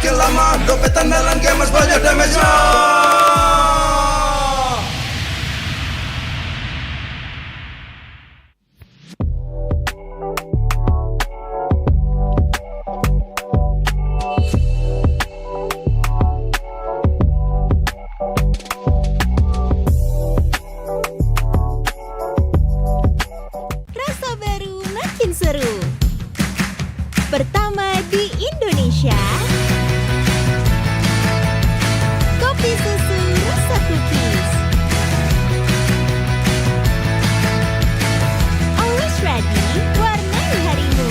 makin lama dompet andalan gamers banyak damage-nya. Rasa baru makin seru. Pertama di Indonesia, kopi susu rasa cookies. Always ready, warnai harimu.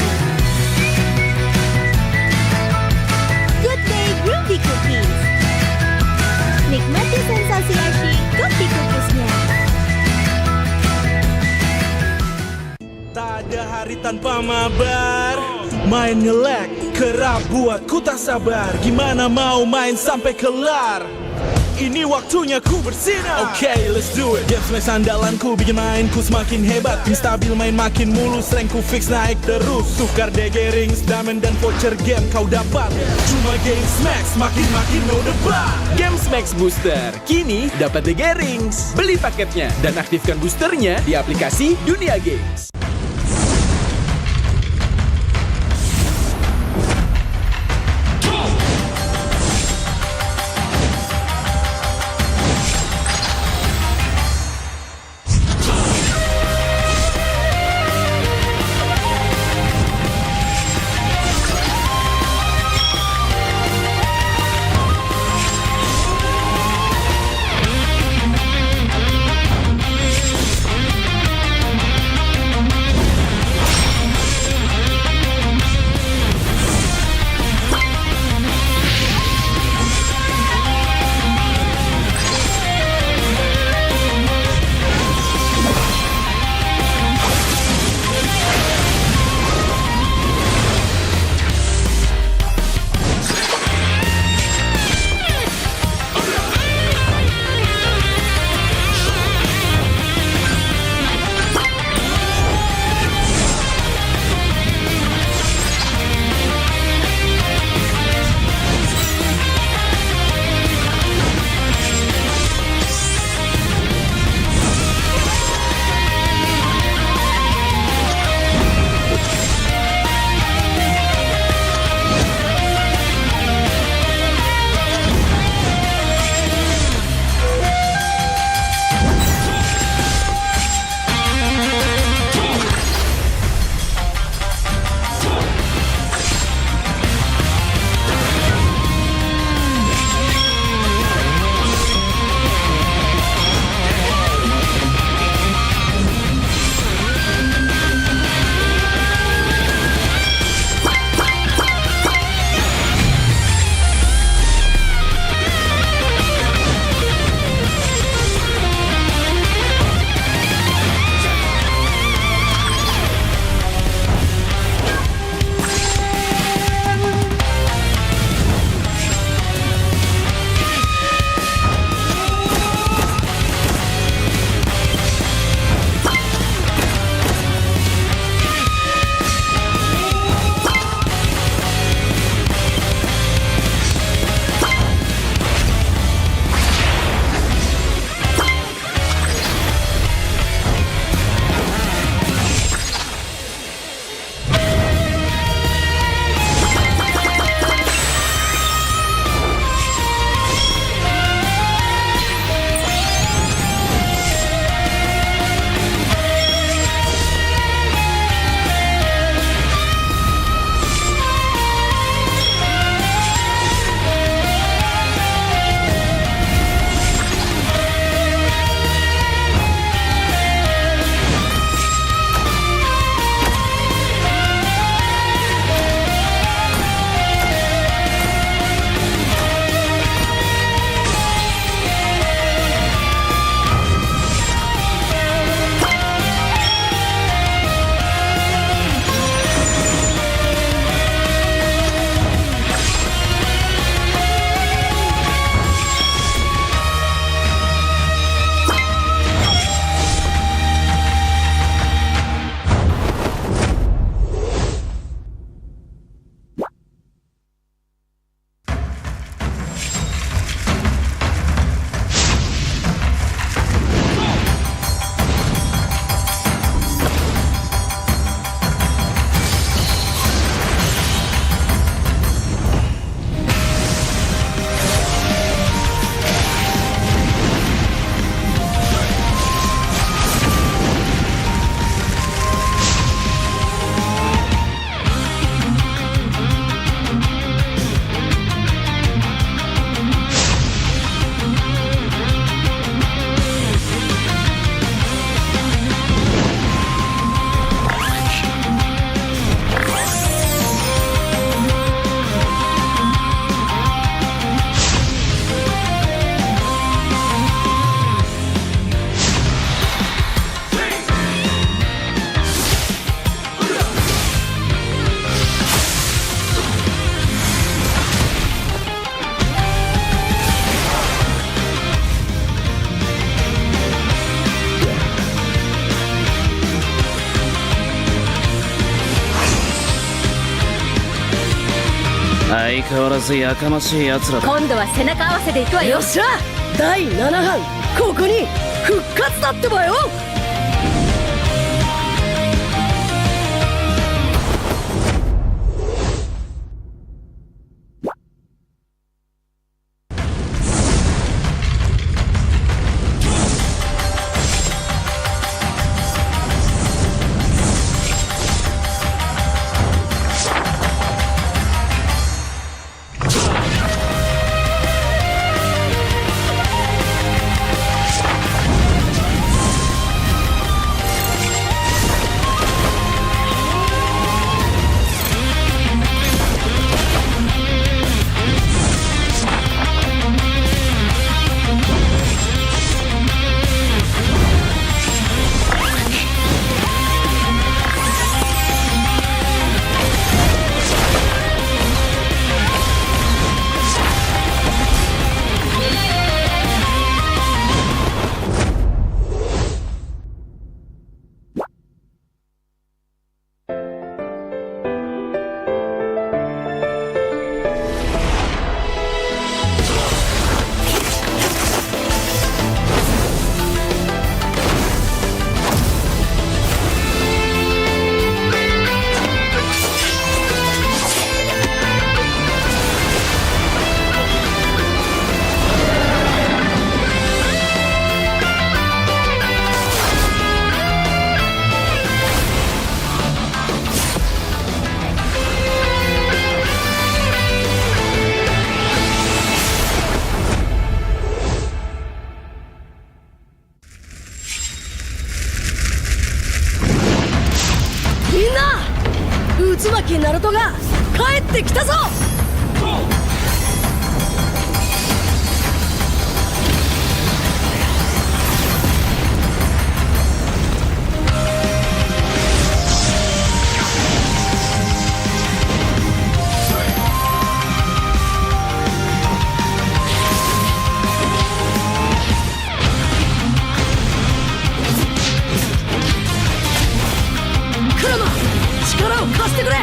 Good Day Groovy Cookies. Nikmati sensasi asyik kopi cookiesnya. Tak ada hari tanpa mabar. Main nyelek, kerap buat ku tak sabar. Gimana mau main sampai kelar? Ini waktunya ku bersinar. Okay, let's do it. Game smash andalanku bikin mainku semakin hebat. Tim stabil main makin mulus, rankku fix naik terus. Tukar DG rings, diamond dan voucher game kau dapat. Cuma Game Smash, makin no debat. Game Max Booster, kini dapat DG Rings. Beli paketnya dan aktifkan boosternya di aplikasi Dunia Games. 相変わらずやかましい奴らだ。今度は背中合わせで行くわよ。よっしゃ、第7班ここに復活だってばよ。みんな、渦巻きナルトが帰ってきたぞ。クラマ、力を貸してくれ。よ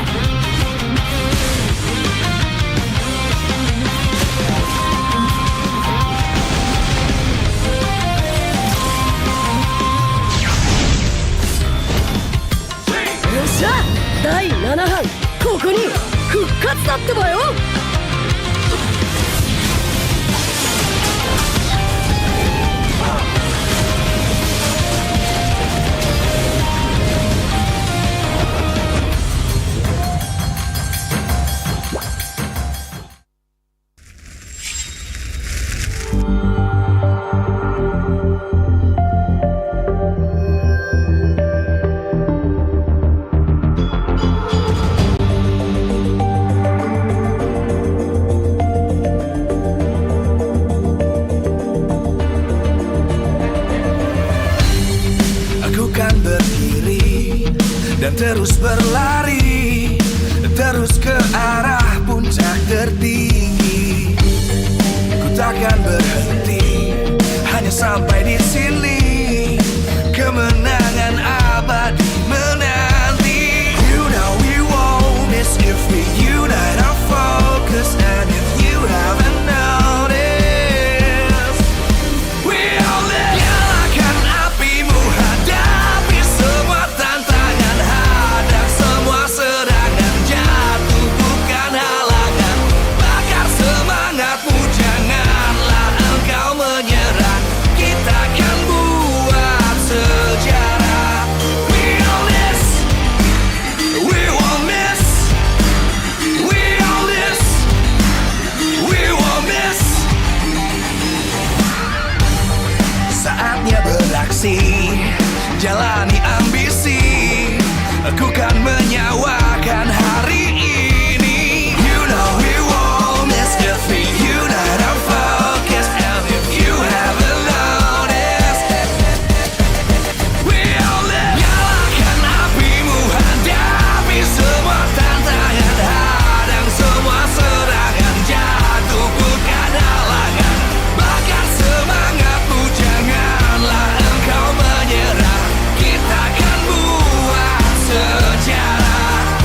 っしゃ、第7班ここに復活だってばよ。Aku kan berdiri dan terus berlari, terus ke arah puncak tertinggi. Ku takkan berhenti hanya sampai di sini. Kemenangan abadi menanti. You know we won't miss if we unite our focus. And if you haven't noticed, we all live. Nyalakan apimu, hadapi semua tantangan, hadang semua serangan, jatuh bukan halangan. Bakar semangatmu, janganlah engkau menyerah. Kita akan buat sejarah. We all this, we won't miss. We all this, we won't miss. Saatnya beraksi, jalani ambisi. Aku kan menyawakan hari ini. You know we won't miss if we unite our focus. And if you haven't noticed, we all live. Nyalakan apimu, hadapi semua tantangan, hadang semua serangan, jatuh bukan halangan. Bakar semangatmu, janganlah engkau menyerah. Kita akan buat sejarah.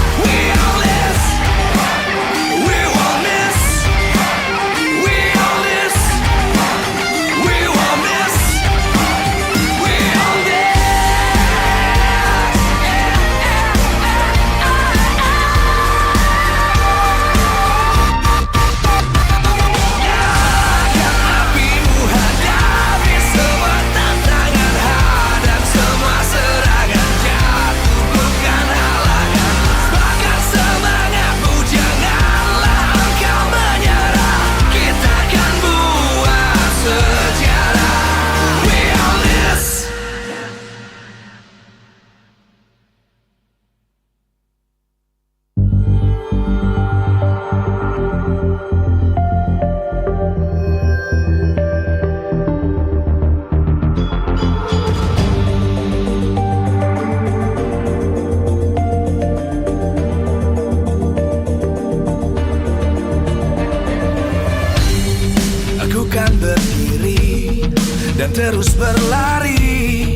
berlari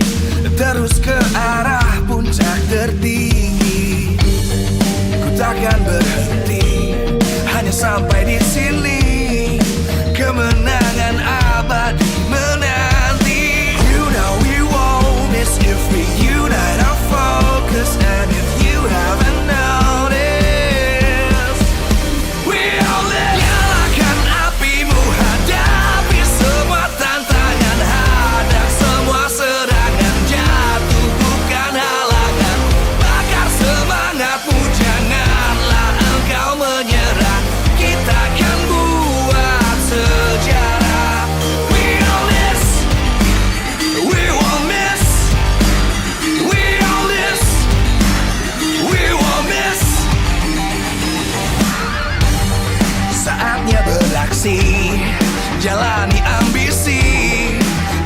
terus ke arah puncak tertinggi. Ku takkan berhenti hanya sampai di sini. Kemenangan abadi menanti. You know we won't miss if we unite our focus. And if you haven't noticed, we all live. Nyalakan apimu, hadapi semua tantangan, hadang semua serangan, jatuh bukan halangan. Bakar semangatmu, janganlah engkau menyerah. Kita akan buat sejarah. We all this, we won't miss. We all this, we won't miss. Saatnya beraksi, jalani ambisi.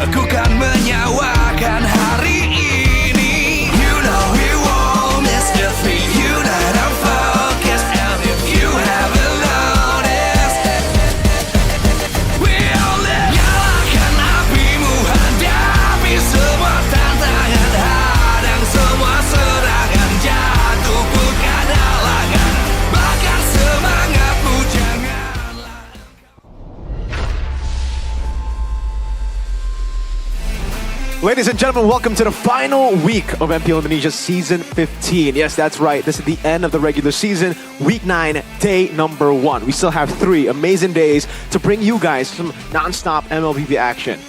Aku kan menyawakan hari ini. You know we won't miss if we unite our focus. And if you haven't noticed, we all live. Nyalakan apimu, hadapi semua tantangan, hadang semua serangan, jatuh bukan halangan. Bakar semangatmu, janganlah. Ladies and gentlemen, welcome to the final week of MPL Indonesia Season 15. Yes, that's right. This is the end of the regular season, Week 9, day number 1. We still have 3 amazing days to bring you guys some non-stop MLBB action.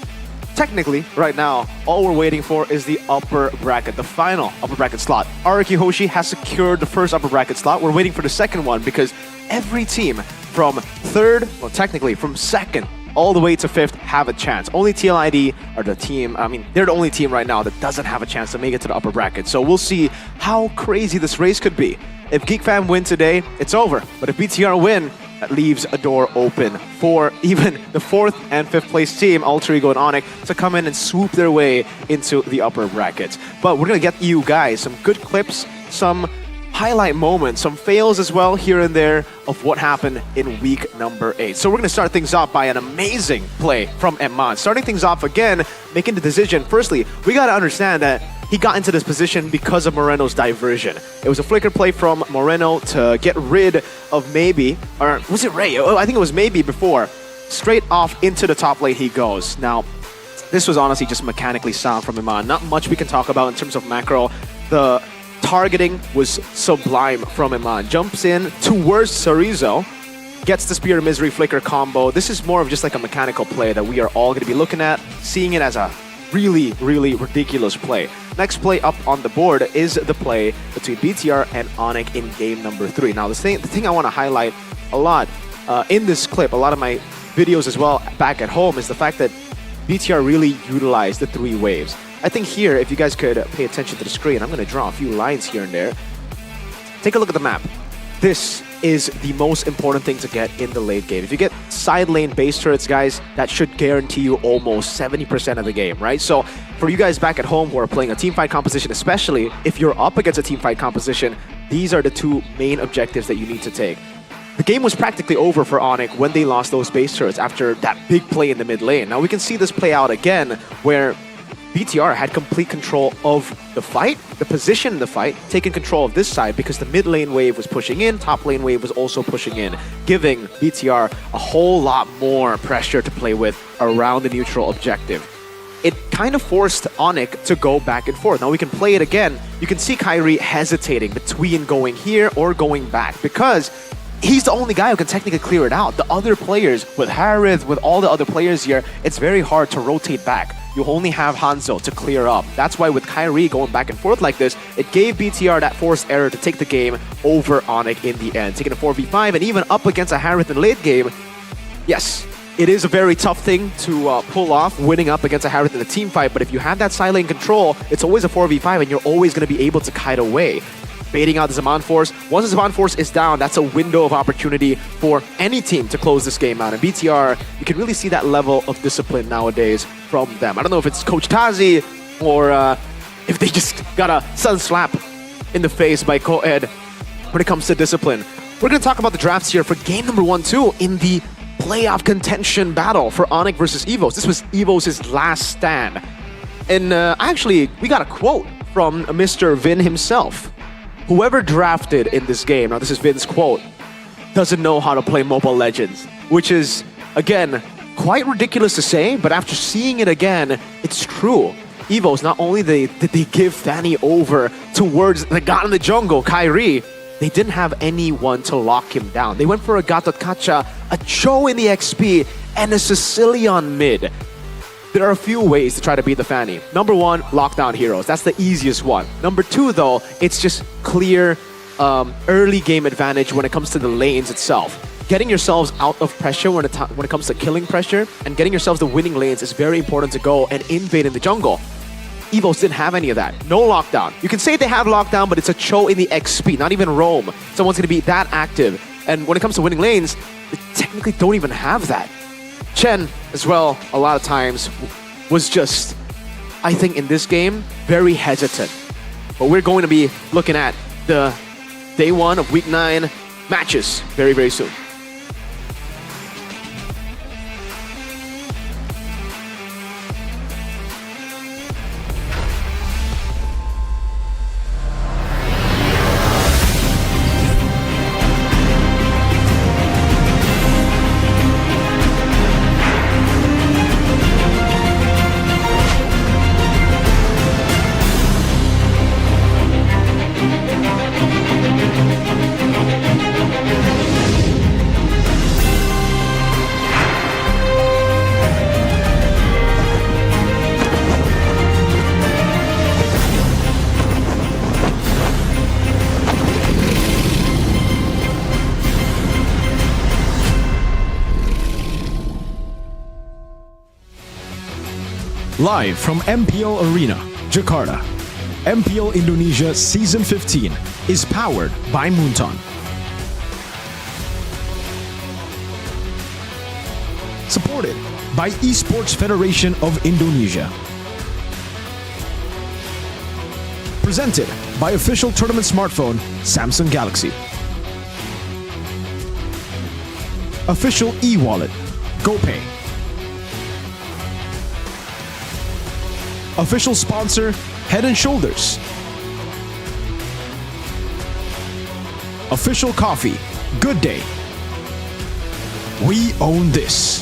Technically, right now, all we're waiting for is the upper bracket, the final upper bracket slot. Araki Hoshi has secured the first upper bracket slot. We're waiting for the second one because every team from third, well, technically from second all the way to 5th have a chance. Only TLID are the team, they're the only team right now that doesn't have a chance to make it to the upper bracket. So we'll see how crazy this race could be. If GeekFam win today, it's over. But if BTR win, that leaves a door open for even the 4th and 5th place team, Alter Ego and Onyx, to come in and swoop their way into the upper brackets. But we're gonna get you guys some good clips, some highlight moments, some fails as well here and there of what happened in week number 8. So we're going to start things off by an amazing play from Emman. Starting things off again, making the decision. Firstly, we got to understand that he got into this position because of Moreno's diversion. It was a flicker play from Moreno to get rid of Maybe, or was it Ray? Oh, I think it was Maybe before. Straight off into the top lane he goes. Now, this was honestly just mechanically sound from Emman. Not much we can talk about in terms of macro. The targeting was sublime from Emman. Jumps in towards Sarizo, gets the Spear of Misery Flicker combo. This is more of just like a mechanical play that we are all going to be looking at, seeing it as a really, really ridiculous play. Next play up on the board is the play between BTR and Onyx in game number 3. Now, the thing I want to highlight a lot in this clip, a lot of my videos as well back at home, is the fact that BTR really utilized the 3 waves. I think here, if you guys could pay attention to the screen, I'm going to draw a few lines here and there. Take a look at the map. This is the most important thing to get in the late game. If you get side lane base turrets, guys, that should guarantee you almost 70% of the game, right? So for you guys back at home who are playing a teamfight composition, especially if you're up against a teamfight composition, these are the 2 main objectives that you need to take. The game was practically over for Onyx when they lost those base turrets after that big play in the mid lane. Now we can see this play out again where BTR had complete control of the fight, the position in the fight, taking control of this side because the mid lane wave was pushing in, top lane wave was also pushing in, giving BTR a whole lot more pressure to play with around the neutral objective. It kind of forced Onyx to go back and forth. Now we can play it again. You can see Kyrie hesitating between going here or going back because he's the only guy who can technically clear it out. The other players, with Harith, with all the other players here, it's very hard to rotate back. You only have Hanzo to clear up. That's why with Kyrie going back and forth like this, it gave BTR that forced error to take the game over Onyx in the end. Taking a 4v5 and even up against a Harith in late game, yes, it is a very tough thing to pull off, winning up against a Harith in a team fight, but if you have that side lane control, it's always a 4v5 and you're always going to be able to kite away. Baiting out the Zaman Force. Once the Zaman Force is down, that's a window of opportunity for any team to close this game out. And BTR, you can really see that level of discipline nowadays from them. I don't know if it's Coach Tazi or if they just got a sun slap in the face by Coed when it comes to discipline. We're going to talk about the drafts here for game number 1-2 in the playoff contention battle for Onyx versus Evos. This was Evos' last stand. And actually, we got a quote from Mr. Vin himself. Whoever drafted in this game, now this is Vin's quote, doesn't know how to play Mobile Legends. Which is, again, quite ridiculous to say, but after seeing it again, it's true. EVOs, not only did they give Fanny over towards the god in the jungle, Kyrie, they didn't have anyone to lock him down. They went for a Gatot Kacha, a Cho in the XP, and a Sicilian mid. There are a few ways to try to beat the Fanny. Number one, lockdown heroes. That's the easiest one. Number two, though, it's just clear early game advantage when it comes to the lanes itself. Getting yourselves out of pressure when it comes to killing pressure and getting yourselves the winning lanes is very important to go and invade in the jungle. EVOs didn't have any of that. No lockdown. You can say they have lockdown, but it's a Cho in the XP, not even roam. Someone's going to be that active. And when it comes to winning lanes, they technically don't even have that. Chen, as well, a lot of times was just, I think in this game, very hesitant. But we're going to be looking at the day one of week 9 matches very, very soon. Live from MPL Arena, Jakarta, MPL Indonesia Season 15 is powered by Moonton. Supported by Esports Federation of Indonesia. Presented by official tournament smartphone Samsung Galaxy. Official e-wallet, GoPay. Official sponsor, Head & Shoulders. Official coffee, Good Day. We own this.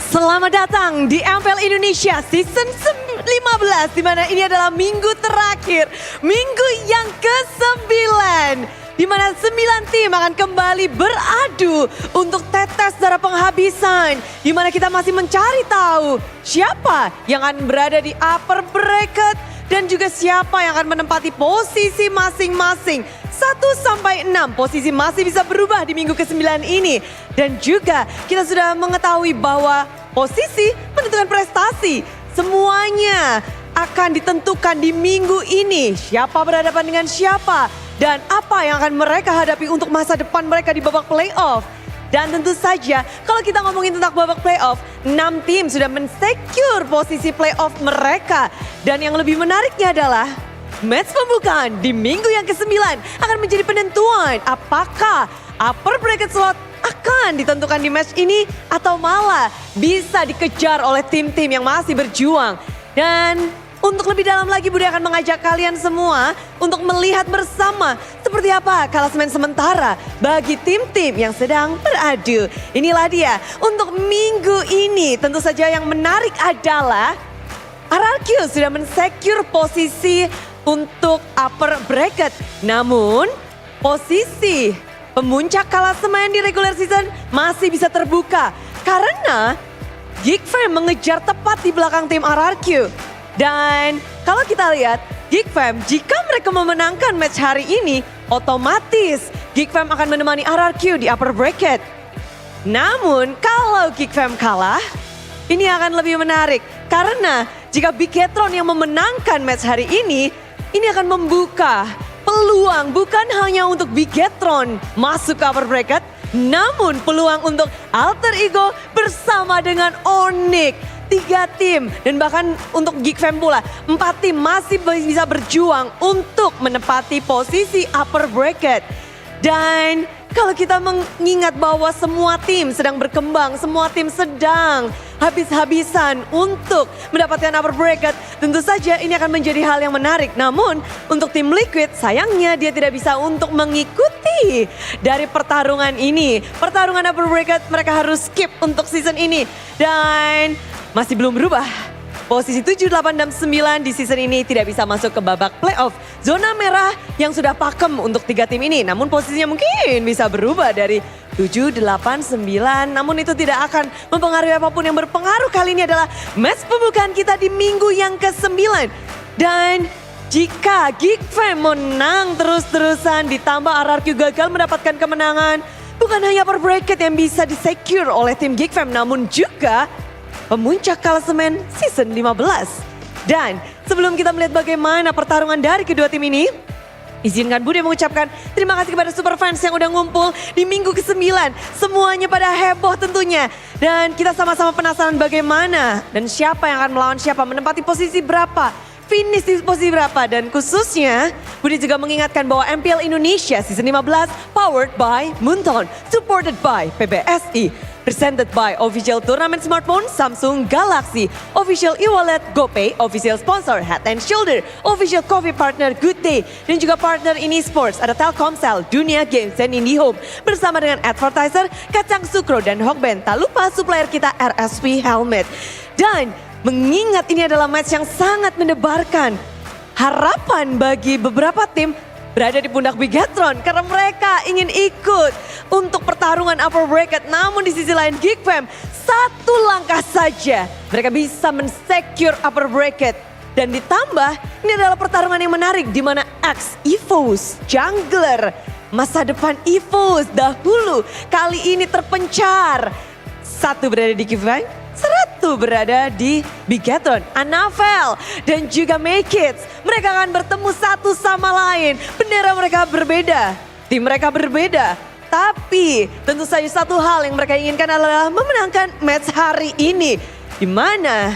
Selamat datang di MPL Indonesia Season 15, di mana ini adalah minggu terakhir, minggu yang ke-9, di mana 9 tim akan kembali beradu untuk tetes darah penghabisan, di mana kita masih mencari tahu siapa yang akan berada di upper bracket dan juga siapa yang akan menempati posisi masing-masing. 1-6 posisi masih bisa berubah di minggu ke-9 ini. Dan juga kita sudah mengetahui bahwa posisi menentukan prestasi. Semuanya akan ditentukan di minggu ini. Siapa berhadapan dengan siapa dan apa yang akan mereka hadapi untuk masa depan mereka di babak playoff. Dan tentu saja kalau kita ngomongin tentang babak playoff, 6 tim sudah men-secure posisi playoff mereka. Dan yang lebih menariknya adalah match pembukaan di minggu yang ke-9 akan menjadi penentuan apakah upper bracket slot akan ditentukan di match ini atau malah bisa dikejar oleh tim-tim yang masih berjuang. Dan untuk lebih dalam lagi Budi akan mengajak kalian semua untuk melihat bersama seperti apa klasemen sementara bagi tim-tim yang sedang beradu. Inilah dia untuk minggu ini. Tentu saja yang menarik adalah RRQ sudah men-secure posisi untuk upper bracket. Namun posisi pemuncak klasemen di regular season masih bisa terbuka. Karena Geek Fam mengejar tepat di belakang tim RRQ. Dan kalau kita lihat Geek Fam, jika mereka memenangkan match hari ini, otomatis Geek Fam akan menemani RRQ di upper bracket. Namun kalau Geek Fam kalah, ini akan lebih menarik. Karena jika Bigetron yang memenangkan match hari ini akan membuka peluang bukan hanya untuk Bigetron masuk ke upper bracket, namun peluang untuk Alter Ego bersama dengan Onyx. 3 tim dan bahkan untuk Geek Fam pula 4 tim masih bisa berjuang untuk menempati posisi upper bracket. Dan kalau kita mengingat bahwa semua tim sedang berkembang, semua tim sedang habis-habisan untuk mendapatkan upper bracket, tentu saja ini akan menjadi hal yang menarik. Namun untuk tim Liquid sayangnya dia tidak bisa untuk mengikuti dari pertarungan ini. Pertarungan upper bracket mereka harus skip untuk season ini dan masih belum berubah. Posisi 7, 8, dan 9 di season ini tidak bisa masuk ke babak playoff. Zona merah yang sudah pakem untuk 3 tim ini. Namun posisinya mungkin bisa berubah dari 7, 8, 9. Namun itu tidak akan mempengaruhi apapun. Yang berpengaruh kali ini adalah match pembukaan kita di minggu yang ke-9. Dan jika Geek Fam menang terus-terusan ditambah RRQ gagal mendapatkan kemenangan, bukan hanya per bracket yang bisa disecure oleh tim Geek Fam, namun juga pemuncak klasemen season 15. Dan sebelum kita melihat bagaimana pertarungan dari kedua tim ini, izinkan Budi mengucapkan terima kasih kepada superfans yang udah ngumpul di minggu ke-9. Semuanya pada heboh tentunya. Dan kita sama-sama penasaran bagaimana dan siapa yang akan melawan siapa, menempati posisi berapa, finish di posisi berapa. Dan khususnya Budi juga mengingatkan bahwa MPL Indonesia season 15 powered by Moonton, supported by PBSI. Presented by official turnamen smartphone Samsung Galaxy, official e-wallet GoPay, official sponsor Head and Shoulder, official coffee partner Good Day, dan juga partner ini sports ada Telkomsel, Dunia Games, dan IndiHome. Bersama dengan advertiser Kacang Sukro dan Hokben, tak lupa supplier kita RSP Helmet. Dan mengingat ini adalah match yang sangat mendebarkan harapan bagi beberapa tim berada di pundak Bigatron karena mereka ingin ikut untuk pertarungan upper bracket. Namun di sisi lain Geek Fam 1 langkah saja mereka bisa men-secure upper bracket. Dan ditambah ini adalah pertarungan yang menarik di mana X EVOS jungler masa depan EVOS dahulu kali ini terpencar. 1 berada di Geek Fam, 1 berada di Bigatron, Anavel, dan juga Make It. Mereka akan bertemu satu sama lain. Bendera mereka berbeda, tim mereka berbeda. Tapi tentu saja satu hal yang mereka inginkan adalah memenangkan match hari ini. Di mana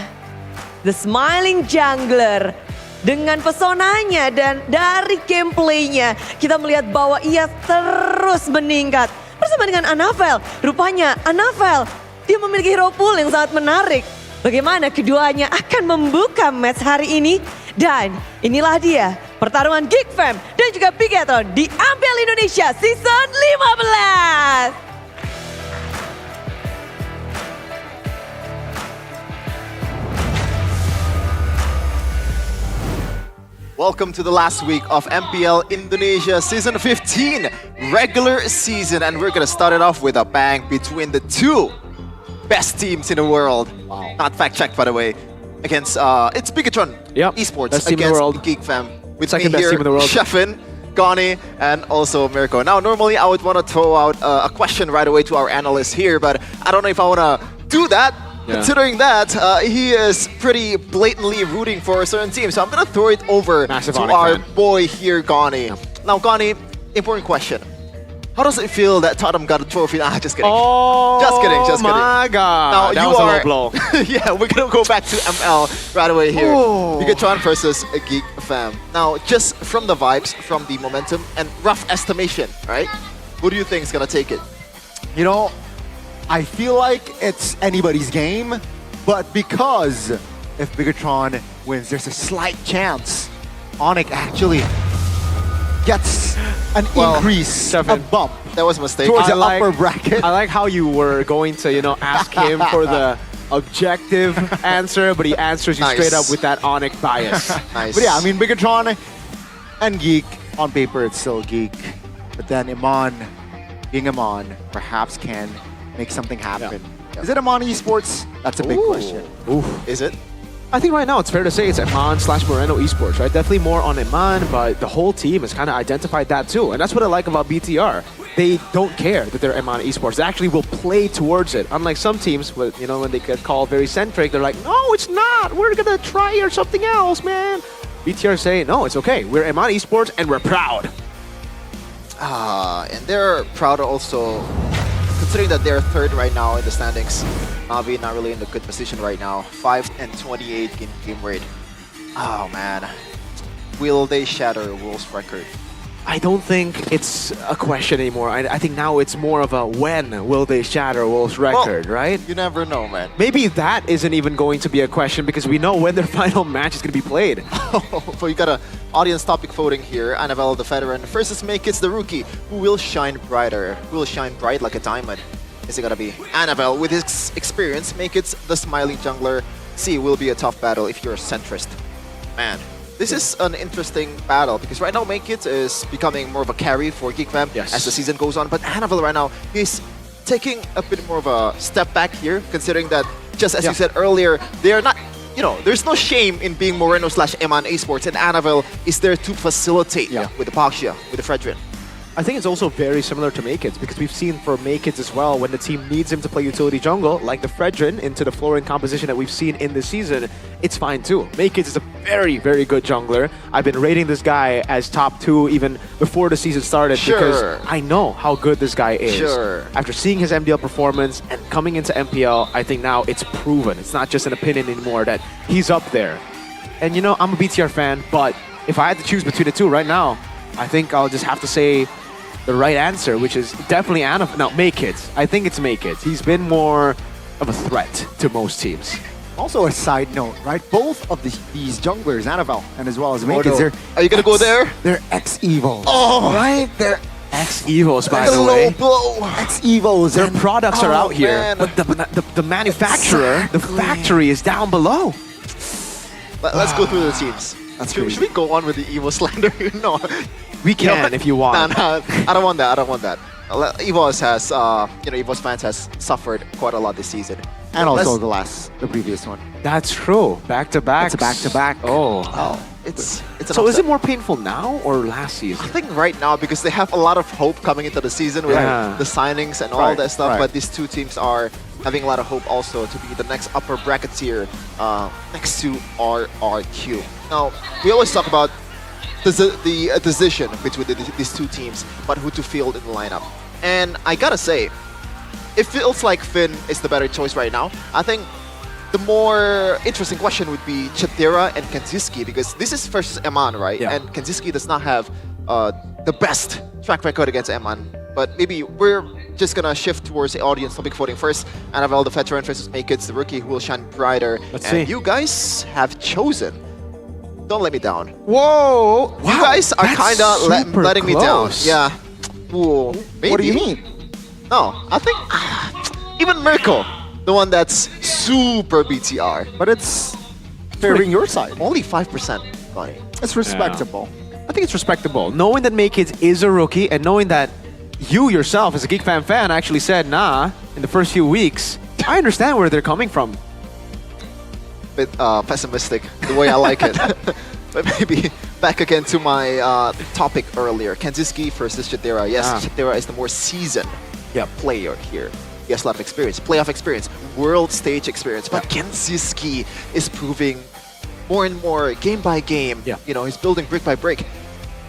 The Smiling Jungler dengan pesonanya dan dari gameplaynya kita melihat bahwa ia terus meningkat. Bersama dengan Anavel, rupanya Anavel dia memiliki hero pool yang sangat menarik. Bagaimana keduanya akan membuka match hari ini? Dan inilah dia pertarungan Geek Fam dan juga Bigatron di MPL Indonesia Season 15. Welcome to the last week of MPL Indonesia Season 15 regular season, and we're gonna start it off with a bang between the 2 best teams in the world. Wow. Not fact checked, by the way. Against it's Bigatron Esports best team in the world. against Geek Fam. With Second me best here, team in the world. Sheffin, Gani, and also Mirko. Now, normally I would want to throw out a question right away to our analyst here, but I don't know if I want to do that. Yeah. Considering that he is pretty blatantly rooting for a certain team, so I'm gonna throw it over Massive to Onyx our fan. boy here, Gani. Now, Gani, important question. How does it feel that Tottenham got a trophy? Ah, just kidding. Oh, just kidding. my God. Now That you was a are. low blow. Yeah, we're gonna go back to ML right away here. Oh. Bigatron versus a Geek Fam. Now, just from the vibes, from the momentum, and rough estimation, right? Who do you think is gonna take it? You know, I feel like it's anybody's game, but because if Bigatron wins, there's a slight chance Onyx actually gets an increase, a bump That was a mistake. towards the I like- upper bracket. I like how you were going to, ask him for the objective answer, but he answers you Nice. straight up with that Onyx bias. Nice. But yeah, I mean, Bigatron and Geek, on paper it's still Geek, but then Iman, being Iman, perhaps can make something happen. Is it Iman Esports? That's a big question. Is it? I think right now it's fair to say it's Iman/Moreno Esports, right? Definitely more on Iman, but the whole team has kind of identified that too. And that's what I like about BTR. They don't care that they're Iman Esports. They actually will play towards it. Unlike some teams, when they get called very centric, they're like, no, it's not. We're going to try or something else, man. BTR say, no, it's okay. We're Iman Esports and we're proud. And they're proud also considering that they're third right now in the standings. Navi not really in a good position right now. 5-28 in game rate. Oh man. Will they shatter Wolves' record? I don't think it's a question anymore. I think now it's more of a when will they shatter Wolves' record, right? You never know, man. Maybe that isn't even going to be a question because we know when their final match is going to be played. So you got a audience topic voting here. Annabelle the veteran versus Makeits the rookie. Who will shine brighter? Who will shine bright like a diamond? Is it gonna be Annabelle with his experience? Makeits the smiling jungler. C will be a tough battle if you're a centrist. Man. This is an interesting battle because right now Makeits is becoming more of a carry for GeekFam as the season goes on. But Annabelle right now, he's taking a bit more of a step back here, considering that, just as you said earlier, they are not, you know, there's no shame in being Moreno/Eman Esports, and Annabelle is there to facilitate with the Paxia, with the Fredrin. I think it's also very similar to Makeits because we've seen for Makeits as well when the team needs him to play utility jungle, like the Fredrin into the flooring composition that we've seen in this season, it's fine too. Makeits is a very, very good jungler. I've been rating this guy as top 2 even before the season started because I know how good this guy is. After seeing his MDL performance and coming into MPL, I think now it's proven. It's not just an opinion anymore that he's up there. And you know, I'm a BTR fan, but if I had to choose between the two right now, I think I'll just have to say the right answer, which is definitely Makeits. I think it's Makeits. He's been more of a threat to most teams. Also a side note, right? Both of these junglers, Annabelle and as well as Makeits, are you gonna go there? They're ex-Evos. Oh, right? They're ex-Evos, by the way. Ex-Evos. Their products are out here, but the manufacturer, the factory is down below. Let's go through the teams. Should we go on with the Evo slander? No. We can if you want. No, I don't want that. I don't want that. Evos has, Evos fans has suffered quite a lot this season. And also the previous one. That's true. Back-to-back. It's back-to-back. Oh. It's so is it more painful now or last season? I think right now because they have a lot of hope coming into the season with the signings and all that stuff. But these two teams are having a lot of hope also to be the next upper bracket tier next to RRQ. Now, we always talk about the decision between these two teams, but who to field in the lineup. And I gotta say, it feels like Finn is the better choice right now. I think the more interesting question would be Chadera and Kanziski, because this is versus Eman, right? Yeah. And Kanziski does not have the best track record against Eman. But maybe we're just gonna shift towards the audience topic voting first. Annabelle the veteran versus Makeits the rookie who will shine brighter. Let's see. You guys have chosen. Don't let me down. Whoa! You guys are kinda letting me down. Yeah. Whoa. Maybe. What do you mean? No, I think even Mirko, the one that's super BTR. But it's favoring your side. Only 5%, Bonnie. It's respectable. I think it's respectable. Knowing that Makeits is a rookie and knowing that you yourself as a GeekFam fan actually said, nah, in the first few weeks, I understand where they're coming from. Bit pessimistic, the way I like it. But maybe back again to my topic earlier. Kanziski versus Chadera. Yes, Chadera is the more seasoned player here. He has a lot of experience, playoff experience, world stage experience. But Kanziski is proving more and more, game by game, you know, he's building brick by brick,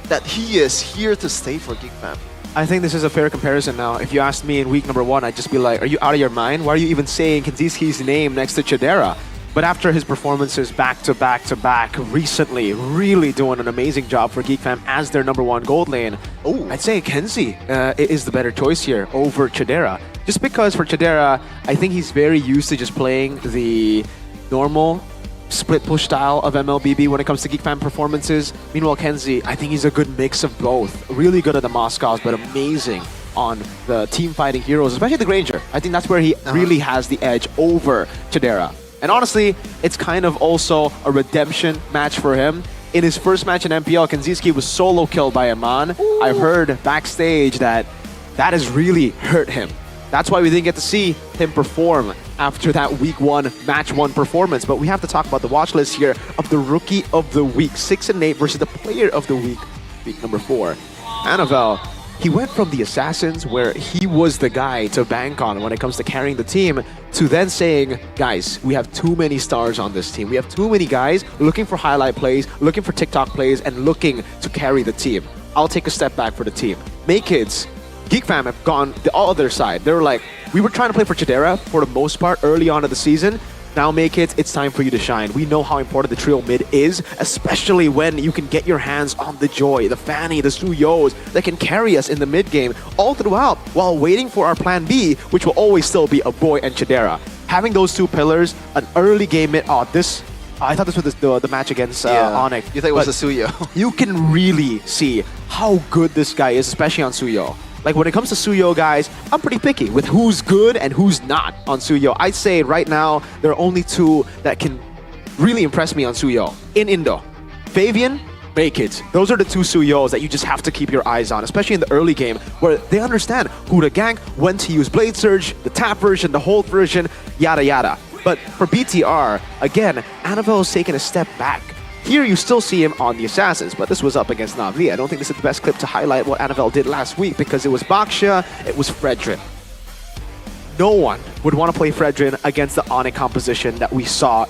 that he is here to stay for GeekFam. I think this is a fair comparison now. If you asked me in week number 1, I'd just be like, are you out of your mind? Why are you even saying Kanziski's name next to Chadera? But after his performances back-to-back recently, really doing an amazing job for GeekFam as their number 1 gold lane, I'd say Kenzie is the better choice here over Chadera. Just because for Chadera, I think he's very used to just playing the normal split push style of MLBB when it comes to GeekFam performances. Meanwhile, Kenzie, I think he's a good mix of both. Really good at the Moscows, but amazing on the team fighting heroes, especially the Granger. I think that's where he really has the edge over Chadera. And honestly, it's kind of also a redemption match for him. In his first match in MPL, Kanziski was solo killed by Eman. I've heard backstage that has really hurt him. That's why we didn't get to see him perform after that week 1, match 1 performance. But we have to talk about the watch list here of the Rookie of the Week, 6 and 8 versus the Player of the Week, week number 4. Annabelle, he went from the Assassins, where he was the guy to bank on when it comes to carrying the team, to then saying, guys, we have too many stars on this team. We have too many guys looking for highlight plays, looking for TikTok plays, and looking to carry the team. I'll take a step back for the team. Makeits, Geek Fam have gone the other side. They were like, we were trying to play for Chidera for the most part early on in the season. Now make it's time for you to shine. We know how important the trio mid is, especially when you can get your hands on the Joy, the Fanny, the Suyos that can carry us in the mid game all throughout while waiting for our plan B, which will always still be a Boy and Chidera. Having those two pillars, an early game mid, I thought this was the match against Onyx. You thought it was a Suyo. You can really see how good this guy is, especially on Suyo. Like when it comes to Suyo guys, I'm pretty picky with who's good and who's not on Suyo. I'd say right now, there are only two that can really impress me on Suyo in Indo. Fabian, Make It. Those are the two Suyos that you just have to keep your eyes on, especially in the early game where they understand who to gank, when to use Blade Surge, the tap version, the hold version, yada yada. But for BTR, again, Annabelle is taking a step back. Here you still see him on the Assassins, but this was up against Na'Vi. I don't think this is the best clip to highlight what Annabelle did last week because it was Baksha, it was Fredrin. No one would want to play Fredrin against the Onyx composition that we saw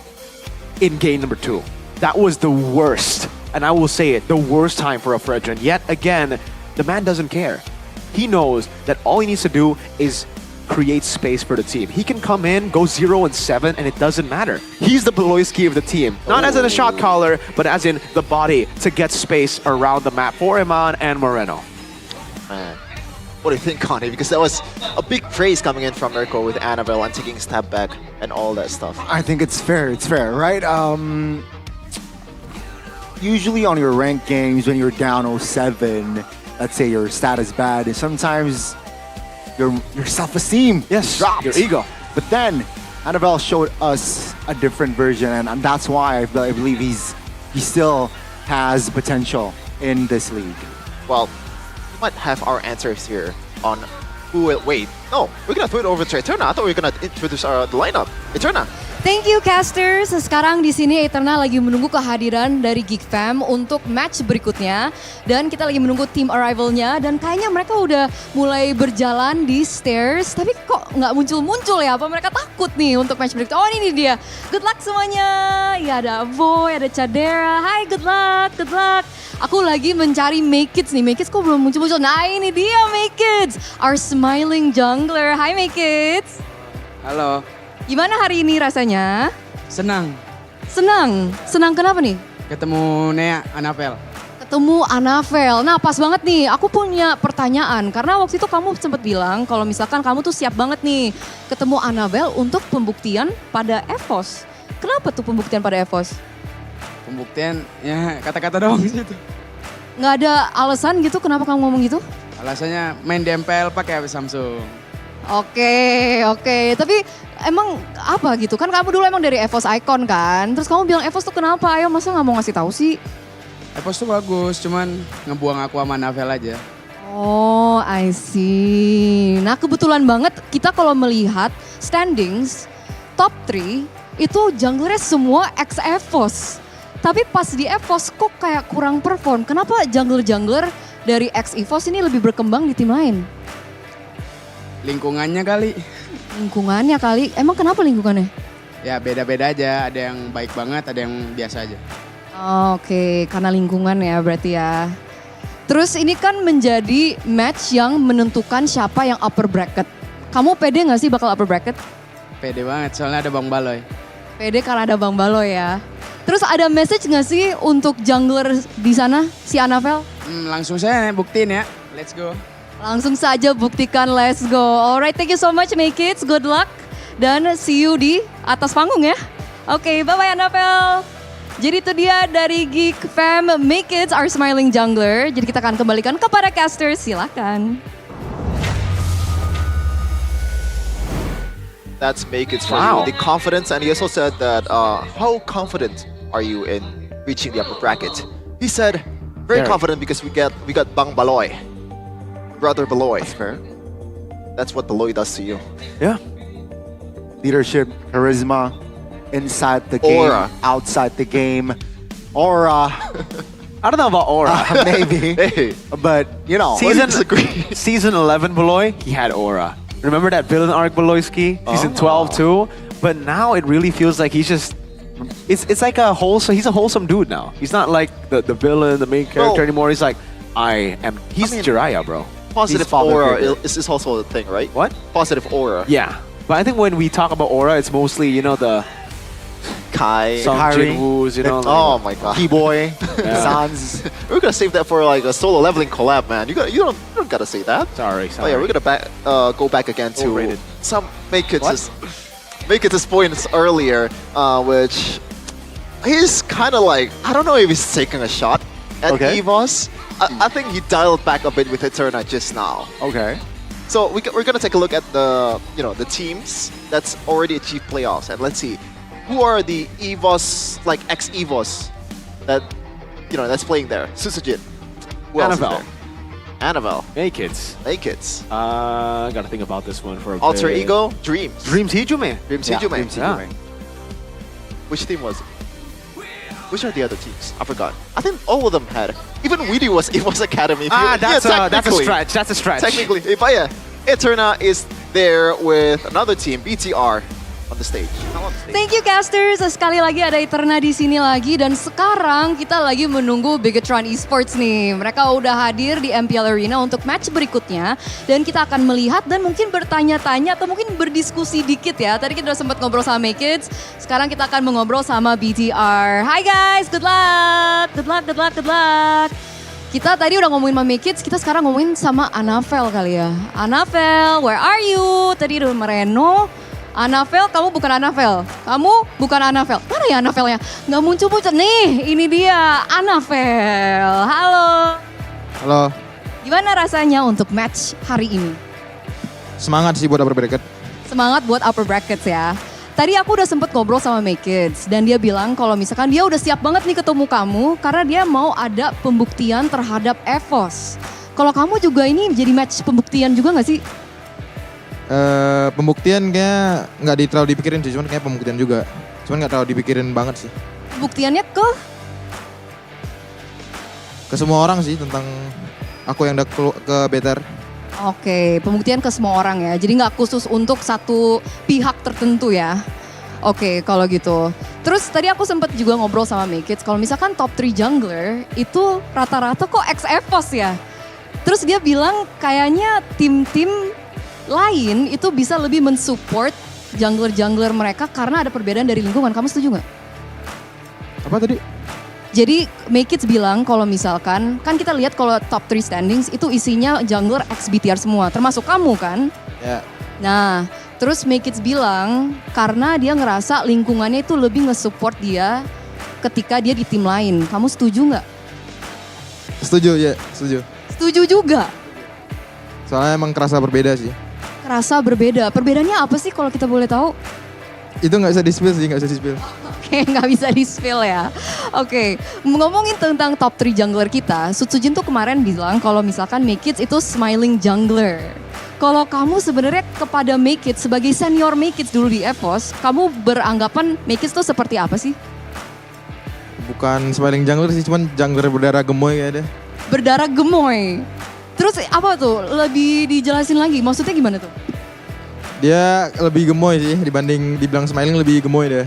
in game number 2. That was the worst, and I will say it, the worst time for a Fredrin. Yet again, the man doesn't care. He knows that all he needs to do is create space for the team. He can come in, go 0-7, and it doesn't matter. He's the Beloyski of the team. Not as in a shot caller, but as in the body to get space around the map for Iman and Moreno. Man. What do you think, Connie? Because that was a big praise coming in from Mirko with Annabelle and taking a step back and all that stuff. I think it's fair, right? Usually on your ranked games, when you're down 07, let's say your stat is bad, and sometimes your self-esteem drops. Your ego. But then, Annabelle showed us a different version, and that's why I believe he still has potential in this league. Well, we might have our answers here on who will... Wait, no, we're gonna throw it over to Eterna. I thought we were gonna introduce the lineup. Eterna. Thank you casters. Sekarang di sini Eterna lagi menunggu kehadiran dari Geek Fam untuk match berikutnya dan kita lagi menunggu team arrivalnya dan kayaknya mereka udah mulai berjalan di stairs tapi kok nggak muncul-muncul ya? Apa mereka takut nih untuk match berikutnya? Oh ini dia. Good luck semuanya. Ya ada Boy, ada Chadera. Hai, good luck, good luck. Aku lagi mencari Make It nih. Make It kok belum muncul-muncul? Nah ini dia Make It, our smiling jungler. Hai Make It. Halo. Gimana hari ini rasanya? Senang. Senang? Senang kenapa nih? Ketemu Nea, Annabelle. Ketemu Annabelle. Nah pas banget nih, aku punya pertanyaan. Karena waktu itu kamu sempat bilang kalau misalkan kamu tuh siap banget nih ketemu Annabelle untuk pembuktian pada EVOS. Kenapa tuh pembuktian pada EVOS? Pembuktian, ya kata-kata doang gitu. Nggak ada alasan gitu kenapa kamu ngomong gitu? Alasannya main di MPL pakai HP Samsung. Oke. Tapi emang apa gitu? Kan kamu dulu emang dari EVOS Icon kan? Terus kamu bilang EVOS tuh kenapa? Ayo masa nggak mau ngasih tahu sih? EVOS tuh bagus, cuman ngebuang aku sama Annabelle aja. Oh, I see. Nah kebetulan banget kita kalau melihat standings top 3 itu junglernya semua ex EVOS. Tapi pas di EVOS kok kayak kurang perform. Kenapa jungler-jungler dari ex EVOS ini lebih berkembang di tim lain? Lingkungannya kali. Lingkungannya kali. Emang kenapa lingkungannya? Ya beda-beda aja, ada yang baik banget, ada yang biasa aja. Oke, karena lingkungan ya berarti ya. Terus ini kan menjadi match yang menentukan siapa yang upper bracket. Kamu pede gak sih bakal upper bracket? Pede banget, soalnya ada Bang Baloy. Pede karena ada Bang Baloy ya. Terus ada message gak sih untuk jungler di sana, si Annabelle? Langsung saya buktiin ya, let's go. Langsung saja buktikan, let's go. Alright, thank you so much Make It, good luck. Dan see you di atas panggung ya. Oke, bye-bye Annabelle. Jadi itu dia dari Geek Fam, Make It, our smiling jungler. Jadi kita akan kembalikan kepada casters, silakan. That's Make It for you. The confidence, and he also said that, how confident are you in reaching the upper bracket? He said, very confident because we got Bang Baloy. Brother Baloy. That's fair. That's what Baloy does to you. Yeah. Leadership, charisma, inside the game, Aura. outside the game, aura. I don't know about aura. Maybe. Hey. But, you know. Season 11 Beloy, he had aura. Remember that villain arc Beloyski? Season 12 too? But now it really feels like he's just... It's like a wholesome... He's a wholesome dude now. He's not like the villain, the main character anymore. He's like, he's Jiraiya, bro. Positive father aura figure. is also a thing, right? What? Positive aura. Yeah. But I think when we talk about aura, it's mostly, the Kai. Song Kyrie. Jin-woo's, Oh my god. T-Boy, Yeah. Sans. We're gonna save that for like a solo leveling collab, man. You don't gotta say that. Sorry. Oh yeah, we're gonna go back again to Overrated. some make it points earlier, which he's kind of like, I don't know if he's taking a shot at Okay. EVOS. I think he dialed back a bit with Eterna just now. Okay. So we're gonna take a look at the the teams that's already achieved playoffs, and let's see who are the EVOS, like ex EVOS that that's playing there. Susujin. Who else is Annabelle. there? Annabelle. Make it. Make it. Gotta think about this one for a Alter bit. Ego. Dreams. Dreams Hijume. Dreams Yeah, Hijume. Dreams Yeah. Hijume. Which team was it? Which are the other teams? I forgot. I think all of them had. Even Weedy was EVOS Academy. That's a technically. stretch. That's a stretch. Technically. But yeah, Eterna is there with another team, BTR, on the stage. Thank you casters, sekali lagi ada Eterna di sini lagi dan sekarang kita lagi menunggu Bigetron Esports nih. Mereka udah hadir di MPL Arena untuk match berikutnya dan kita akan melihat dan mungkin bertanya-tanya atau mungkin berdiskusi dikit ya. Tadi kita udah sempat ngobrol sama Make Kids, sekarang kita akan mengobrol sama BTR. Hi guys, good luck, good luck, good luck, good luck. Kita tadi udah ngomongin sama Make Kids, kita sekarang ngomongin sama Anavel kali ya. Anavel, where are you? Tadi udah Mereno. Anavel, kamu bukan Anavel. Kamu bukan Anavel. Mana ya Anavelnya? Nggak muncul-muncul. Nih, ini dia Anavel. Halo. Halo, Gimana rasanya untuk match hari ini? semangat sih buat upper bracket. Semangat buat upper brackets ya. Tadi aku udah sempet ngobrol sama Make Kids dan dia bilang kalau misalkan dia udah siap banget nih ketemu kamu karena dia mau ada pembuktian terhadap EVOS. Kalau kamu juga ini jadi match pembuktian juga nggak sih? Pembuktian kayak nggak terlalu dipikirin sih, cuman kayak pembuktian juga. Cuman nggak terlalu dipikirin banget sih. Pembuktiannya Ke semua orang sih tentang aku yang udah ke better. Oke, pembuktian ke semua orang ya. Jadi nggak khusus untuk satu pihak tertentu ya. Oke, kalau gitu. Terus tadi aku sempat juga ngobrol sama Make Kids, kalau misalkan top 3 jungler itu rata-rata kok ex-EVOS ya. Terus dia bilang kayaknya tim-tim lain itu bisa lebih mensupport jungler-jungler mereka karena ada perbedaan dari lingkungan. Kamu setuju nggak? Apa tadi? Jadi Make Kids bilang kalau misalkan, kan kita lihat kalau top 3 standings itu isinya jungler ex-BTR semua, termasuk kamu kan? Ya. Nah, terus Make Kids bilang karena dia ngerasa lingkungannya itu lebih nge-support dia ketika dia di tim lain. Kamu setuju nggak? Setuju ya, setuju. Setuju juga. Soalnya emang kerasa berbeda sih. Kerasa berbeda. Perbedaannya apa sih kalau kita boleh tahu? Itu nggak bisa di-spill sih, nggak bisa di-spill. Oke, nggak bisa di-spill ya. Oke, ngomongin tentang top 3 jungler kita, Sutsujin tuh kemarin bilang kalau misalkan Make Kids itu smiling jungler. Kalau kamu sebenarnya kepada Make Kids sebagai senior Make Kids dulu di EVOS, kamu beranggapan Make Kids tuh seperti apa sih? Bukan smiling jungler sih, cuman jungler berdarah gemoy kayaknya. Berdarah gemoy. Terus apa tuh? Lebih dijelasin lagi, maksudnya gimana tuh? Dia lebih gemoy sih dibanding dibilang smiling, lebih gemoy deh.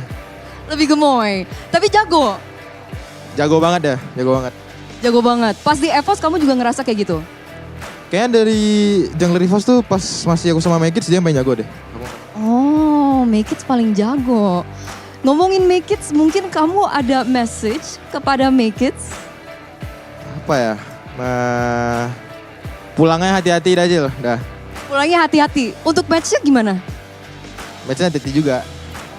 Lebih gemoy, tapi jago. Jago banget dah, jago banget. Jago banget. Pas di EVOS kamu juga ngerasa kayak gitu? Kayaknya dari jungler EVOS tuh pas masih aku sama Make Kids dia yang paling jago deh. Oh, Make Kids paling jago. Ngomongin Make Kids, mungkin kamu ada message kepada Make Kids? Apa ya? Pulangnya hati-hati aja loh, dah. Pulangnya hati-hati. Untuk match-nya gimana? Match-nya hati-hati juga.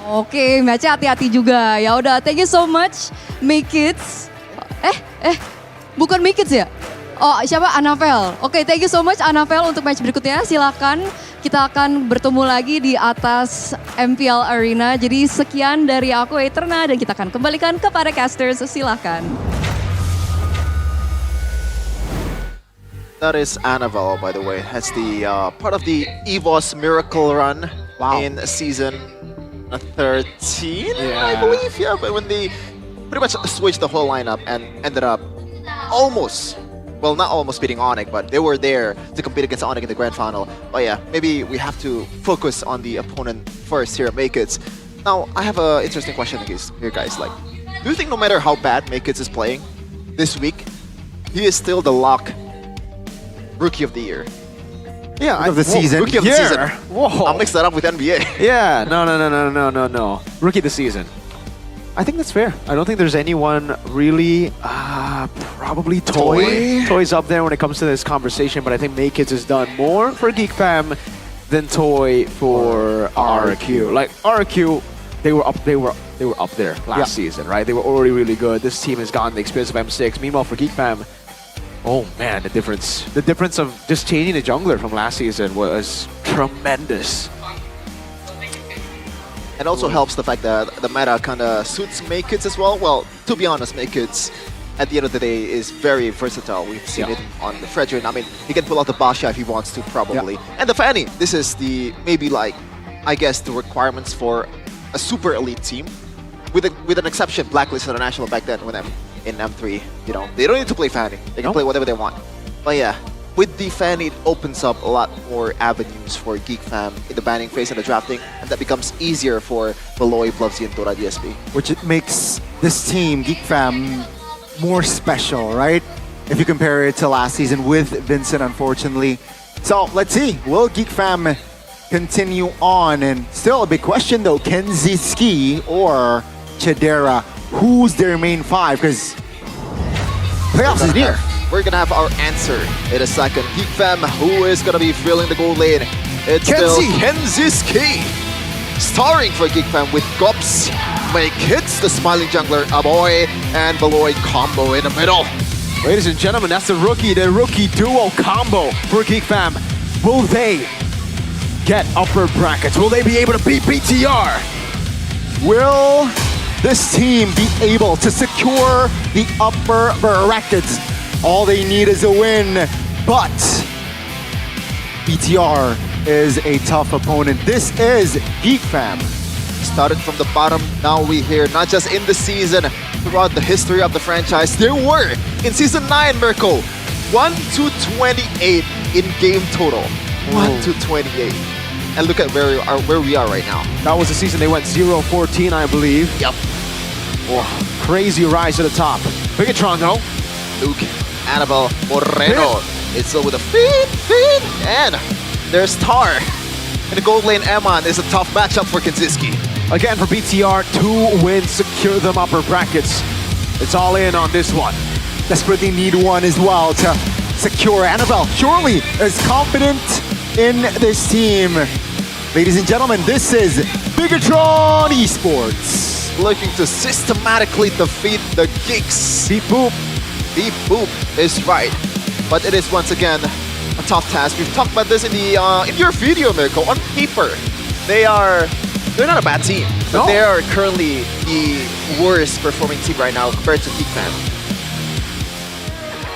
Oke, match-nya hati-hati juga. Ya udah, thank you so much, Make Kids. Bukan Make Kids ya? Oh, siapa? Anavel. Oke, thank you so much Anavel untuk match berikutnya. Silakan, kita akan bertemu lagi di atas MPL Arena. Jadi sekian dari aku Eterna dan kita akan kembalikan kepada casters. Silakan. That is Annabelle, by the way. That's the part of the EVOS Miracle Run in season 13, I believe. Yeah, but when they pretty much switched the whole lineup and ended up almost, well, not almost beating Onyx, but they were there to compete against Onyx in the grand final. But yeah, maybe we have to focus on the opponent first here at Make It. Now, I have an interesting question here, guys. Like, do you think no matter how bad Make It is playing this week, he is still the lock Rookie of the Year. Yeah, Of the season. Rookie of the Year? season. Whoa. I'll mix that up with NBA. Yeah, no. Rookie of the season. I think that's fair. I don't think there's anyone really, probably Toy. Toy's up there when it comes to this conversation, but I think Maykids has done more for Geek Fam than Toy for RQ. Like RQ, they were up there last season, right? They were already really good. This team has gotten the experience of M6. Meanwhile, for Geek Fam, oh man, the difference of just changing the jungler from last season was tremendous. It also helps the fact that the meta kind of suits Maykids as well. Well, to be honest, Maykids, at the end of the day, is very versatile. We've seen it on the Fredrin. I mean, he can pull out the Basha if he wants to, probably. And the Fanny, this is the, maybe like, I guess, the requirements for a super elite team. With an exception, Blacklist International back then with them in M3, you know, they don't need to play Fanny. They can play whatever they want. But yeah, with the Fanny, it opens up a lot more avenues for Geek Fam in the banning phase and the drafting, and that becomes easier for Beloy, Blovsy, and Tora DSP. Which it makes this team, Geek Fam, more special, right? If you compare it to last season with Vincent, unfortunately. So let's see, will Geek Fam continue on? And still a big question though, Kenziski or Chedera, who's their main five? Because playoffs is near. We're gonna have our answer in a second. Geek Fam, who is gonna be filling the gold lane? It's still Kenziski. Starring for Geek Fam with Gops, Maykids, the smiling jungler, Aboy, and Beloy combo in the middle. Ladies and gentlemen, that's the rookie duo combo for Geek Fam. Will they get upper brackets? Will they be able to beat BTR? Will this team be able to secure the upper brackets? All they need is a win, but BTR is a tough opponent. This is Geek Fam. Started from the bottom, now we hear not just in the season, throughout the history of the franchise. There were, in Season 9, Mirko, 1-28 in game total. 1-28. And look at where we are right now. That was the season they went 0-14, I believe. Yep. Oh, crazy rise to the top. Bigatron though. Luke, Annabelle, Moreno. It's still with a feed, and there's Tar. And the gold lane Eman is a tough matchup for Kenziski. Again, for BTR, 2 wins secure them upper brackets. It's all in on this one. Desperately need one as well to secure. Annabelle surely is confident in this team. Ladies and gentlemen, this is Bigatron Esports. Looking to systematically defeat the Geeks. Beep boop. Beep boop is right. But it is once again a tough task. We've talked about this in the in your video, Mirko. On paper, they're not a bad team, but they are currently the worst performing team right now compared to Geek Fam.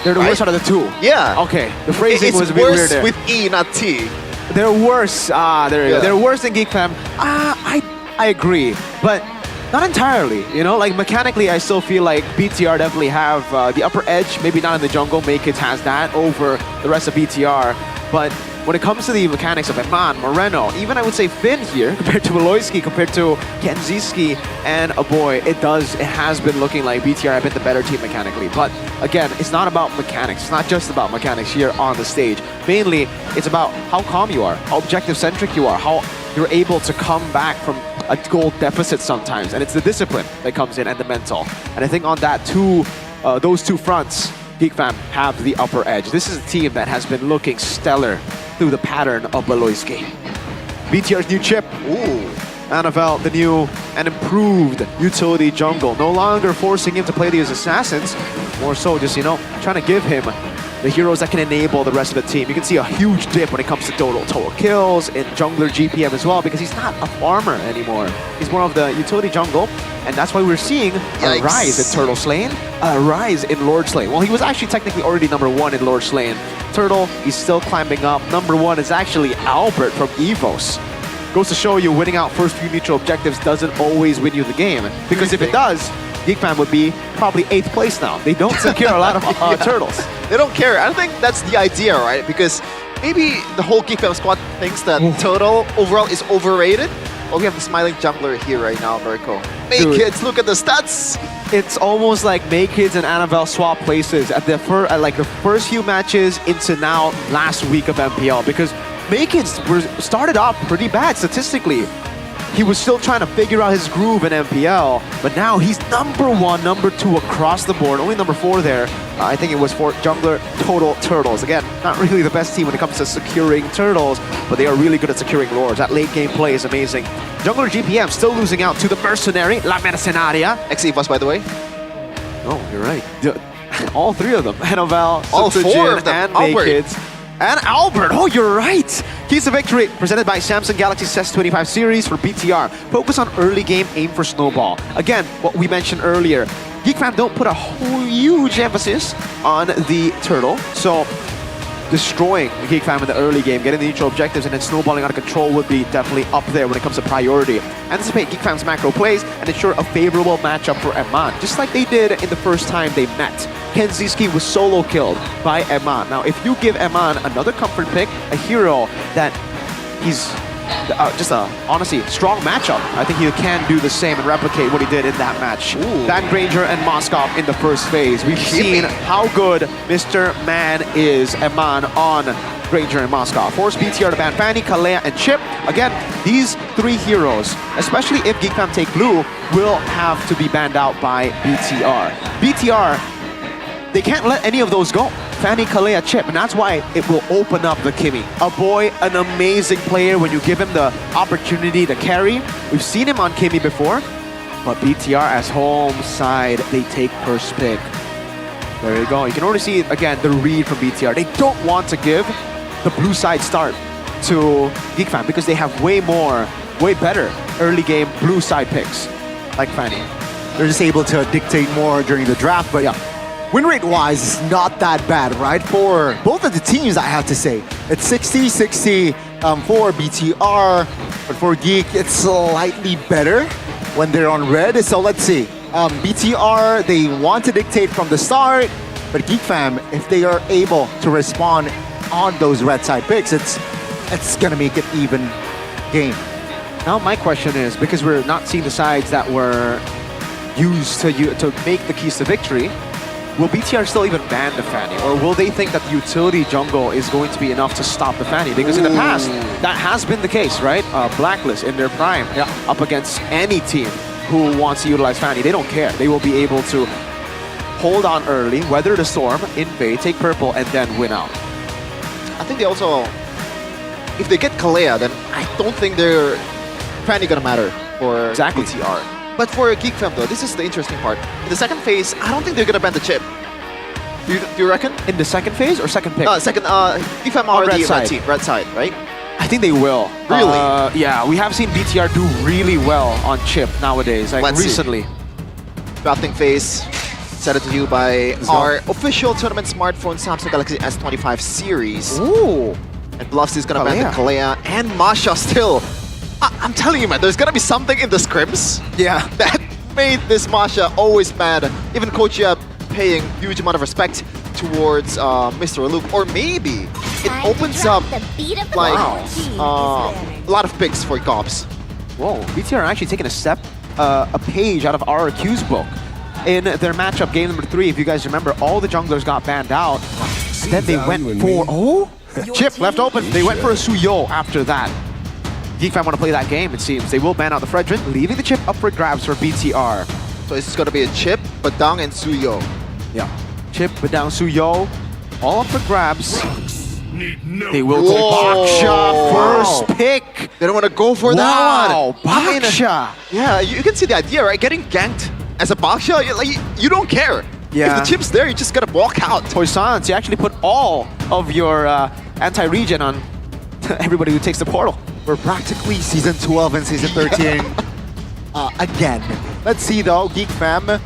They're the worst out of the two. Yeah. Okay. The phrasing was a bit weird there. With E, not T. They're worse. There you go. They're worse than Geek Fam. I agree, but not entirely. You know, like mechanically, I still feel like BTR definitely have the upper edge. Maybe not in the jungle. Maykids has that over the rest of BTR, but when it comes to the mechanics of Eman, Moreno, even I would say Finn here, compared to Beloyski, compared to Kenziski and Aboy, it has been looking like BTR have been the better team mechanically. But again, it's not about mechanics. It's not just about mechanics here on the stage. Mainly, it's about how calm you are, how objective-centric you are, how you're able to come back from a goal deficit sometimes. And it's the discipline that comes in and the mental. And I think on that those two fronts, Geek Fam have the upper edge. This is a team that has been looking stellar through the pattern of Beloyski. BTR's new chip. Ooh. Annabelle, the new and improved utility jungle. No longer forcing him to play these assassins. More so just, you know, trying to give him the heroes that can enable the rest of the team. You can see a huge dip when it comes to total kills in jungler GPM as well, because he's not a farmer anymore. He's more of the utility jungle, and that's why we're seeing a rise in Turtle Slane, a rise in Lord Slane. Well, he was actually technically already #1 in Lord Slane. Turtle, he's still climbing up. #1 is actually Albert from EVOS. Goes to show you, winning out first few neutral objectives doesn't always win you the game, because if it does, Geek Fam would be probably 8th place now. They don't secure a lot of turtles. They don't care. I don't think that's the idea, right? Because maybe the whole Geek Fam squad thinks that Turtle overall is overrated. Well, we have the smiling jungler here right now, Mirko. Hey kids, look at the stats. It's almost like Maykids and Annabelle swap places at the first few matches into now last week of MPL, because Maykids started off pretty bad statistically. He was still trying to figure out his groove in MPL, but now he's number 1, number 2 across the board, only number 4 there. I think it was for jungler Total Turtles. Again, not really the best team when it comes to securing turtles, but they are really good at securing lords. That late game play is amazing. Jungler GPM still losing out to the Mercenary, La Mercenaria. Xevas, by the way. Oh, you're right. All 3 of them. Annabelle, all 4 of them. and Maykids. And Albert, oh, you're right! Keys to Victory, presented by Samsung Galaxy S25 series for BTR. Focus on early game, aim for snowball. Again, what we mentioned earlier, GeekFam don't put a huge emphasis on the turtle, so destroying GeekFam in the early game, getting the neutral objectives, and then snowballing out of control would be definitely up there when it comes to priority. Anticipate GeekFam's macro plays and ensure a favorable matchup for Eman, just like they did in the first time they met. Kenziski was solo killed by Eman. Now, if you give Eman another comfort pick, a hero that he's just a, honestly, strong matchup, I think he can do the same and replicate what he did in that match. Van Granger and Moskov in the first phase. We've seen how good Mr. Man is, Eman, on Granger and Moskov. Force BTR to ban Fanny, Kalea, and Chip. Again, these 3 heroes, especially if GeekFam take blue, will have to be banned out by BTR. BTR, they can't let any of those go. Fanny, Kalea, Chip, and that's why it will open up the Kimmy. A boy, an amazing player when you give him the opportunity to carry. We've seen him on Kimmy before, but BTR as home side, they take first pick. There you go. You can already see, again, the read from BTR. They don't want to give the blue side start to GeekFam because they have way better early game blue side picks, like Fanny. They're just able to dictate more during the draft, but yeah. Win rate wise, it's not that bad, right? For both of the teams, I have to say. It's 60-60 for BTR, but for Geek, it's slightly better when they're on red. So let's see. BTR, they want to dictate from the start, but GeekFam, if they are able to respond on those red side picks, it's gonna make it even game. Now my question is, because we're not seeing the sides that were used to make the keys to victory, will BTR still even ban the Fanny? Or will they think that the utility jungle is going to be enough to stop the Fanny? Because in the past, that has been the case, right? Blacklist in their prime, up against any team who wants to utilize Fanny. They don't care. They will be able to hold on early, weather the storm, invade, take purple, and then win out. I think they also, if they get Kalea, then I don't think they're Fanny gonna matter for BTR. But for GeekFam though, this is the interesting part. In the second phase, I don't think they're gonna ban the Chip. Do you reckon? In the second phase or second pick? GeekFam are the red side, right? I think they will. Really? Yeah, we have seen BTR do really well on Chip nowadays, like recently. Drafting phase, set it to you by our official tournament smartphone Samsung Galaxy S25 series. Ooh. And Bluffs is gonna ban the Kalea and Masha still. I'm telling you, man, there's gonna be something in the scrims that made this Masha always bad. Even Kochia paying huge amount of respect towards Mr. Luke, or maybe it opens up like a lot of picks for Gops. Whoa, BTR are actually taking a page out of RRQ's book. In their matchup game number 3, if you guys remember, all the junglers got banned out. Then they went for Chip left open. They went for a Suyo after that. GeekFam want to play that game, it seems. They will ban out the Fredrin, leaving the Chip up for grabs for BTR. So it's going to be a Chip, Badang, and Suyo. Yeah. Chip, Badang, Suyo, all up for grabs. They will go Baksha, first pick. They don't want to go for that one. Baksha. Yeah, you can see the idea, right? Getting ganked as a Baksha, you don't care. Yeah. If the Chip's there, you just got to walk out. Toysans, you actually put all of your anti-regen on everybody who takes the portal. We're practically Season 12 and Season 13 again. Let's see though, GeekFam,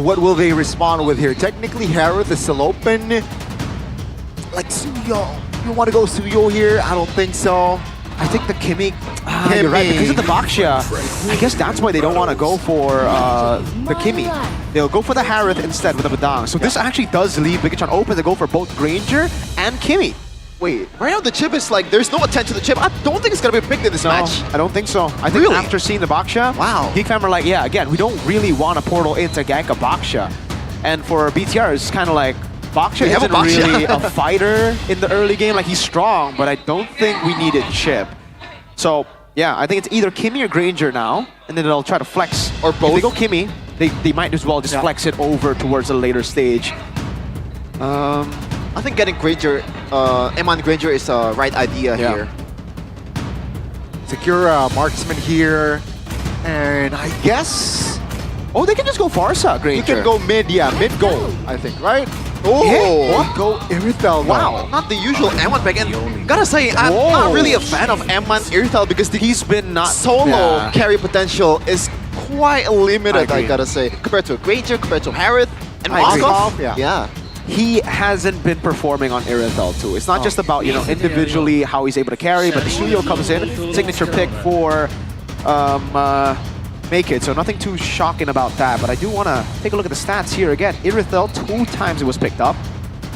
what will they respond with here? Technically, Harith is still open. Like Suyo, you want to go Suyo here? I don't think so. I think the Kimmy, you're right, because of the Baksha, I guess that's why they don't want to go for the Kimmy. They'll go for the Harith instead with the Badang. So this actually does leave Bigatron open to go for both Granger and Kimmy. Wait, right now the chip is like, there's no attention to the chip. I don't think it's going to be picked in this match. I don't think so. I think Really? after seeing the Baksha, Wow. Geek Fam are like, yeah, again, we don't really want a portal into gank a Baksha. And for BTR, it's kind of like, Baksha We have a isn't Baksha. really a fighter in the early game. Like, he's strong, but I don't think we needed chip. So, yeah, I think it's either Kimmy or Granger now, and then they'll try to flex. Or If both. they go Kimmy, they might as well just flex it over towards a later stage. I think getting Granger, M1 Granger is a right idea here. Secure marksman here. And I guess Oh, they can just go Farsa, Granger. you can go mid, mid goal, I think, right? Oh, Yeah, go Irithel. wow, not the usual M1 pick. And gotta say, I'm not really a fan of M1 Irithel because he's been not solo carry potential is quite limited, I agree. gotta say, compared to Granger, compared to Harith, and I agree. Moskov. Yeah. He hasn't been performing on Irithel too. It's not just about, you know, individually how he's able to carry, but the studio comes in, signature pick for Make It, so nothing too shocking about that. But I do want to take a look at the stats here again. Irithel, 2 times it was picked up,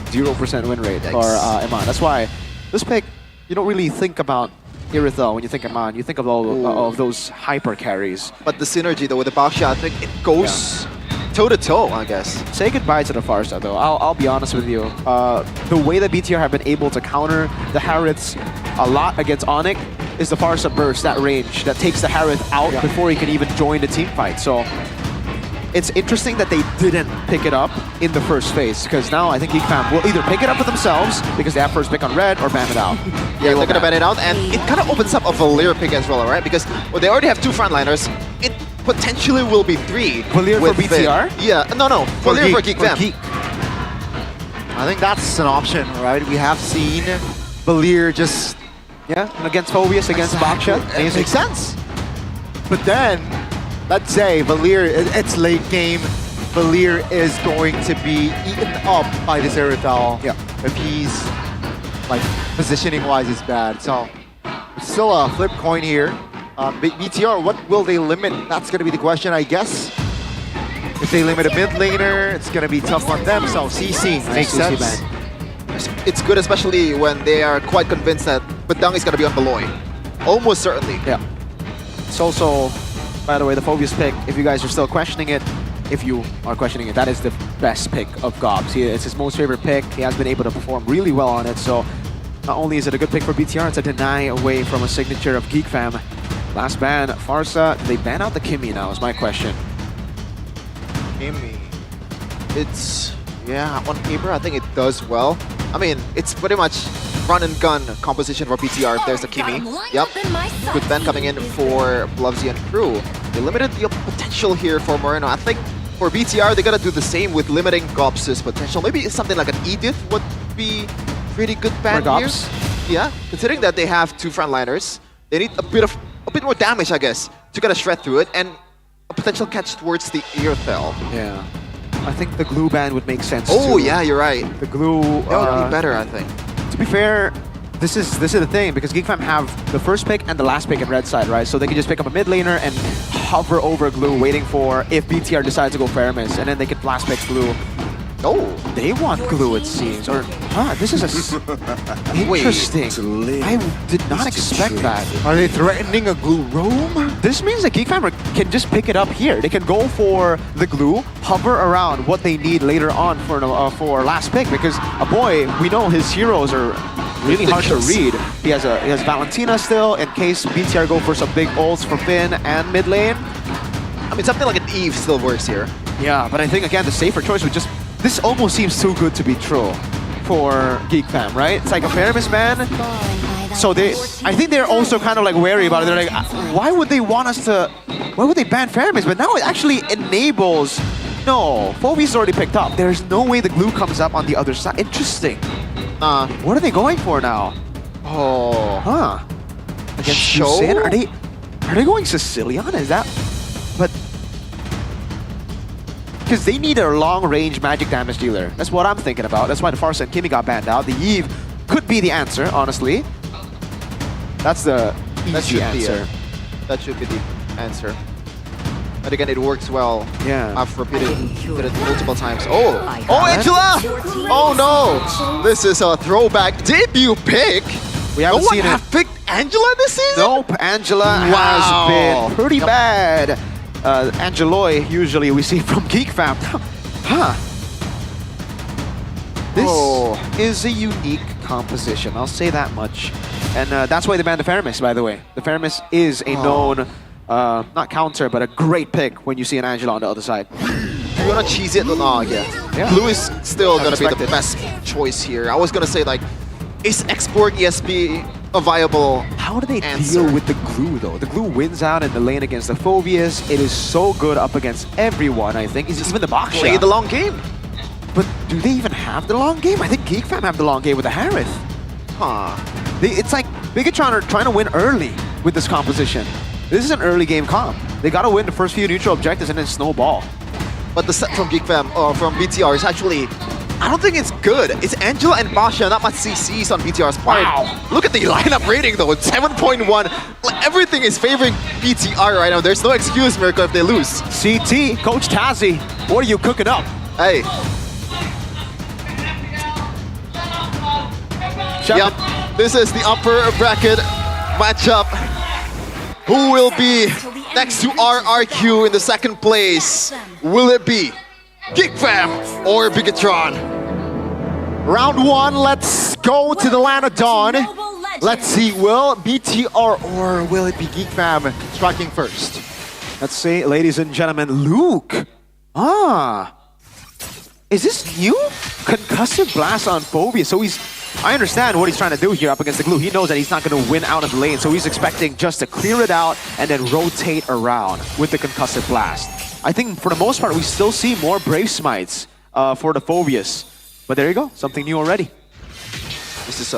0% win rate for Eman. That's why this pick, you don't really think about Irithel when you think Eman. You think of all of those hyper carries. But the synergy though with the Baksha, I think it goes toe-to-toe, I guess. Say goodbye to the Farsa though. I'll be honest with you. The way that BTR have been able to counter the Hariths a lot against Onyx is the Farsa burst, that range that takes the Harith out before he can even join the team fight. So it's interesting that they didn't pick it up in the first phase, because now I think Geek Fam will either pick it up for themselves because they have first pick on red, or ban it out. Yeah, they're gonna ban it out, and it kind of opens up a Valir pick as well, right? Because they already have 2 frontliners. It potentially will be 3. Valir for with BTR? Finn. Yeah, no, Valir for Geek Fam. I think that's an option, right? We have seen Valir just... Yeah, and against Phobius, against Baksha. It makes sense. But then, let's say Valir, it's late game. Valir is going to be eaten up by this Irithel. Yeah. If he's, like, positioning-wise is bad. So, it's still a flip coin here. BTR, what will they limit? That's going to be the question, I guess. If they limit a mid laner, it's going to be tough on them. So, CC makes CC sense. It's good, especially when they are quite convinced that Badang is gonna be on Beloy. Almost certainly. Yeah. It's also, by the way, the Phobius pick, if you guys are still questioning it, if you are questioning it, that is the best pick of Gobs. It's his most favorite pick. He has been able to perform really well on it. So not only is it a good pick for BTR, it's a deny away from a signature of Geek Fam. Last ban, Farsa. Do they ban out the Kimmy now is my question. Kimmy. It's, yeah, on paper, I think it does well. I mean, it's pretty much run and gun composition for BTR if there's a Kimmy. Yep. Good ban coming in for Blovsy and crew. They limited the potential here for Moreno. I think for BTR, they gotta do the same with limiting Gobs' potential. Maybe something like an Edith would be pretty good ban here. Yeah, considering that they have 2 frontliners, they need a bit more damage, I guess, to get a shred through it, and a potential catch towards the Irithel. Yeah. I think the glue ban would make sense Oh, too. yeah, you're right. The glue... That would be better, I think. To be fair, this is the thing, because Geek Fam have the first pick and the last pick in red side, right? So they can just pick up a mid laner and hover over glue, waiting for if BTR decides to go Faramis, and then they can blast pick glue. Oh, they want glue, it seems. Or, this is interesting. I did not expect that. Are they threatening a glue roam? This means that Geek Fam can just pick it up here. They can go for the glue, hover around what they need later on for last pick, because boy, we know his heroes are really hard to read. He has Valentina still in case BTR go for some big ults for Finn and mid lane. I mean, something like an Eve still works here. Yeah, but I think again the safer choice would just... This almost seems too good to be true for Geek Fam, right? It's like a Faramis ban. So I think they're also kind of like wary about it. They're like, why would they want us to... Why would they ban Faramis? But now it actually enables... No, Phobius already picked up. There's no way the glue comes up on the other side. Interesting. What are they going for now? Oh. Huh. Against Show? Yusin? Are they going Sicilian? Is that... But... Because they need a long-range magic damage dealer. That's what I'm thinking about. That's why the Farsa and Kimmy got banned out. The Eve could be the answer, honestly. That's the easy answer. That should be the answer. But again, it works well. Yeah. I've repeated it multiple times. Oh, Angela! Oh no! This is a throwback debut pick. We haven't seen it. have picked Angela this season? Nope, Angela has been pretty bad. Angeloy, usually we see from Geek Fam. Huh. This is a unique composition, I'll say that much. And that's why they banned the Faramis, by the way. The Faramis is a known, not counter, but a great pick when you see an Angela on the other side. You're gonna cheese it? No, yeah. Blue is still gonna be the best choice here. I was gonna say, like, is export ESP a viable How do they answer? deal with the glue, though? The glue wins out in the lane against the Phobias. It is so good up against everyone, I think. It's just even the box Play the long game. But do they even have the long game? I think Geek Fam have the long game with the Harith. Huh. It's like Bigatron are trying to win early with this composition. This is an early game comp. They gotta win the first few neutral objectives and then snowball. But the set from Geek Fam, or from BTR, is actually, I don't think it's good. It's Angela and Basha, not much CCs on BTR's part. Wow. Look at the lineup rating though, 7.1. Like, everything is favoring BTR right now. There's no excuse, Mirko, if they lose. CT, Coach Tazzy, what are you cooking up? Hey. Yep, this is the upper bracket matchup. Who will be next to RRQ in the second place? Will it be Geek Fam or Bigatron? Round one, let's go to the land of Dawn. Let's see, will BTR or will it be Geek Fam striking first? Let's see, ladies and gentlemen, Luke. Is this new? Concussive Blast on Phobia. So I understand what he's trying to do here up against the glue. He knows that he's not going to win out of the lane, so he's expecting just to clear it out and then rotate around with the Concussive Blast. I think for the most part, we still see more Brave Smites for the Phobias. But there you go, something new already. This is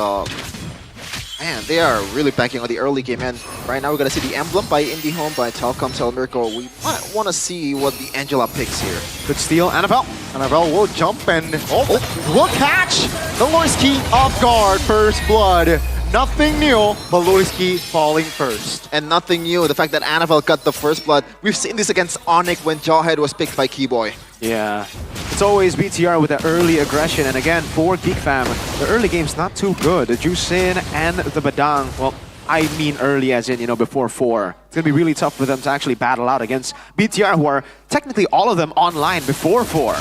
man, they are really banking on the early game, and right now we're gonna see the emblem by IndieHome, by Telkom Telmirko. We might want to see what the Angela picks here. Good steal, Annabelle. Annabelle will jump and will catch the Loiski off guard. First blood. Nothing new, but Loiski falling first. And nothing new, the fact that Annabelle got the first blood. We've seen this against Onyx when Jawhead was picked by Keyboy. Yeah, it's always BTR with the early aggression, and again, for Geek Fam, the early game's not too good. The Jusin and the Badang, well, I mean early as in, before 4. It's gonna be really tough for them to actually battle out against BTR, who are technically all of them online before 4.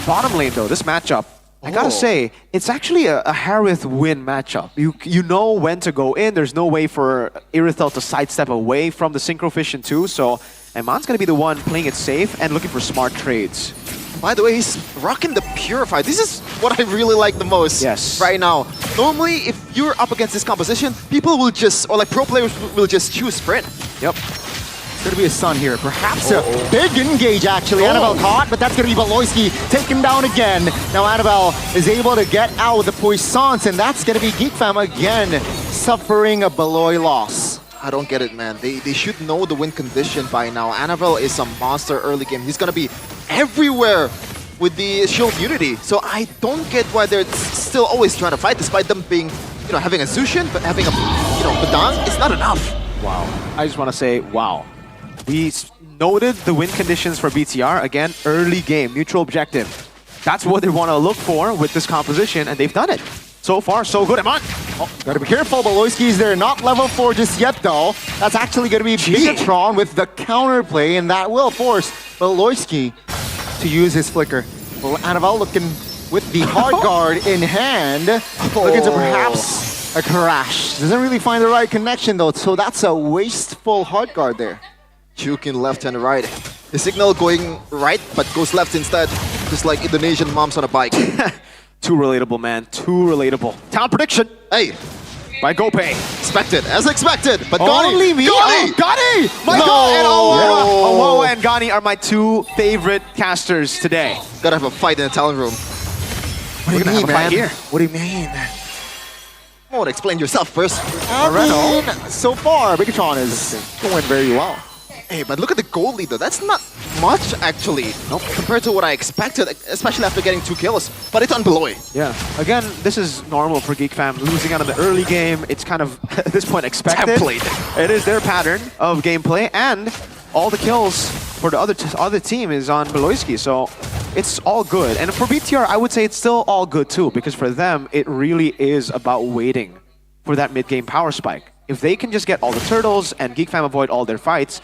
Bottom lane though, this matchup, I gotta say, it's actually a Harith win matchup. You know when to go in, there's no way for Irithel to sidestep away from the Synchro Fission too, so Eman's gonna be the one playing it safe and looking for smart trades. By the way, he's rocking the Purify. This is what I really like the most right now. Normally, if you're up against this composition, people will just, or like pro players will just choose Sprint. Yep. It's going to be a stun here. Perhaps a big engage, actually. Annabelle caught, but that's going to be Valoisky taken down again. Now Annabelle is able to get out with the Puissance, and that's going to be Geek Fam again, suffering a Beloy loss. I don't get it, man. They should know the win condition by now. Annabelle is a monster early game. He's going to be everywhere with the Shield Unity. So I don't get why they're still always trying to fight, despite them being, having a Zushin, but having a, Badang, it's not enough. Wow. I just want to say, wow. We noted the win conditions for BTR. Again, early game, neutral objective. That's what they want to look for with this composition, and they've done it. So far, so good. Eman! Gotta be careful, Beloyski's there. Not level 4 just yet, though. That's actually gonna be Bigatron with the counterplay, and that will force Beloyski to use his flicker. Well, Annabelle looking with the hard guard in hand. Looking to perhaps a crash. Doesn't really find the right connection, though, so that's a wasteful hard guard there. Juking left and right. The signal going right, but goes left instead. Just like Indonesian moms on a bike. Too relatable, man. Too relatable. Talent prediction. Hey. By GoPay. Expected, as expected. But Only me? Gani! Gani! My God! And Owoa and Gani are my 2 favorite casters today. Gotta have a fight in the talent room. What do you mean, man? Here. What do you mean? Come on, explain yourself first. I mean, so far, Bigatron is going very well. Hey, but look at the gold lead though. That's not much actually. Nope. Compared to what I expected, especially after getting 2 kills. But it's on Beloy. Yeah. Again, this is normal for Geek Fam. Losing out in the early game, it's kind of, at this point, expected. Template. It is their pattern of gameplay, and all the kills for the other team is on Beloyski, so it's all good. And for BTR, I would say it's still all good too, because for them, it really is about waiting for that mid-game power spike. If they can just get all the turtles and Geek Fam avoid all their fights,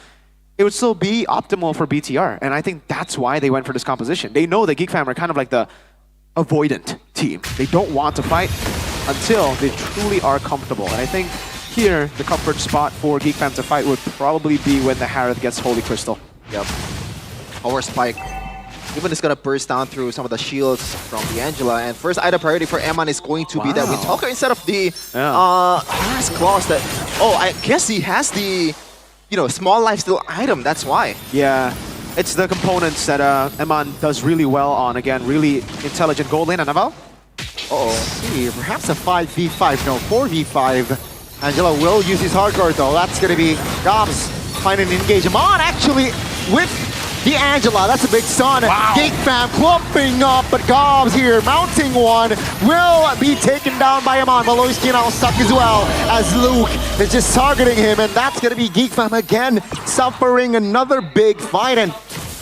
it would still be optimal for BTR. And I think that's why they went for this composition. They know that Geek Fam are kind of like the avoidant team. They don't want to fight until they truly are comfortable. And I think here, the comfort spot for Geek Fam to fight would probably be when the Harith gets Holy Crystal. Yep. Power spike. Even it's gonna burst down through some of the shields from the Angela. And first item priority for Eman is going to be that Windtalker instead of the Harris Claws that... Oh, I guess he has the, you know, small lifesteal item, that's why. Yeah, it's the components that Eman does really well on. Again, really intelligent gold lane. Anaval? Uh-oh. See, perhaps a 5v5, no, 4v5. Angela will use his hard guard though. That's gonna be Gobs finding an engage. Eman actually with the Angela, that's a big stun. Wow. Geek Fam clumping up, but Gobs here mounting one will be taken down by Eman. Beloyski now stuck as well as Luke is just targeting him, and that's gonna be Geek Fam again suffering another big fight and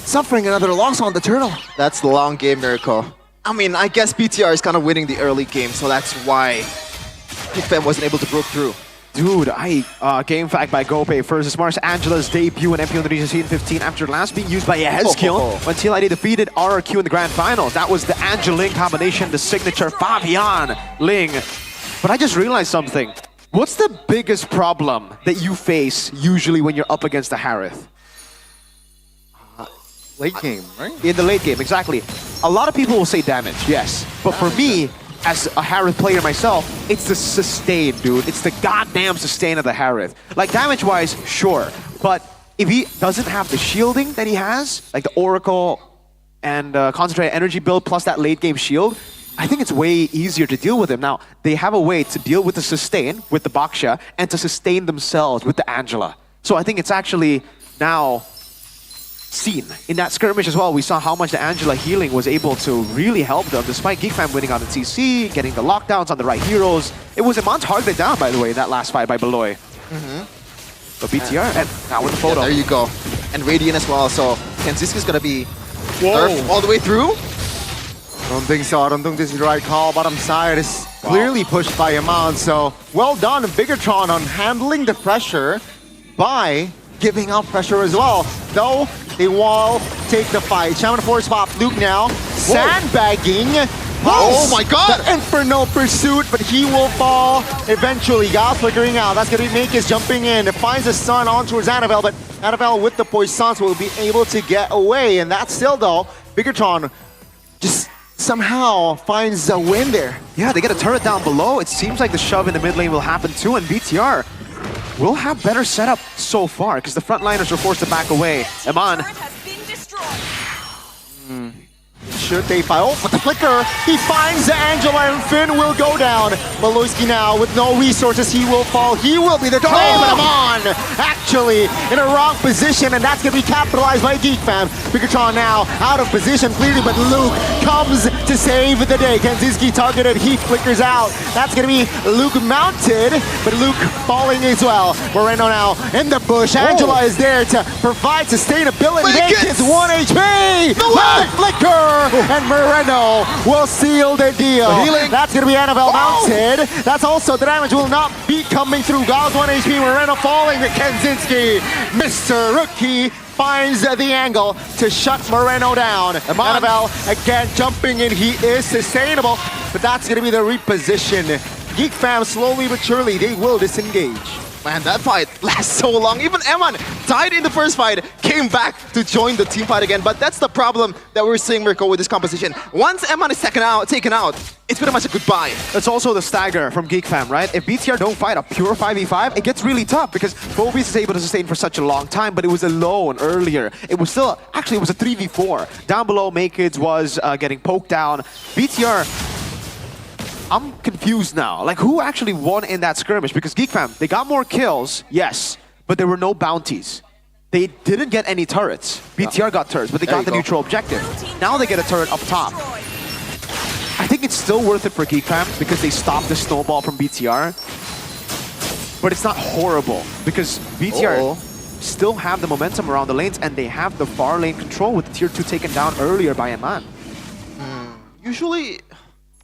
suffering another loss on the turtle. That's the long game miracle. I mean, I guess BTR is kind of winning the early game, so that's why Geek Fam wasn't able to break through. Dude, game fact by GoPay versus Mars Angela's debut in MPL Indonesia Season 15 after last being used by Yehezkiel when TL ID defeated RRQ in the Grand Finals. That was the Angela-Ling combination, the signature Fabian Ling. But I just realized something. What's the biggest problem that you face usually when you're up against the Harith? Late game, right? In the late game, exactly. A lot of people will say damage, yes. But for me, as a Harith player myself, it's the sustain, dude. It's the goddamn sustain of the Harith. Like, damage-wise, sure. But if he doesn't have the shielding that he has, like the Oracle and Concentrated Energy build plus that late-game shield, I think it's way easier to deal with him. Now, they have a way to deal with the sustain, with the Baksha, and to sustain themselves with the Angela. So I think it's actually now seen. In that skirmish as well, we saw how much the Angela healing was able to really help them, despite Geek Fam winning on the TC, getting the lockdowns on the right heroes. It was Eman's targeted down, by the way, in that last fight by Beloy. But BTR, and now with the photo. Yeah, there you go. And Radiant as well, so Kenziski's gonna be nerfed all the way through. I don't think so. I don't think this is the right call. Bottom side is clearly pushed by Eman, so well done, Bigatron, on handling the pressure by giving out pressure as well. Though, they will take the fight. Shaman Force Pop, Luke now, sandbagging. Oh my god! The Inferno pursuit, but he will fall eventually. Gas flickering out. That's gonna be Makis jumping in. It finds a stun on towards Annabelle, but Annabelle with the poisons will be able to get away. And that's still though, Bigatron just somehow finds a win there. Yeah, they get a turret down below. It seems like the shove in the mid lane will happen too, and BTR will have better setup so far, because the frontliners were forced to back away. Eman. Should they fight? Oh, but the flicker! He finds the Angela and Finn will go down. Beloyski now with no resources, he will fall. He will be the claim, but Eman actually in a wrong position, and that's gonna be capitalized by Geek Fam. Bigatron now out of position clearly, but Luke comes to save the day. Kenziski targeted, he flickers out. That's gonna be Luke mounted, but Luke falling as well. Moreno now in the bush. Angela is there to provide sustainability. Makes 1 HP! The flicker! And Moreno will seal the deal. That's going to be Annabelle mounted. That's also the damage will not be coming through. Gauss 1 HP, Moreno falling to Kenzinski. Mr. Rookie finds the angle to shut Moreno down. Annabelle again jumping in. He is sustainable, but that's going to be the reposition. Geek Fam slowly but surely, they will disengage. Man, that fight lasts so long. Even Eman died in the first fight, came back to join the team fight again. But that's the problem that we're seeing, Mirko, with this composition. Once Eman is taken out, it's pretty much a goodbye. That's also the stagger from Geek Fam, right? If BTR don't fight a pure 5v5, it gets really tough because Phoebus is able to sustain for such a long time, but it was alone earlier. It was still, actually it was a 3v4. Down below, Makids was getting poked down. BTR, I'm confused now. Like, who actually won in that skirmish? Because Geek Fam, they got more kills, yes, but there were no bounties. They didn't get any turrets. BTR got turrets, but they got the neutral objective. Now they get a turret up top. I think it's still worth it for Geek Fam because they stopped the snowball from BTR. But it's not horrible because BTR still have the momentum around the lanes, and they have the far lane control with the tier 2 taken down earlier by Eman. Usually,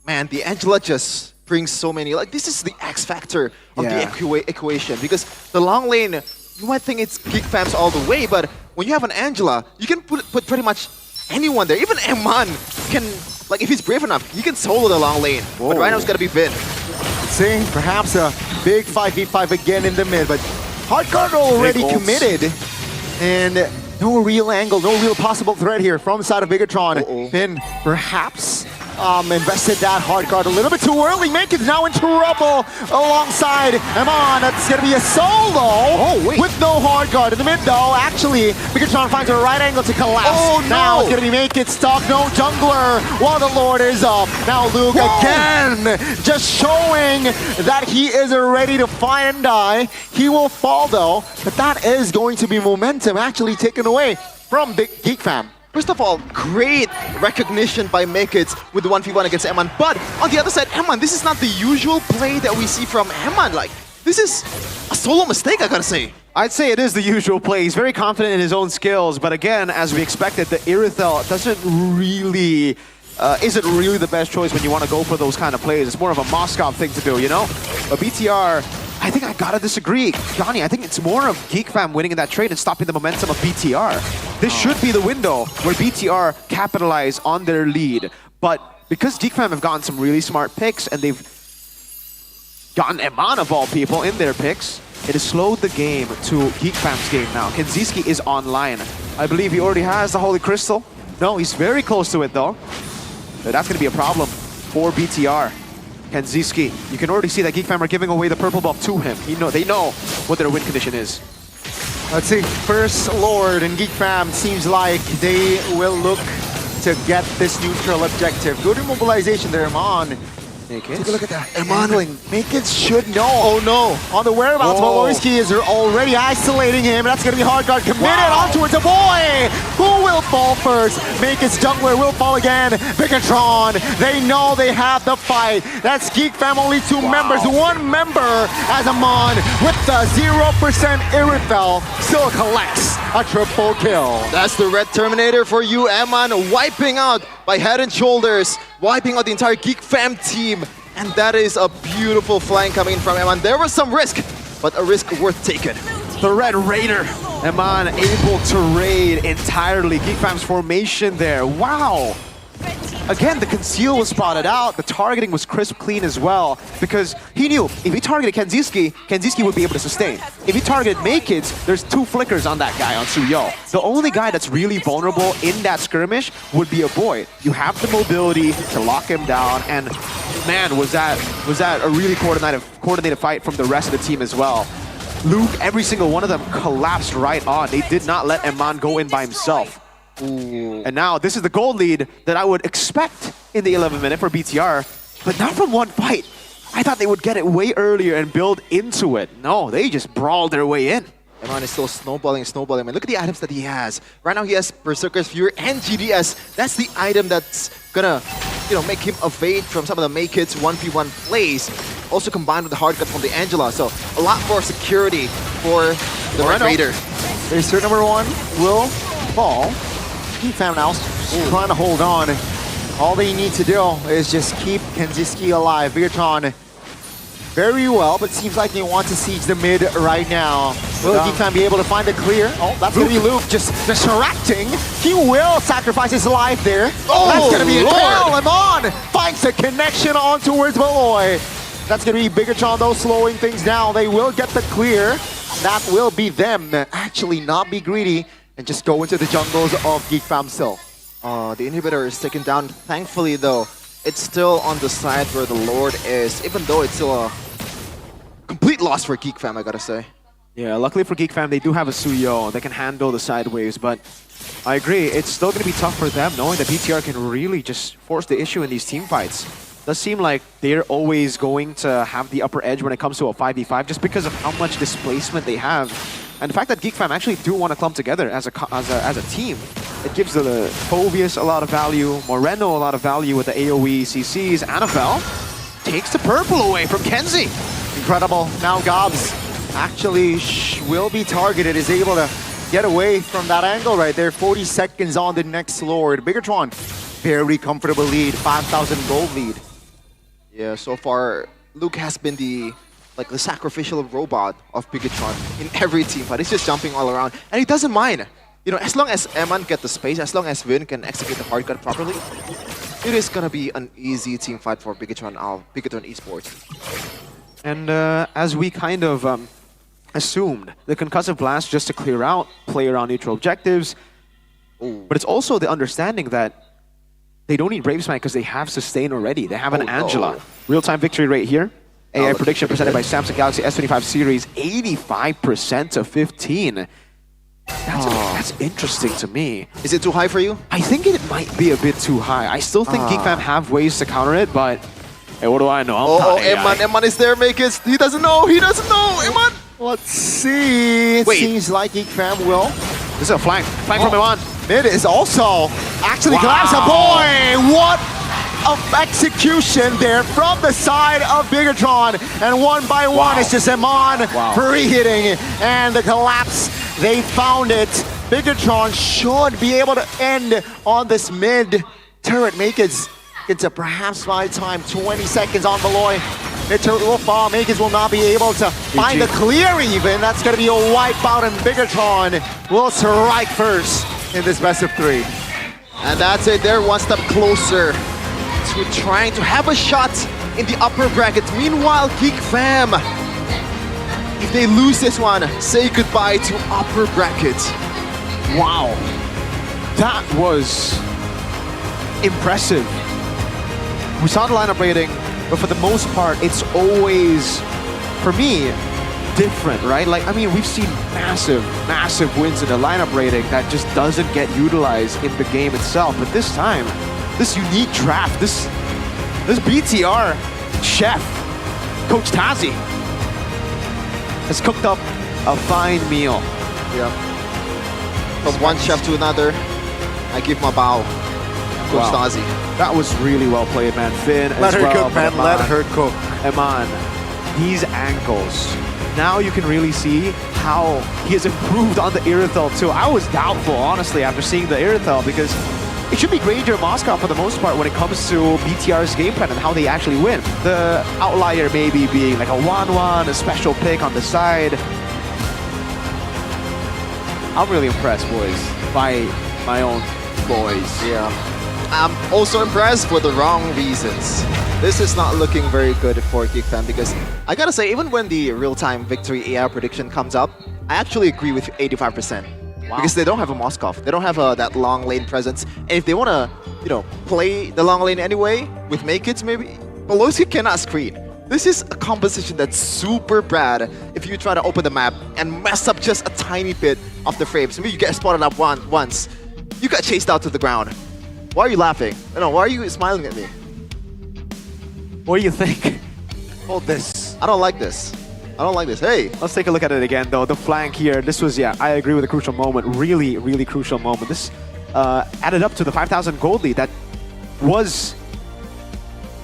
man, the Angela just brings so many. Like, this is the X factor of the equation, because the long lane, you might think it's Geek Fams all the way, but when you have an Angela, you can put pretty much anyone there. Even Eman can, like, if he's brave enough, he can solo the long lane. But right now it's gotta be Vin. See, perhaps a big 5v5 again in the mid, but Hardguard already committed, and no real angle, no real possible threat here from the side of Bigatron. Finn perhaps invested that Hardguard a little bit too early. Make it now in trouble alongside Eman. That's going to be a solo with no Hardguard in the mid though. Actually, Bigatron finds a right angle to collapse. Oh no! Now it's going to be Make It stuck. No jungler while the Lord is up. Now Luke again just showing that he is ready to fight and die. He will fall though, but that is going to be momentum actually taken away from the Geek Fam. First of all, great recognition by Makits with the 1v1 against Eman. But on the other side, Eman, this is not the usual play that we see from Eman. Like, this is a solo mistake, I gotta say. I'd say it is the usual play. He's very confident in his own skills, but again, as we expected, the Irithel isn't really the best choice when you want to go for those kind of plays. It's more of a Moskov thing to do, you know? But BTR, I think I gotta disagree. Johnny, I think it's more of Geek Fam winning in that trade and stopping the momentum of BTR. This should be the window where BTR capitalize on their lead. But because Geek Fam have gotten some really smart picks and they've gotten Eman of all people in their picks, it has slowed the game to Geek Fam's game now. Kenziski is online. I believe he already has the Holy Crystal. No, he's very close to it though. But that's gonna be a problem for BTR. Kenziski, you can already see that Geek Fam are giving away the purple buff to him. They know what their win condition is. Let's see, first Lord and Geek Fam seems like they will look to get this neutral objective. Good immobilization there, Eman. Take a look at that. Eman, Make It should know. Oh no. On the whereabouts, Valorsky is already isolating him. That's going to be Hardguard committed on towards a boy. Who will fall first? Make It's jungler will fall again. Bigatron, they know they have the fight. That's Geek Fam, only 2 members. 1 member as Eman with the 0% Irithel still collects a triple kill. That's the red Terminator for you, Eman, wiping out by head and shoulders, wiping out the entire Geek Fam team. And that is a beautiful flank coming in from Eman. There was some risk, but a risk worth taking. The Red Raider. Eman able to raid entirely Geek Fam's formation there. Wow. Again, the conceal was spotted out. The targeting was crisp clean as well, because he knew if he targeted Kenziski, Kenziski would be able to sustain. If he targeted Make-It, there's 2 flickers on that guy, on Suyo. The only guy that's really vulnerable in that skirmish would be a boy. You have the mobility to lock him down, and man, was that a really coordinated fight from the rest of the team as well. Luke, every single one of them collapsed right on. They did not let Eman go in by himself. Ooh. And now this is the gold lead that I would expect in the 11th minute for BTR, but not from one fight. I thought they would get it way earlier and build into it. No, they just brawled their way in. Eman is still snowballing. Man, look at the items that he has. Right now he has Berserker's Fury and GDS. That's the item that's gonna, make him evade from some of the Make-It's 1v1 plays. Also combined with the hard cut from the Angela. So a lot more security for the Red Raider. Racer number 1 will fall. Geek Fam now trying to hold on. All they need to do is just keep Kenziski alive. Bigatron very well, but seems like they want to siege the mid right now. Will Geek Fam be able to find a clear? Oh, that's going to be Luke just distracting. He will sacrifice his life there. Oh, that's going to be a kill. Eman finds the connection on towards Valoy. That's going to be Bigatron though, slowing things down. They will get the clear. That will be them. Actually not be greedy and just go into the jungles of Geek Fam still. The inhibitor is taken down. Thankfully though, it's still on the side where the Lord is, even though it's still a complete loss for Geek Fam, I gotta say. Yeah, luckily for Geek Fam, they do have a Suyo. They can handle the sideways, but I agree, it's still going to be tough for them, knowing that BTR can really just force the issue in these team fights. Does seem like they're always going to have the upper edge when it comes to a 5v5, just because of how much displacement they have. And the fact that Geek Fam actually do want to clump together as a team, it gives the Phobius a lot of value, Moreno a lot of value with the AoE CCs. Annabelle takes the purple away from Kenzie. Incredible. Now Gobs actually will be targeted, is able to get away from that angle right there. 40 seconds on the next Lord. Bigatron, very comfortable lead, 5,000 gold lead. Yeah, so far, Luke has been the sacrificial robot of Bigatron in every team fight. He's just jumping all around, and he doesn't mind. You know, as long as Eman get the space, as long as Vin can execute the hard cut properly, it is gonna be an easy team fight for Bigatron Esports. And as we kind of assumed, the concussive blast just to clear out, play around neutral objectives. Ooh. But it's also the understanding that they don't need Brave Smite because they have sustain already. They have an Angela. No. Real-time victory rate here. AI prediction presented by Samsung Galaxy S25 series, 85% to 15. That's interesting to me. Is it too high for you? I think it might be a bit too high. I still think GeekFam have ways to counter it, but hey, what do I know? Eman is there, make it. He doesn't know, Eman! Let's see. It seems like GeekFam will. This is a flank from Eman. It is also actually grabs a boy. What of execution there from the side of Bigatron, and one by one it's just Eman free hitting, and the collapse, they found it. Bigatron should be able to end on this mid turret. Make it into perhaps my time, 20 seconds on Beloy. Mid turret will fall, Makers will not be able to find the clear even. That's gonna be a wipeout, and Bigatron will strike first in this best of 3. And that's it, they're one step closer to trying to have a shot in the upper bracket. Meanwhile, GeekFam, if they lose this one, say goodbye to upper bracket. Wow. That was impressive. We saw the lineup rating, but for the most part, it's always, for me, different, right? Like, I mean, we've seen massive wins in the lineup rating that just doesn't get utilized in the game itself. But this time, this unique draft, this BTR chef, Coach Tazi, has cooked up a fine meal. Yeah. From one chef to another, I give my bow. Coach Tazi. That was really well played, man. Finn Let as her well. cook, man. Let her cook. Eman, these ankles. Now you can really see how he has improved on the Irithel too. I was doubtful, honestly, after seeing the Irithel, because it should be Granger and Moscow for the most part when it comes to BTR's game plan and how they actually win. The outlier maybe being like a 1-1, a special pick on the side. I'm really impressed, boys, by my own boys. Yeah. I'm also impressed for the wrong reasons. This is not looking very good for GeekFam because I gotta say, even when the real-time victory AI prediction comes up, I actually agree with 85%. Because they don't have a Moskov, they don't have that long lane presence. And if they wanna, play the long lane anyway with Make-Its, maybe Pelosi cannot screen. This is a composition that's super bad if you try to open the map and mess up just a tiny bit of the frames. Maybe you get spotted up once, you got chased out to the ground. Why are you laughing? No, why are you smiling at me? What do you think? Hold this. I don't like this. I don't like this. Hey! Let's take a look at it again, though. The flank here, this was, I agree with a crucial moment. Really, really crucial moment. This added up to the 5,000 gold lead that was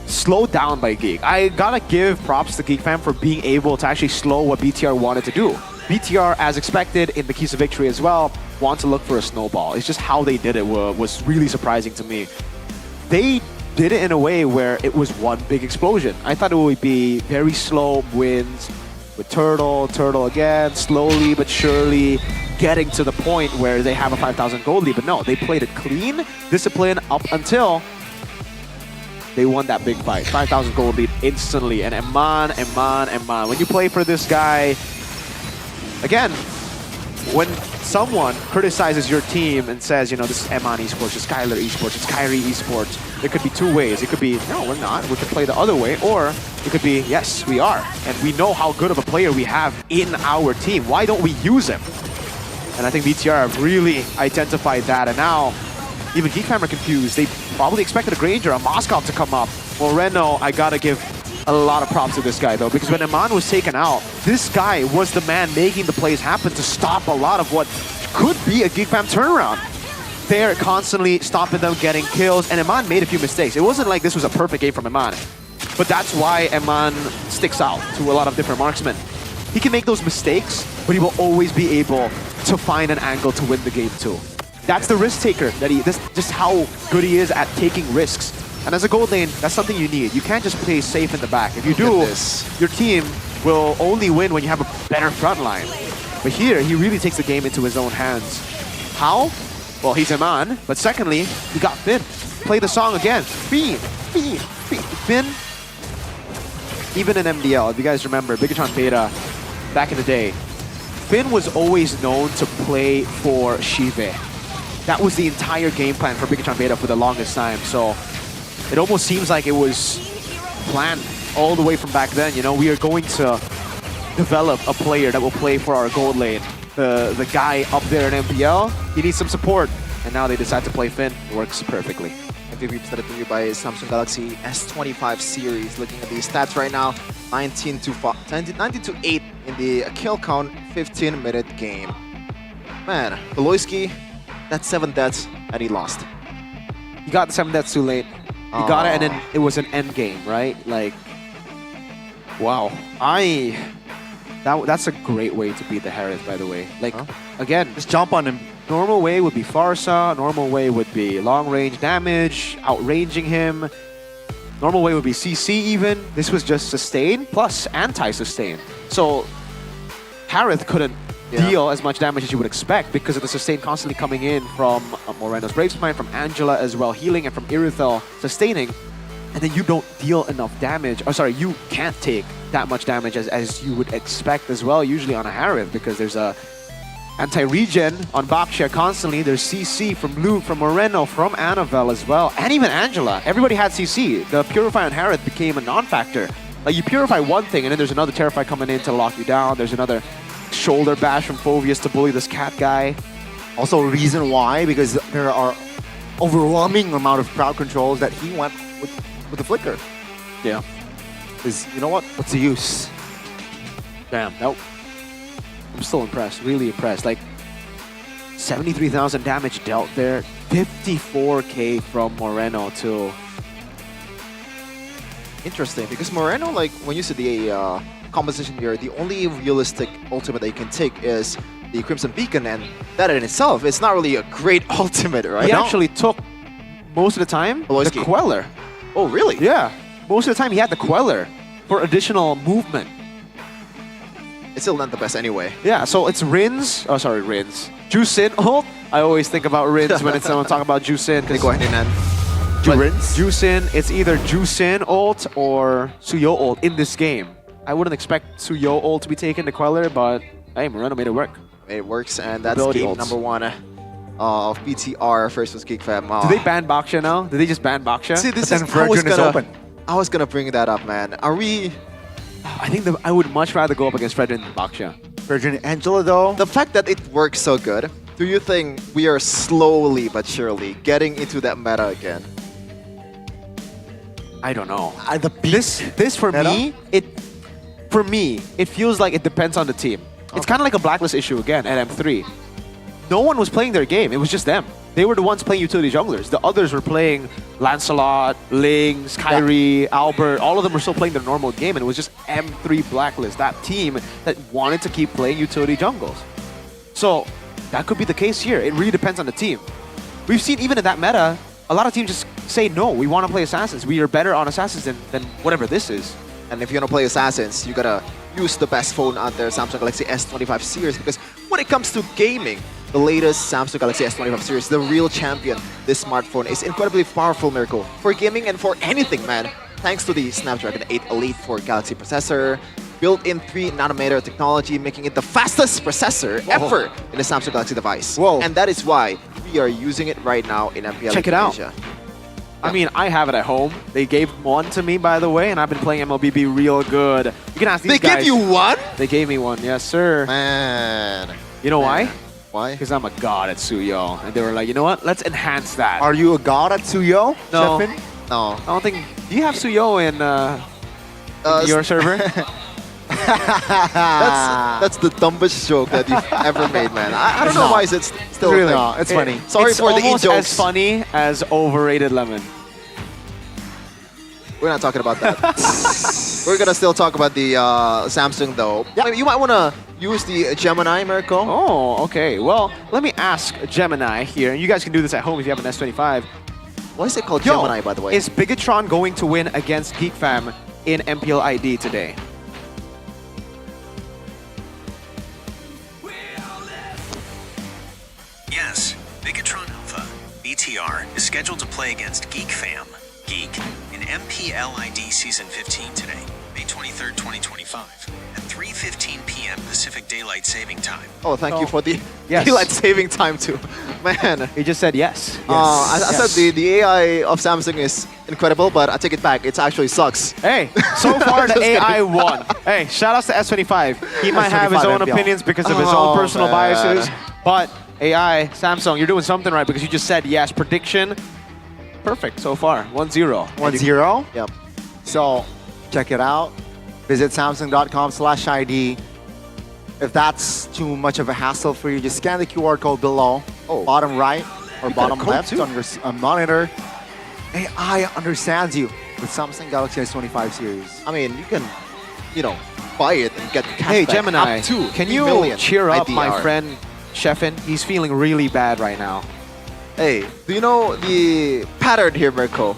slowed down by Geek. I gotta give props to GeekFam for being able to actually slow what BTR wanted to do. BTR, as expected, in the keys of victory as well, want to look for a snowball. It's just how they did it was really surprising to me. They did it in a way where it was one big explosion. I thought it would be very slow wins with Turtle again, slowly but surely getting to the point where they have a 5,000 gold lead. But no, they played it clean, disciplined up until they won that big fight. 5,000 gold lead instantly. And Eman. When you play for this guy, again, when someone criticizes your team and says, this is Eman Esports, it's Skylar Esports, it's Kyrie Esports, there could be two ways. It could be, no, we're not. We could play the other way. Or it could be, yes, we are. And we know how good of a player we have in our team. Why don't we use him? And I think BTR have really identified that. And now, even GeekFam are confused. They probably expected a Granger, a Moskov to come up. Moreno, I gotta give a lot of props to this guy, though, because when Eman was taken out, this guy was the man making the plays happen to stop a lot of what could be a GeekFam turnaround. They're constantly stopping them, getting kills, and Eman made a few mistakes. It wasn't like this was a perfect game from Eman, but that's why Eman sticks out to a lot of different marksmen. He can make those mistakes, but he will always be able to find an angle to win the game too. That's the risk taker. That's just how good he is at taking risks. And as a gold lane, that's something you need. You can't just play safe in the back. If you do, your team will only win when you have a better front line. But here, he really takes the game into his own hands. How? Well, he's Iman, but secondly, he got Finn. Play the song again. Finn. Finn. Even in MDL, if you guys remember, Bigatron Beta, back in the day, Finn was always known to play for Shive. That was the entire game plan for Bigatron Beta for the longest time. So it almost seems like it was planned all the way from back then. You know, we are going to develop a player that will play for our gold lane. The guy up there in MPL, he needs some support. And now they decide to play Finn. It works perfectly. MVP presented to you by Samsung Galaxy S25 series. Looking at these stats right now, 19 to 8 in the kill count, 15-minute game. Man, Beloyski, that's 7 deaths, and he lost. He got the 7 deaths too late. He got it, and then it was an end game, right? Like, wow. That's a great way to beat the Harith, by the way. Like, again, just jump on him. Normal way would be Farsa. Normal way would be long range damage, outranging him. Normal way would be CC even. This was just sustain plus anti-sustain. So Harith couldn't deal as much damage as you would expect because of the sustain constantly coming in from Moreno's Brave Spine, from Angela as well healing, and from Irithel sustaining. And then you don't deal enough damage. Oh, sorry, you can't take that much damage as you would expect as well, usually on a Harith, because there's a anti-regen on Baksha constantly. There's CC from Luke, from Moreno, from Annabelle as well, and even Angela. Everybody had CC. The Purify on Harith became a non-factor. Like, you purify one thing, and then there's another Terrify coming in to lock you down. There's another shoulder bash from Phoveus to bully this cat guy. Also, reason why, because there are overwhelming amount of crowd controls that he went with the flicker. Yeah. Is, you know what? What's the use? Damn. Nope. I'm still impressed. Really impressed. Like, 73,000 damage dealt there. 54k from Moreno too. Interesting, because Moreno, like, when you see the composition here, the only realistic ultimate that you can take is the Crimson Beacon, and that in itself is not really a great ultimate, right? He actually took, most of the time, Beloyski. the Queller. Oh, really? Yeah. Most of the time he had the Queller for additional movement. It's still not the best anyway. Yeah, so it's Rins. Oh, sorry, Rins. Juicin ult. I always think about Rins when it's someone talking about Juicin. They go ahead and Rins? Juicin, it's either Juicin ult or Suyo ult in this game. I wouldn't expect Suyo ult to be taken to Queller, but hey, Moreno made it work. It works, and that's Ability game ults. number 1 of BTR versus GeekFam. Did they ban Baksha now? Did they just ban Baksha? See, this But is then Virgin is open. I was gonna bring that up, man. Are we? I think I would much rather go up against Fredrin than Baksha. Virgin Angela, though. The fact that it works so good, do you think we are slowly but surely getting into that meta again? I don't know. This For meta? me, it feels like it depends on the team. It's kind of like a blacklist issue again at M3. No one was playing their game. It was just them. They were the ones playing utility junglers. The others were playing Lancelot, Lings, Kyrie, Albert. All of them were still playing their normal game, and it was just M3 Blacklist, that team that wanted to keep playing utility jungles. So that could be the case here. It really depends on the team. We've seen even in that meta, a lot of teams just say, no, we want to play Assassins. We are better on Assassins than whatever this is. And if you're gonna play Assassins, you gotta use the best phone out there, Samsung Galaxy S25 series, because when it comes to gaming, the latest Samsung Galaxy S25 series, the real champion, this smartphone is incredibly powerful, Miracle, for gaming and for anything, man. Thanks to the Snapdragon 8 Elite 4 Galaxy processor, built-in 3nm technology, making it the fastest processor ever in a Samsung Galaxy device. Whoa. And that is why we are using it right now in MPL Check it out. Indonesia. I mean, I have it at home. They gave one to me, by the way, and I've been playing MLBB real good. You can ask these guys. They gave you one? They gave me one, yes, sir. Man. You know why? Why? Because I'm a god at Suyo. And they were like, you know what? Let's enhance that. Are you a god at Suyo? No. Sheffin? No. I don't think... Do you have Suyo in your server? That's the dumbest joke that you've ever made, man. I don't know why is it still really a thing. not. It's funny. Sorry It's for the almost e-jokes. as funny as overrated lemon. We're not talking about that. We're gonna still talk about the Samsung though. Yeah. You might wanna use the Gemini, Mirko. Oh, okay. Well, let me ask Gemini here, and you guys can do this at home if you have an S25. Why is it called Gemini, by the way? Is Bigatron going to win against GeekFam in MPL ID today? Yes, Bigatron Alpha, BTR, is scheduled to play against GeekFam, Geek, in MPL ID Season 15 today, May 23rd, 2025, at 3:15 p.m. Pacific Daylight Saving Time. Oh, thank you for the Yes. daylight saving time too. Man. He just said yes. I said the AI of Samsung is incredible, but I take it back. It actually sucks. Hey, so far the Just AI kidding. won. Hey, shout outs to S25. He might have his S25 own MPL. opinions because of his Oh, own personal man. biases, but AI, Samsung, you're doing something right because you just said yes. Prediction, perfect so far. 1-0. 1-0. Yep. So check it out. Visit samsung.com/ID. If that's too much of a hassle for you, just scan the QR code below, bottom right or You got a bottom code left too. on your monitor. AI understands you with Samsung Galaxy S25 series. I mean, you can, buy it and get cashback Hey, Gemini, up to can 3 you million cheer up my IDR. friend Sheffin? He's feeling really bad right now. Hey, do you know the pattern here, Mirko?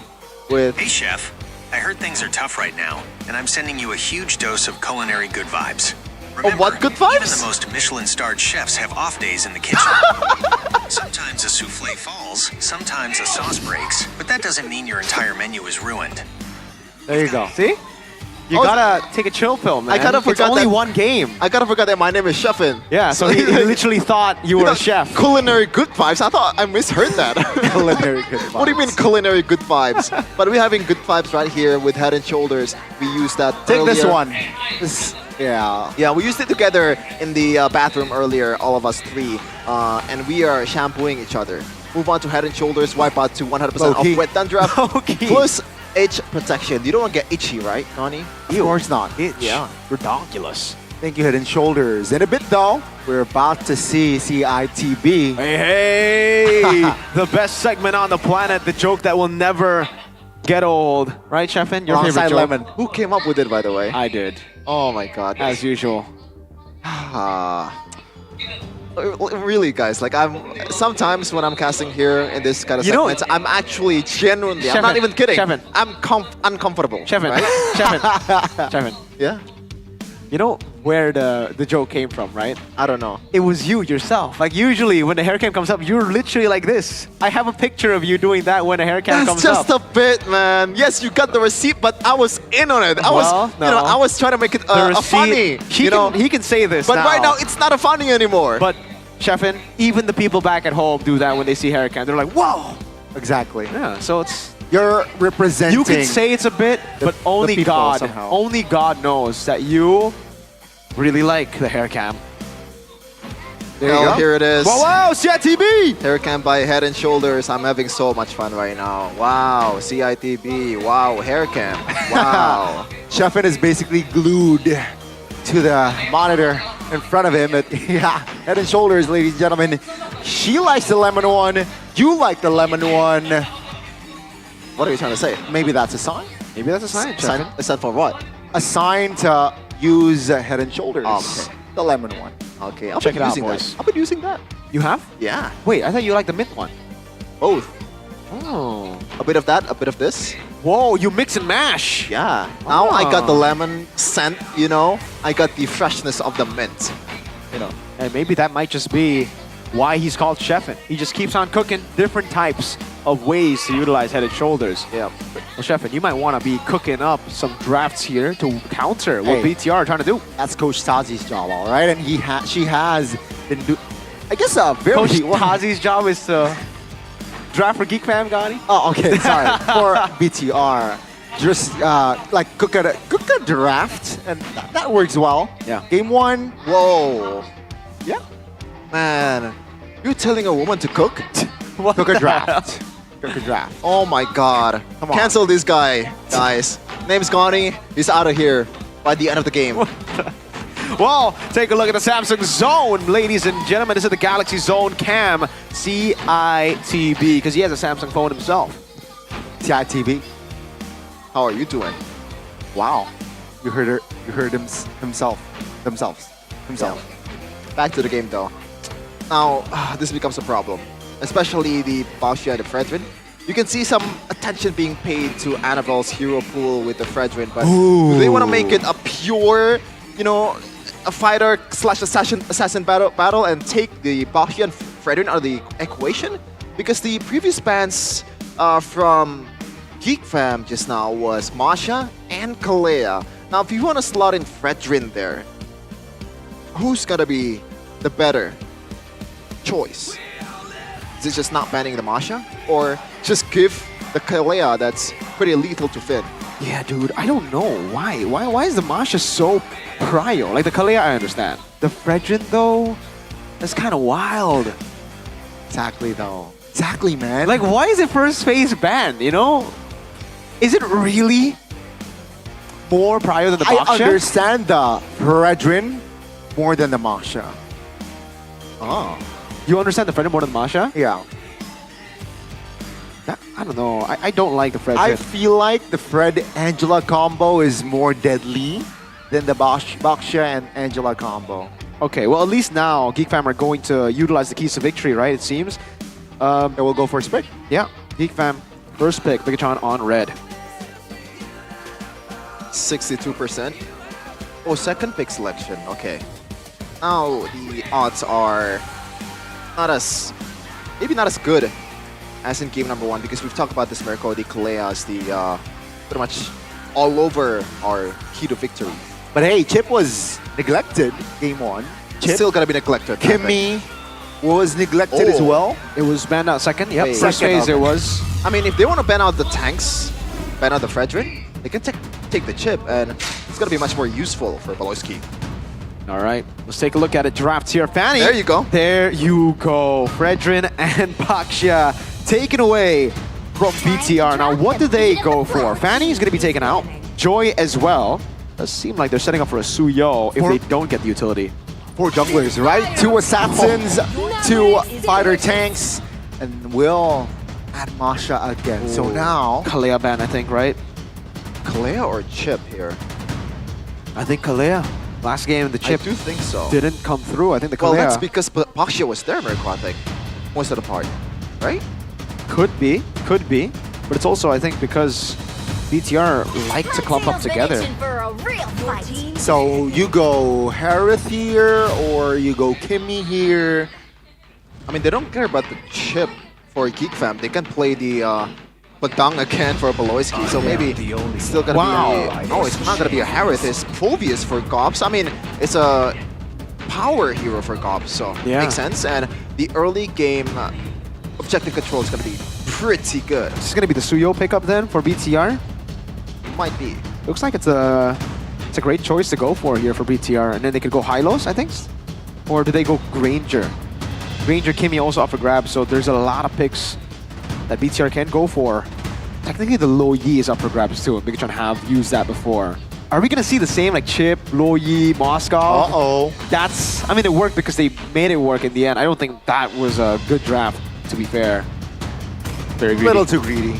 With Hey, Chef. I heard things are tough right now, and I'm sending you a huge dose of culinary good vibes. Remember, what good even vibes? the most Michelin-starred chefs have off days in the kitchen. Sometimes a souffle falls, sometimes a sauce breaks, but that doesn't mean your entire menu is ruined. There you go. See? You Oh, gotta take a chill pill, man. I kind of It's forgot only that- one game. I kind of forgot that my name is Sheffin. Yeah, so he literally thought you were a chef. Culinary good vibes. I thought I misheard that. Culinary good vibes. What do you mean culinary good vibes? But we're having good vibes right here with Head and Shoulders. We used that Take this earlier. one. Yeah. Yeah, we used it together in the bathroom earlier, all of us three, and we are shampooing each other. Move on to Head and Shoulders, wipe out to 100% Low-key. of wet dandruff, Low-key. plus itch protection. You don't want to get itchy, right, Connie? Of course not. Itch. Yeah. Redonkulous. Thank you, Head and Shoulders. In a bit, though, we're about to see CITB. Hey, the best segment on the planet, the joke that will never get old. Right, Sheffin? Your favorite Alongside joke? Lemon. Who came up with it, by the way? I did, Oh my god. as usual. Really, guys, like sometimes when I'm casting here in this kind of You know- segment, I'm actually genuinely, I'm not Sheffin, even kidding. Sheffin. I'm uncomfortable. Sheffin, right? Sheffin, Sheffin. Yeah? You know where the joke came from, right? I don't know. It was you yourself. Like usually when the hair cam comes up, you're literally like this. I have a picture of you doing that when a hair cam That's comes up. just a bit, man. Yes, you got the receipt, but I was in on it. I Well, was, no. I was trying to make it The a receipt- funny. He can say this but now. right now it's not a funny anymore. But Sheffin, even the people back at home do that when they see hair cam. They're like, whoa. Exactly. Yeah, so it's You're representing. you can say it's a bit, but only people God, somehow. only God knows that you really like the hair cam. There you Well, go. here it is. Wow, wow, CITB! Hair cam by Head and Shoulders. I'm having so much fun right now. Wow, CITB. Wow, hair cam. Wow. Sheffin is basically glued to the monitor in front of him. Yeah, Head and Shoulders, ladies and gentlemen. She likes the lemon one. You like the lemon one. What are you trying to say? Maybe that's a sign. Maybe that's a sign, Sign, Sheffin. is that for what? A sign to use Head and Shoulders. Okay. The lemon one. Okay, I'll Check be it out, using boys. that. I've been using that. You have? Yeah, Wait, I thought you liked the mint one. both. Oh. A bit of that, a bit of this. Whoa, you mix and mash. Yeah. Now I got the Ah. lemon scent, I got the freshness of the mint. And maybe that might just be why he's called Chefin. He just keeps on cooking different types of ways to utilize Head and Shoulders. Yeah. Well, Chefin, you might want to be cooking up some drafts here to counter what Hey. BTR are trying to do. That's Coach Tazi's job, all right? And she has been doing, I guess, a very... Coach Tazi's job is to draft for Geek Fam, Gotti. Oh, okay, sorry. For BTR, just like cook a draft, and that works well. Yeah. Game one, Whoa. yeah. Man, you're telling a woman to cook? Cook a draft. Cook a draft. Oh my god. Come on. Cancel this guy, guys. Name's Connie. He's out of here by the end of the game. Well, take a look at the Samsung Zone, ladies and gentlemen. This is the Galaxy Zone Cam CITB, because he has a Samsung phone himself. CITB. How are you doing? Wow. You heard themselves. Back to the game though. Now, this becomes a problem. Especially the Baoxia and the Fredrin. You can see some attention being paid to Annabelle's hero pool with the Fredrin, but do they want to make it a pure, you know, a fighter slash assassin battle and take the Baoxia and Fredrin out of the equation? Because the previous bans from Geek Fam just now was Masha and Kalea. Now, if you want to slot in Fredrin there, who's gonna be the better choice? Is it just not banning the Masha? Or just give the Kalea that's pretty lethal to Finn? Yeah, dude, I don't know. Why? Why is the Masha so prio? Like the Kalea, I understand. The Fredrin, though, that's kind of wild. Exactly, though. Exactly, man. Like, why is it first phase banned, you know? Is it really more prio than the Baoxia? I understand the Fredrin more than the Masha. Oh. You understand the Fredrin more than the Masha? Yeah. I don't know. I don't like the Fredrin. I feel like the Fred-Angela combo is more deadly than the Baoxia and Angela combo. Okay, well, at least now Geek Fam are going to utilize the keys to victory, right? It seems. They will go first pick. Yeah, Geek Fam, first pick, Bigatron on red. 62%. Oh, second pick selection. Okay. Now the odds are maybe not as good as in game number 1, because we've talked about this Mirko, the Kalea as the pretty much all over our key to victory. But hey, Chip was neglected game 1. Chip, Still gonna be neglected. Kimmy was neglected as well. It was banned out second. Yep, Wait, first second, phase okay. it was. I mean, if they want to ban out the tanks, ban out the Fredrin, they can take the chip, and it's gonna be much more useful for Baloyski. All right, let's take a look at it. Draft here, Fanny. There you go. There you go. Fredrin and Baoxia taken away from BTR. Now, what do they go for? Fanny's going to be taken out. Joy as well. Does seem like they're setting up for a Suyo if they don't get the utility. 4 junglers, right? 2 assassins, 2 fighter tanks, and we'll add Masha again. So now... Kalea ban, I think, right? Kalea or Chip here? I think Kalea. Last game, the Chip I do think so. didn't come through. I think the Kalea... Well, that's because Baoxia was there, Mirko, I think. Most of the part, right? Could be. But it's also, I think, because BTR like to clump up together. So you go Harith here, or you go Kimmy here. I mean, they don't care about the chip for Geek Fam. They can play the Badang again for Baloyski. So maybe it's still gonna be. No, it's not gonna be a Harith. It's Phobius for Gops. I mean, it's a power hero for Gops. So makes sense. And the early game objective control is gonna be pretty good. This is gonna be the Suyo pickup then for BTR. Might be. Looks like it's a great choice to go for here for BTR. And then they could go Hylos, I think? Or do they go Granger? Granger, Kimmy also up for grabs, so there's a lot of picks that BTR can go for. Technically, the Lo Yi is up for grabs too, and Bigatron have used that before. Are we gonna see the same like Chip, Lo Yi, Moscow? Uh-oh. That's, I mean, it worked because they made it work in the end. I don't think that was a good draft, to be fair. Very greedy. Little too greedy.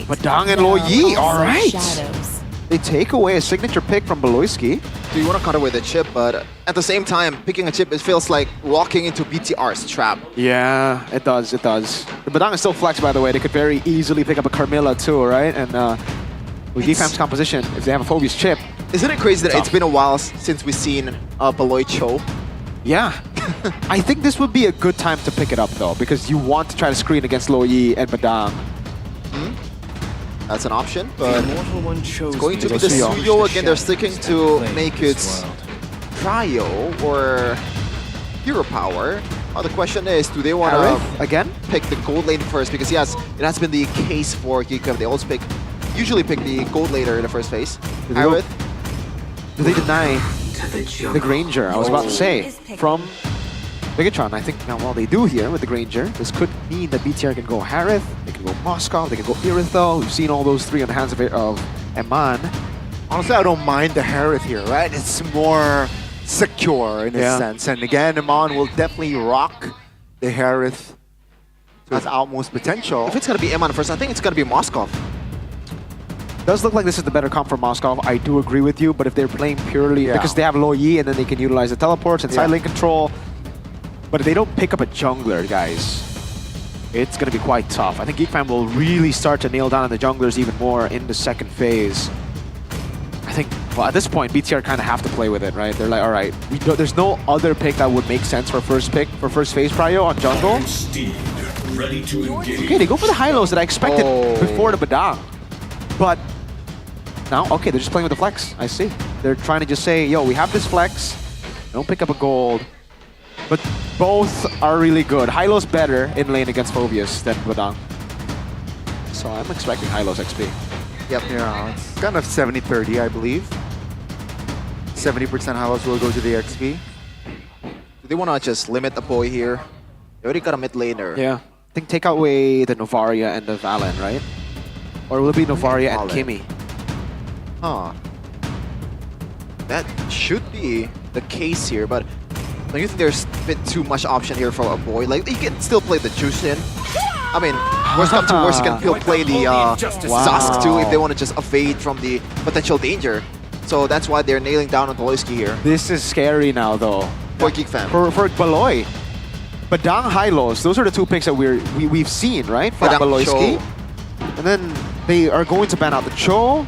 But Dang and Lo Yi, all right. They take away a signature pick from Baloyski. So you want to cut away the chip, but at the same time, picking a chip, it feels like walking into BTR's trap. Yeah, it does, it does. The Badang is still flex, by the way. They could very easily pick up a Carmilla too, right? And with Geekfam's composition, if they have a Phobius chip. Isn't it crazy that it's been a while since we've seen Baloy Cho? Yeah. I think this would be a good time to pick it up though, because you want to try to screen against Lo Yi and Badang. That's an option, but it's going to be the Suyo again. They're sticking to make it Cryo or Hero Power. The question is, do they want to again pick the gold lane first? Because yes, it has been the case for Geekfam. They always usually pick the gold laner in the first phase. Harith. Do they deny the Granger? I was about to say from Bigatron. I think now, well, they do here with the Granger. This could mean that BTR can go Harith, they can go Moscow, they can go Iritho. We've seen all those three on the hands of Eman. Honestly, I don't mind the Harith here, right? It's more secure in a sense. And again, Eman will definitely rock the Harith to its utmost potential. If it's going to be Eman first, I think it's going to be Moscow. Does look like this is the better comp for Moscow. I do agree with you, but if they're playing purely because they have low Yi and then they can utilize the teleports and side lane control, but if they don't pick up a jungler, guys, it's going to be quite tough. I think GeekFam will really start to nail down on the junglers even more in the second phase. I think, well, at this point, BTR kind of have to play with it, right? They're like, all right, there's no other pick that would make sense for first phase prio on jungle. Okay, they go for the high-lows that I expected before the Badang. But now, okay, they're just playing with the flex. I see. They're trying to just say, yo, we have this flex. Don't pick up a gold. But both are really good. Hylo's better in lane against Phoveus than Badang. So I'm expecting Hylo's XP. Yep. Yeah, it's kind of 70-30, I believe. 70% Hylos will go to the XP. Do they want to just limit the boy here? They already got a mid laner. Yeah. I think take away the Novaria and the Valen, right? Or will it be Novaria and Kimmy? Huh. That should be the case here, but don't you think there's a bit too much option here for a boy? Like, you can still play the Jushin. I mean, worst come to worst, you can still play the Zask too if they want to just evade from the potential danger. So that's why they're nailing down on Baloyski here. This is scary now, though. For GeekFam. For Baloy. Badang, Hylos, those are the two picks that we've seen, right? For Baloyski. And then they are going to ban out the Cho.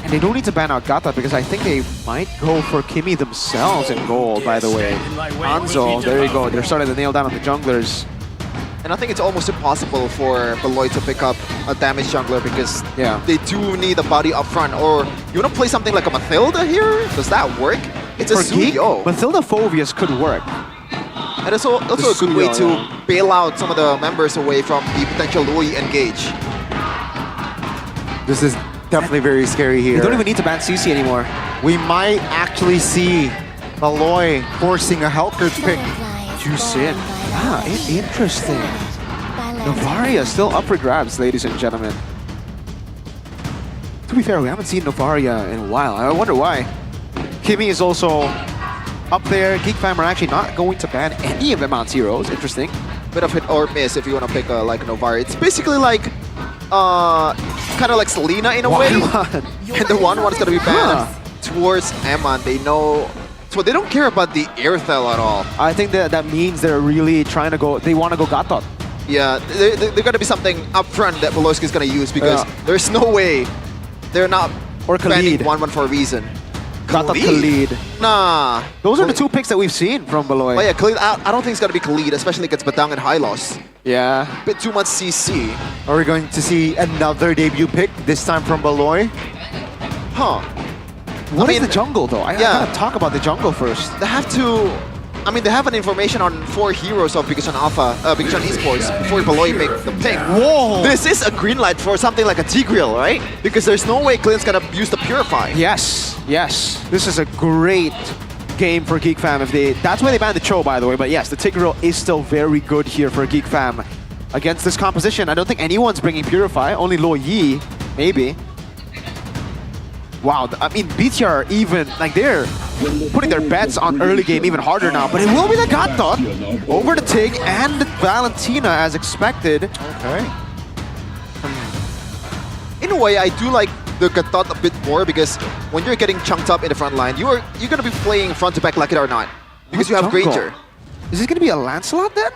And they don't need to ban out Gata because I think they might go for Kimmy themselves in gold, by the way. Hanzo, there you go. They're starting to nail down on the junglers. And I think it's almost impossible for Baloy to pick up a damage jungler because they do need a body up front. Or you want to play something like a Mathilda here? Does that work? It's a Suyo. Mathilda Phoveus could work. And it's also a good way to bail out some of the members away from the potential Louis engage. This is definitely very scary here. You don't even need to ban CC anymore. We might actually see Baloy forcing a Helkert pick. Jushin. Ah, interesting. Novaria still up for grabs, ladies and gentlemen. To be fair, we haven't seen Novaria in a while. I wonder why. Kimmy is also up there. GeekFam are actually not going to ban any of them on zeros. Interesting. Bit of hit or miss if you want to pick like Novaria. It's basically like kind of like Selena in a way. And the one's gonna be banned towards Emma. They know, so they don't care about the Airthel at all. I think that means they're really trying to go. They want to go Gatot. Yeah, there's gonna be something up front that Baloyski is gonna use because there's no way they're not banning 1-1 for a reason. Gatot Khalid. Nah. Those are the two picks that we've seen from Baloy. Oh yeah, Khalid, I don't think it's gonna be Khalid, especially against Badang and Hylos. Yeah. Bit too much CC. Are we going to see another debut pick, this time from Baloy? Huh. What is the jungle, though? I gotta talk about the jungle first. They have to... I mean, they have an information on 4 heroes of Bigation Alpha, Bigation Esports before Baloy make the pick. Whoa! This is a green light for something like a Tigreal, right? Because there's no way Clint's gonna use the Purify. Yes, yes. This is a great game for GeekFam if they... That's why they banned the Cho, by the way. But yes, the Tigreal is still very good here for GeekFam. Against this composition, I don't think anyone's bringing Purify. Only Lo Yi, maybe. Wow, I mean, BTR even, like, they're putting their bets on early game even harder now. But it will be the Gatot over the Tig and the Valentina as expected. Okay. In a way, I do like the Gatot a bit more because when you're getting chunked up in the front line, you're gonna be playing front to back like it or not. Because you have Granger. Is it gonna be a Lancelot then?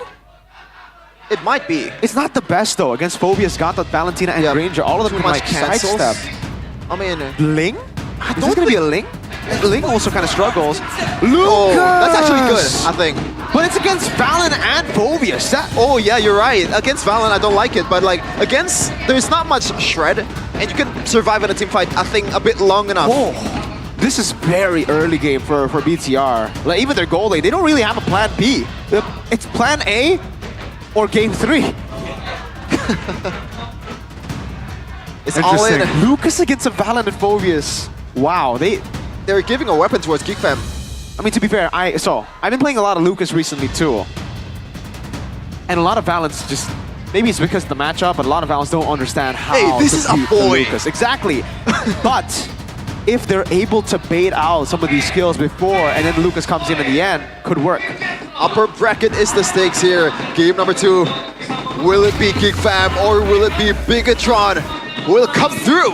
It might be. It's not the best though, against Phoveus, Gatot, Valentina, and Granger. All of them can like sidestep. I mean... Ling? Is this gonna be a Ling? Ling also kind of struggles. Lucas! Oh, that's actually good, I think. But it's against Valen and Phoveus. Oh yeah, you're right. Against Valen, I don't like it. But like, against... There's not much shred. And you can survive in a team fight, I think, a bit long enough. Oh, this is very early game for BTR. Like, even their goal lane, they don't really have a plan B. It's plan A or game 3. It's all in. Lucas against a Valen and Phoveus. Wow, they're giving a weapon towards GeekFam. I mean, to be fair, I've been playing a lot of Lucas recently too. And a lot of Valens just, maybe it's because of the matchup, but a lot of Valens don't understand how this is a boy. Lucas. Exactly. But if they're able to bait out some of these skills before and then Lucas comes in the end, could work. Upper bracket is the stakes here. Game number 2. Will it be Geek Fam or will it be Bigatron? Will come through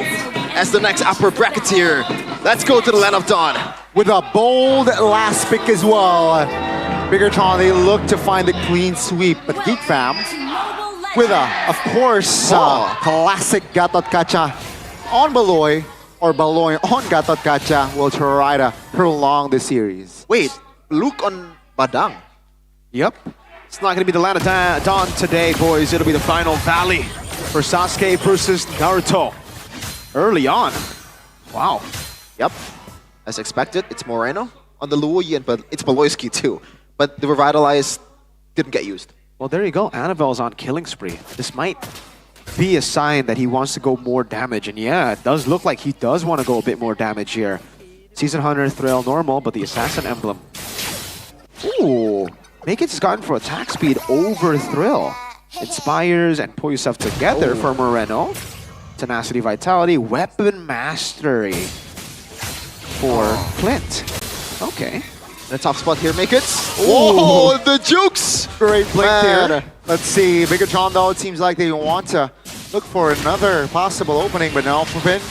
as the next upper bracketeer. Let's go to the Land of Dawn. With a bold last pick as well. Bigatron, they look to find the clean sweep, but Geek Fam, with of course, classic Gatot Kacha on Baloy, or Baloy on Gatot Kacha, will try to prolong the series. Wait, Luke on Badang. Yep. It's not going to be the Land of Dawn today, boys. It'll be the final valley for Sasuke versus Naruto. Early on. Wow. Yep. As expected, it's Moreno on the Luoyi, but it's Baloyski too. But the Revitalize didn't get used. Well, there you go. Annabelle's on killing spree. This might be a sign that he wants to go more damage. And yeah, it does look like he does want to go a bit more damage here. Season Hunter, Thrill, normal, but the Assassin Emblem. Ooh. Makeit's has gotten for attack speed over Thrill. Inspires and pull yourself together for Moreno. Tenacity, Vitality, Weapon Mastery for Clint. Okay. The top spot here, make it. Whoa, the jukes! Great blink here. Let's see, Bigatron though, it seems like they want to look for another possible opening, but no, Prevent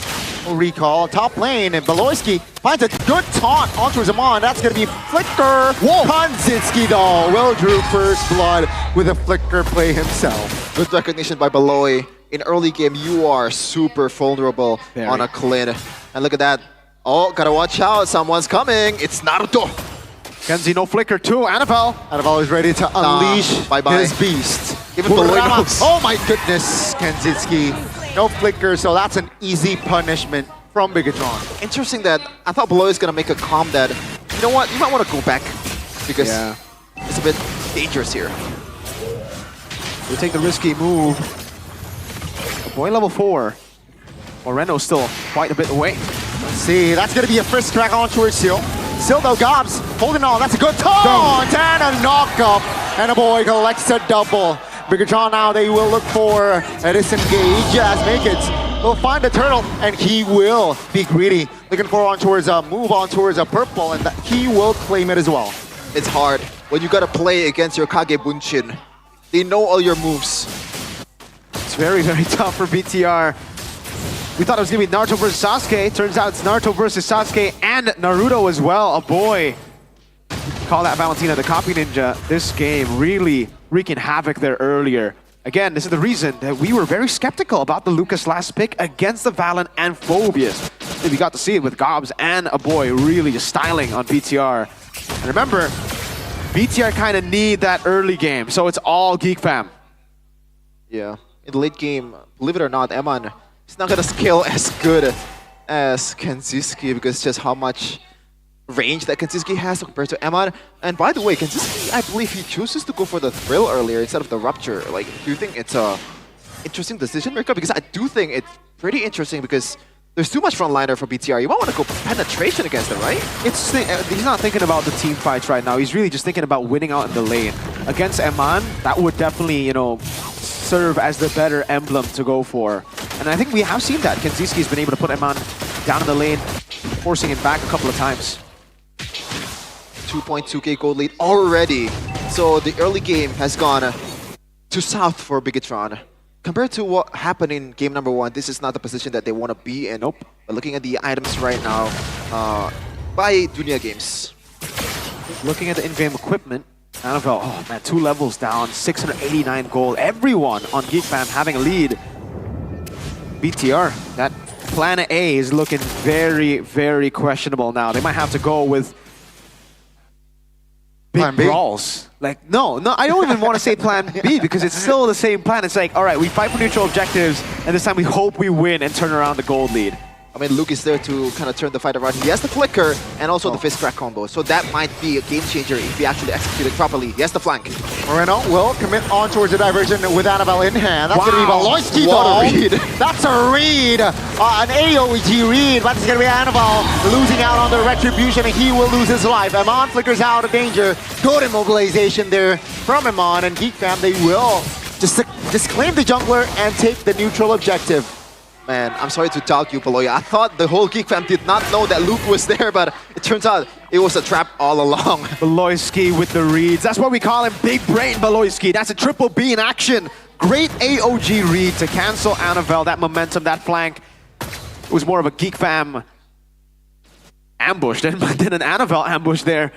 will recall. Top lane, and Baloyski finds a good taunt onto Zaman. That's going to be Flicker. Whoa! Kanzitsky though will drew first blood with a Flicker play himself. Good recognition by Baloy. In early game, you are super vulnerable on a Clint. And look at that. Oh, gotta watch out, someone's coming. It's Naruto. Kenzie, no flicker too. Annabelle. Annabelle is ready to unleash his beast. Even Baloy knows. Oh my goodness, Kanzitsky. No flicker, so that's an easy punishment from Bigatron. Interesting that I thought Baloy is gonna make a calm that, you know what, you might want to go back because it's a bit dangerous here. We'll take the risky move. Boy level 4. Moreno's still quite a bit away. Let's see, that's gonna be a first crack on towards Seal. Still though, Gobs holding on. That's a good taunt and a knock-up. And a boy collects a double. Bigatron now, they will look for a disengage as Makeits will find the turtle and he will be greedy. Looking for on towards a move on towards a purple and he will claim it as well. It's hard when you gotta play against your Kage Bunshin. They know all your moves. It's very, very tough for BTR. We thought it was going to be Naruto versus Sasuke. Turns out it's Naruto versus Sasuke and Naruto as well. A boy. Call that Valentina the copy ninja. This game really wreaking havoc there earlier. Again, this is the reason that we were very skeptical about the Lucas last pick against the Valen and Phobius. And we got to see it with Gobs and a boy really just styling on BTR. And remember, BTR kind of need that early game, so it's all Geek Fam. Yeah, in the late game, believe it or not, Eman, he's not gonna scale as good as Kanzitsky because just how much range that Kanzitsky has compared to Eman. And by the way, Kanzitsky, I believe he chooses to go for the Thrill earlier instead of the Rupture. Like, do you think it's a interesting decision, Mirka? Because I do think it's pretty interesting because there's too much frontliner for BTR. You might want to go penetration against him, right? He's not thinking about the team fights right now. He's really just thinking about winning out in the lane. Against Eman, that would definitely, you know, serve as the better emblem to go for. And I think we have seen that. Kanzitsky's been able to put Eman down in the lane, forcing him back a couple of times. 2.2k gold lead already. So the early game has gone to south for Bigatron. Compared to what happened in game number 1, this is not the position that they want to be in. Nope. But looking at the items right now by Dunia Games. Looking at the in-game equipment, Annabelle, oh man, 2 levels down, 689 gold. Everyone on Geek Fam having a lead. BTR, that Planet A is looking very, very questionable now. They might have to go with big brawls. Like, no, I don't even want to say Plan B because it's still the same plan. It's like, all right, we fight for neutral objectives, and this time we hope we win and turn around the gold lead. I mean, Luke is there to kind of turn the fight around. He has the flicker and also the fist crack combo. So that might be a game changer if he actually executes it properly. He has the flank. Moreno will commit on towards the diversion with Annabelle in hand. That's going to be Baloyski what a read. That's a read. An AOG read. That's going to be Annabelle losing out on the retribution and he will lose his life. Eman flickers out of danger. Good immobilization there from Eman and Geek Fam. They will just claim the jungler and take the neutral objective. Man, I'm sorry to doubt you, Baloy. I thought the whole Geek Fam did not know that Luke was there, but it turns out it was a trap all along. Baloyski with the reads. That's what we call him, Big Brain Baloyski. That's a triple B in action. Great AOG read to cancel Annabelle. That momentum, that flank. It was more of a Geek Fam ambush than an Annabelle ambush there.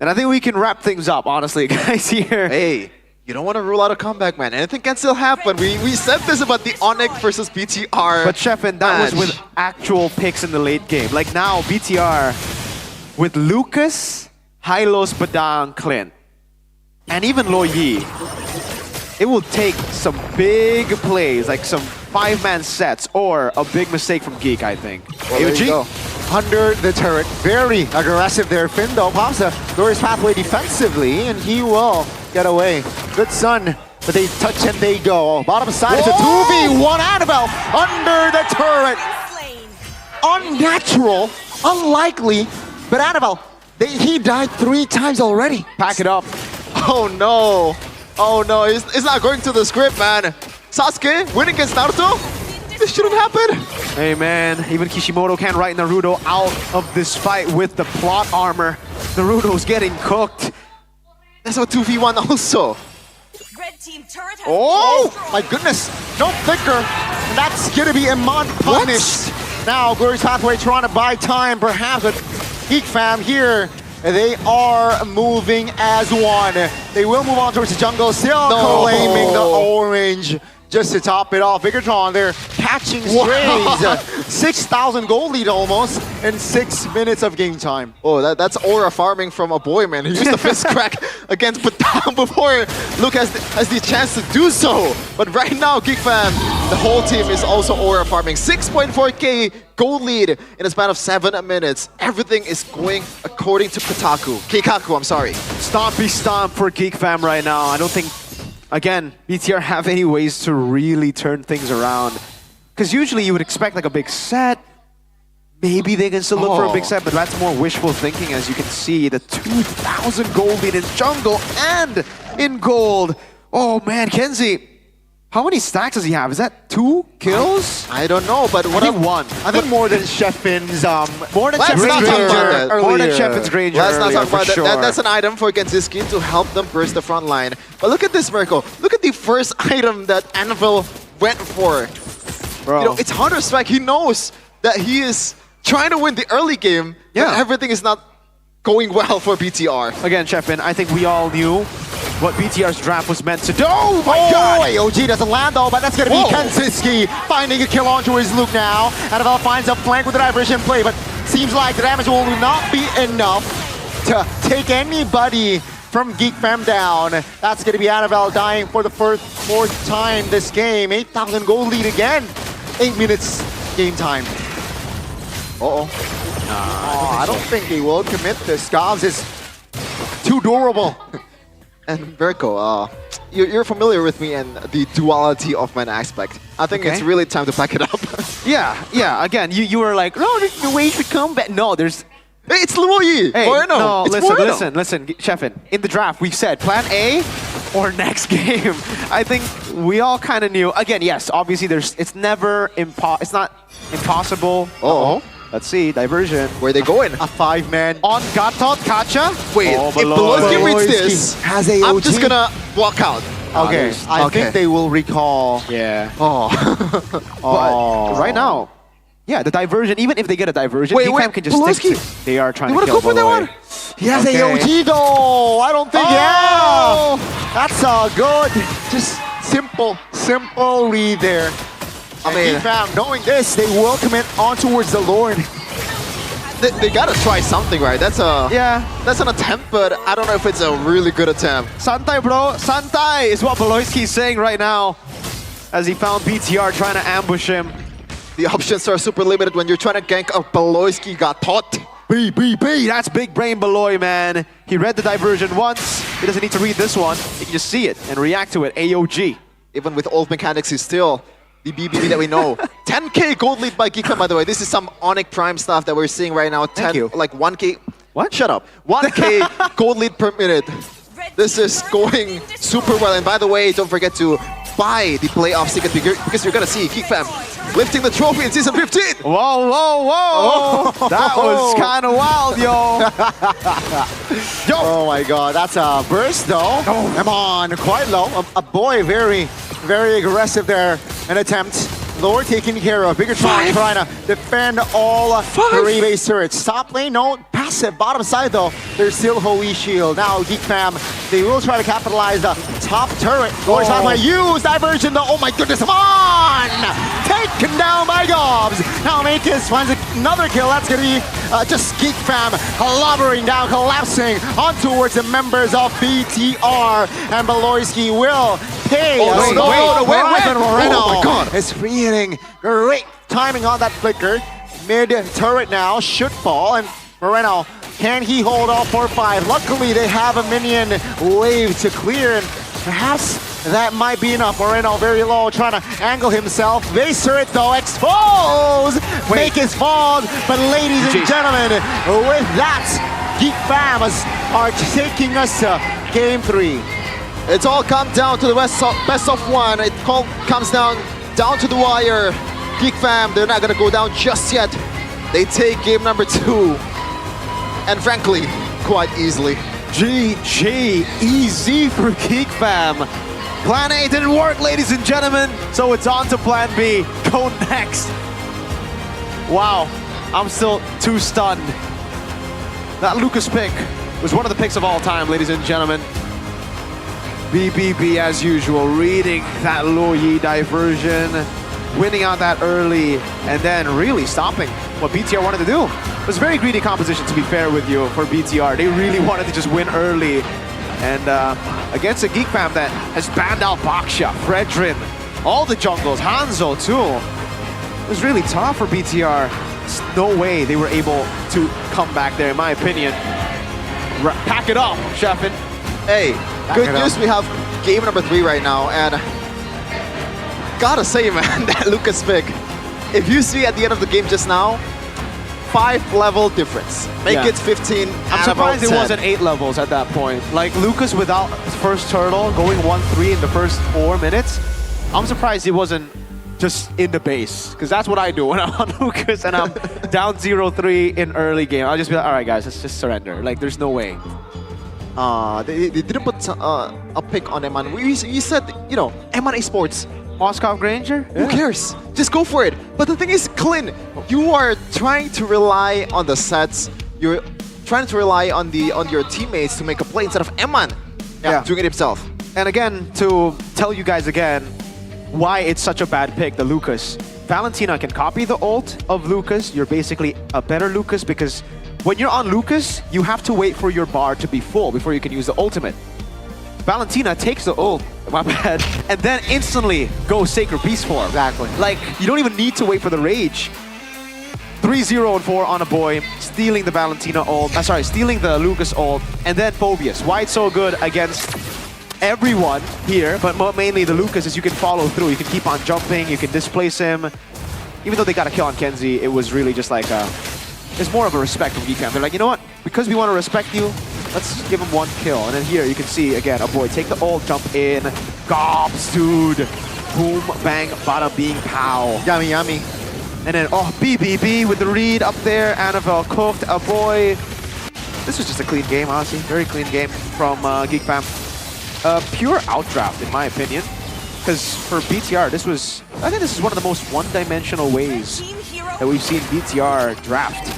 And I think we can wrap things up, honestly, guys, here. Hey, you don't want to rule out a comeback, man. Anything can still happen. We said this about the Onyx versus BTR. But Sheffin, that was with actual picks in the late game. Like now, BTR with Lucas, Hylos, Badang, Clint, and even Lo Yi. It will take some big plays, like some 5-man sets, or a big mistake from Geek, I think. Well, there you go. Under the turret, very aggressive there. Findo pops a Glorious Pathway defensively, and he will get away. Good Sun, but they touch and they go. Bottom side, it's a 2v1 Annabelle under the turret. Unnatural, unlikely, but Annabelle, he died 3 times already. Pack it up. Oh no. Oh no, it's not going to the script, man. Sasuke winning against Naruto? This shouldn't happen. Hey man, even Kishimoto can't write Naruto out of this fight with the plot armor. Naruto's getting cooked. That's a 2v1 also. Oh my goodness, no flicker. And that's gonna be Iman punished. Now Glorious Pathway trying to buy time, perhaps with Geek Fam here. They are moving as one. They will move on towards the jungle, still claiming the orange. Just to top it off, Bigatron, they're catching strays. 6,000 gold lead almost in 6 minutes of game time. Oh, that's aura farming from a boy, man. He used the fist crack against Batam before Luke has the chance to do so. But right now, Geek Fam, the whole team is also aura farming. 6.4k gold lead in a span of 7 minutes. Everything is going according to Keikaku, I'm sorry. Stompy stomp for Geek Fam right now. I don't think, again, BTR have any ways to really turn things around. Because usually you would expect like a big set. Maybe they can still look for a big set, but that's more wishful thinking. As you can see, the 2,000 gold lead in jungle and in gold. Oh man, Kenzie, how many stacks does he have? Is that 2 kills? I don't know, but what one. I think more than Sheffin's more than Sheffin's Granger. Let's not talk about that. Sure. That's an item for Genziski to help them burst the front line. But look at this, Mirko. Look at the first item that Annabelle went for. Bro. You know, it's Counter-Strike. He knows that he is trying to win the early game. Yeah. Everything is not going well for BTR. Again, Sheffin, I think we all knew what BTR's draft was meant to do. Oh my god! AOG doesn't land though, but that's gonna be Kenziski finding a kill onto his Luke now. Annabelle finds a flank with the diversion play, but seems like the damage will not be enough to take anybody from Geek Fam down. That's gonna be Annabelle dying for the fourth time this game. 8,000 gold lead again. 8 minutes game time. I don't think they will commit this. Scavs is too durable. And Berko, you're familiar with me and the duality of my aspect. I think it's really time to pack it up. yeah. Again, you were like, no, there's no way should come back. No, there's... Hey, it's Luoyi! Hey, Moreno. No, It's listen, Sheffin. In the draft, we've said plan A or next game. I think we all kind of knew. Again, yes, obviously it's never it's not impossible. Let's see, diversion. Where are they going? A 5-man. On Gatot, Kacha? Wait, if Beloski wins this, has AOG. I'm just gonna walk out. Okay, I think they will recall. Yeah. But right now, yeah, the diversion, even if they get a diversion, wait, can just stick to. They are trying to kill go for that one? He has AOG though. I don't think, that's a good, just simple read there. I mean, knowing this, they will commit on towards the Lord. They gotta try something, right? That's an attempt, but I don't know if it's a really good attempt. Santai, bro. Santai is what Beloyski's saying right now, as he found BTR trying to ambush him. The options are super limited when you're trying to gank a Beloyski got taught. B. That's big brain Beloy, man. He read the diversion once. He doesn't need to read this one. He can just see it and react to it. AOG. Even with old mechanics, he's still the BBB that we know. 10k gold lead by Geekfam, by the way. This is some Onyx Prime stuff that we're seeing right now. Like 1k. What? Shut up. 1k gold lead per minute. This is going super well. And by the way, don't forget to buy the playoff ticket because you're gonna see Geekfam lifting the trophy in Season 15. Whoa. That was kind of wild, yo. Oh my god, that's a burst though. Come on, quite low. A boy very, very aggressive there. An attempt. Lord taken care of. Bigatron trying to defend all three base turrets. Top lane, no. Passive. Bottom side though, there's still Holy Shield. Now Geek Fam, they will try to capitalize the top turret. Lord's not going to use diversion though. Oh my goodness, come on! Taken down by Gobs. Now Makis finds another kill. That's going to be just Geek Fam clobbering down, collapsing on towards the members of BTR. And Beloyski will pay. Wait. Moreno. Oh my god. It's free hitting. Great timing on that flicker. Mid turret now should fall. And Moreno, can he hold off for 5? Luckily, they have a minion wave to clear. And perhaps that might be enough. Moreno very low, trying to angle himself. Base turret though, expose! Make his falls. But ladies and gentlemen, with that, Geek Fam are taking us to game 3. It's all come down to the best of one. It comes down to the wire. Geek Fam, they're not gonna go down just yet. They take game number 2. And frankly, quite easily. GG, easy for Geek Fam. Plan A didn't work, ladies and gentlemen, so it's on to Plan B. Go next. Wow, I'm still too stunned. That Lucas pick was one of the picks of all time, ladies and gentlemen. BBB, as usual, reading that Lo Yi diversion, winning out that early, and then really stopping what BTR wanted to do. It was a very greedy composition, to be fair with you, for BTR. They really wanted to just win early. And against a Geek Fam that has banned out Baksha, Fredrin, all the jungles, Hanzo too. It was really tough for BTR. There's no way they were able to come back there, in my opinion. Pack it up, Sheffin. Hey, good news, we have game number 3 right now, and gotta say, man, that Lucas pick, if you see at the end of the game just now, 5 level difference. Make it 15. I'm surprised it wasn't 8 levels at that point. Like Lucas without first turtle going 1-3 in the first 4 minutes. I'm surprised it wasn't just in the base, because that's what I do when I'm on Lucas and I'm down 0-3 in early game. I'll just be like, all right guys, let's just surrender. Like there's no way. They didn't put a pick on Eman. You said, you know, Eman Esports. Moskov Granger? Who cares? Just go for it. But the thing is, Clint, you are trying to rely on the sets. You're trying to rely on your teammates to make a play instead of Eman doing it himself. And again, to tell you guys again why it's such a bad pick, the Lucas. Valentina can copy the ult of Lucas. You're basically a better Lucas because when you're on Lucas, you have to wait for your bar to be full before you can use the ultimate. Valentina takes the ult, my bad, and then instantly goes Sacred Beast form. Exactly. Like, you don't even need to wait for the rage. 3-0 and 4 on a boy, stealing the Valentina ult, stealing the Lucas ult, and then Phobius. Why it's so good against everyone here, but mainly the Lucas is you can follow through. You can keep on jumping, you can displace him. Even though they got a kill on Kenzie, it was really just like it's more of a respect from Geek Fam. They're like, you know what? Because we want to respect you, let's give him 1 kill. And then here you can see again, a boy take the ult, jump in, gobs, dude. Boom, bang, bada, bing, pow. Yummy, yummy. And then, oh, BBB with the read up there. Annabelle cooked, a boy. This was just a clean game, honestly. Very clean game from Geek Fam. Pure outdraft, in my opinion. Because for BTR, I think this is one of the most one-dimensional ways that we've seen BTR draft.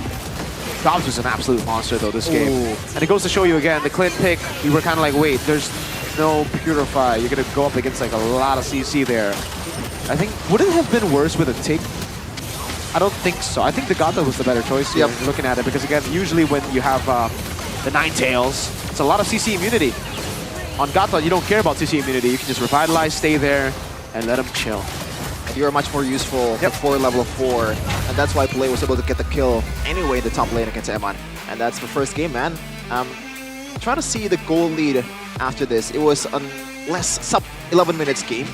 Gobs was an absolute monster though this game. And it goes to show you again, the Clint pick, we were kind of like, wait, there's no Purify. You're going to go up against like a lot of CC there. I think, would it have been worse with a tick? I don't think so. I think the Gata was the better choice here, looking at it, because again, usually when you have the Ninetales, it's a lot of CC immunity. On Gata, you don't care about CC immunity. You can just revitalize, stay there, and let him chill. And you are much more useful before level 4. And that's why Play was able to get the kill anyway in the top lane against Eman. And that's the first game, man. Trying to see the goal lead after this. It was a less sub 11 minutes game,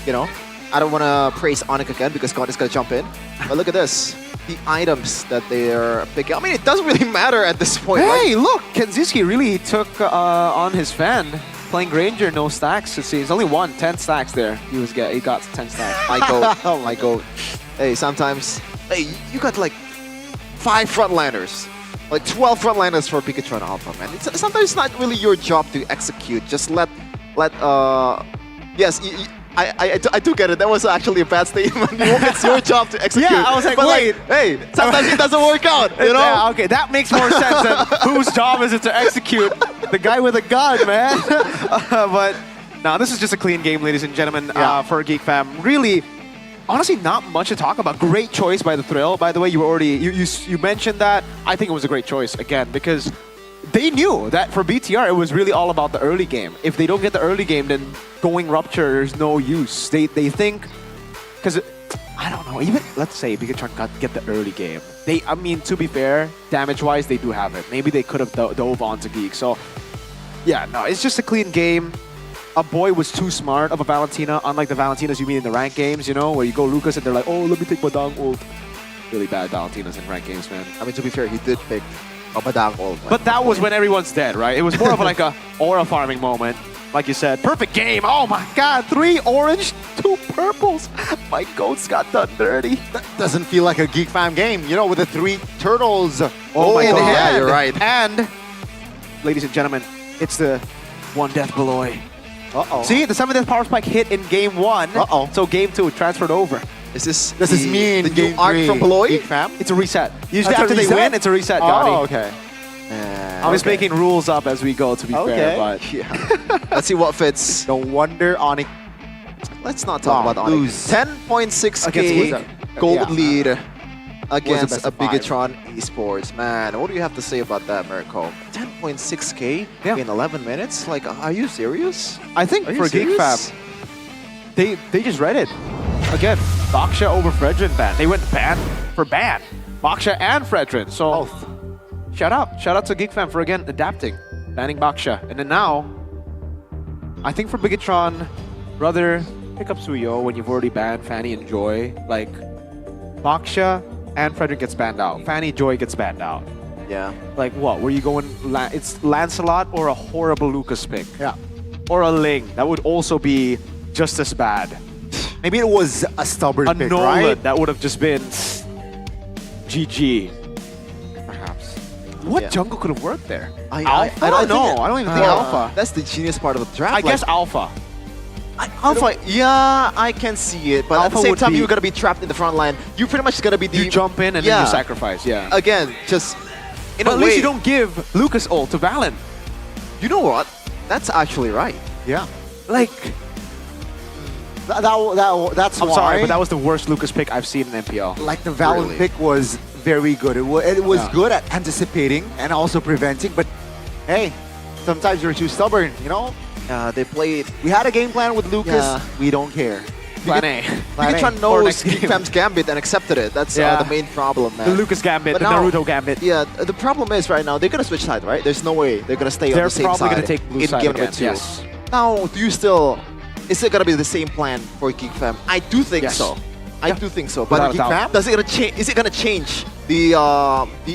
you know. I don't want to praise Onyx again because God is going to jump in. But look at this. The items that they are picking. I mean, it doesn't really matter at this point. Hey, look! Kenziski really took on his fan. Playing Granger, no stacks. Let's see, it's only 10 stacks there. He got 10 stacks. My goat. Oh my goat. Hey, sometimes, hey, you got like 5 frontliners Like 12 frontliners for Pikachu and Alpha, man. Sometimes it's not really your job to execute. Just yes, I do get it. That was actually a bad statement. It's your job to execute. Yeah, I was like, but wait. hey, sometimes it doesn't work out, you know? Yeah, okay, that makes more sense than whose job is it to execute? The guy with a gun, man. But no, this is just a clean game, ladies and gentlemen, for Geek Fam. Really, honestly, not much to talk about. Great choice by the Thrill. By the way, you mentioned that. I think it was a great choice again because they knew that for BTR it was really all about the early game. If they don't get the early game, then going Rupture there's no use. They think because I don't know. Even let's say Pikachu get the early game. I mean, to be fair, damage-wise they do have it. Maybe they could have dove onto Geek. So yeah, no, it's just a clean game. A boy was too smart of a Valentina, unlike the Valentinas you meet in the ranked games, you know, where you go Lucas and they're like, oh, let me take Badang ult. Really bad Valentinas in ranked games, man. I mean, to be fair, he did pick a Badang ult. But that was when everyone's dead, right? It was more of like a aura farming moment. Like you said, perfect game. Oh my god, 3 orange, 2 purples. My goats got done dirty. That doesn't feel like a Geek Fam game, you know, with the 3 turtles. Oh my god, yeah, you're right. And, ladies and gentlemen, it's the one death below. Uh-oh. See, the 7 death power spike hit in game 1. Uh-oh. So game 2 transferred over. Is this is me in the game new arc 3 from Beloy? Geek Fam? It's a reset. Usually That's a after they reset? win, it's a reset, Gotti. Oh, okay. I'm just making rules up as we go, to be fair, but Yeah. Let's see what fits. No wonder Onyx. Let's not talk about Onyx. 10.6k gold lead against best a of 5. Bigatron Esports. Man, what do you have to say about that, Mirko? 10.6k in 11 minutes? Like, are you serious? I think Are you for Geek Fam, serious? they just read it. Again, Baksha over Fredrin ban. They went ban for ban. Baksha and Fredrin. So shout out to Geek Fam for again adapting, banning Baksha. And then now, I think for Bigatron, rather pick up Suyo when you've already banned Fanny and Joy. Like Baksha and Fredrin gets banned out. Fanny, Joy gets banned out. Yeah. Like what? Were you going? It's Lancelot or a horrible Lucas pick? Yeah. Or a Ling. That would also be just as bad. Maybe it was a stubborn A pick, Nolan, right? that would have just been GG. Perhaps. What jungle could have worked there? Alpha? I don't know. I don't even think Alpha. That's the genius part of the draft. I guess Alpha. Alpha, yeah, I can see it. But at Alpha the same would time, be- you're going to be trapped in the front line. You're pretty much going to be the... You jump in and then you sacrifice, yeah. Again, just... In But a at way, least you don't give Lucas ult to Valen. You know what? That's actually right. Yeah. Like... That's I'm why. sorry, but that was the worst Lucas pick I've seen in MPL. Like the Valen Really? pick was very good. It was good at anticipating and also preventing. But hey, sometimes you're too stubborn, you know? They played... We had a game plan with Lucas. Yeah. We don't care. Plan A. Bigatron For knows next Geek game. Fam's Gambit and accepted it. That's Yeah. the main problem, man. The Lucas Gambit, But the now- Naruto Gambit. Yeah, the problem is right now, they're going to switch side, right? There's no way they're going to stay on They're the same side. probably going to take blue in side game again, number 2. yes. Now, do you still... Is it gonna be the same plan for Geek Fam? I do think Yes. so. I do think so. Without But a Geek doubt. Fam, does it gonna change? Is it gonna change the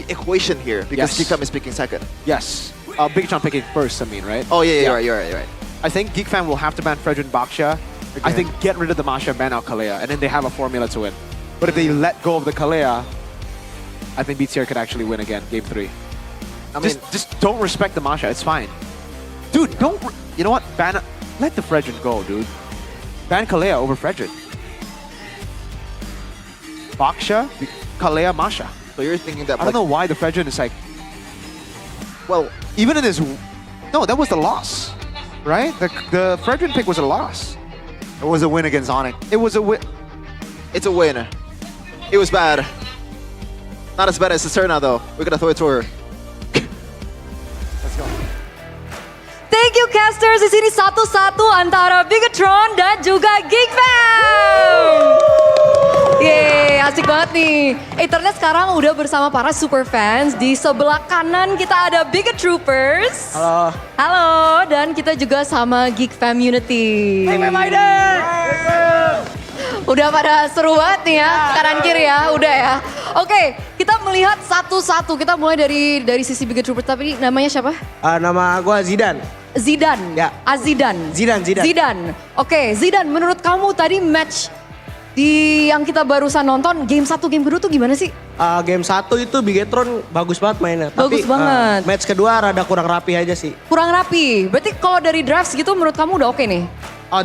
equation here? Because Yes. Geek Fam is picking second. Yes. Bigatron picking first, I mean, right? Oh yeah, you're right. I think Geek Fam will have to ban Fredrin Baksha. I think get rid of the Masha and ban out Kalea, and then they have a formula to win. But if they let go of the Kalea, I think BTR could actually win again, game 3. I mean, just don't respect the Masha, it's fine. Dude, don't... You know what? Let the Fredrin go, dude. Ban Kalea over Fredrin. Baksha, Kalea, Masha. so you're thinking that I don't know why the Fredrin is like... Well, Even in his... No, that was the loss. Right? The Fredrin pick was a loss. It was a win against Onyx. It was a win. it's a win. It was bad. Not as bad as Serna though. We're gonna throw it to her. Let's go. Thank you casters, di sini satu-satu antara Bigatron dan juga Geek Fam. Yeay, asik banget nih. Internet sekarang udah bersama para super fans. Di sebelah kanan kita ada Bigat Troopers. Halo. Halo, dan kita juga sama Geek Fam Unity. Udah pada seru banget nih ya, kanan kiri ya, udah ya. Oke, kita melihat satu-satu. Kita mulai dari sisi Bigat Troopers, tapi namanya siapa? Nama gue Zidan. Zidan. Ya. Azidan. Zidan. Zidan. Oke, Zidan, menurut kamu tadi match Di yang kita barusan nonton, game 1, game kedua tuh gimana sih? Game 1 itu Bigetron bagus banget mainnya. Bagus Tapi, banget. Match kedua rada kurang rapi aja sih. Kurang rapi. Berarti kalau dari drafts gitu menurut kamu udah oke nih?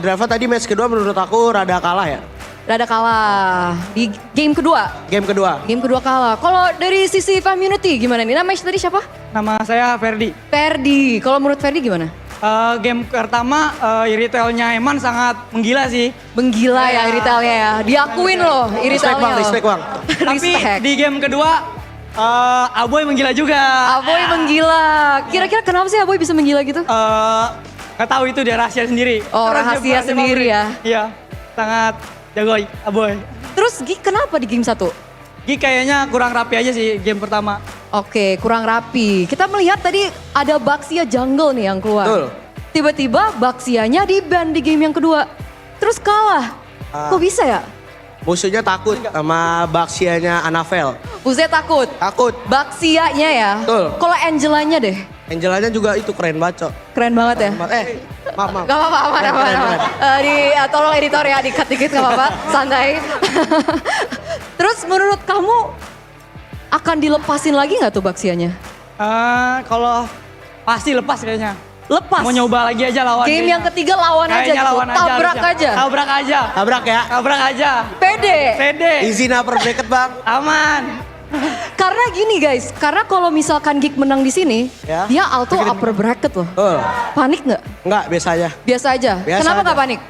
Driver tadi match kedua menurut aku rada kalah ya. Rada kalah di game kedua. Game kedua. Game kedua kalah. Kalau dari sisi community gimana nih? Namanya tadi siapa? Nama saya Ferdi. Ferdi. Kalau menurut Ferdi gimana? Game pertama retailnya Eman sangat menggila sih. Menggila ya retailnya ya. Diakuin loh retailnya. Respect bang. Tapi di game kedua Aboy menggila juga. Aboy menggila. Kira-kira kenapa sih Aboy bisa menggila gitu? Gak tahu itu dia rahasia sendiri. Oh rahasia sendiri ya. Iya sangat jago Aboy. Terus Gi kenapa di game 1? Gi kayaknya kurang rapi aja sih game pertama. Oke, kurang rapi. Kita melihat tadi ada Baxia jungle nih yang keluar. Betul. Tiba-tiba Baxianya di-ban di game yang kedua. Terus kalah. Kok bisa ya? Musuhnya takut sama Baxianya Anavel. Musuhnya takut? Takut. Baxianya ya? Betul. Kalau Angelanya deh? Angelanya juga itu keren banget, Cok. Keren banget ya? Maaf. Gak apa-apa, aman. Tolong editor ya, dikat dikit gak apa-apa, santai. Terus menurut kamu akan dilepasin lagi gak tuh Baxianya? Kalau pasti lepas kayaknya. Lepas? Mau nyoba lagi aja lawan. Game yang ketiga lawan aja gitu, tabrak aja. Tabrak aja. Tabrak ya? Tabrak aja. Pede? Pede. Izin upper bracket bang. Aman. Karena gini guys, karena kalau misalkan Geek menang di sini, Ya. dia auto upper bracket loh. Panik nggak? Enggak, biasa aja. Biasa aja. Biasa Kenapa aja. nggak panik?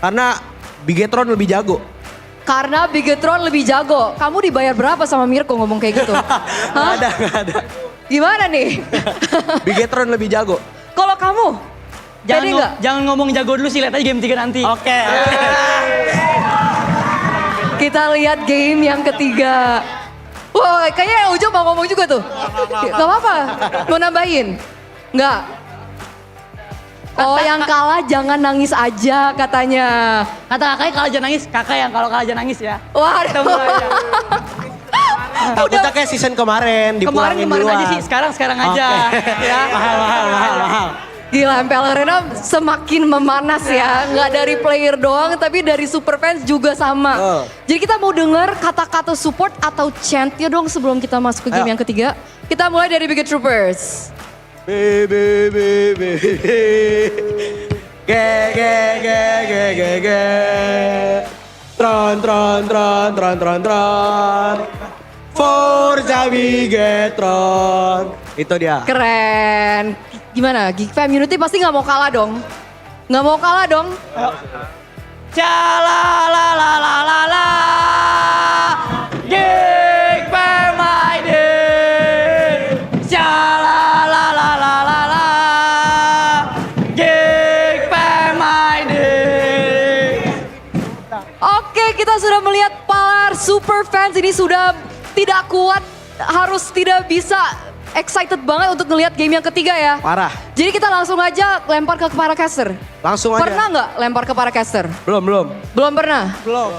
Karena Bigetron lebih jago. Karena Bigetron lebih jago. Kamu dibayar berapa sama Mirko ngomong kayak gitu? Hah? Nggak ada. Gimana nih? Bigetron lebih jago. Kalau kamu? Pede nggak? Jangan ngomong jago dulu sih, lihat aja game 3 nanti. Oke. Kita lihat game yang ketiga. Wah, kayaknya Ujo mau ngomong juga tuh. Gak apa-apa, mau nambahin? Nggak? Oh, yang kalah jangan nangis aja katanya. Kata kakaknya kalau jangan nangis, kakak yang kalau kalah jangan nangis ya. Waduh. Takutnya kayak season kemarin, dipulangin Kemarin duluan. aja sih, sekarang aja. Ya. Mahal. Gila, MPL Arena semakin memanas ya. Nggak dari player doang, tapi dari super fans juga sama. Jadi kita mau denger kata-kata support atau chant-nya dong sebelum kita masuk ke game yang ketiga. Kita mulai dari Biget Troopers. Tron. Forza Bigetron. Itu dia. Keren. Gimana? Geek Fam Unity pasti nggak mau kalah dong? Nggak mau kalah dong? Calalalala. Geek Fam ID. Calalalala. Geek Fam ID. Oke, kita sudah melihat para super fans ini sudah tidak kuat, harus tidak bisa excited banget untuk ngelihat game yang ketiga ya. Parah. Jadi kita langsung aja lempar ke para caster. Langsung aja. Pernah nggak lempar ke para caster? Belum. Belum pernah? Belum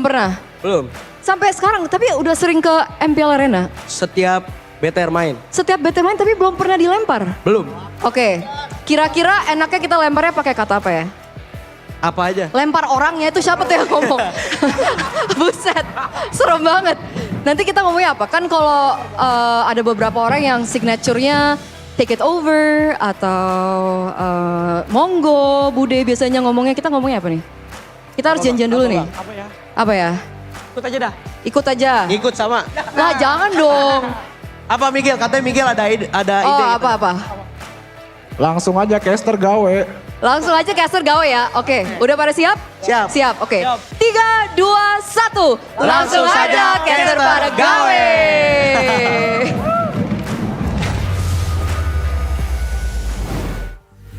pernah? Belum. Sampai sekarang, tapi udah sering ke MPL Arena? Setiap BTR main. Setiap BT main tapi belum pernah dilempar? Belum. Oke, kira-kira enaknya kita lemparnya pakai kata apa ya? Apa aja? Lempar orangnya itu siapa tuh yang ngomong? Buset, serem banget. Nanti kita ngomongnya apa? Kan kalau ada beberapa orang yang signaturenya take it over atau monggo, bude biasanya ngomongnya. Kita ngomongnya apa nih? Kita harus janjian dulu nih. Apa ya? Ikut aja dah. Ikut aja. Ikut sama. Lah jangan dong. Apa Miguel? Katanya Miguel ada ide. Oh apa-apa? Langsung aja caster gawe. Langsung aja caster gawe ya. Oke, udah pada siap? Siap, oke. 3, 2, 1. Langsung aja caster pada gawe.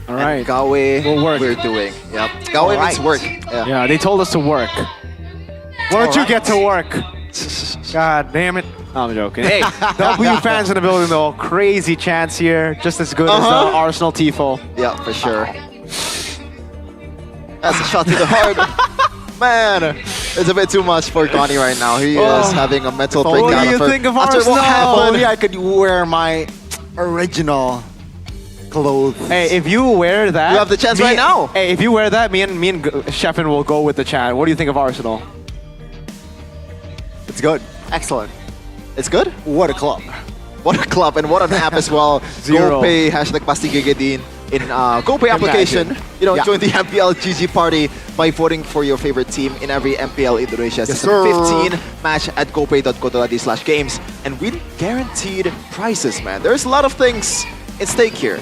All right. Gawe, we're doing. Yep. Gawe means work. Yeah, they told us to work. Why don't you get to work? God damn it. No, I'm joking. Hey, W fans in the building though. Crazy chance here. Just as good as the Arsenal Tifo. Yeah, for sure. That's a shot to the heart. Man, it's a bit too much for Connie right now. He is having a mental breakdown. What do you think of after Arsenal? what happened. Only I could wear my original clothes. Hey, if you wear that, You have the chance right now. Hey, if you wear that, me and Sheffin will go with the chat. What do you think of Arsenal? It's good. Excellent. It's good? What a club. What a club and what an app as well. Zero. GoPay, hashtag Pasti Gigedin in GoPay application. You know, Yeah. join the MPL GG party by voting for your favorite team in every MPL Indonesia Season sir. 15 match at gopay.co.id/games and win guaranteed prizes, man. There's a lot of things at stake here.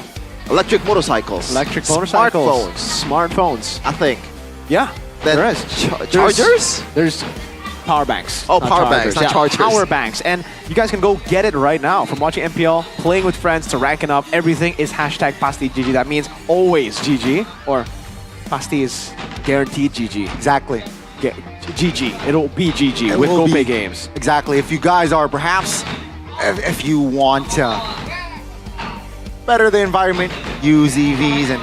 Electric motorcycles. Smartphones. Smartphones. I think. Yeah, Then there is. chargers? There's power banks. Oh, Not power chargers. banks, not Yeah, chargers. Power banks. And you guys can go get it right now. From watching MPL, playing with friends, to ranking up, everything is hashtag Pasti GG. That means always GG, or Pasti is guaranteed GG. Exactly. GG. It'll be GG It with will GoPay be. games. Exactly. If you guys are perhaps, if you want to better the environment, use EVs and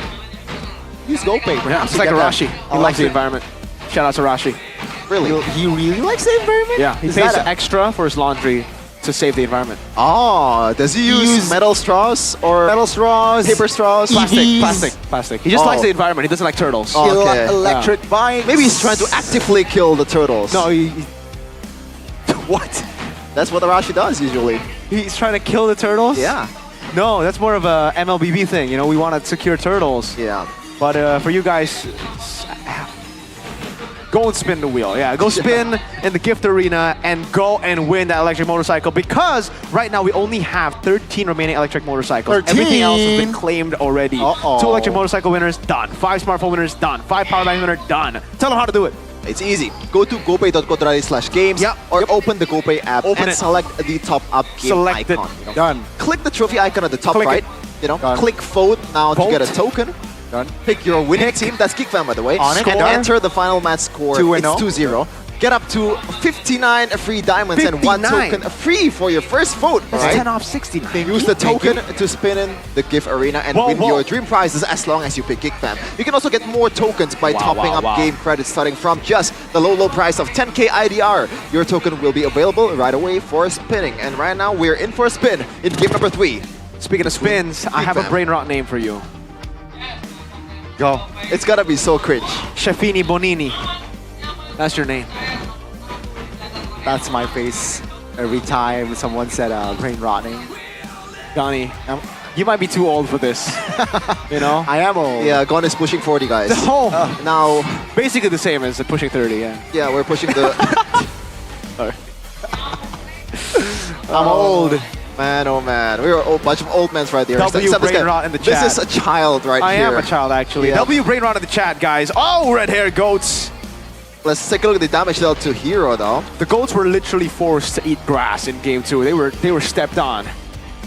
use GoPay. Yeah, Perhaps it's to like get Arashi. that He loves the electric- environment. Shout out to Arashi. Really? He really likes the environment? Yeah, he Is pays that a- extra for his laundry to save the environment. Oh, does he use metal straws or metal straws, paper straws? Plastic. He just likes the environment. He doesn't like turtles. Oh, okay. Electric bikes. Maybe he's trying to actively kill the turtles. No, What? That's what Arashi does usually. he's trying to kill the turtles? Yeah. No, that's more of a MLBB thing. You know, we want to secure turtles. Yeah. But for you guys, go and spin the wheel. Yeah, go spin in the gift arena and go and win that electric motorcycle, because right now we only have 13 remaining electric motorcycles. 13? Everything else has been claimed already. Uh-oh. 2 electric motorcycle winners, done. 5 smartphone winners, done. 5 power bank winners, done. Tell them how to do it. It's easy. Go to gopay.co.id/games or open the GoPay app Open and it. select the top up game Select it. icon. you know. Done. Click the trophy icon at the top Click right. it. You know, Done. click vote now to Vote. get a token. Done. Pick your winning team. That's GeekFam, by the way. On it. And Score. enter the final match score. 2-0. It's 2-0. Get up to 59 free diamonds and 1 59. token free for your first vote. That's Alright? 10 off 60. Use the token to spin in the gift arena and Whoa, win whoa. your dream prizes as long as you pick GeekFam. You can also get more tokens by topping up game credits starting from just the low price of 10k IDR. Your token will be available right away for spinning. And right now we're in for a spin in game number 3. Speaking of spins, I have a Fam. brain rot name for you. Go. It's gotta be so cringe. Sheffini Bonini. That's your name. That's my face every time someone said brain rotting. Donnie, you might be too old for this. You know? I am old. Yeah, Gon is pushing 40, guys. Oh, Now, basically the same as pushing 30, yeah. yeah, we're pushing the... Sorry. I'm old. Man, oh man. We're a bunch of old men right there. W Except this brain guy. rot in the This chat. is a child right I here. am a child, actually. Yeah. W brain rot in the chat, guys. Oh, red hair goats. Let's take a look at the damage dealt to Hero, though. The goats were literally forced to eat grass in game 2. They were stepped on.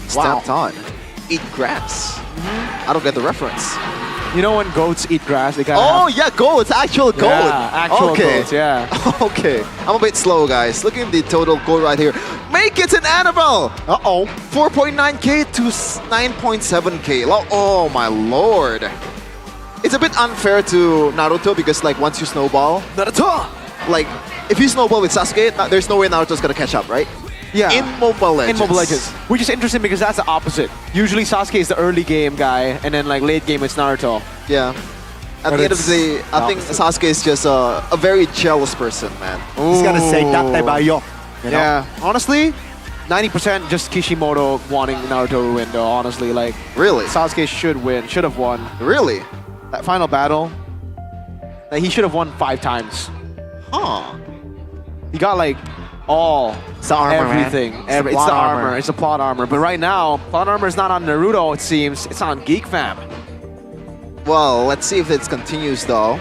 Stepped on. Eat grass. I don't get the reference. You know when goats eat grass, they gotta Oh, have... yeah, goats. Actual goat. Yeah, actual okay. goats, yeah. Okay. I'm a bit slow, guys. Look at the total goal right here. Make it an Annabelle. Uh-oh. 4.9k to 9.7k. Oh, my lord. It's a bit unfair to Naruto because, like, once you snowball, Naruto! like, if you snowball with Sasuke, there's no way Naruto's gonna catch up, right? Yeah. In Mobile Legends. In Mobile Legends. Which is interesting because that's the opposite. Usually Sasuke is the early game guy, and then like late game it's Naruto. Yeah. At the end of the day, I think Sasuke is just a very jealous person, man. He's gonna say date ba yo. You know? Yeah. Honestly, 90% just Kishimoto wanting Naruto to win though, honestly. Like, Really? Sasuke should have won. Really? That final battle, like, he should have won 5 times. Huh. He got like all, It's the armor, man. everything. It's the It's plot the armor. armor. It's the plot armor. But right now, plot armor is not on Naruto, it seems. It's on GeekFam. Well, let's see if it continues, though.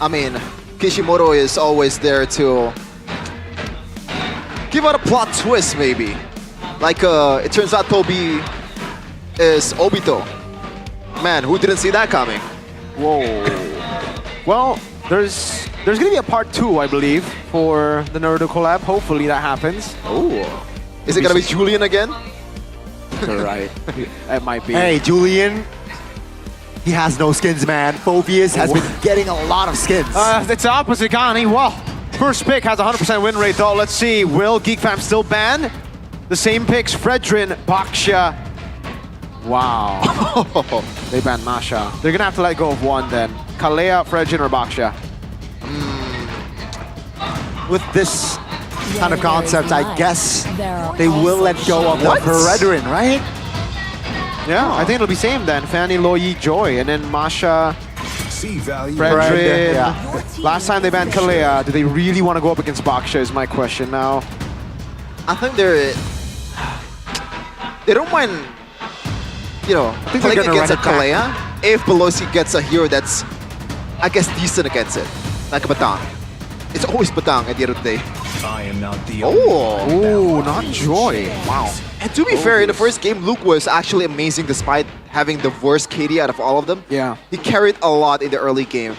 I mean, Kishimoto is always there to give out a plot twist, maybe. Like, it turns out Tobi is Obito. Man, who didn't see that coming? Whoa. Well, there's gonna be a part 2, I believe, for the Naruto collab. Hopefully that happens. Oh. Is it gonna be Julian again? You're right. It might be. Hey, Julian. He has no skins, man. Phobius has been getting a lot of skins. It's the opposite, Gani. Well, first pick has a 100% win rate, though. Let's see. Will GeekFam still ban the same picks? Fredrin, Baksha. Wow. They banned Masha. They're gonna have to let go of one then. Kalea, Frejin, or Baksha. With this kind of concept, I guess they will let go of the Veteran, right? Yeah, I think it'll be same then. Fanny, Loyi, Joy, and then Masha, Fredrin. Fredrin. Yeah. Last time they banned Kalea, do they really want to go up against Baksha is my question now. I think they don't mind, you know, think they're playing gonna against a run it Kalea if Belosi gets a hero that's, I guess, decent against it, like a Batang. It's always Batang at the end of the day. I am not the Oh, not Joy. Wow. And to be fair, in the first game, Luke was actually amazing despite having the worst KD out of all of them. Yeah. He carried a lot in the early game.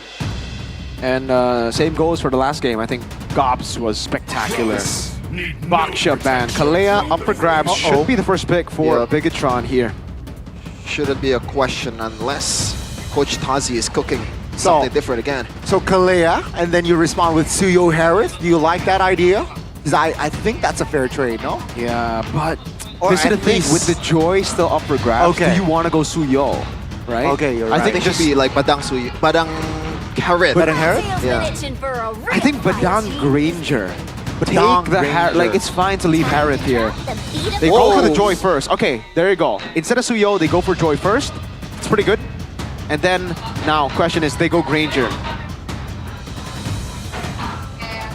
And same goes for the last game. I think Gobs was spectacular. Baksha ban. Kalea up for grabs. Should be the first pick for Bigatron here. Shouldn't be a question unless Coach Tazi is cooking something different again. So Kalea, and then you respond with Suyo Harris. Do you like that idea? Because I think that's a fair trade, no? Yeah, but Or this is at the thing. least- With the Joy still up for grabs, Okay. do you want to go Suyo? Right? Okay, you're I right. think it should be like Badang Harris. Badang Harris? Yeah. I think Badang Granger. Badang Take the Granger. like it's fine to leave Harith here. They go for the Joy first. Okay, there you go. Instead of Suyo, they go for Joy first. It's pretty good. And then now, question is, they go Granger.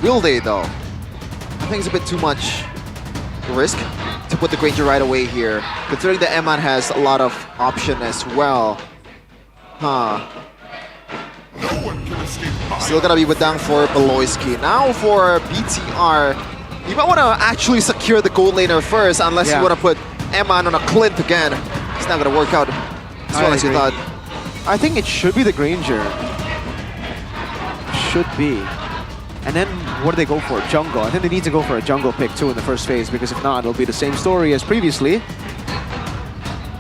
Will they though? I think it's a bit too much risk to put the Granger right away here, considering the Eman has a lot of option as well. Huh. Still gonna be Badang for Beloyski. Now for BTR, you might want to actually secure the gold laner first, unless you want to put Eman on a Clint again. It's not gonna work out as well as you thought. I think it should be the Granger. Should be. And then what do they go for? Jungle. I think they need to go for a jungle pick too in the first phase, because if not, it'll be the same story as previously.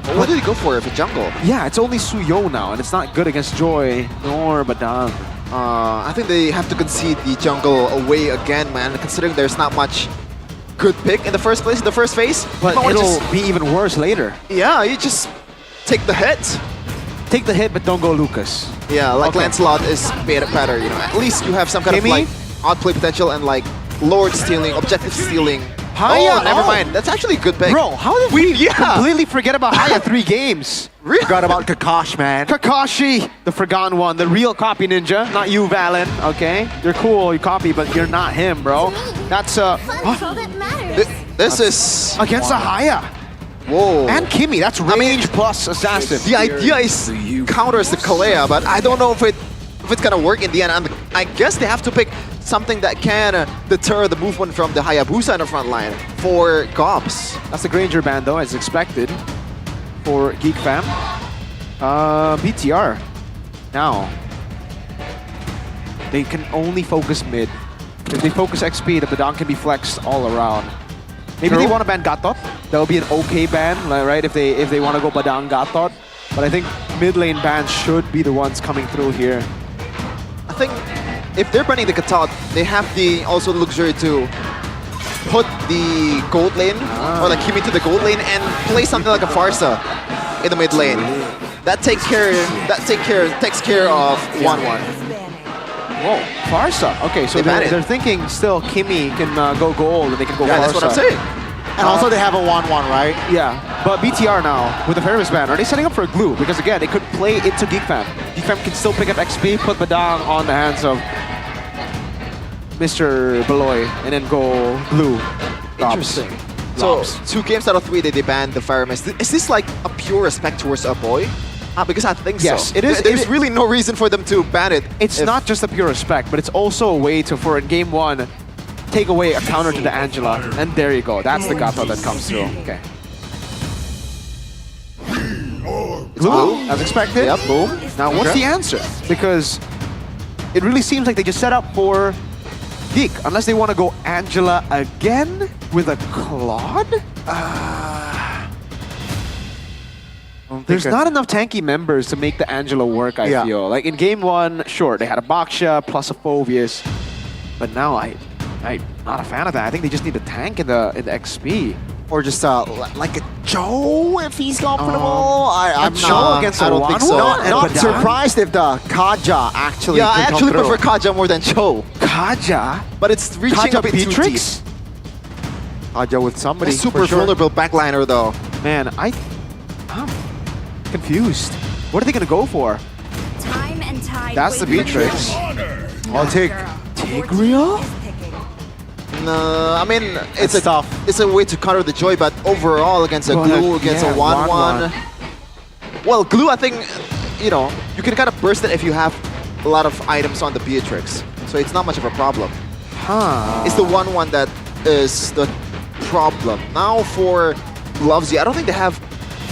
Well, what did he go for if a jungle? Yeah, it's only Suyo now, and it's not good against Joy nor Badang. I think they have to concede the jungle away again, man, considering there's not much good pick in the first place, in the first phase. But it'll be even worse later. Yeah, you just take the hit. Take the hit, but don't go Lucas. Yeah, like Lancelot is better, you know. At least you have some kind of like outplay potential and like Lord stealing, objective stealing. Haya, never mind. That's actually a good pick. Bro, how did we completely forget about Haya 3 games? Really? Forgot about Kakashi, man. Kakashi, the forgotten one, the real copy ninja, not you, Valen, okay? You're cool, you copy, but you're not him, bro. That's This is against a Haya. Whoa. And Kimmy, that's range plus assassin. The idea is counters the Kalea, but I don't know if it's gonna work in the end. And I guess they have to pick something that can deter the movement from the Hayabusa in the front line for Gobs. That's the Granger band though, as expected for Geek Fam. BTR. Now, they can only focus mid. If they focus XP, the Badang can be flexed all around. Maybe they want to ban Gatot. That would be an okay ban, like, right? If they want to go Badang Gatot. But I think mid lane bans should be the ones coming through here. I think if they're banning the Gatot, they have the also the luxury to put the gold lane or like Kimi to the gold lane and play something like a Farsa in the mid lane. That takes care of 1-1. Whoa, Farsa. Okay, so they're thinking still Kimi can go gold and they can go Farsa. That's what I'm saying. And also they have a 1-1, right? Yeah, but BTR now, with the Ferris ban, are they setting up for a glue? Because again, they could play into Geek Fam. Geek Fam can still pick up XP, put Badang on the hands of Mr. Beloy, and then go glue. Interesting. So, 2 games out of 3 they banned the Fire Mist. Is this like a pure respect towards a boy? Because I think yes, so. It is. There's really no reason for them to ban it. It's not just a pure respect, but it's also a way to, for in game 1, take away a counter to the Angela. And there you go. That's the Gato that comes through. Okay. Blue, as expected. Yep, boom. Now, what's the answer? Because it really seems like they just set up for Geek, unless they want to go Angela again with a Claude? There's not enough tanky members to make the Angela work, I feel. Like in game 1, sure, they had a Baksha plus a Phoveus. But now I'm not a fan of that. I think they just need a tank in the XP. Or just like a Joe if he's comfortable. I'm Joe not, against I don't a think Wanwan so. and Not Badang? surprised if the Kaja actually Yeah, I could come actually through. prefer Kaja more than Cho. Kaja? But it's reaching Kaja a bit too deep. Beatrix? Kaja with somebody. A super for sure. vulnerable backliner though. Man, I'm confused. What are they gonna go for? Time and tide. That's the Beatrix. I'll take Tigreal? No, I mean it's tough. It's a way to counter the Joy, but overall against a Well, Glue, against yeah, a 1-1. Well, Glue, I think you can kind of burst it if you have a lot of items on the Beatrix, so it's not much of a problem. It's the 1-1 that is the problem. Now for Lovesy, I don't think they have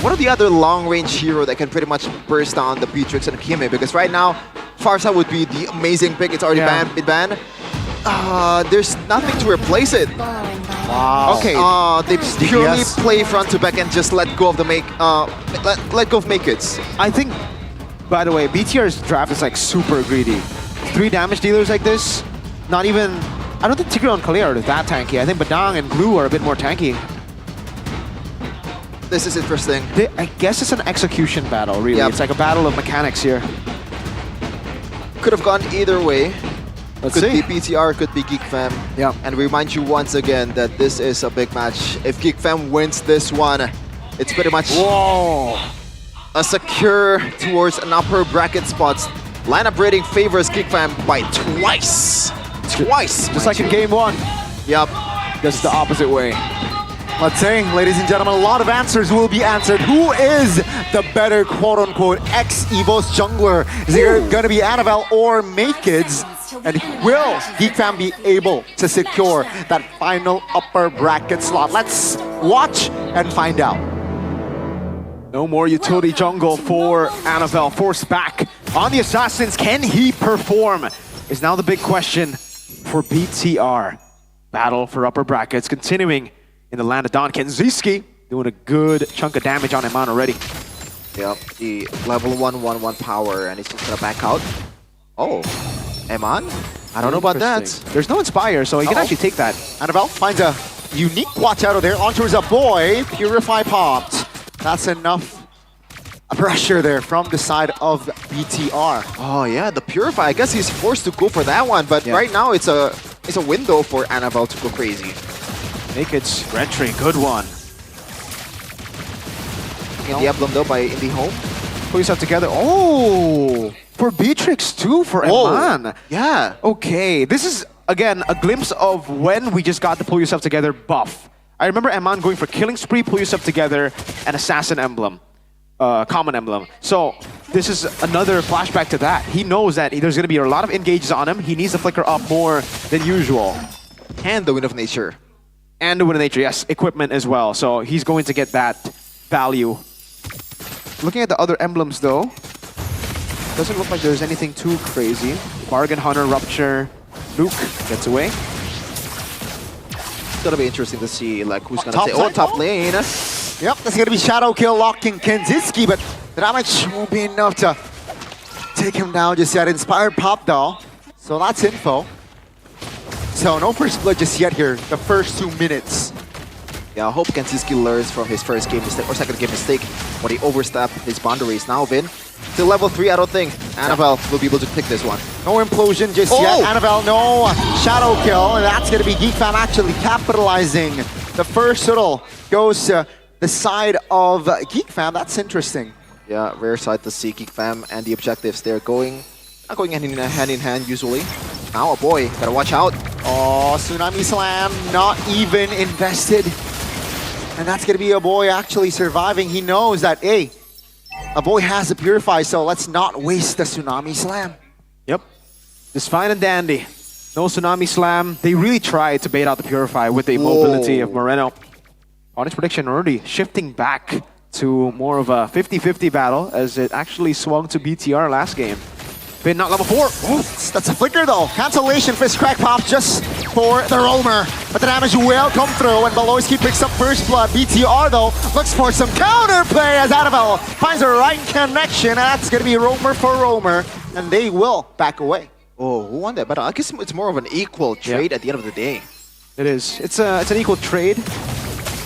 one of the other long-range hero that can pretty much burst down the Beatrix and Kime, because right now Farsa would be the amazing pick. It's already banned. There's nothing to replace it. Wow. Okay. They purely play front to back and just let go of the let go of make it's. I think, by the way, BTR's draft is like super greedy. 3 damage dealers like this, not even. I don't think Tigreal and Kale are that tanky. I think Badang and Glue are a bit more tanky. This is interesting. I guess it's an execution battle, really. Yep. It's like a battle of mechanics here. Could have gone either way. Let's could see. be PTR, could be Geek Fam. Yeah. And we remind you once again that this is a big match. If Geek Fam wins this one, it's pretty much a secure towards an upper bracket spots. Lineup rating favors Geek Fam by twice. Just like in game 1. Yep. Just the opposite way. Let's say, ladies and gentlemen, a lot of answers will be answered. Who is the better quote-unquote ex-EVOS jungler? Is it going to be Annabelle or Makids? And will Geek Fam be able to secure that final upper bracket slot? Let's watch and find out. No more utility jungle for Annabelle. Forced back on the Assassins. Can he perform? Is now the big question for BTR. Battle for upper brackets continuing in the land of Don. Kenziski doing a good chunk of damage on Eman already. Yep, the level 1/1/1 power, and he's just gonna back out. Oh, Eman? I don't know about that. There's no Inspire, so he can actually take that. Annabelle finds a unique watch out of there. On towards a boy. Purify popped. That's enough pressure there from the side of BTR. Oh yeah, the Purify. I guess he's forced to go for that one, but right now it's a window for Annabelle to go crazy. Naked's Rentry, good one. In the emblem though by Indie Home. Pull yourself together. Oh, for Beatrix too, for Eman. Yeah. Okay, this is, again, a glimpse of when we just got the Pull Yourself Together buff. I remember Eman going for Killing Spree, Pull Yourself Together, and Assassin Emblem. Common Emblem. So this is another flashback to that. He knows that there's going to be a lot of engages on him. He needs to flicker up more than usual. And the Wind of Nature. And the Wind of Nature, yes. Equipment as well. So he's going to get that value. Looking at the other emblems though, doesn't look like there's anything too crazy. Bargain Hunter, Rupture, Luke gets away. It's gonna be interesting to see like who's gonna Top say, side? top lane. Yep, that's going to be Shadow Kill locking Kenziski, but the damage won't be enough to take him down just yet. Inspired pop though, so that's info. So no first blood just yet here, the first 2 minutes. Yeah, I hope Kenziski learns from his first game mistake or second game mistake when he overstepped his boundaries. Now, Vin, to level 3, I don't think Annabelle will be able to pick this one. No implosion just yet. Annabelle, no Shadow Kill, and that's going to be Geek Fam actually capitalizing. The first hurdle goes to the side of Geek Fam. That's interesting. Yeah, rare side to see Geek Fam and the objectives. They're not going hand in hand usually. Now a boy, gotta watch out. Oh, Tsunami Slam, not even invested. And that's gonna be a boy actually surviving. He knows that, hey, a boy has to purify, so let's not waste the Tsunami Slam. Yep, just fine and dandy. No Tsunami Slam. They really tried to bait out the Purify with the immobility of Moreno. Honest prediction already shifting back to more of a 50-50 battle as it actually swung to BTR last game. Been not level 4. Oh, that's a flicker though. Cancellation fist crack pop just for the roamer. But the damage will come through and Beloyski picks up first blood. BTR though looks for some counterplay as Annabelle finds the right connection. And that's going to be roamer for roamer. And they will back away. Oh, who won that battle? I guess it's more of an equal trade at the end of the day. It is. It's an equal trade.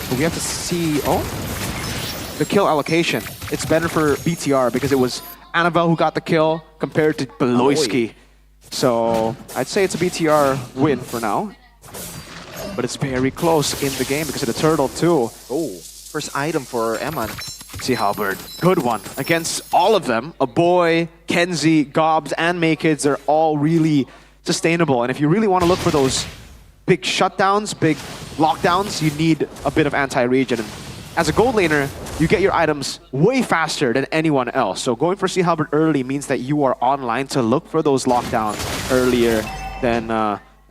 But we have to see, the kill allocation. It's better for BTR because it was Annabelle who got the kill compared to Beloyski. So I'd say it's a BTR win for now. But it's very close in the game because of the turtle too. Oh, first item for Eman. See Halberd, good one. Against all of them, a boy, Kenzie, Gobs, and Maykids are all really sustainable. And if you really want to look for those big shutdowns, big lockdowns, you need a bit of anti-regen. And as a gold laner, you get your items way faster than anyone else. So going for Sea Halberd early means that you are online to look for those lockdowns earlier than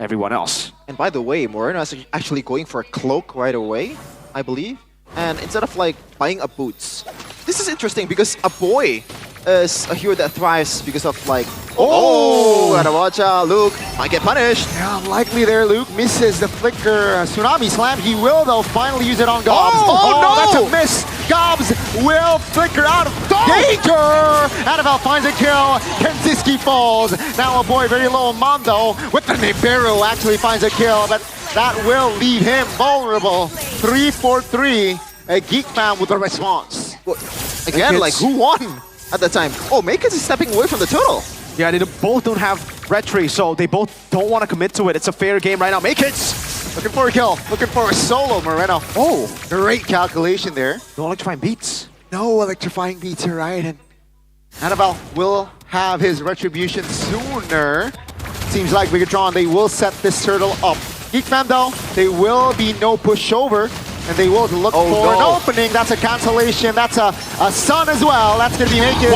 everyone else. And by the way, Moreno is actually going for a cloak right away, I believe. And instead of like buying a boots, this is interesting because a boy is a hero that thrives because of like, gotta watch out, Luke might get punished. Yeah, likely there, Luke misses the flicker Tsunami Slam. He will though finally use it on Gobs. No! That's a miss. Gobs will flicker out of danger. Annabelle finds a kill. Kenziski falls. Now a boy very low on Mondo with the Nibiru actually finds a kill, but that will leave him vulnerable. 3-4-3. A Geek Fam with a response. Again, like who won at the time? Oh, Makers is stepping away from the turtle. Yeah, they both don't have retry, so they both don't want to commit to it. It's a fair game right now. Maykids! Looking for a kill. Looking for a solo, Moreno. Oh, great calculation there. No electrifying beats. No electrifying beats here, right? And Annabelle will have his retribution sooner. Seems like Bigatron, they will set this turtle up. Geek Fam though, they will be no pushover. And they will look for an opening. That's a cancellation. That's a sun as well. That's going to be Naked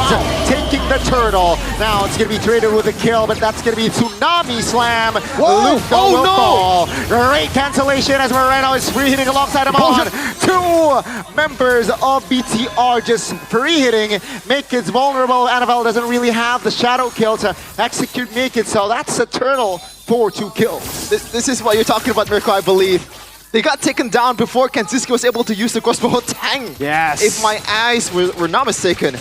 taking the turtle. Now it's going to be traded with a kill, but that's going to be Tsunami Slam. Luke will fall. Great cancellation as Moreno is free hitting alongside him on. Two members of BTR just free hitting. Naked's vulnerable. Annabelle doesn't really have the shadow kill to execute Naked, so that's a turtle for 2 kills. This is what you're talking about, Mirko, I believe. They got taken down before Kenziski was able to use the crossbow tang. Yes. If my eyes were not mistaken.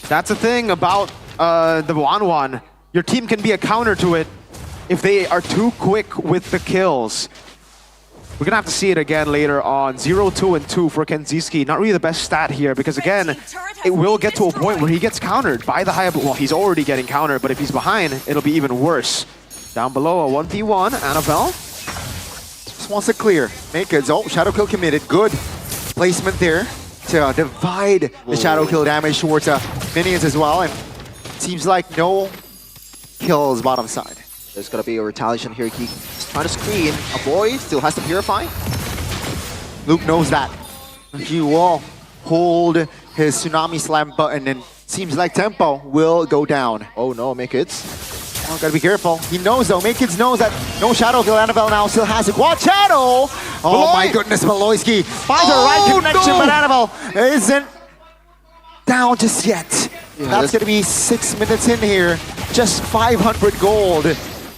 That's the thing about the Wanwan. Your team can be a counter to it if they are too quick with the kills. We're gonna have to see it again later on. 0, 2, and 2 for Kenziski. Not really the best stat here because again, it will get to a point where he gets countered by the Hayabusa. Well, he's already getting countered, but if he's behind, it'll be even worse. Down below, a 1v1, Annabelle. Just wants to clear. Naked's, shadow kill committed. Good placement there to divide the shadow kill damage towards minions as well. And it seems like no kills bottom side. There's gonna be a retaliation here. He's trying to screen. A boy still has to purify. Luke knows that. He will hold his Tsunami Slam button and seems like tempo will go down. Oh no, Makids. Oh, gotta be careful. He knows though. Makids knows that no shadow kill. Annabelle now still has it. Watch shadow! Oh my goodness, Beloyski finds the right connection, but Annabelle isn't down just yet. Yeah, that's gonna be 6 minutes in here. Just 500 gold.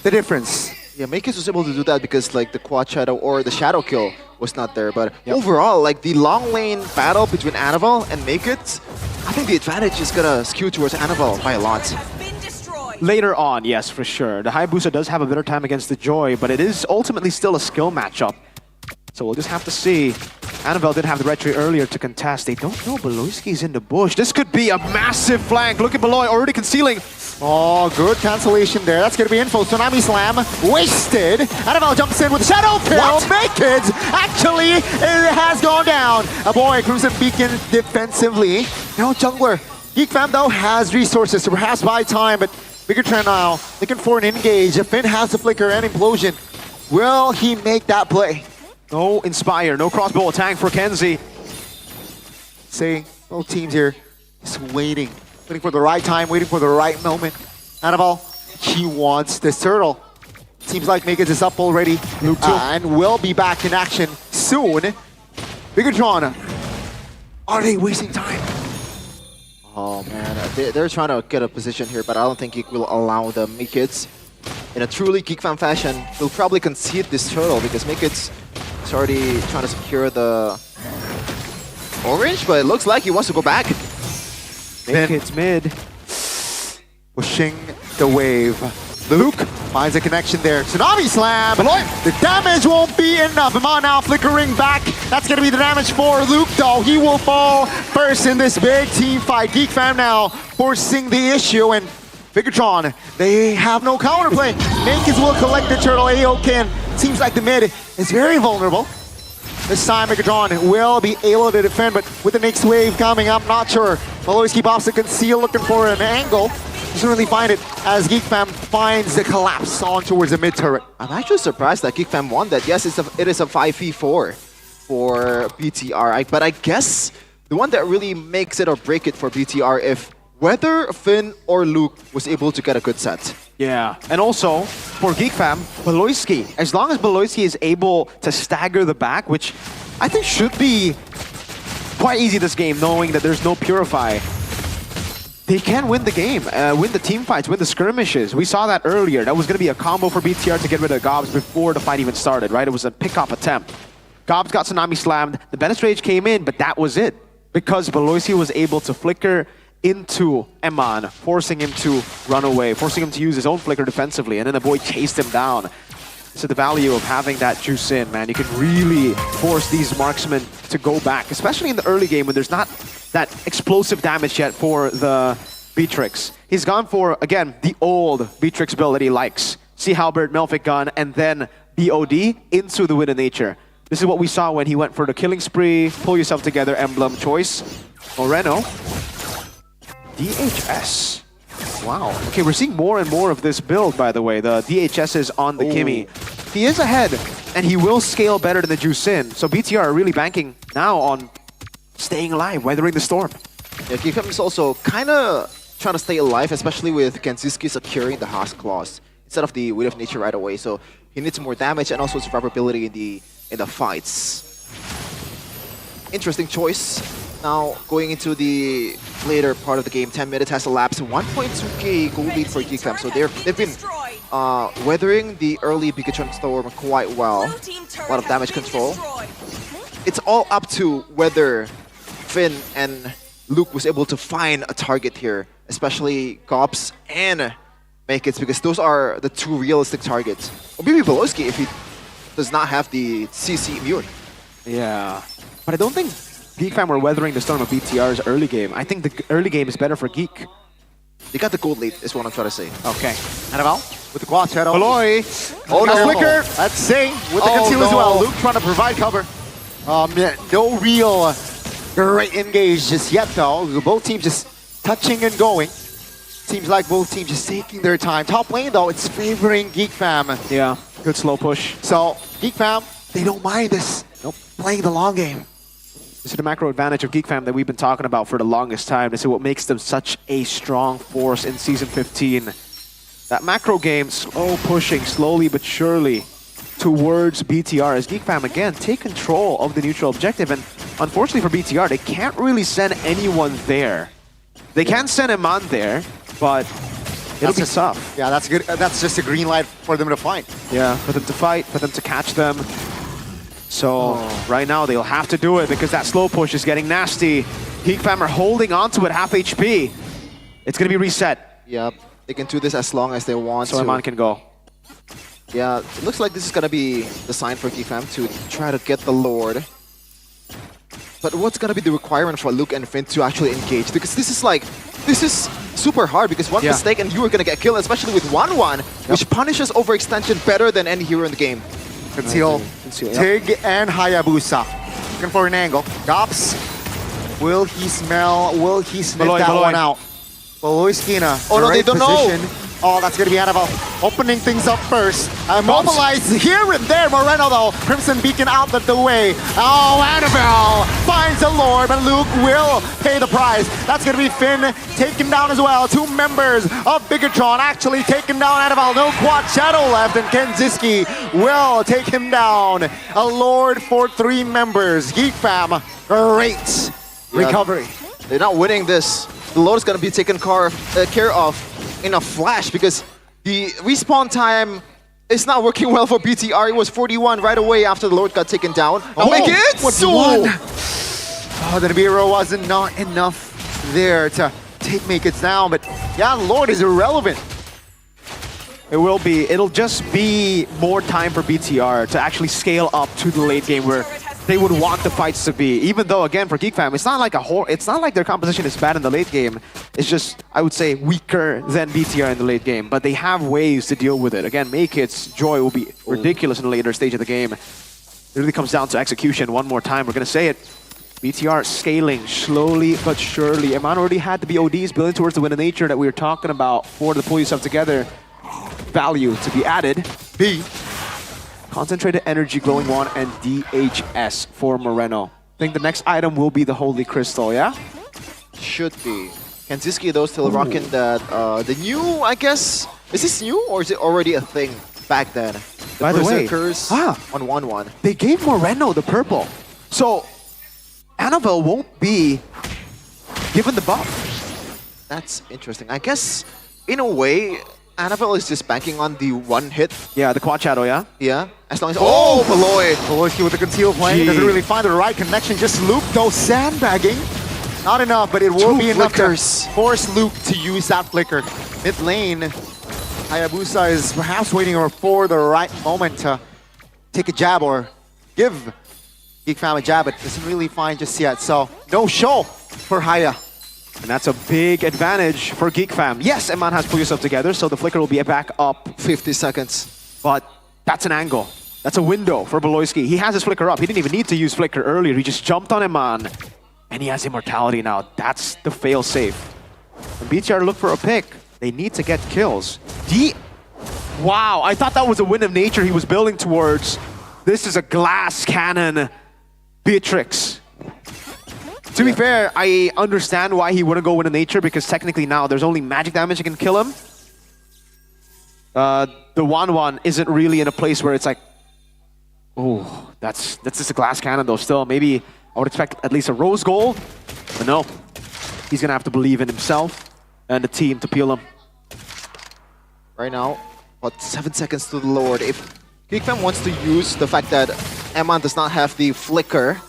The difference. Yeah, Makids was able to do that because like the quad shadow or the shadow kill was not there. But overall, like the long lane battle between Annabelle and Makids, I think the advantage is gonna skew towards Annabelle by a lot. Later on, yes, for sure. The Hayabusa does have a better time against the Joy, but it is ultimately still a skill matchup. So we'll just have to see. Annabelle did have the retry earlier to contest. They don't know Beloyski's in the bush. This could be a massive flank. Look at Beloy already concealing. Oh, good cancellation there. That's going to be info. Tsunami Slam wasted. Annabelle jumps in with a shadow kill. Makids actually it has gone down. A boy, Crimson Beacon defensively. No jungler. Geek Fam though has resources to perhaps buy time, but Bigatron now looking for an engage. Finn has the flicker and implosion. Will he make that play? No Inspire, no crossbow attack for Kenzie. See, both teams here just waiting for the right time, waiting for the right moment. Annabelle, she wants this turtle. Seems like Makids is up already and will be back in action soon. Bigatron, are they wasting time? Oh man, they're trying to get a position here, but I don't think Geek will allow the Makids. In a truly Geek Fan fashion, will probably concede this turtle because Makids is already trying to secure the orange, but it looks like he wants to go back. Makids mid. Pushing the wave. Luke Finds a connection there. Tsunami Slam. The damage won't be enough. Iman now flickering back. That's going to be the damage for Luke, though. He will fall first in this big team fight. Geek Fam now forcing the issue, and Bigatron, they have no counterplay. Nakeds will collect the turtle. Aokin seems like the mid is very vulnerable. This time Bigatron will be able to defend, but with the next wave coming up, not sure. Maloyski pops to conceal, looking for an angle. Doesn't really find it as Geek Fam finds the collapse on towards the mid turret. I'm actually surprised that Geek Fam won that. Yes, it is a 5v4 for BTR, but I guess the one that really makes it or break it for BTR if whether Finn or Luke was able to get a good set. Yeah, and also for Geek Fam, Beloyski. As long as Beloyski is able to stagger the back, which I think should be quite easy this game, knowing that there's no Purify, they can win the game, win the team fights, win the skirmishes. We saw that earlier. That was going to be a combo for BTR to get rid of Gobs before the fight even started, right? It was a pick-off attempt. Gobs got Tsunami slammed, the Bennett Rage came in, but that was it. Because Beloyski was able to flicker into Eman, forcing him to run away, forcing him to use his own flicker defensively, and then the boy chased him down. So the value of having that juice in, man, you can really force these marksmen to go back, especially in the early game when there's not that explosive damage yet for the Beatrix. He's gone for, again, the old Beatrix build that he likes. Sea Halberd, Melphic Gun, and then BOD into the Wind of Nature. This is what we saw when he went for the killing spree, pull yourself together, emblem choice. Moreno. DHS. Wow. Okay, we're seeing more and more of this build, by the way. The DHS is on the Kimmy. He is ahead, and he will scale better than the Juicin. So BTR are really banking now on staying alive, weathering the storm. Yeah, Geek Fam is also kind of trying to stay alive, especially with Genziski securing the House Claws instead of the Wind of Nature right away. So he needs more damage and also survivability in the fights. Interesting choice. Now, going into the later part of the game, 10 minutes has elapsed. 1.2k goal lead for Geek Fam. So they've been weathering the early Bigatron Storm quite well. A lot of damage control. It's all up to whether Finn and Luke was able to find a target here, especially Gobs and Makits, because those are the two realistic targets. Or maybe Beloyski if he does not have the CC immune. Yeah, but I don't think Geek Fam were weathering the storm of BTR's early game. I think the early game is better for Geek. They got the gold lead, is what I'm trying to say. Okay. Annabelle with the quad shadow. Beloy. Oh, no. Flicker. Let's see. With the conceal as well. Luke trying to provide cover. No real great engage just yet, though. Both teams just touching and going. Seems like both teams just taking their time. Top lane, though, it's favoring Geek Fam. Yeah, good slow push. So, Geek Fam, they don't mind this. Nope. Playing the long game. This is the macro advantage of Geek Fam that we've been talking about for the longest time. This is what makes them such a strong force in Season 15. That macro game, slow pushing, slowly but surely towards BTR as Geek Fam, again, take control of the neutral objective. And unfortunately for BTR, they can't really send anyone there. They can send Eman there, but it'll be tough. Yeah, that's good. That's just a green light for them to fight. Yeah, for them to fight, for them to catch them. So right now they'll have to do it because that slow push is getting nasty. Geek Fam are holding on to it half HP. It's going to be reset. Yep, they can do this as long as they want so Eman can go. Yeah, it looks like this is going to be the sign for Geek Fam to try to get the Lord. But what's going to be the requirement for Luke and Finn to actually engage? Because this is super hard because one mistake and you are going to get killed, especially with 1-1, which punishes overextension better than any hero in the game. Conceal, Tig and Hayabusa. Looking for an angle. Gobs. Will he sniff that one out? Beloyski. Oh no, they don't know. Oh, that's going to be Annabelle opening things up first. Mobilize here and there. Moreno, though. Crimson Beacon out of the way. Oh, Annabelle finds the Lord, but Luke will pay the price. That's going to be Finn taken down as well. 2 members of Bigatron actually taken down Annabelle. No quad shadow left, and Kenziski will take him down. A Lord for 3 members. Geek Fam, great recovery. They're not winning this. The Lord is going to be taken care of in a flash because the respawn time is not working well for BTR. It was 41 right away after the Lord got taken down. Oh, make it! Oh, the Nibiru wasn't not enough there to take Make It down, but yeah, Lord is irrelevant. It will be. It'll just be more time for BTR to actually scale up to the late game where they would want the fights to be. Even though, again, for Geek Fam, it's not like it's not like their composition is bad in the late game. It's just, I would say, weaker than BTR in the late game. But they have ways to deal with it. Again, Makeit's joy will be ridiculous in the later stage of the game. It really comes down to execution. One more time, we're gonna say it. BTR scaling slowly but surely. Eman already had the BODs building towards the win of nature that we were talking about for the pull yourself together. Value to be added. B. Concentrated energy, glowing wand, and DHS for Moreno. I think the next item will be the Holy Crystal, yeah? Should be. Kanziski though still rocking that, the new, I guess, is this new or is it already a thing back then? By the way, Berserkers on 1-1. They gave Moreno the purple. So, Annabelle won't be given the buff. That's interesting. I guess, in a way, Annabelle is just banking on the one hit. Yeah, the quad shadow, yeah? Yeah. As long as... Oh, Beloy! Beloyski with the concealed plane. Doesn't really find the right connection. Just Luke, though, sandbagging. Not enough, but it will be enough to force Luke to use that flicker. Mid lane, Hayabusa is perhaps waiting for the right moment to take a jab or give Geek Fam a jab, but doesn't really find just yet. So, no show for Haya. And that's a big advantage for Geek Fam. Yes, Eman has pulled yourself together, so the flicker will be back up 50 seconds. But that's an angle. That's a window for Beloyski. He has his flicker up. He didn't even need to use flicker earlier. He just jumped on Eman. And he has immortality now. That's the fail-safe. When BTR look for a pick, they need to get kills. Wow, I thought that was a wind of nature he was building towards. This is a glass cannon Beatrix. To be fair, I understand why he wouldn't go with a nature because technically now there's only magic damage that can kill him. The 1-1 isn't really in a place where it's like, oh, that's just a glass cannon though. Still, maybe I would expect at least a rose gold, but no. He's gonna have to believe in himself and the team to peel him. Right now, about 7 seconds to the Lord. If Geek Fam wants to use the fact that Eman does not have the flicker,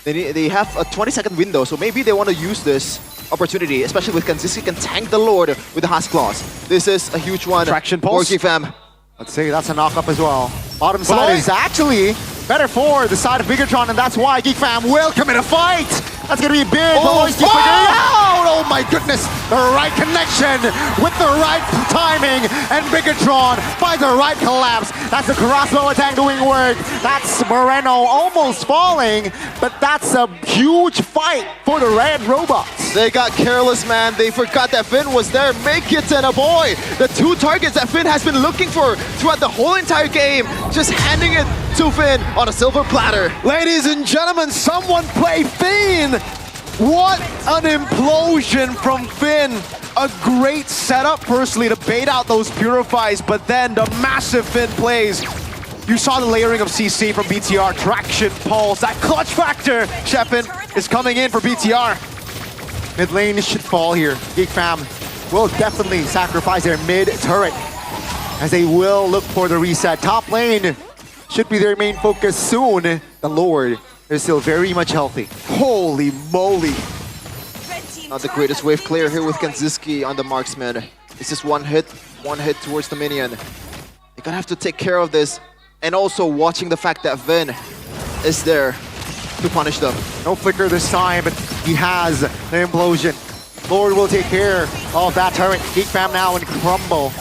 they have a 20-second window, so maybe they want to use this opportunity, especially with Kanziski can tank the Lord with the Husk Claws. This is a huge one Traction for pulse. Geek Fam. Let's say that's a knock-up as well. Bottom side is actually better for the side of Bigatron, and that's why Geek Fam will commit a fight! That's gonna be big. Beloyski figuring it out! Oh my goodness! The right connection with the right timing, and Bigatron finds the right collapse. That's the crossbow attack doing work. That's Moreno almost falling, but that's a huge fight for the red robots. They got careless, man. They forgot that Finn was there. Make it and a boy. The two targets that Finn has been looking for throughout the whole entire game. Just handing it to Finn on a silver platter. Ladies and gentlemen, someone play Finn! What an implosion from Finn! A great setup, firstly, to bait out those purifies, but then the massive Finn plays. You saw the layering of CC from BTR, traction, pulse, that clutch factor, Shepin, is coming in for BTR. Mid lane should fall here. Geek Fam will definitely sacrifice their mid turret as they will look for the reset. Top lane should be their main focus soon. The Lord is still very much healthy. Holy moly. Not the greatest wave clear here with Kanziski on the marksman. It's just one hit towards the minion. You're gonna have to take care of this. And also watching the fact that Vin is there to punish them. No flicker this time, but he has the implosion. Lord will take care of that turret. Geek Fam now in crumble.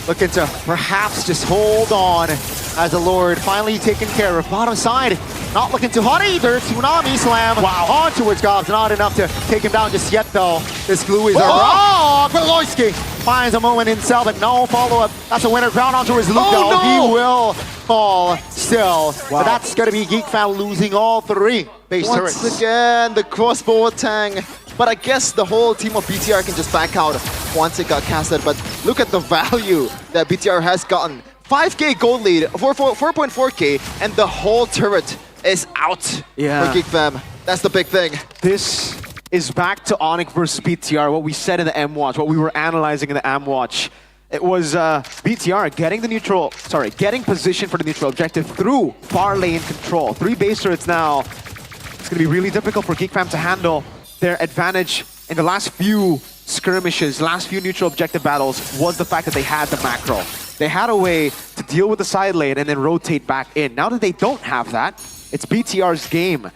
Looking to perhaps just hold on as the Lord finally taken care of. Bottom side, not looking too hot either. Tsunami slam on towards Gobs. Not enough to take him down just yet though. This glue is a rock. Beloyski finds a moment himself, but no follow-up. That's a winner crown on towards Luke though. No. He will fall still. But that's gonna be Geek Fam losing all three base turrets. Once again, the crossbow attack. But I guess the whole team of BTR can just back out once it got casted. But look at the value that BTR has gotten. 5k gold lead, 4.4k, and the whole turret is out for Geek Fam. That's the big thing. This is back to Onyx versus BTR, what we said in the M-Watch, what we were analyzing in the M-Watch. It was BTR getting position for the neutral objective through far lane control. 3 base turrets now. It's gonna be really difficult for Geek Fam to handle. Their advantage in the last few skirmishes, last few neutral objective battles was the fact that they had the macro. They had a way to deal with the side lane and then rotate back in. Now that they don't have that, it's BTR's game.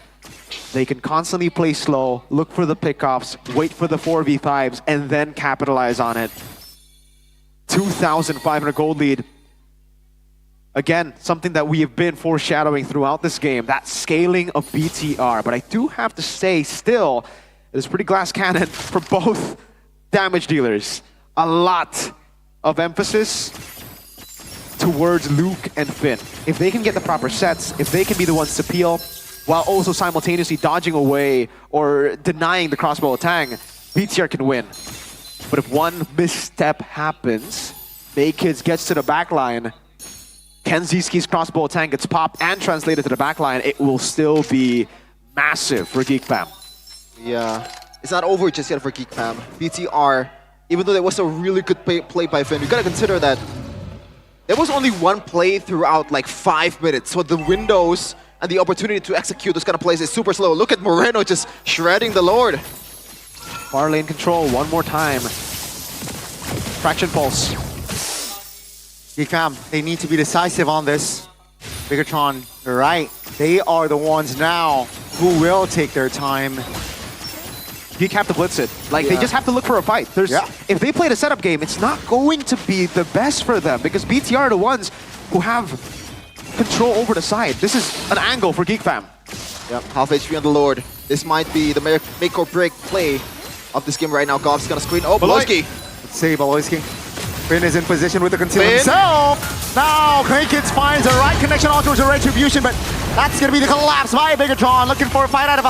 They can constantly play slow, look for the pickoffs, wait for the 4v5s, and then capitalize on it. 2,500 gold lead. Again, something that we have been foreshadowing throughout this game, that scaling of BTR. But I do have to say, still, it is pretty glass cannon for both damage dealers. A lot of emphasis towards Luke and Finn. If they can get the proper sets, if they can be the ones to peel, while also simultaneously dodging away or denying the crossbow attack, BTR can win. But if one misstep happens, Maykids gets to the backline, Kenziski's crossbow attack gets popped and translated to the backline, it will still be massive for Geek Fam. Yeah, it's not over just yet for Geek Fam. BTR, even though there was a really good play by Finn, you gotta consider that there was only one play throughout like 5 minutes, so the windows and the opportunity to execute those kind of plays is super slow. Look at Moreno just shredding the Lord. Far lane control one more time. Fraction Pulse. Geek Fam, they need to be decisive on this. Bigatron, you're right. They are the ones now who will take their time. Geek have to blitz it. Like, they just have to look for a fight. If they play the setup game, it's not going to be the best for them because BTR are the ones who have control over the side. This is an angle for Geek Fam. Yep, half HP on the Lord. This might be the make or break play of this game right now. Gov's gonna screen. Oh, Baloyski. Let's see, Baloyski. Finn is in position with the conceal himself. Now, Kids finds the right connection all towards a retribution, but that's gonna be the collapse by Bigatron. Looking for a fight out of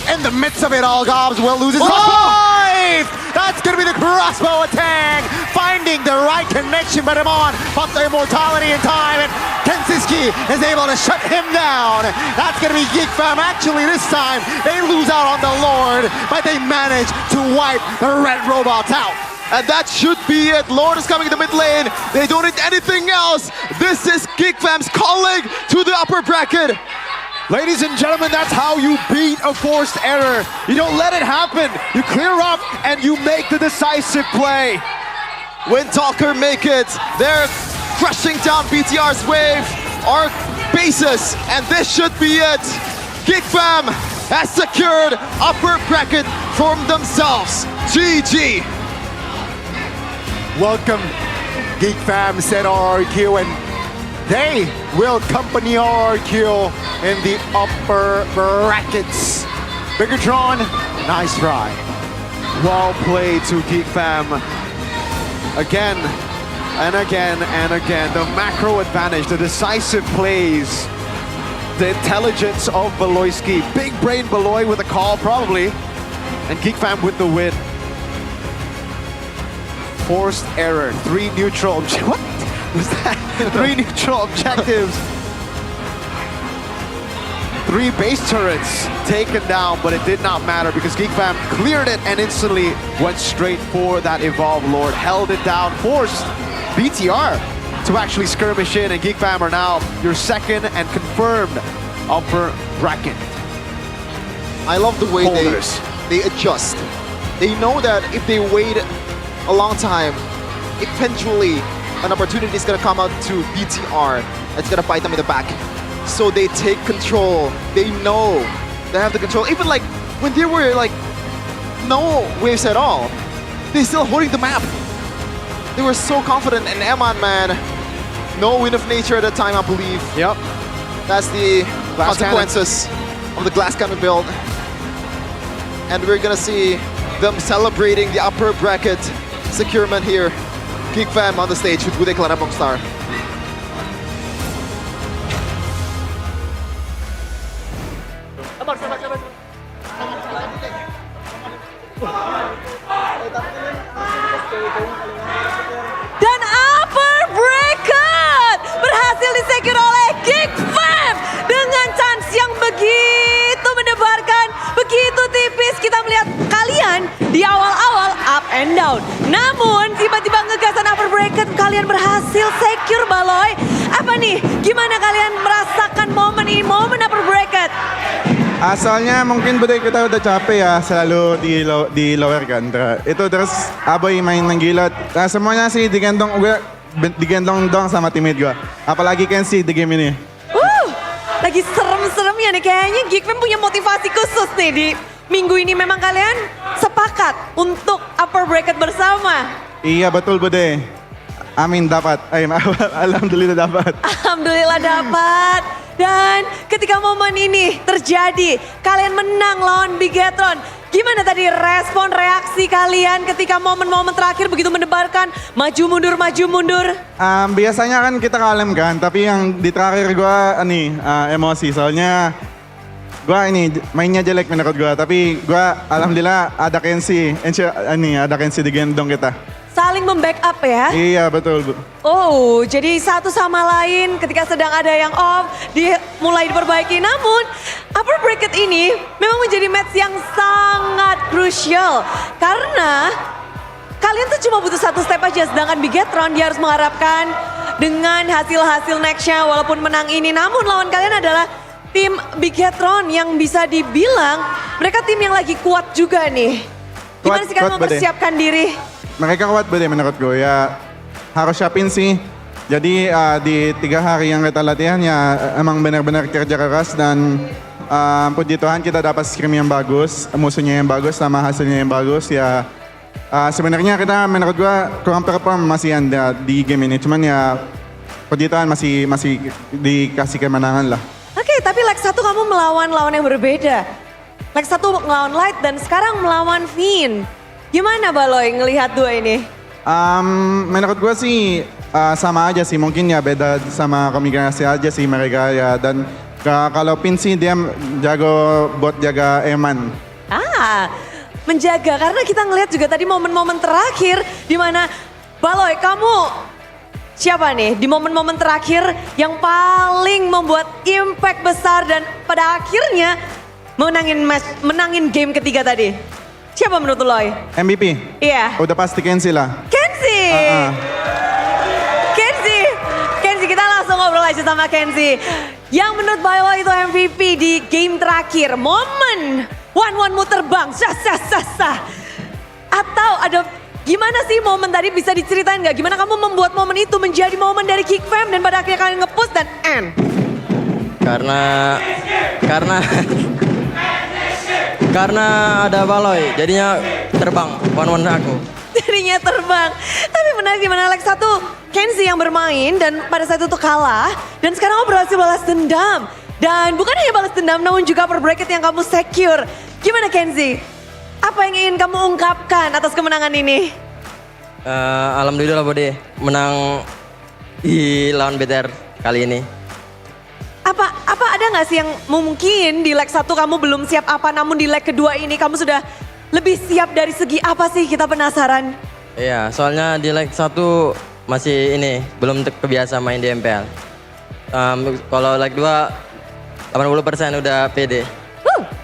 in the midst of it all, Gobs will lose his life! That's gonna be the crossbow attack! Finding the right connection, but Amon pops the immortality in time, and Kensiski is able to shut him down. That's gonna be Geek Fam. Actually, this time, they lose out on the Lord, but they manage to wipe the red robots out. And that should be it. Lord is coming in the mid lane. They don't need anything else. This is Geek Fam's calling to the upper bracket. Ladies and gentlemen, that's how you beat a forced error. You don't let it happen. You clear up and you make the decisive play. Windtalker make it. They're crushing down BTR's wave, our bases, and this should be it. Geek Fam has secured upper bracket for themselves. GG. Welcome, Geek Fam, said RRQ, and they will accompany RRQ in the upper brackets. Bigatron, nice try. Well played to Geek Fam. Again and again and again. The macro advantage, the decisive plays, the intelligence of Baloyski. Big brain Baloy with a call probably. And Geek Fam with the win. Forced error, 3 neutral objectives. What was that? 3 neutral objectives. 3 base turrets taken down, but it did not matter because Geek Fam cleared it and instantly went straight for that Evolve Lord. Held it down, forced BTR to actually skirmish in, and Geek Fam are now your second and confirmed upper bracket. I love the way they adjust. They know that if they wait a long time, eventually an opportunity is gonna come out to BTR. It's gonna bite them in the back. So they take control. They know they have the control. Even like when they were like no waves at all, they still holding the map. They were so confident, and Eman, man, no Wind of Nature at that time, I believe. Yep. That's the consequences of the glass cannon build. And we're gonna see them celebrating the upper bracket securement here. Geek Fam on the stage with Bude Clarabong Star. Dan upper bracket berhasil disecure oleh Geek Fam dengan chance yang begitu mendebarkan, begitu tipis. Kita melihat kalian di awal-awal up and down. Namun tiba-tiba ngegasan upper bracket, kalian berhasil secure Baloy. Apa nih? Gimana kalian merasakan momen ini, momen upper bracket? Asalnya mungkin betul kita udah capek ya selalu di lower kan. Itu terus Aboy main ng gilot. Semuanya sih digantong digendong dong sama teammate gue. Apalagi Kenzie di game ini. Lagi serem-seremnya nih, kayaknya Geek Fam punya motivasi khusus nih di minggu ini. Memang kalian sepakat untuk upper bracket bersama. Iya betul Bude. Amin dapat. Alhamdulillah dapat. Alhamdulillah dapat. Dan ketika momen ini terjadi, kalian menang lawan Bigetron. Gimana tadi respon reaksi kalian ketika momen-momen terakhir begitu mendebarkan maju mundur? Biasanya kan kita kalem kan, tapi yang di terakhir gue emosi soalnya gue ini mainnya jelek menurut gue, tapi gue alhamdulillah ada Kenzie digendong kita. Saling membackup ya? Iya betul Bu. Oh, jadi satu sama lain ketika sedang ada yang off, mulai diperbaiki. Namun, upper bracket ini memang menjadi match yang sangat krusial. Karena kalian tuh cuma butuh satu step aja, sedangkan Bigetron dia harus mengharapkan dengan hasil-hasil nextnya walaupun menang ini. Namun lawan kalian adalah tim Bigetron yang bisa dibilang mereka tim yang lagi kuat juga nih. Gimana sih kalian mempersiapkan diri? Mereka kuat Bude menurut gue ya, harus siapin sih. Jadi di 3 hari yang kita latihan ya emang benar-benar kerja keras dan puji Tuhan kita dapat scrim yang bagus, musuhnya yang bagus sama hasilnya yang bagus ya. Sebenarnya kita menurut gue kurang perform masih di game ini, cuman ya puji Tuhan masih dikasih kemenangan lah. Oke, tapi leg 1 kamu melawan lawan yang berbeda. Leg 1 melawan Light dan sekarang melawan Vin. Gimana Baloy ngelihat dua ini? Menurut gue sih sama aja sih, mungkin ya beda sama komunikasi aja sih mereka ya. Dan kalau Pin sih dia jago buat jaga Eman. Menjaga karena kita ngelihat juga tadi momen-momen terakhir di mana Baloy kamu siapa nih di momen-momen terakhir yang paling membuat impact besar dan pada akhirnya menangin game ketiga tadi? Siapa menurut Loy? MVP? Iya. Udah pasti Kenzie lah. Kenzie! Kenzie, kita langsung ngobrol aja sama Kenzie. Yang menurut Baloy itu MVP di game terakhir. Momen one-one-mu terbang, sah. Atau ada gimana sih momen tadi bisa diceritain gak? Gimana kamu membuat momen itu menjadi momen dari Geek Fam dan pada akhirnya kalian nge-push dan end? Karena ada Baloy, jadinya terbang one-one aku. Jadinya terbang. Tapi menarik di mana leg 1 Kenzie yang bermain dan pada saat itu kalah. Dan sekarang kamu berhasil balas dendam. Dan bukan hanya balas dendam namun juga per bracket yang kamu secure. Gimana Kenzie? Apa yang ingin kamu ungkapkan atas kemenangan ini? Alhamdulillah Bode, menang di lawan BTR kali ini. Apa ada nggak sih yang mungkin di leg 1 kamu belum siap apa, namun di leg kedua ini kamu sudah lebih siap dari segi apa sih? Kita penasaran. Iya, soalnya di leg 1 masih belum kebiasa main di MPL. Kalau leg 2 80% udah pede.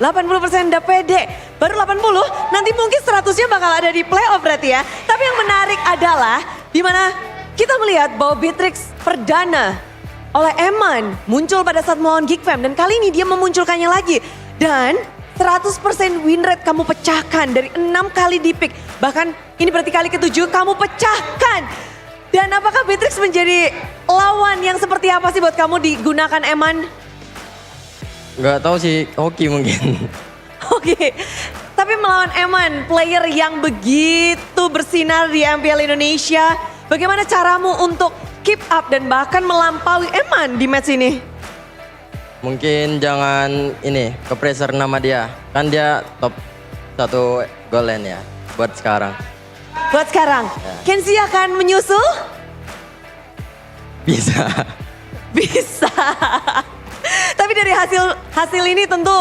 80% udah pede. Baru 80, nanti mungkin 100-nya bakal ada di playoff berarti ya. Tapi yang menarik adalah dimana kita melihat bahwa Beatrix perdana oleh Eman muncul pada saat melawan Geek Fam dan kali ini dia memunculkannya lagi. Dan 100% win rate kamu pecahkan dari 6 kali di pick. Bahkan ini berarti kali ke-7 kamu pecahkan. Dan apakah Beatrix menjadi lawan yang seperti apa sih buat kamu digunakan Eman? Gak tahu sih, hoki mungkin. Oke, tapi melawan Eman, player yang begitu bersinar di MPL Indonesia. Bagaimana caramu untuk keep up dan bahkan melampaui Eman di match ini? Mungkin jangan ke pressure nama dia. Kan dia top 1 goal line ya buat sekarang. Buat sekarang, ya. Kenzie akan menyusul? Bisa. Tapi dari hasil ini tentu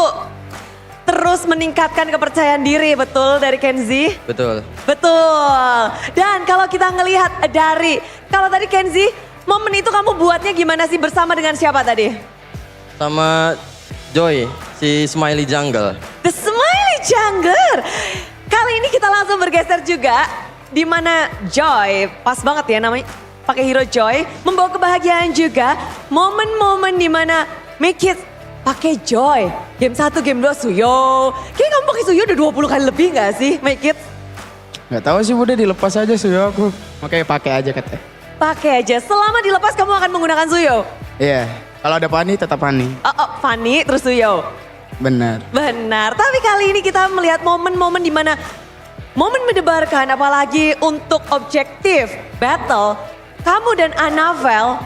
terus meningkatkan kepercayaan diri, betul dari Kenzie? Betul. Dan kalau kita ngelihat kalau tadi Kenzie, momen itu kamu buatnya gimana sih, bersama dengan siapa tadi? Sama Joy, si Smiley Jungle. The Smiley Jungle. Kali ini kita langsung bergeser juga, di mana Joy, pas banget ya namanya, pakai hero Joy, membawa kebahagiaan juga. Momen-momen di mana Make It pakai Joy. Game 1, game 2 Suyo. Kayaknya kamu pakai Suyo udah 20 kali lebih gak sih, Make It? Gak tahu sih, udah dilepas aja Suyo aku. Makanya pakai aja katanya. Pakai aja, selama dilepas kamu akan menggunakan Suyo? Iya, kalau ada Fanny tetap Fanny. Fanny terus Suyo? Benar. Benar, tapi kali ini kita melihat momen-momen di mana momen mendebarkan, apalagi untuk objektif battle, kamu dan Anavel,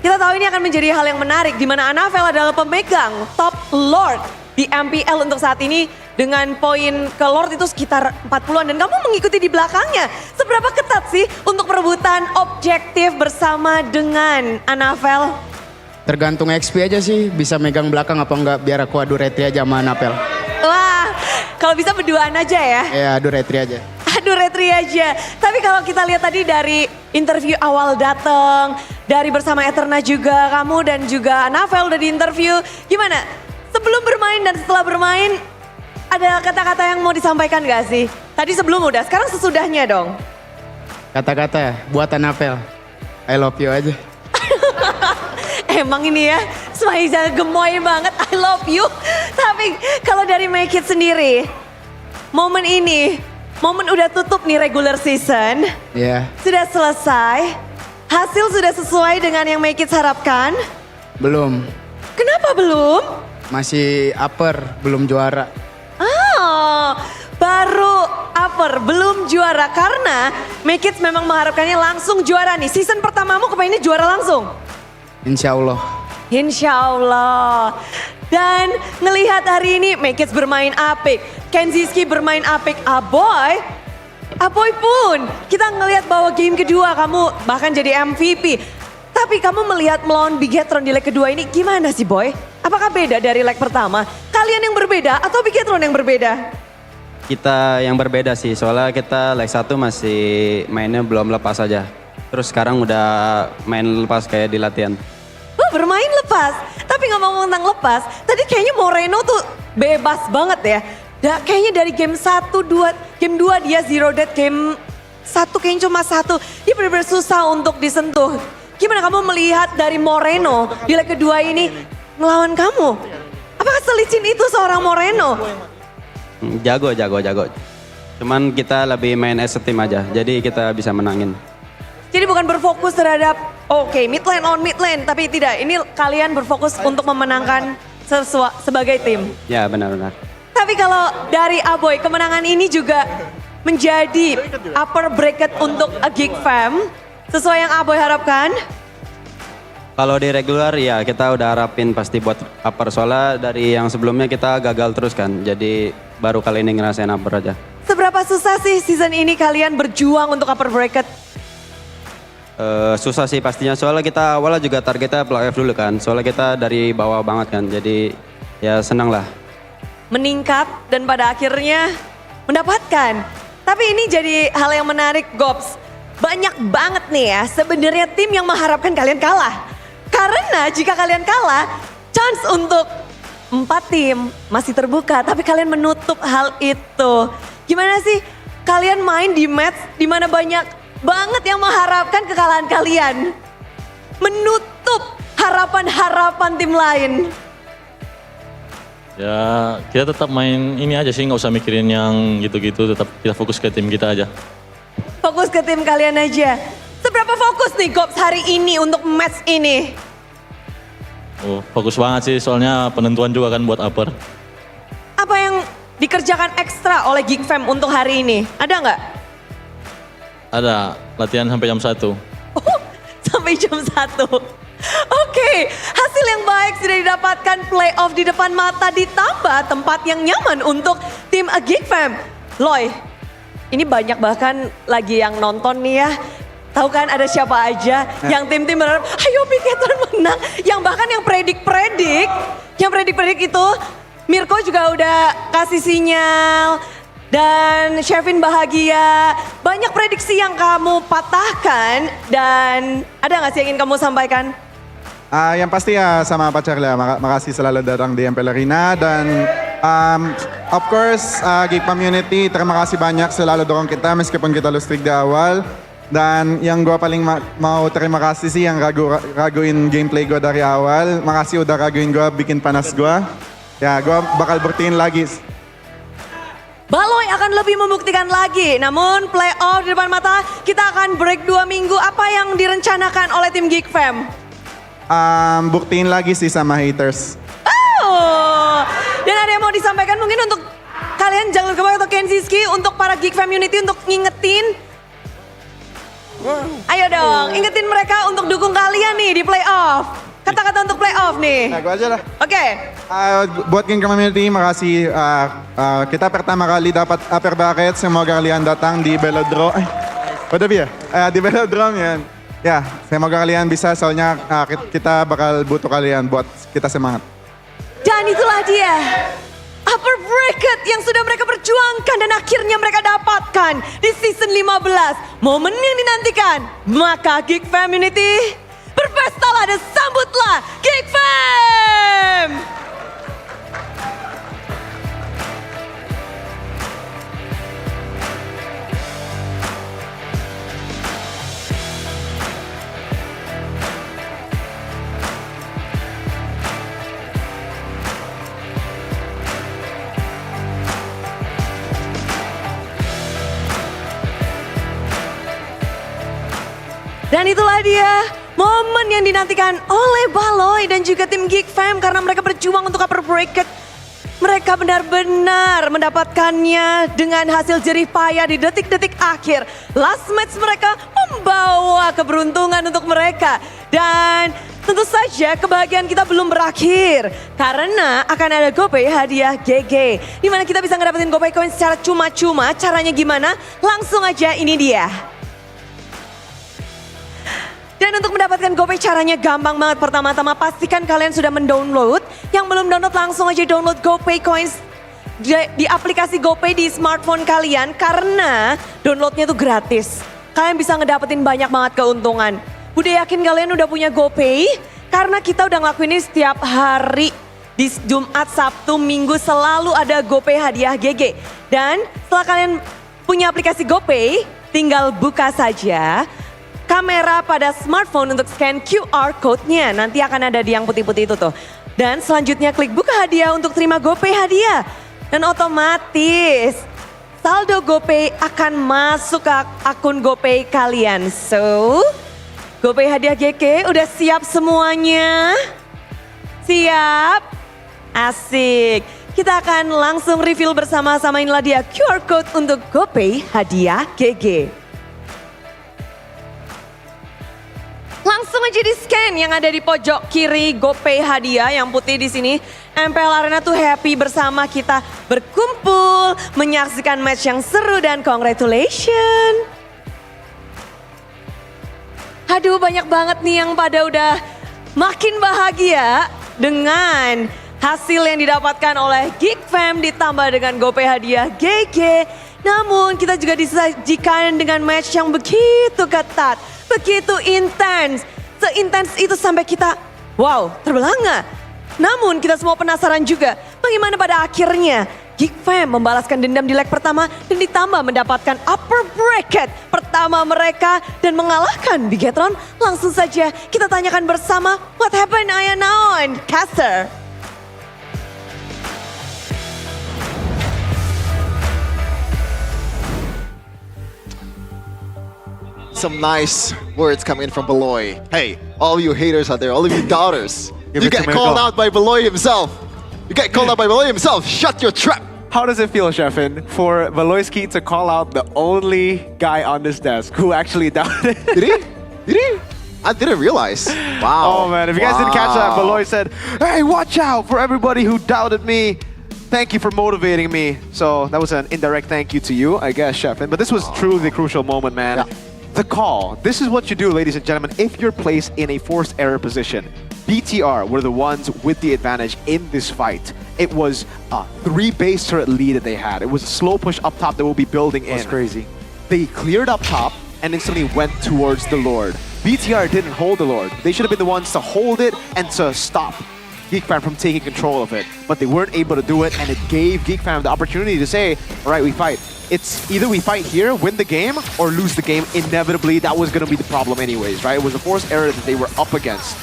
kita tahu ini akan menjadi hal yang menarik di mana Anavel adalah pemegang top Lord di MPL untuk saat ini dengan poin ke Lord itu sekitar 40-an dan kamu mengikuti di belakangnya. Seberapa ketat sih untuk perebutan objektif bersama dengan Anavel? Tergantung XP aja sih, bisa megang belakang apa enggak biar aku adu retri aja sama Anapel. Wah, kalau bisa berduaan aja ya? Ya adu retri aja. Aduh retri aja. Tapi kalau kita lihat tadi dari interview awal datang, dari bersama Eterna juga, kamu dan juga Anavel udah di interview. Gimana? Sebelum bermain dan setelah bermain, ada kata-kata yang mau disampaikan gak sih? Tadi sebelum udah, sekarang sesudahnya dong. Kata-kata buat Anapel, I love you aja. Emang ini ya, Smaiza gemoy banget, I love you. Tapi kalau dari Make It sendiri, momen ini, momen udah tutup nih regular season. Iya. Sudah selesai, hasil sudah sesuai dengan yang Make It harapkan? Belum. Kenapa belum? Masih upper, belum juara. Oh, baru upper, belum juara karena Make It memang mengharapkannya langsung juara nih. Season pertamamu kepengennya juara langsung? Insya Allah. Insya Allah. Dan ngelihat hari ini Make It bermain apik, Kenziski bermain apik, Aboy pun kita ngelihat bahwa game kedua kamu bahkan jadi MVP. Tapi kamu melihat melawan Bigetron di leg kedua ini gimana sih Boy? Apakah beda dari leg pertama? Kalian yang berbeda atau Bigetron yang berbeda? Kita yang berbeda sih, soalnya kita leg 1 masih mainnya belum lepas aja. Terus sekarang udah main lepas kayak di latihan. Bermain lepas, tapi ngomong tentang lepas, tadi kayaknya Moreno tuh bebas banget ya. Kayaknya dari game 1, 2, game 2 dia zero death, game 1 kayaknya cuma 1. Dia benar-benar susah untuk disentuh. Gimana kamu melihat dari Moreno di leg kedua ini melawan kamu? Apakah selicin itu seorang Moreno? Jago. Cuman kita lebih main as a team aja, jadi kita bisa menangin. Jadi bukan berfokus terhadap mid lane on mid lane, tapi tidak. Ini kalian berfokus untuk memenangkan sebagai tim. Ya benar-benar. Tapi kalau dari Aboy, kemenangan ini juga menjadi upper bracket untuk a Geek Fam. Sesuai yang Aboy harapkan? Kalau di regular ya kita udah harapin pasti buat upper, soalnya dari yang sebelumnya kita gagal terus kan. Jadi baru kali ini ngerasain upper aja. Seberapa susah sih season ini kalian berjuang untuk upper bracket? Susah sih pastinya, soalnya kita awalnya juga targetnya playoff dulu kan. Soalnya kita dari bawah banget kan, jadi ya senang lah. Meningkat dan pada akhirnya mendapatkan. Tapi ini jadi hal yang menarik Gops. Banyak banget nih ya sebenarnya tim yang mengharapkan kalian kalah. Karena jika kalian kalah, chance untuk 4 tim masih terbuka. Tapi kalian menutup hal itu. Gimana sih kalian main di match di mana banyak banget yang mengharapkan kekalahan kalian. Menutup harapan-harapan tim lain. Ya kita tetap main ini aja sih, nggak usah mikirin yang gitu-gitu, tetap kita fokus ke tim kita aja. Fokus ke tim kalian aja. Seberapa fokus nih Gops hari ini untuk match ini? Oh, fokus banget sih, soalnya penentuan juga kan buat upper. Apa yang dikerjakan ekstra oleh Geek Fam untuk hari ini? Ada nggak? Ada, latihan sampai jam 1. Sampai jam 1. Oke, hasil yang baik sudah didapatkan, playoff di depan mata ditambah tempat yang nyaman untuk tim A Geek Fam. Loy, ini banyak bahkan lagi yang nonton nih ya. Tahu kan ada siapa aja yang tim-tim berharap, ayo Bigetron menang. Yang bahkan yang predik-predik itu, Mirko juga udah kasih sinyal. Dan Shevin bahagia, banyak prediksi yang kamu patahkan dan ada gak sih yang ingin kamu sampaikan? Yang pasti ya sama pacar lah, makasih selalu datang di MPL Arena dan of course Geek Community terima kasih banyak selalu dorong kita meskipun kita lose streak di awal. Dan yang gue paling mau terima kasih sih yang raguin gameplay gue dari awal, makasih udah raguin gue, bikin panas gue. Ya gue bakal buktiin lagi. Baloy akan lebih membuktikan lagi. Namun playoff di depan mata, kita akan break 2 minggu. Apa yang direncanakan oleh tim Geek Fam? Buktiin lagi sih sama haters. Oh, dan ada yang mau disampaikan mungkin untuk kalian Jungle Gebak atau Kenziski untuk para Geek Fam Unity untuk ngingetin. Ayo dong, ingetin mereka untuk dukung kalian nih di playoff. Kata-kata untuk playoff nih. Nah, gue aja lah. Oke. Buat King Community, makasih. Kita pertama kali dapat upper bracket. Semoga kalian datang di Velodrome. Di Velodrome yan. Ya, semoga kalian bisa soalnya kita bakal butuh kalian buat kita semangat. Dan itulah dia. Upper bracket yang sudah mereka perjuangkan dan akhirnya mereka dapatkan di season 15. Momen yang dinantikan. Maka Geek Community, berpestalah dan sambutlah Geek Fam! Dan itulah dia momen yang dinantikan oleh Baloy dan juga tim Geek Fam karena mereka berjuang untuk upper bracket. Mereka benar-benar mendapatkannya dengan hasil jerih payah di detik-detik akhir. Last match mereka membawa keberuntungan untuk mereka. Dan tentu saja kebahagiaan kita belum berakhir. Karena akan ada GoPay hadiah GG. Dimana kita bisa ngedapetin GoPay coin secara cuma-cuma. Caranya gimana? Langsung aja ini dia. Dan untuk mendapatkan GoPay caranya gampang banget. Pertama-tama pastikan kalian sudah mendownload. Yang belum download langsung aja download GoPay Coins di aplikasi GoPay di smartphone kalian. Karena downloadnya itu gratis. Kalian bisa ngedapetin banyak banget keuntungan. Udah yakin kalian udah punya GoPay? Karena kita udah ngelakuin ini setiap hari. Di Jumat, Sabtu, Minggu selalu ada GoPay hadiah GG. Dan setelah kalian punya aplikasi GoPay, tinggal buka saja kamera pada smartphone untuk scan QR code-nya. Nanti akan ada di yang putih-putih itu tuh. Dan selanjutnya klik buka hadiah untuk terima GoPay hadiah. Dan otomatis saldo GoPay akan masuk ke akun GoPay kalian. So, GoPay hadiah GK udah siap semuanya? Siap? Asik. Kita akan langsung reveal bersama-sama, inilah dia QR code untuk GoPay hadiah GG. Langsung aja di scan yang ada di pojok kiri GoPay hadiah yang putih di sini. MPL Arena tuh happy bersama kita berkumpul menyaksikan match yang seru dan congratulations. Aduh, banyak banget nih yang pada udah makin bahagia dengan hasil yang didapatkan oleh Geek Fam ditambah dengan GoPay hadiah GG. Namun kita juga disajikan dengan match yang begitu ketat. Begitu intens, seintens itu sampai kita wow terbelanga. Namun kita semua penasaran juga bagaimana pada akhirnya Geek Fam membalaskan dendam di leg pertama dan ditambah mendapatkan upper bracket pertama mereka dan mengalahkan Bigetron. Langsung saja kita tanyakan bersama what happened Ayana and Caster. Some nice words coming in from Baloy. Hey, all you haters out there, all of you doubters, you get called out by Baloy himself. You get called out by Baloy himself. Shut your trap. How does it feel, Sheffin, for Valoisky to call out the only guy on this desk who actually doubted? Did he? Did he? I didn't realize. Wow. Oh man, if you guys didn't catch that, Baloy said, "Hey, watch out for everybody who doubted me. Thank you for motivating me." So that was an indirect thank you to you, I guess, Sheffin. But this was truly the crucial moment, man. Yeah. The call. This is what you do, ladies and gentlemen, if you're placed in a forced error position. BTR were the ones with the advantage in this fight. It was a 3 base turret lead that they had. It was a slow push up top that we'll be building in. That's crazy. They cleared up top and instantly went towards the Lord. BTR didn't hold the Lord. They should have been the ones to hold it and to stop Geek Fam from taking control of it. But they weren't able to do it, and it gave Geek Fam the opportunity to say, all right, we fight. It's either we fight here, win the game, or lose the game. Inevitably, that was going to be the problem anyways, right? It was a forced error that they were up against.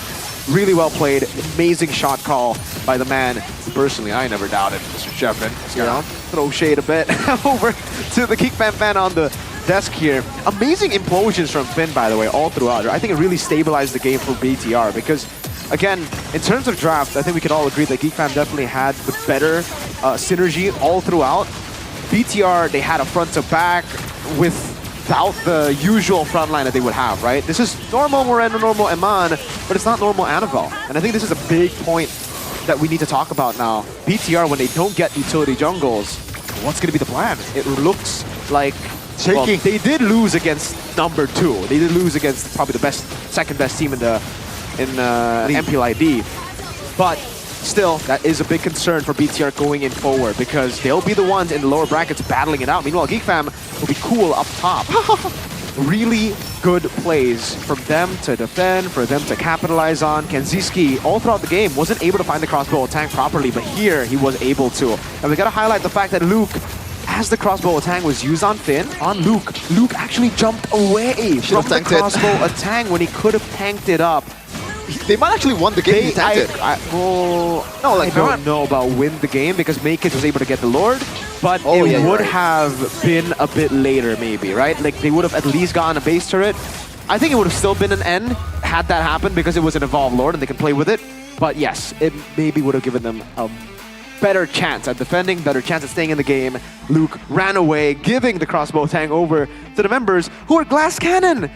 Really well played. Amazing shot call by the man who personally I never doubted, Mr. Sheffin. Yeah. throw shade a bit over to the Geek fan on the desk here. Amazing implosions from Finn, by the way, all throughout. I think it really stabilized the game for BTR because, again, in terms of draft, I think we can all agree that Geek definitely had the better synergy all throughout. BTR, they had a front to back without the usual front line that they would have, right? This is normal Moreno, normal Eman, but it's not normal Annabelle. And I think this is a big point that we need to talk about now. BTR, when they don't get utility jungles, what's going to be the plan? It looks like well, they did lose against number 2. They did lose against probably the second best team in MPL ID. But still, that is a big concern for BTR going in forward because they'll be the ones in the lower brackets battling it out. Meanwhile, Geek Fam will be cool up top. Really good plays from them to defend, for them to capitalize on. Kenziski, all throughout the game, wasn't able to find the crossbow attack properly, but here he was able to. And we gotta highlight the fact that Luke, as the crossbow attack was used on Finn, on Luke actually jumped away from the crossbow attack when he could have tanked it up. They might actually won the game. I don't know about win the game because Makekids was able to get the Lord, but it would have been a bit later maybe, right? Like they would have at least gotten a base turret. I think it would have still been an N had that happened because it was an evolved Lord and they can play with it. But yes, it maybe would have given them a better chance at defending, better chance at staying in the game. Luke ran away, giving the crossbow tang over to the members who are glass cannon.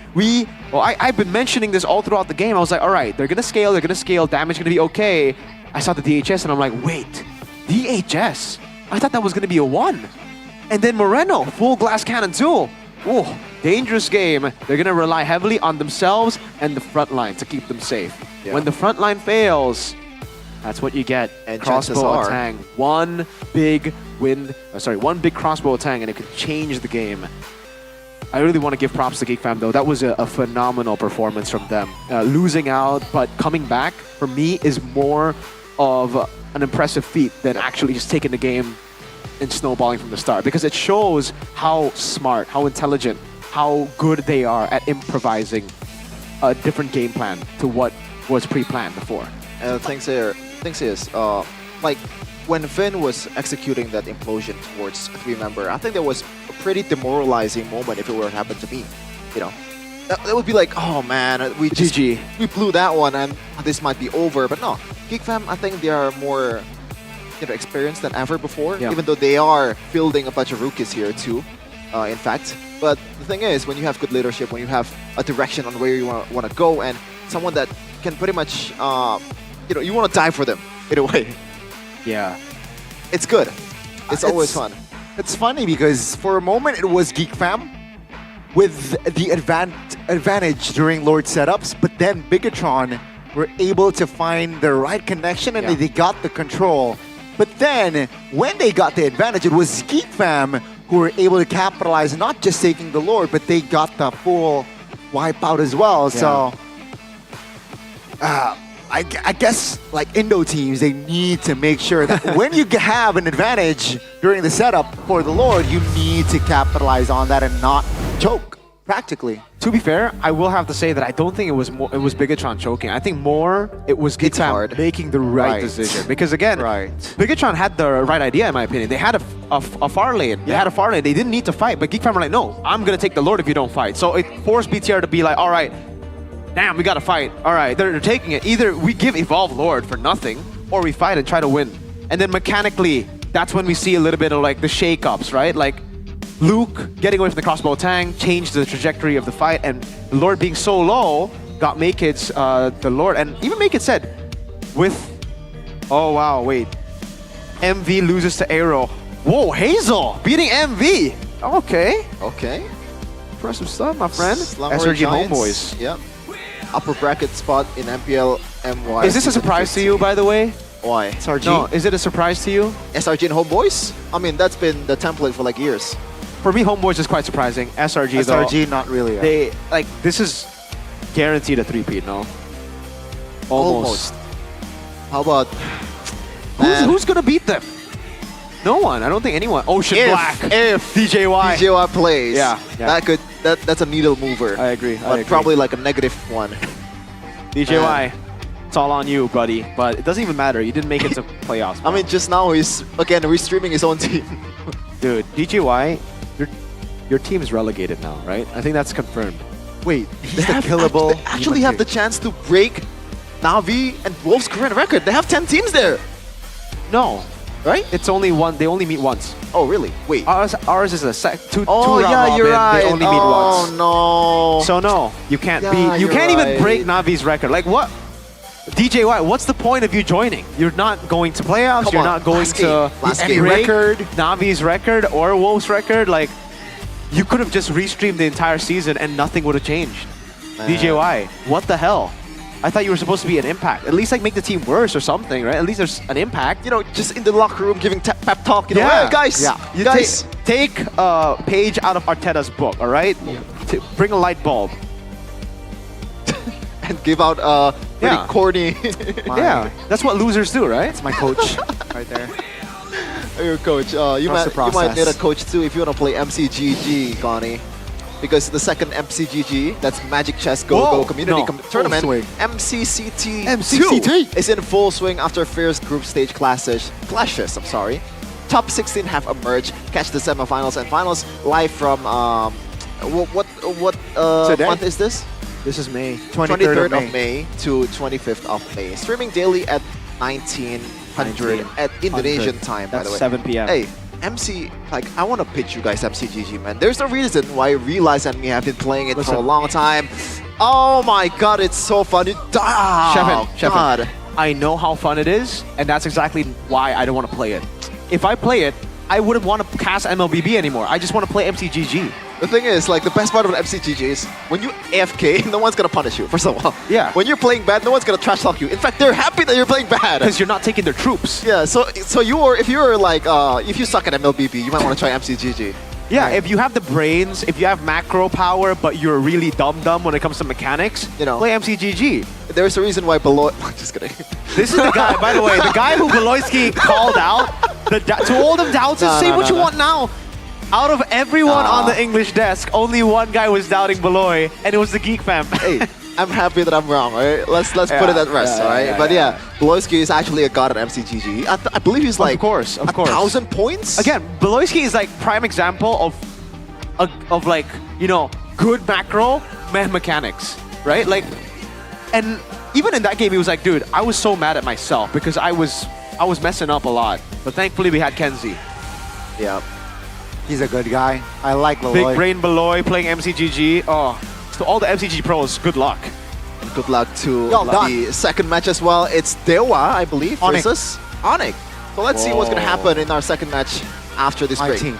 I've been mentioning this all throughout the game. I was like, all right, they're gonna scale, damage gonna be okay. I saw the DHS and I'm like, wait, DHS? I thought that was gonna be a 1. And then Moreno, full glass cannon too. Oh, dangerous game. They're gonna rely heavily on themselves and the front line to keep them safe. Yeah. When the front line fails, that's what you get. And crossbow attack. One big crossbow attack and it could change the game. I really want to give props to Geek Fam though. That was a phenomenal performance from them. Losing out, but coming back, for me, is more of an impressive feat than actually just taking the game and snowballing from the start. Because it shows how smart, how intelligent, how good they are at improvising a different game plan to what was pre-planned before. And the thing is, like when Finn was executing that implosion towards 3-member, I think that was a pretty demoralizing moment if it were to happen to me. You know, that would be like, oh man, we blew that one and this might be over. But no, Geek Fam, I think they are more experienced than ever before. Yeah. Even though they are fielding a bunch of rookies here too, in fact. But the thing is, when you have good leadership, when you have a direction on where you want to go, and someone that can pretty much you want to die for them in a way. Yeah. It's good. It's always fun. It's funny because for a moment it was Geek Fam with the advantage during Lord setups, but then Bigatron were able to find the right connection and they got the control. But then when they got the advantage, it was Geek Fam who were able to capitalize, not just taking the Lord, but they got the full wipeout as well. Yeah. So I guess like Indo teams, they need to make sure that when you have an advantage during the setup for the Lord, you need to capitalize on that and not choke, practically. To be fair, I will have to say that I don't think it was Bigatron choking. I think more it was Geek Fam making the right decision. Because again, Bigatron had the right idea in my opinion. They had a far lane. They had a far lane. They didn't need to fight, but Geek Fam were like, no, I'm going to take the Lord if you don't fight. So it forced BTR to be like, all right, damn, we gotta fight. All right, they're taking it. Either we give Evolve Lord for nothing, or we fight and try to win. And then mechanically, that's when we see a little bit of like the shake-ups, right? Like Luke getting away from the crossbow tang changed the trajectory of the fight, and the Lord being so low got Makekids the Lord. And even Makekids said, oh wow, wait. MV loses to Aero. Whoa, Hazel beating MV. Okay. Impressive stuff, my friend. SRG Homeboys. Yep. Upper bracket spot in MPL MY. Is this a surprise to you, by the way? Why? SRG? No, is it a surprise to you? SRG and Homeboys? I mean, that's been the template for like years. For me, Homeboys is quite surprising. SRG though, not really. They this is guaranteed a 3-peat, no? Almost. How about who's gonna beat them? No one. I don't think anyone. Ocean Black. If DJY plays, that's a needle mover. I agree. But probably like a negative one. DJY. It's all on you, buddy. But it doesn't even matter. You didn't make it to playoffs. I mean, just now he's again restreaming his own team. Dude, DJY, your team is relegated now, right? I think that's confirmed. Wait, he's the killable. They actually have the chance to break Na'Vi and Wolf's current record. They have 10 teams there. No. Right? It's only one. They only meet once. Oh, really? Wait. Ours is a two Oh, round yeah, robin. you're right. They only meet once. Oh, no. So no, you can't Yeah, beat. You you're can't even right. break Navi's record. Like what? DJY, what's the point of you joining? You're not going to playoffs. Come You're on, not going last to game, last game. break Record. Navi's record or Wolf's record. Like you could have just restreamed the entire season and nothing would have changed. Man. DJY, what the hell? I thought you were supposed to be an impact. At least like make the team worse or something, right? At least there's an impact. You know, just in the locker room giving pep talk. You know, hey, guys, You guys. take a page out of Arteta's book, all right? Bring a light bulb. And give out pretty Yeah. corny. Yeah, that's what losers do, right? It's my coach right there. Your coach. You Trust might the need a process. coach too if you want to play MCGG, Connie. Because the second MCGG, that's Magic Chess Go Whoa, Go Community no. Tournament, Full swing. MCCT2 MCCT. is in full swing after fierce group stage clashes. Top 16 have emerged. Catch the semifinals and finals live from what Today? month is this? This is May. 23rd of May to 25th of May. Streaming daily at 1900 at Indonesian time, by That's the way. 7 p.m. Hey, MC, like, I want to pitch you guys MCGG, man. There's a reason why Realize and me have been playing it for a long time. Oh my god, it's so fun. Shevin, God. I know how fun it is, and that's exactly why I don't want to play it. If I play it, I wouldn't want to cast MLBB anymore. I just want to play MCGG. The thing is, like, the best part of MCGG is when you AFK, no one's gonna punish you, first of all. Yeah. When you're playing bad, no one's gonna trash talk you. In fact, they're happy that you're playing bad. Because you're not taking their troops. Yeah, so if you're like, if you suck at MLBB, you might want to try MCGG. Yeah, if you have the brains, if you have macro power, but you're really dumb when it comes to mechanics, You know. play MCGG. There's a reason why Beloy... Just kidding. This is the guy, by the way, the guy who Beloyski called out, to all them doubts, No, say no, what no, you no. want now. Out of everyone on the English desk, only one guy was doubting Beloy, and it was the Geek Fam. Hey, I'm happy that I'm wrong, alright? Let's put Yeah, it at rest, yeah, alright? yeah, But yeah. yeah, Beloyski is actually a god at MCGG. I believe he's like... Of course. 1,000 points? Again, Beloyski is like prime example of like, you know, good macro mechanics, right? Like, and even in that game, he was like, dude, I was so mad at myself because I was messing up a lot. But thankfully, we had Kenzie. Yeah. He's a good guy. I like Beloy. Big brain Beloy playing MCGG. Oh, to all the MCG pros, good luck. And good luck to Well done. the second match as well. It's Dewa, I believe, Onyx. versus Onyx. So let's see what's going to Whoa. happen in our second match after this My break. team.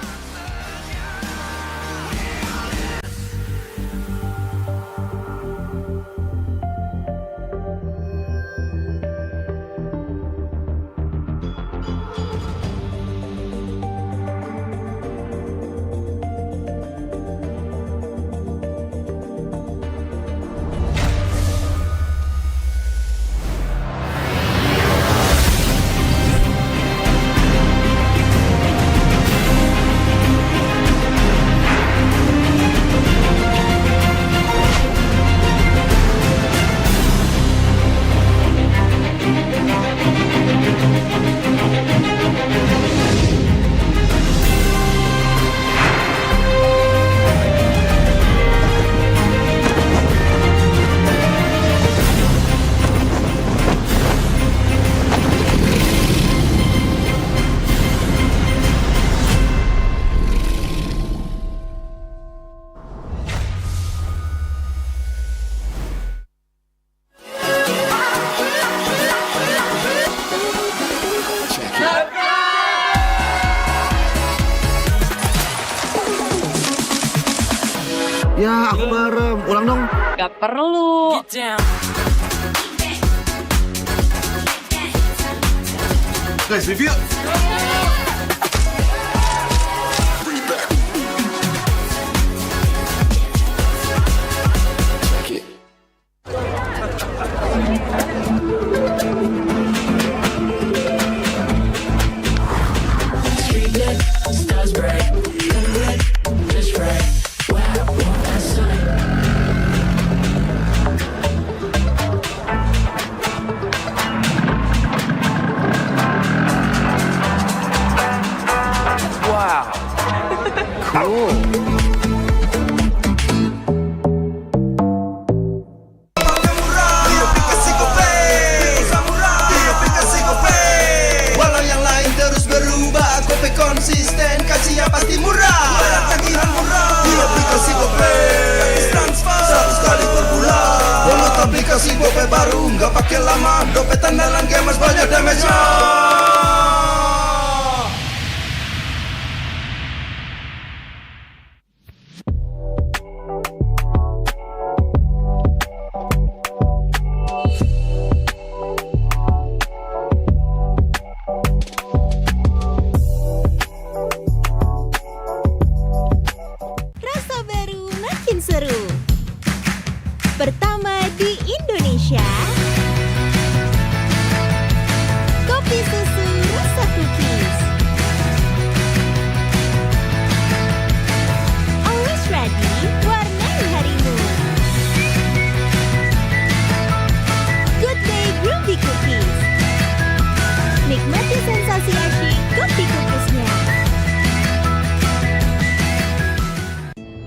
Ya, aku merem. Ulang dong. Gak perlu. Guys, review. Walau yang lain terus berubah, Gope konsisten, kasih yang pasti murah. Bayar tagihan murah di aplikasi Gope, transfer 100 kali per bulan. Download aplikasi Gope baru, nggak pakai lama. Dompet andalan gamers banyak damage-nya. Rasa baru makin seru. Pertama di Indonesia. Kopi susu rasa cookies. Always ready, warnai harimu. Good day Groovy Cookies. Nikmati sensasi asyik kopi cookiesnya.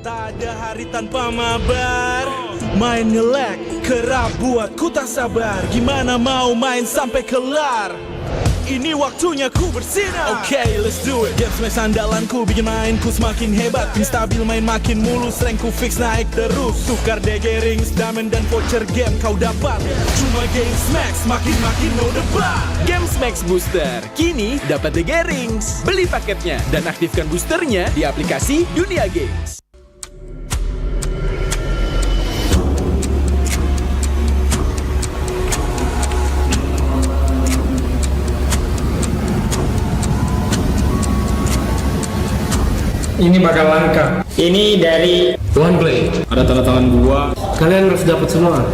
Tak ada hari tanpa mabar. Main nge-lag, kerap buat ku tak sabar. Gimana mau main sampai kelar? Ini waktunya ku bersinar. Okay, let's do it. Games match andalanku bikin mainku semakin hebat. Pin stabil main makin mulus, rankku fix naik terus. Tukar DG rings, diamond dan voucher game kau dapat. Cuma Games Max, makin no debat. Games Max Booster, kini dapat DG Rings. Beli paketnya dan aktifkan boosternya di aplikasi Dunia Games. Ini bakal langka. Ini dari One Play. Ada tanda tangan gua. Kalian harus dapat semua.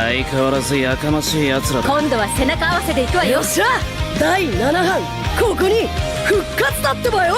相変わらずやかましい奴らだ。今度は背中合わせで行くわよ。よっしゃ、第7班ここに復活だってばよ。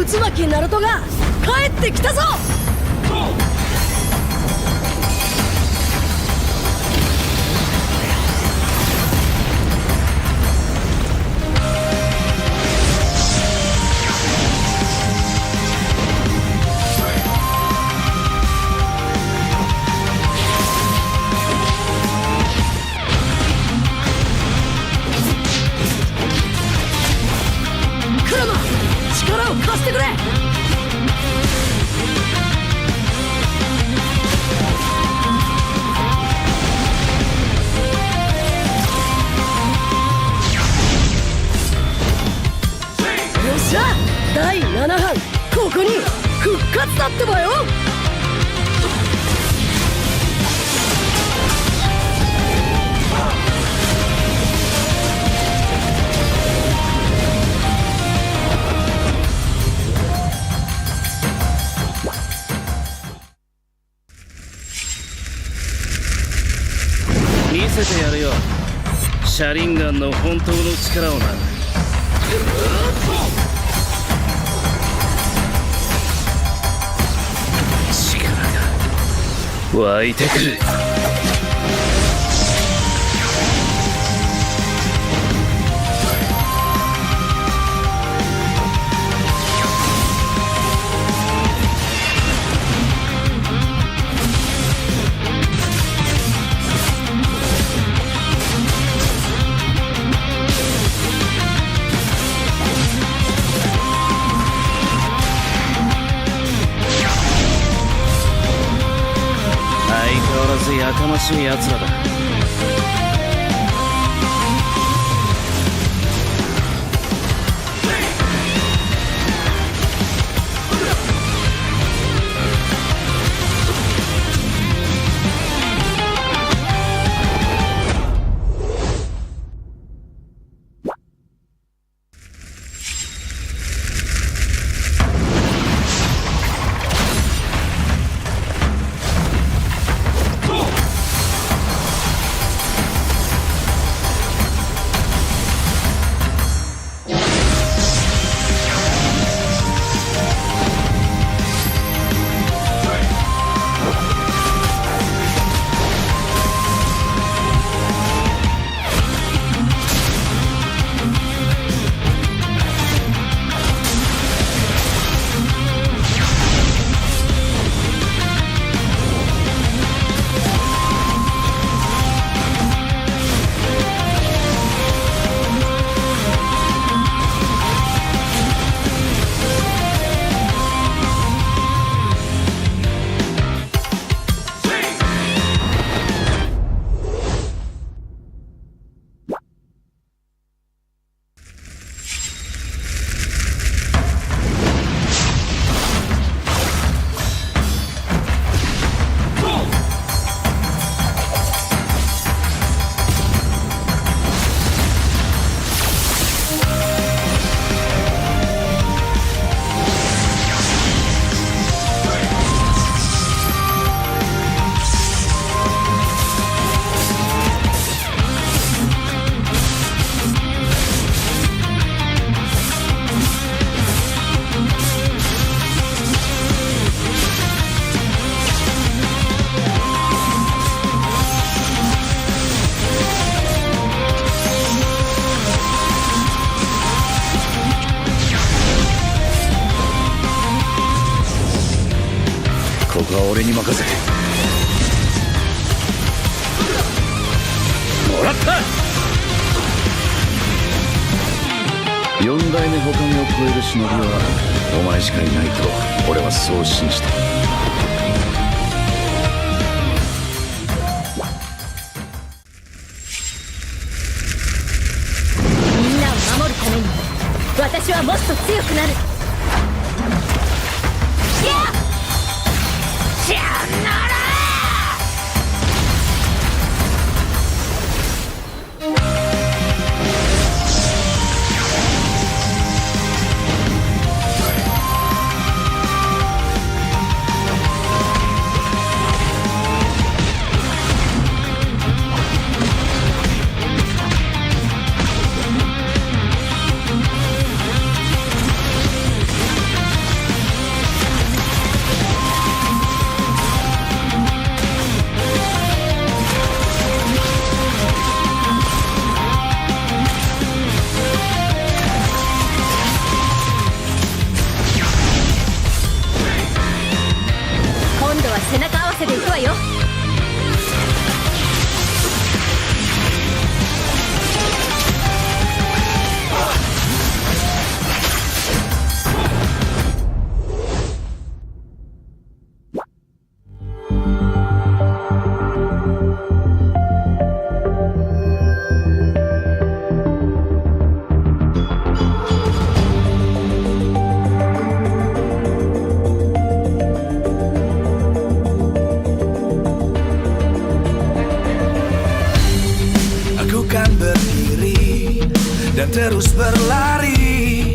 渦巻きナルトが帰ってきたぞ。クラマ、力を貸してくれ。よっしゃ、第7班ここに復活だってばよ。見せてやるよ、シャリンガンの本当の力をな。力が湧いてくる。相変わらずやかましい奴らだ。力は俺に任せてもらった。4代目他目を超える忍びはお前しかいないと俺はそう信じてる。みんなを守るために私はもっと強くなる。シャンナラ背中合わせでいくわよ。Dan terus berlari,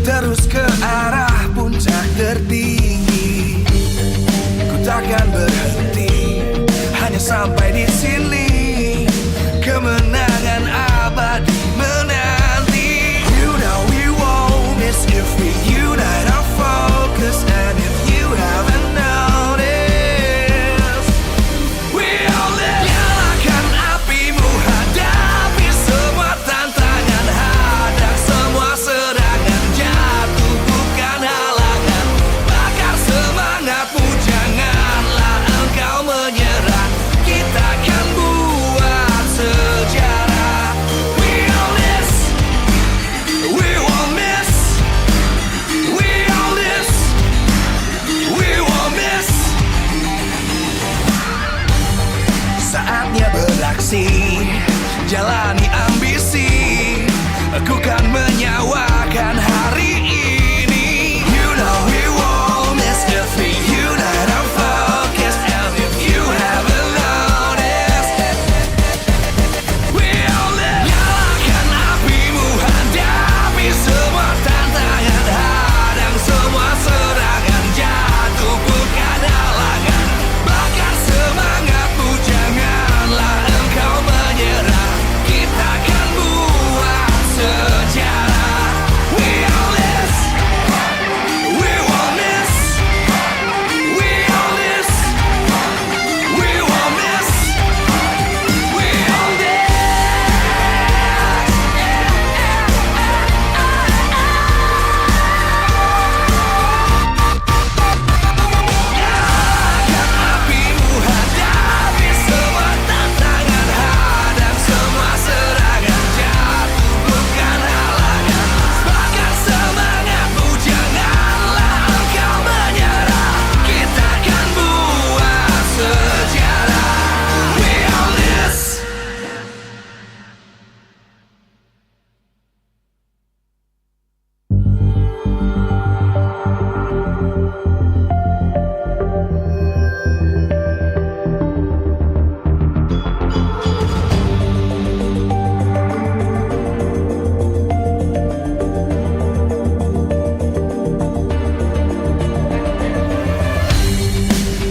terus ke arah puncak tertinggi. Ku takkan berhenti, hanya sampai di sini. Kemenangan abadi menanti. You know we won't miss if we unite our focus. And if you haven't noticed, we all live. Nyalakan apimu, hadapi semua tantangan. Hadang semua serangan, jatuh bukan halangan. Bakar semangatmu, janganlah engkau menyerah. Kita akan buat sejarah. We all this, we won't miss. We all this, we won't miss. Saatnya beraksi, jalani ambisi. Aku kan menyawakan hari ini. You know we won't miss if we unite our focus. And if you haven't noticed, we all live. Nyalakan apimu, hadapi semua tantangan. Hadang semua serangan, jatuh bukan halangan. Bakar semangatmu, janganlah engkau menyerah. Kita akan buat sejarah. We all this, we won't miss. We all this, we won't miss. We all this. Nyalakan apimu, hadapi semua tantangan. Hadang semua serangan, jatuh bukan halangan. Bakar semangatmu, janganlah engkau menyerah. Kita akan buat sejarah. We all this.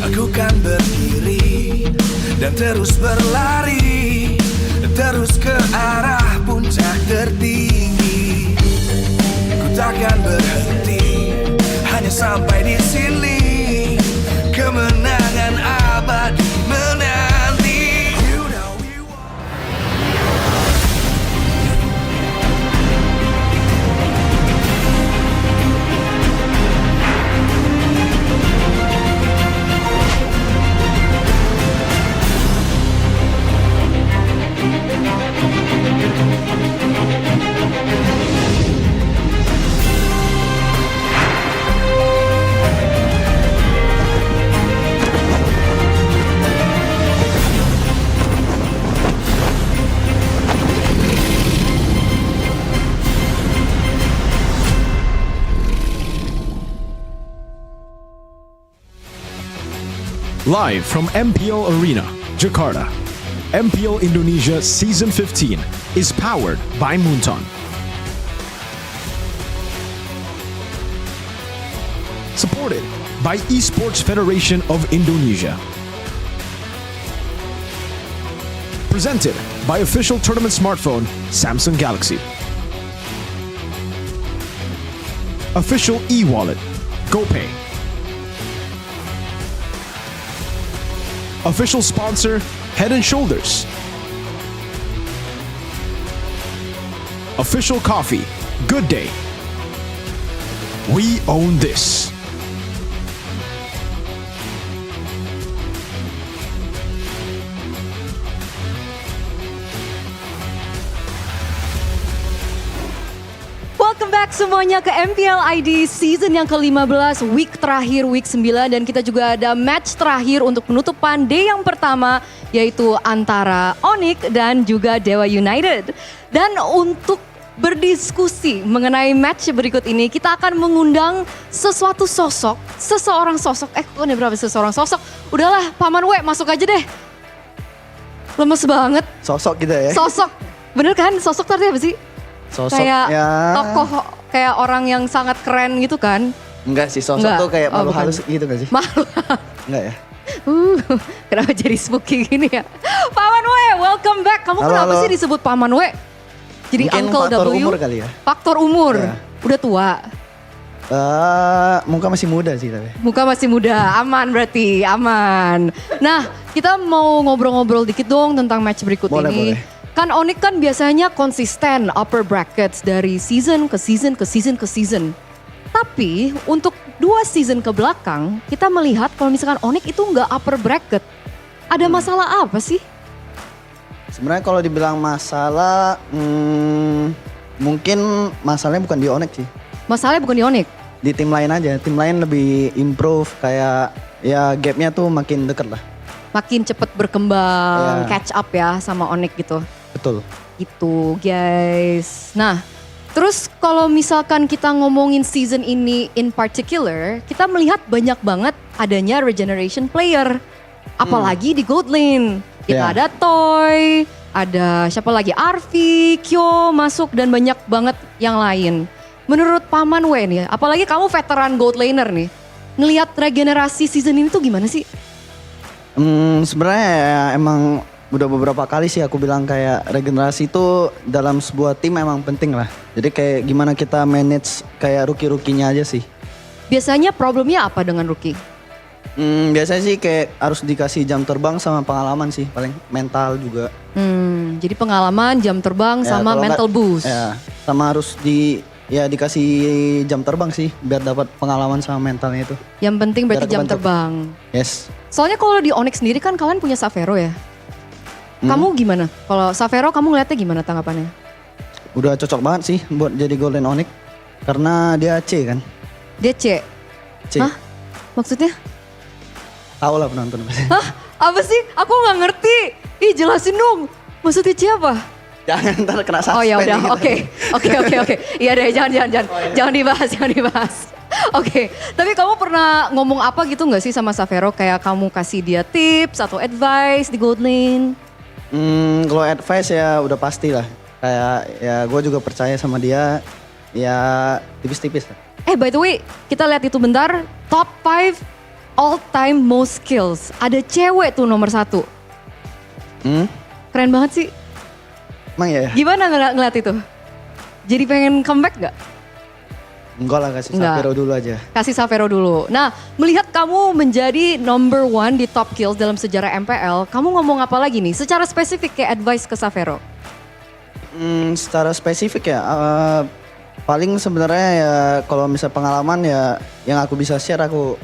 Aku kan berdiri dan terus berlari, terus ke arah puncak tertinggi. Ku takkan berhenti, hanya sampai di sini. Kemenangan abadi menanti. You know we Live from MPL Arena, Jakarta, MPL Indonesia Season 15 is powered by Moonton. Supported by Esports Federation of Indonesia. Presented by official tournament smartphone Samsung Galaxy. Official e-wallet GoPay. Official sponsor Head and Shoulders. Official coffee Good Day. We own this. Welcome back semuanya ke MPL ID season yang ke-15, week terakhir, week 9. Dan kita juga ada match terakhir untuk penutupan day yang pertama, yaitu antara Onyx dan juga Dewa United. Dan untuk berdiskusi mengenai match berikut ini, kita akan mengundang seseorang sosok, kok ini berapa seseorang sosok? Udahlah, Paman W masuk aja deh. Lemes banget. Sosok gitu ya. Sosok, bener kan? Sosok itu artinya apa sih? Sosok kayak ya. Tokoh, kayak orang yang sangat keren gitu kan? Enggak sih, sosok tuh kayak malu halus gitu gak sih? Malu. Enggak ya? Kenapa jadi spooky gini ya? Paman W, welcome back. Kamu kenapa sih disebut Paman W? Jadi mungkin Uncle faktor W? umur kali ya? Faktor umur? Ya. Udah tua? Muka masih muda sih tapi. Muka masih muda, aman berarti, aman. Nah, kita mau ngobrol-ngobrol dikit dong tentang match berikut ini. Boleh. Kan Onyx kan biasanya konsisten upper brackets dari season ke season ke season ke season. Tapi untuk 2 season ke belakang kita melihat kalau misalkan Onyx itu nggak upper bracket. Ada masalah apa sih? Sebenarnya kalau dibilang masalah, mungkin masalahnya bukan di Onyx sih. Masalahnya bukan di Onyx? Di tim lain aja, tim lain lebih improve kayak ya gapnya tuh makin deket lah. Makin cepet berkembang, catch up ya sama Onyx gitu. Betul. Itu guys. Nah, terus kalau misalkan kita ngomongin season ini in particular, kita melihat banyak banget adanya regeneration player. Apalagi di Gold Lane. Kita ada Toy, ada siapa lagi? Arvi, Kyo masuk dan banyak banget yang lain. Menurut Paman W nih, apalagi kamu veteran Gold Laner nih. Ngelihat regenerasi season ini tuh gimana sih? Sebenarnya ya, emang udah beberapa kali sih aku bilang kayak regenerasi itu dalam sebuah tim emang penting lah. Jadi kayak gimana kita manage kayak rookie-rookie-nya aja sih. Biasanya problemnya apa dengan rookie? Biasanya sih kayak harus dikasih jam terbang sama pengalaman sih, paling mental juga. Jadi pengalaman, jam terbang sama mental boost. Ya, sama harus dikasih jam terbang sih biar dapat pengalaman sama mentalnya itu. Yang penting berarti jam terbang. Yes. Soalnya kalau di Onyx sendiri kan kalian punya Savero ya. Kamu gimana? Kalau Savero kamu ngeliatnya gimana tanggapannya? Udah cocok banget sih buat jadi Golden Onyx. Karena dia C kan. Dia C? C. Hah? Maksudnya? Tahu lah penonton. Hah? Apa sih? Aku gak ngerti. Ih jelasin dong. Maksudnya C apa? Jangan ntar kena suspend. Oh ya udah, gitu. oke. Iya deh, jangan dibahas. Oke, tapi kamu pernah ngomong apa gitu nggak sih sama Savero? Kayak kamu kasih dia tips atau advice di Gold Lane? Kalau advice ya udah pasti lah. Kayak ya gue juga percaya sama dia. Ya tipis-tipis lah. By the way, kita lihat itu bentar. Top 5 all time most kills. Ada cewek tuh nomor 1. Keren banget sih. Emang ya? Gimana ngeliat itu? Jadi pengen comeback gak? Enggak lah, kasih Savero dulu aja. Kasih Savero dulu. Nah, melihat kamu menjadi number 1 di top kills dalam sejarah MPL, kamu ngomong apa lagi nih? Secara spesifik kayak advice ke Savero? Secara spesifik ya, paling sebenarnya ya kalau misal pengalaman ya yang aku bisa share aku.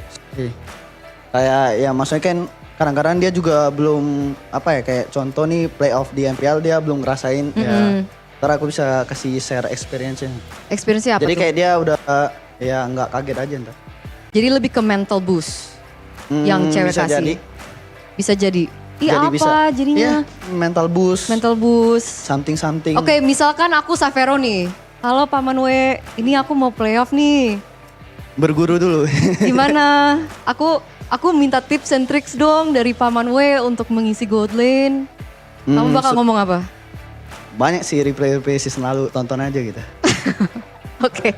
Kayak ya maksudnya kan kadang-kadang dia juga belum apa ya kayak contoh nih playoff di MPL dia belum ngerasain ya. Ntar aku bisa kasih share experience-nya. Experience-nya apa Jadi tuh? kayak dia udah ya nggak kaget aja ntar. Jadi lebih ke mental boost yang cewek bisa kasih. Jadi. Bisa jadi. Iya apa bisa. jadinya? Mental boost. Mental boost. Something. Oke, misalkan aku Savero nih. Halo Paman W, ini aku mau playoff nih. Berguru dulu. Gimana? Aku Aku minta tips and tricks dong dari Paman W untuk mengisi gold lane. Kamu bakal ngomong apa? Banyak sih replay season lalu, tonton aja gitu. Oke,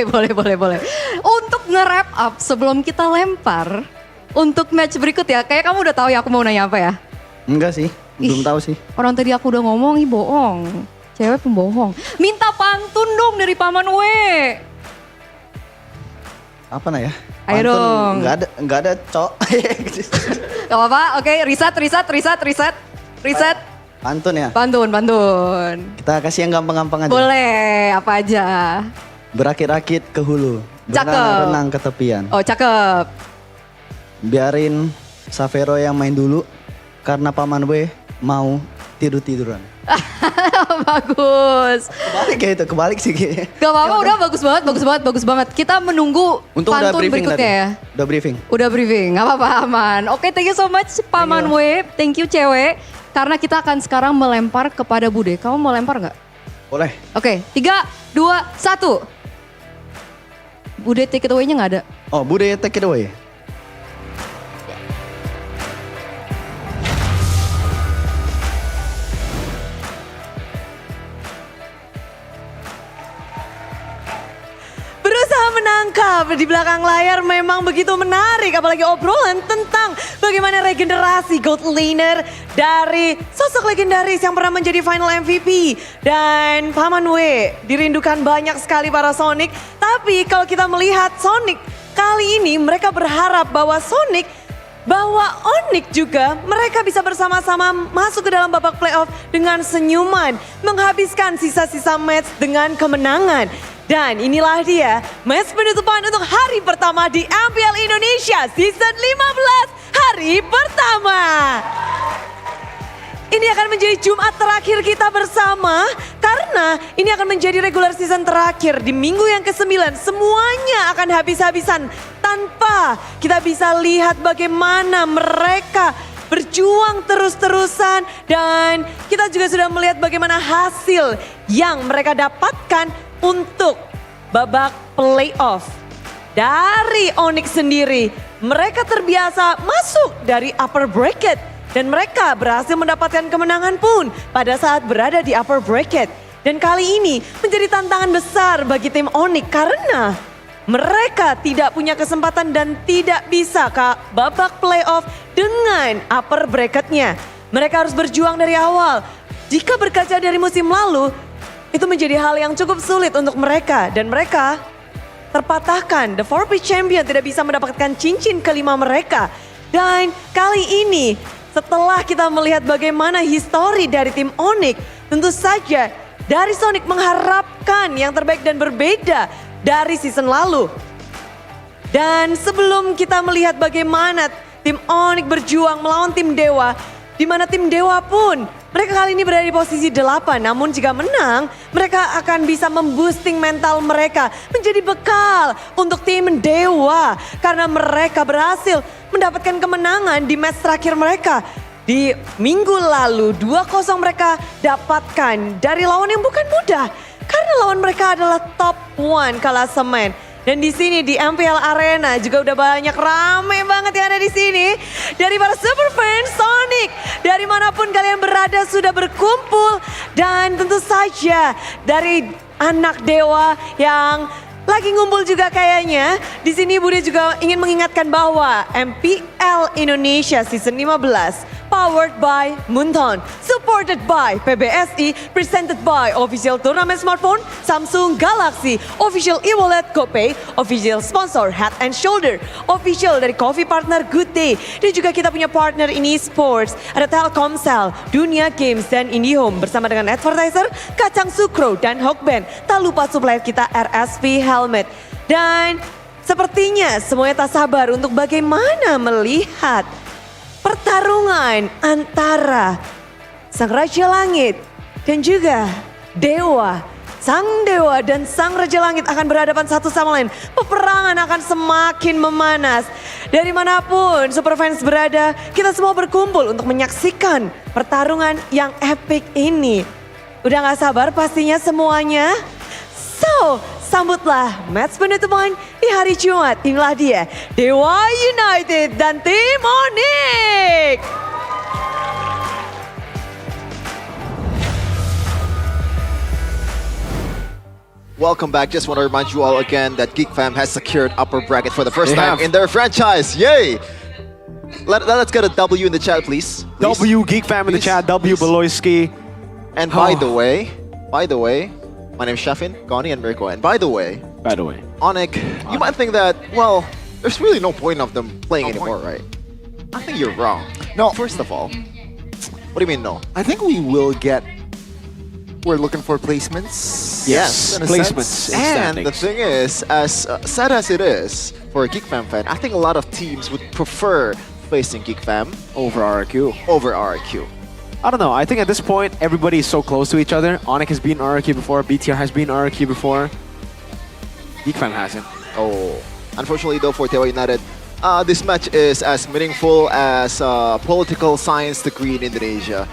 boleh. Untuk nge-wrap up sebelum kita lempar untuk match berikut ya. Kayak kamu udah tahu ya aku mau nanya apa ya? Enggak sih, belum tahu sih. Orang tadi aku udah ngomong, ih bohong. Cewek pembohong. Minta pantun dong dari Paman W. Apa ya? Ayo dong. Enggak ada, cok. Gak apa-apa, oke, riset. Pantun ya? Pantun. Kita kasih yang gampang-gampang aja. Boleh, apa aja? Berakit-rakit ke hulu. Cakep. Berenang ke tepian. Oh, cakep. Biarin Savero yang main dulu. Karena Paman W mau tidur-tiduran. Bagus. Kebalik sih kayaknya. Gak apa-apa, udah bagus banget. Kita menunggu Untung pantun udah briefing berikutnya ya. Udah briefing, gak apa-apa, aman. Oke, thank you so much Paman W, thank you cewek. Karena kita akan sekarang melempar kepada Bude. Kamu mau lempar gak? Boleh. Oke, 3, 2, 1. Bude take it away-nya gak ada? Oh, Bude take it away. Berusaha menangkap di belakang layar memang begitu menarik, apalagi obrolan tentang bagaimana regenerasi gold laner dari sosok legendaris yang pernah menjadi final MVP. Dan Paman W dirindukan banyak sekali para Sonic, tapi kalau kita melihat Sonic kali ini mereka berharap bahwa Onyx juga mereka bisa bersama-sama masuk ke dalam babak playoff dengan senyuman, menghabiskan sisa-sisa match dengan kemenangan. Dan inilah dia match penutupan untuk hari pertama di MPL Indonesia Season 15 hari pertama. Ini akan menjadi Jumat terakhir kita bersama karena ini akan menjadi regular season terakhir di minggu yang ke-9. Semuanya akan habis-habisan tanpa kita bisa lihat bagaimana mereka berjuang terus-terusan, dan kita juga sudah melihat bagaimana hasil yang mereka dapatkan untuk babak playoff. Dari Onyx sendiri, mereka terbiasa masuk dari upper bracket dan mereka berhasil mendapatkan kemenangan pun pada saat berada di upper bracket. Dan kali ini menjadi tantangan besar bagi tim Onyx karena mereka tidak punya kesempatan dan tidak bisa ke babak playoff dengan upper bracketnya. Mereka harus berjuang dari awal. Jika berkaca dari musim lalu, itu menjadi hal yang cukup sulit untuk mereka. Dan mereka terpatahkan. The 4P Champion tidak bisa mendapatkan cincin kelima mereka. Dan kali ini setelah kita melihat bagaimana histori dari tim Onyx, tentu saja dari Sonic mengharapkan yang terbaik dan berbeda dari season lalu. Dan sebelum kita melihat bagaimana tim Onyx berjuang melawan tim Dewa, di mana tim Dewa pun mereka kali ini berada di posisi 8. Namun jika menang, mereka akan bisa memboosting mental mereka menjadi bekal untuk tim Dewa. Karena mereka berhasil mendapatkan kemenangan di match terakhir mereka. Di minggu lalu 2-0 mereka dapatkan dari lawan yang bukan mudah. Karena lawan mereka adalah top 1 klasemen. Dan di sini di MPL Arena juga udah banyak rame banget yang ada di sini. Dari para super fans Sonic, dari manapun kalian berada sudah berkumpul. Dan tentu saja dari anak Dewa yang lagi ngumpul juga kayaknya. Di sini Bude juga ingin mengingatkan bahwa MPL Indonesia Season 15 powered by Moonton, supported by PBSI, presented by official turnamen smartphone Samsung Galaxy, official e-wallet GoPay, official sponsor Head and Shoulder, official dari coffee partner Good Day, dan juga kita punya partner ini sports, ada Telkomsel, Dunia Games, dan IndiHome bersama dengan advertiser Kacang Sukro dan Hokben. Tak lupa supplier kita RSV Helmet. Dan sepertinya semuanya tak sabar untuk bagaimana melihat pertarungan antara Sang Raja Langit dan juga Dewa. Sang Dewa dan Sang Raja Langit akan berhadapan satu sama lain. Peperangan akan semakin memanas. Dari manapun Superfans berada, kita semua berkumpul untuk menyaksikan pertarungan yang epic ini. Udah gak sabar pastinya semuanya? So, Sambutlah match penutupan di hari Jumat. Inilah dia Dewa United dan tim Onyx. Welcome back. Just want to remind you all again that Geek Fam has secured upper bracket for the first time in their franchise. Yay! Let's get a W in the chat, please. W Geek Fam in the chat. W Beloyski. And by the way, my name is Shafin, Gani, and Mirko. And by the way, Onyx, you might think that, well, there's really no point of them playing anymore, right? I think you're wrong. No. First of all, what do you mean no? I think we will get. We're looking for placements. Yes, in a placements. sense. And the thing is, as sad as it is for a Geek Fam fan, I think a lot of teams would prefer facing Geek Fam over RRQ. I don't know. I think at this point, everybody is so close to each other. Onyx has beaten RRQ before. BTR has beaten RRQ before. Geek Fam hasn't. Oh, unfortunately though for Dewa United, this match is as meaningful as a political science degree in Indonesia.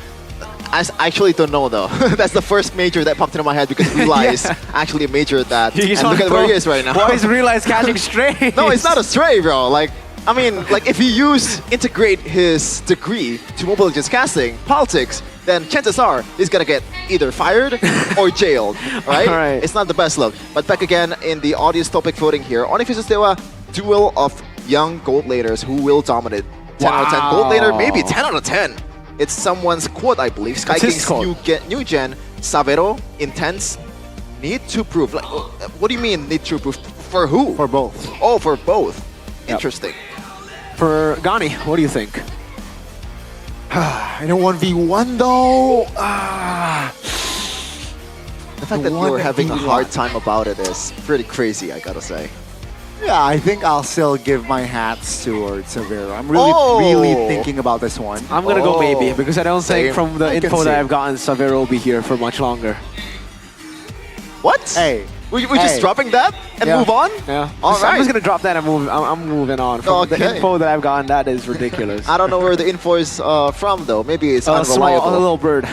I actually don't know though. That's the first major that popped into my head because realize actually a major that. And look at where he is right now. Boys realize catching strays. No, it's not a stray, bro. Like, I mean, like if he integrate his degree to Mobile Legends casting, politics, then chances are he's gonna get either fired or jailed, right? All right? It's not the best look. But back again in the audience topic voting here, Onyx vs Dewa, duel of young gold laners who will dominate. 10 out of 10 gold laner, maybe 10 out of 10. It's someone's quote, I believe. Sky King's new gen, Savero, Intense, need to prove. Like, what do you mean need to prove? For who? For both. Oh, for both. Interesting. For Gani, what do you think? In a 1v1 though, the fact that you're having a hard time about it is pretty crazy, I gotta say. Yeah, I think I'll still give my hats towards Savero. I'm really thinking about this one. I'm gonna go maybe because I don't think from the info that I've gotten, Savero will be here for much longer. What? Hey. We're just dropping that and move on? Yeah. All right. I'm just gonna drop that and move. I'm moving on. From the info that I've gotten, that is ridiculous. I don't know where the info is from though. Maybe it's unreliable. A little bird.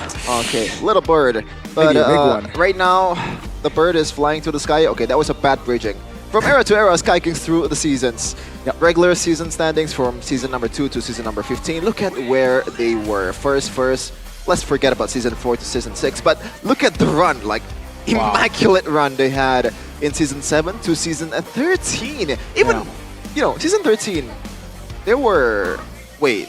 Okay, little bird. But Maybe a big one. Right now, the bird is flying to the sky. Okay, that was a bad bridging. From era to era, Sky Kings through the seasons. Regular season standings from season number 2 to season number 15. Look at where they were. First, let's forget about season 4 to season 6. But look at the run, like immaculate run they had in season 7 to season 13. Even, you know, season 13, they were, wait.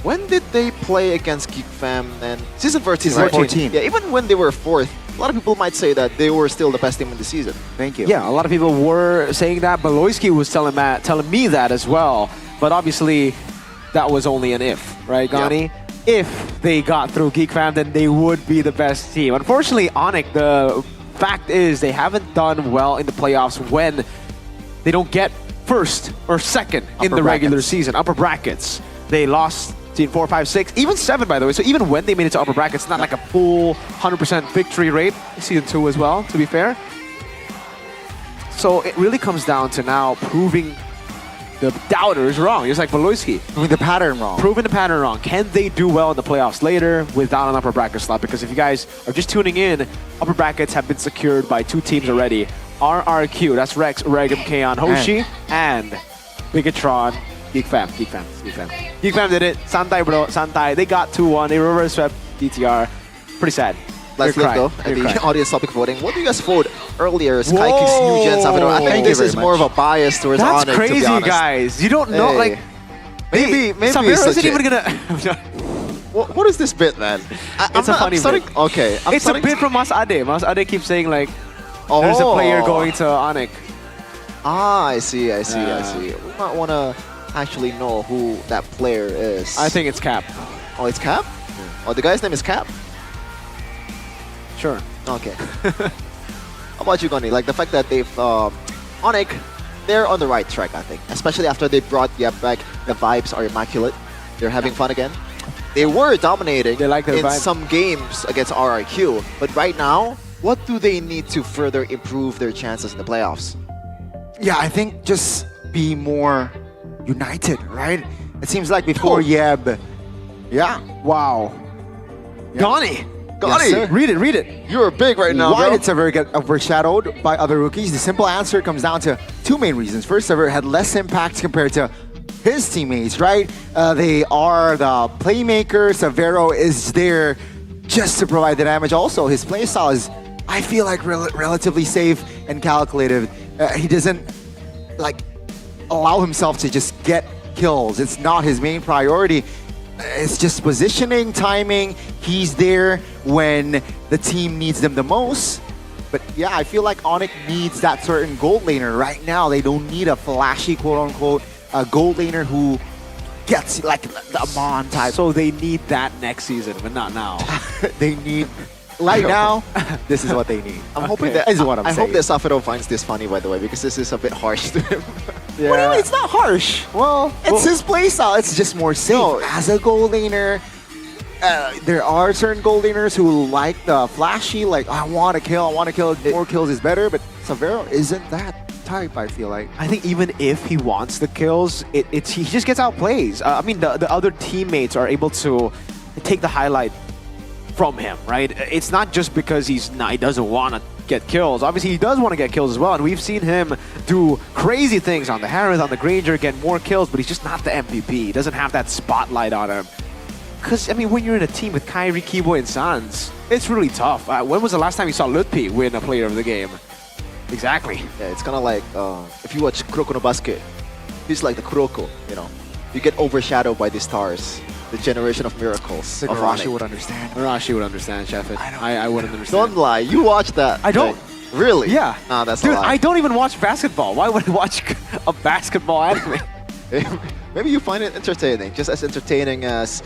When did they play against Geek Fam? And season 14, right? 14. Yeah, even when they were 4th, a lot of people might say that they were still the best team in the season. Thank you. Yeah, a lot of people were saying that. Beloyski was telling me that as well. But obviously, that was only an if, right, Gani? If they got through Geek Fam, then they would be the best team. Unfortunately, Onyx, the fact is they haven't done well in the playoffs when they don't get first or second in the regular season, upper brackets. They lost Team 4, 5, 6, even 7, by the way. So even when they made it to upper brackets, it's not like a full 100% victory rate. Season 2 as well, to be fair. So it really comes down to now proving the doubters wrong. Just like Beloyski. Proving the pattern wrong. Proving the pattern wrong. Can they do well in the playoffs later without an upper bracket slot? Because if you guys are just tuning in, upper brackets have been secured by 2 teams already. RRQ, that's Rex, Regum, Kaon, Hoshi, and Bigatron. Geek Fam. Geek Fam did it. Santai, bro. Santai. They got 2-1. They reverse swept DTR. Pretty sad. Let's look though at the audience topic voting. What do you guys vote earlier? Sky Kings, New Gen, Savero. I think this is more of a bias towards Onyx, That's crazy, to be honest. guys. You don't know, like... Maybe Savero isn't even gonna... What is this bit, man? It's a funny bit. Okay. It's a bit from Mas Ade. Mas Ade keeps saying, like, there's a player going to Onyx. Ah, I see. We might want to actually know who that player is. I think it's Cap. Oh, it's Cap? Oh, the guy's name is Cap? Sure. Okay. How about you, Goni? Like the fact that they've Onyx, they're on the right track, I think. Especially after they brought Yep back, the vibes are immaculate. They're having fun again. They were dominating in some games against RRQ, but right now, what do they need to further improve their chances in the playoffs? Yeah, I think just be more united, right? It seems like before Yeb. Yeah. Wow. Goni, Scotty, sir. Read it. You're big right now, Why bro. did Severo get overshadowed by other rookies? The simple answer comes down to two main reasons. First, Severo had less impact compared to his teammates, right? They are the playmakers. Severo is there just to provide the damage. Also, his playstyle is, I feel like, relatively safe and calculated. He doesn't like allow himself to just get kills. It's not his main priority. It's just positioning, timing. He's there when the team needs them the most. But yeah, I feel like Onyx needs that certain gold laner. Right now, they don't need a flashy, quote-unquote, gold laner who gets like the Amon type. So they need that next season, but not now. They need... Right now, this is what they need. I'm hoping that is what I'm I saying. hope that Safiro finds this funny, by the way, because this is a bit harsh to him. What do you mean? It's not harsh. Well, It's his playstyle. It's just more safe. As a gold laner, there are certain gold laners who like the flashy, like, I want to kill, more kills is better, but Severo isn't that type, I feel like. I think even if he wants the kills, he just gets outplays. I mean, the other teammates are able to take the highlight from him, right? It's not just because he doesn't want to get kills. Obviously, he does want to get kills as well, and we've seen him do crazy things on the Harith, on the Granger, get more kills, but he's just not the MVP. He doesn't have that spotlight on him. Because, I mean, when you're in a team with Kairi, Kiboy, and Sans, it's really tough. When was the last time you saw Lutpi win a player of the game? Exactly. Yeah, it's kind of like if you watch Kuroko no Basket, he's like the Kuroko, you know. You get overshadowed by the stars, the generation of miracles. Of Arashi Onyx. would understand. Arashi would understand, Chef. I wouldn't understand. Don't lie, you watch that. I don't. Like, really? Yeah. Nah, that's Dude, a lie. I don't even watch basketball. Why would I watch a basketball anime? Maybe you find it entertaining, just as entertaining as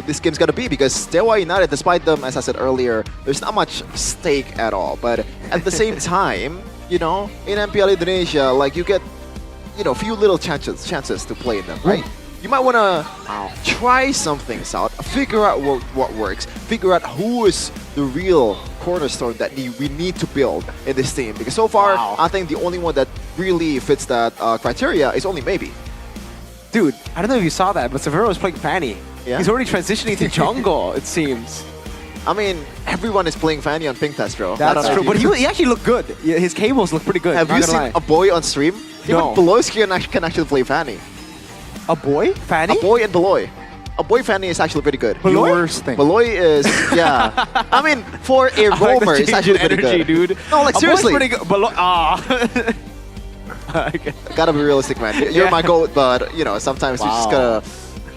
this game's gonna be, because Dewa United, despite them, as I said earlier, there's not much stake at all. But at the same time, you know, in MPL Indonesia, like you get, you know, few little chances to play in them, right? You might want to try some things out, figure out what works, figure out who is the real cornerstone that we need to build in this team. Because so far, I think the only one that really fits that criteria is only Maybe. Dude, I don't know if you saw that, but Severo is playing Fanny. Yeah? He's already transitioning to jungle, it seems. I mean, everyone is playing Fanny on Pink Test, bro. That's true, but he actually looked good. Yeah, his cables look pretty good. Have not you gonna seen lie. a boy on stream? No. Even Beloy can actually play Fanny. A boy? Fanny? A boy and Beloy. A boy Fanny is actually pretty good. Beloy? Worst thing. Beloy is, yeah. I mean, for a roamer, it's actually pretty energy, good. dude. No, like A boy's seriously. pretty good. Okay. Gotta be realistic, man. You're Yeah. my goat, but you know, sometimes you just gotta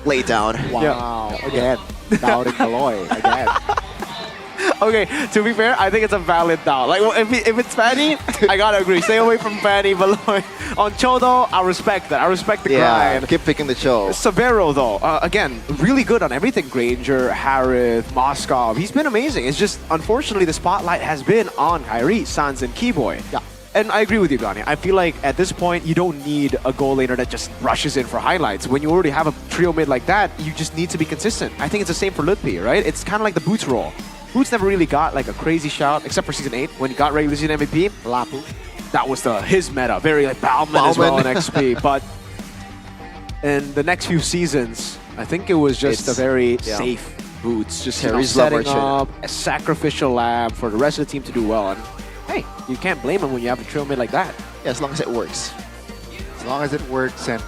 lay it down. Wow. Again. Doubting Beloy. Again. Okay, to be fair, I think it's a valid doubt. Like, well, if it's Fanny, I gotta agree. Stay away from Fanny, Beloy. On Chodo, I respect that. I respect the Yeah, grind. keep picking the show. Severo, though, again, really good on everything. Granger, Harith, Moskov. He's been amazing. It's just, unfortunately, the spotlight has been on Kairi, Sans, and Kiboy. Yeah. And I agree with you, Gani. I feel like at this point, you don't need a goal laner that just rushes in for highlights. When you already have a trio mid like that, you just need to be consistent. I think it's the same for Lutpi, right? It's kind of like the Boots role. Boots never really got like a crazy shout, except for Season 8, when he got regular season MVP. Lapu. That was his meta, very like Bauman as well in XP. But in the next few seasons, I think it was just a very safe Boots. Just setting up a sacrificial lamb for the rest of the team to do well. And hey, you can't blame him when you have a trail mid like that. Yeah, as long as it works. As long as it works. And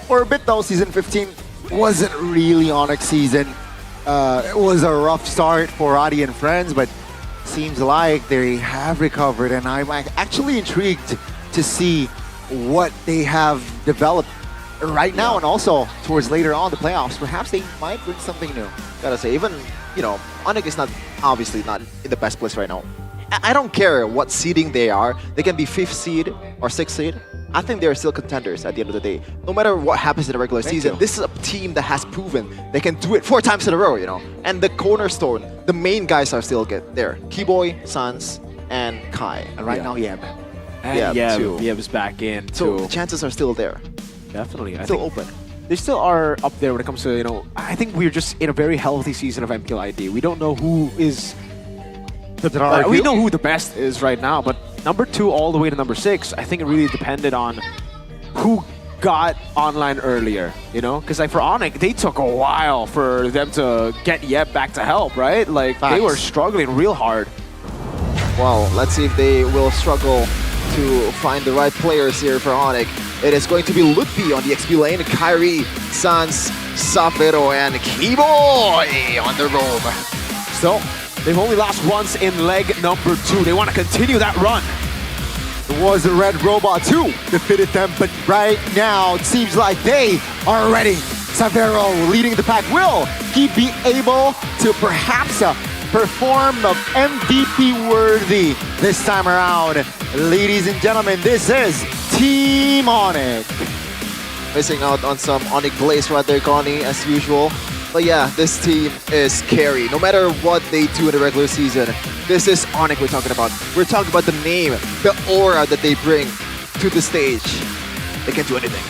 for a bit though, Season 15 wasn't really Onyx season. It was a rough start for Adi and friends, but seems like they have recovered, and I'm actually intrigued to see what they have developed right now and also towards later on the playoffs. Perhaps they might bring something new. Gotta say, even, you know, Onyx is obviously not in the best place right now. I don't care what seeding they are. They can be 5th seed or 6th seed. I think they're still contenders at the end of the day. No matter what happens in the regular season, this is a team that has proven they can do it 4 times in a row, you know. And the cornerstone, the main guys are still there. Kiboy, Sans, and Kai. And right now, Yeb. And Yeb too. Yeb's back in So too. the chances are still there. Definitely. I Still think open. They still are up there when it comes to, you know, I think we're just in a very healthy season of MPL ID. We don't know who is we know who the best is right now, but number 2 all the way to number 6, I think it really depended on who got online earlier, you know? Because like for Onyx, they took a while for them to get Yeb back to help, right? Like they were struggling real hard. Well, let's see if they will struggle to find the right players here for Onyx. It is going to be Lutfi on the XP lane, Kyrie, Sans, Safero, and Keyboy on the roam. So, they've only lost once in leg number 2. They want to continue that run. It was the Red Robot who defeated them, but right now it seems like they are ready. Savero leading the pack. Will he be able to perhaps perform the MVP worthy this time around? Ladies and gentlemen, this is Team Onyx. Missing out on some Onyx Blaze right there, Connie, as usual. But yeah, this team is carry. No matter what they do in the regular season, this is Onyx we're talking about. We're talking about the name, the aura that they bring to the stage. They can do anything.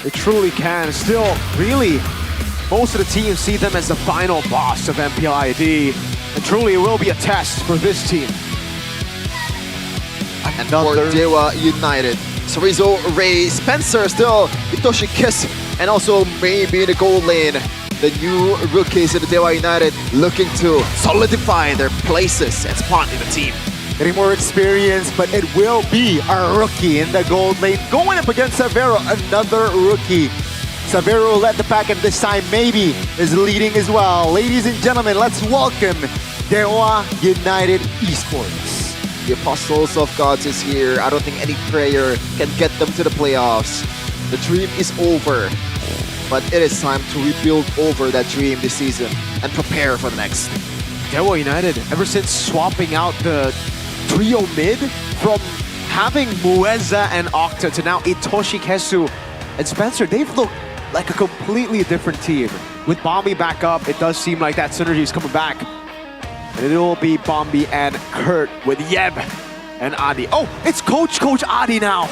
They truly can. Still, really, most of the teams see them as the final boss of MPL ID. And truly, it will be a test for this team. And for Dewa United, Sorizo, Ray, Spencer still, Itoshi Kiss, and also maybe in the gold lane. The new rookies in the Dewa United looking to solidify their places and spot in the team. Getting more experience, but it will be a rookie in the gold lane. Going up against Savero, another rookie. Savero led the pack, and this time maybe is leading as well. Ladies and gentlemen, let's welcome Dewa United Esports. The Apostles of Gods is here. I don't think any prayer can get them to the playoffs. The dream is over. But it is time to rebuild over that dream this season and prepare for the next. Dewa United, ever since swapping out the trio mid from having Mueza and Octa to now Itoshi, Kesu, and Spencer, they've looked like a completely different team. With Bombi back up, it does seem like that synergy is coming back. And it will be Bombi and Kurt with Yeb and Adi. Oh, it's Coach Adi now.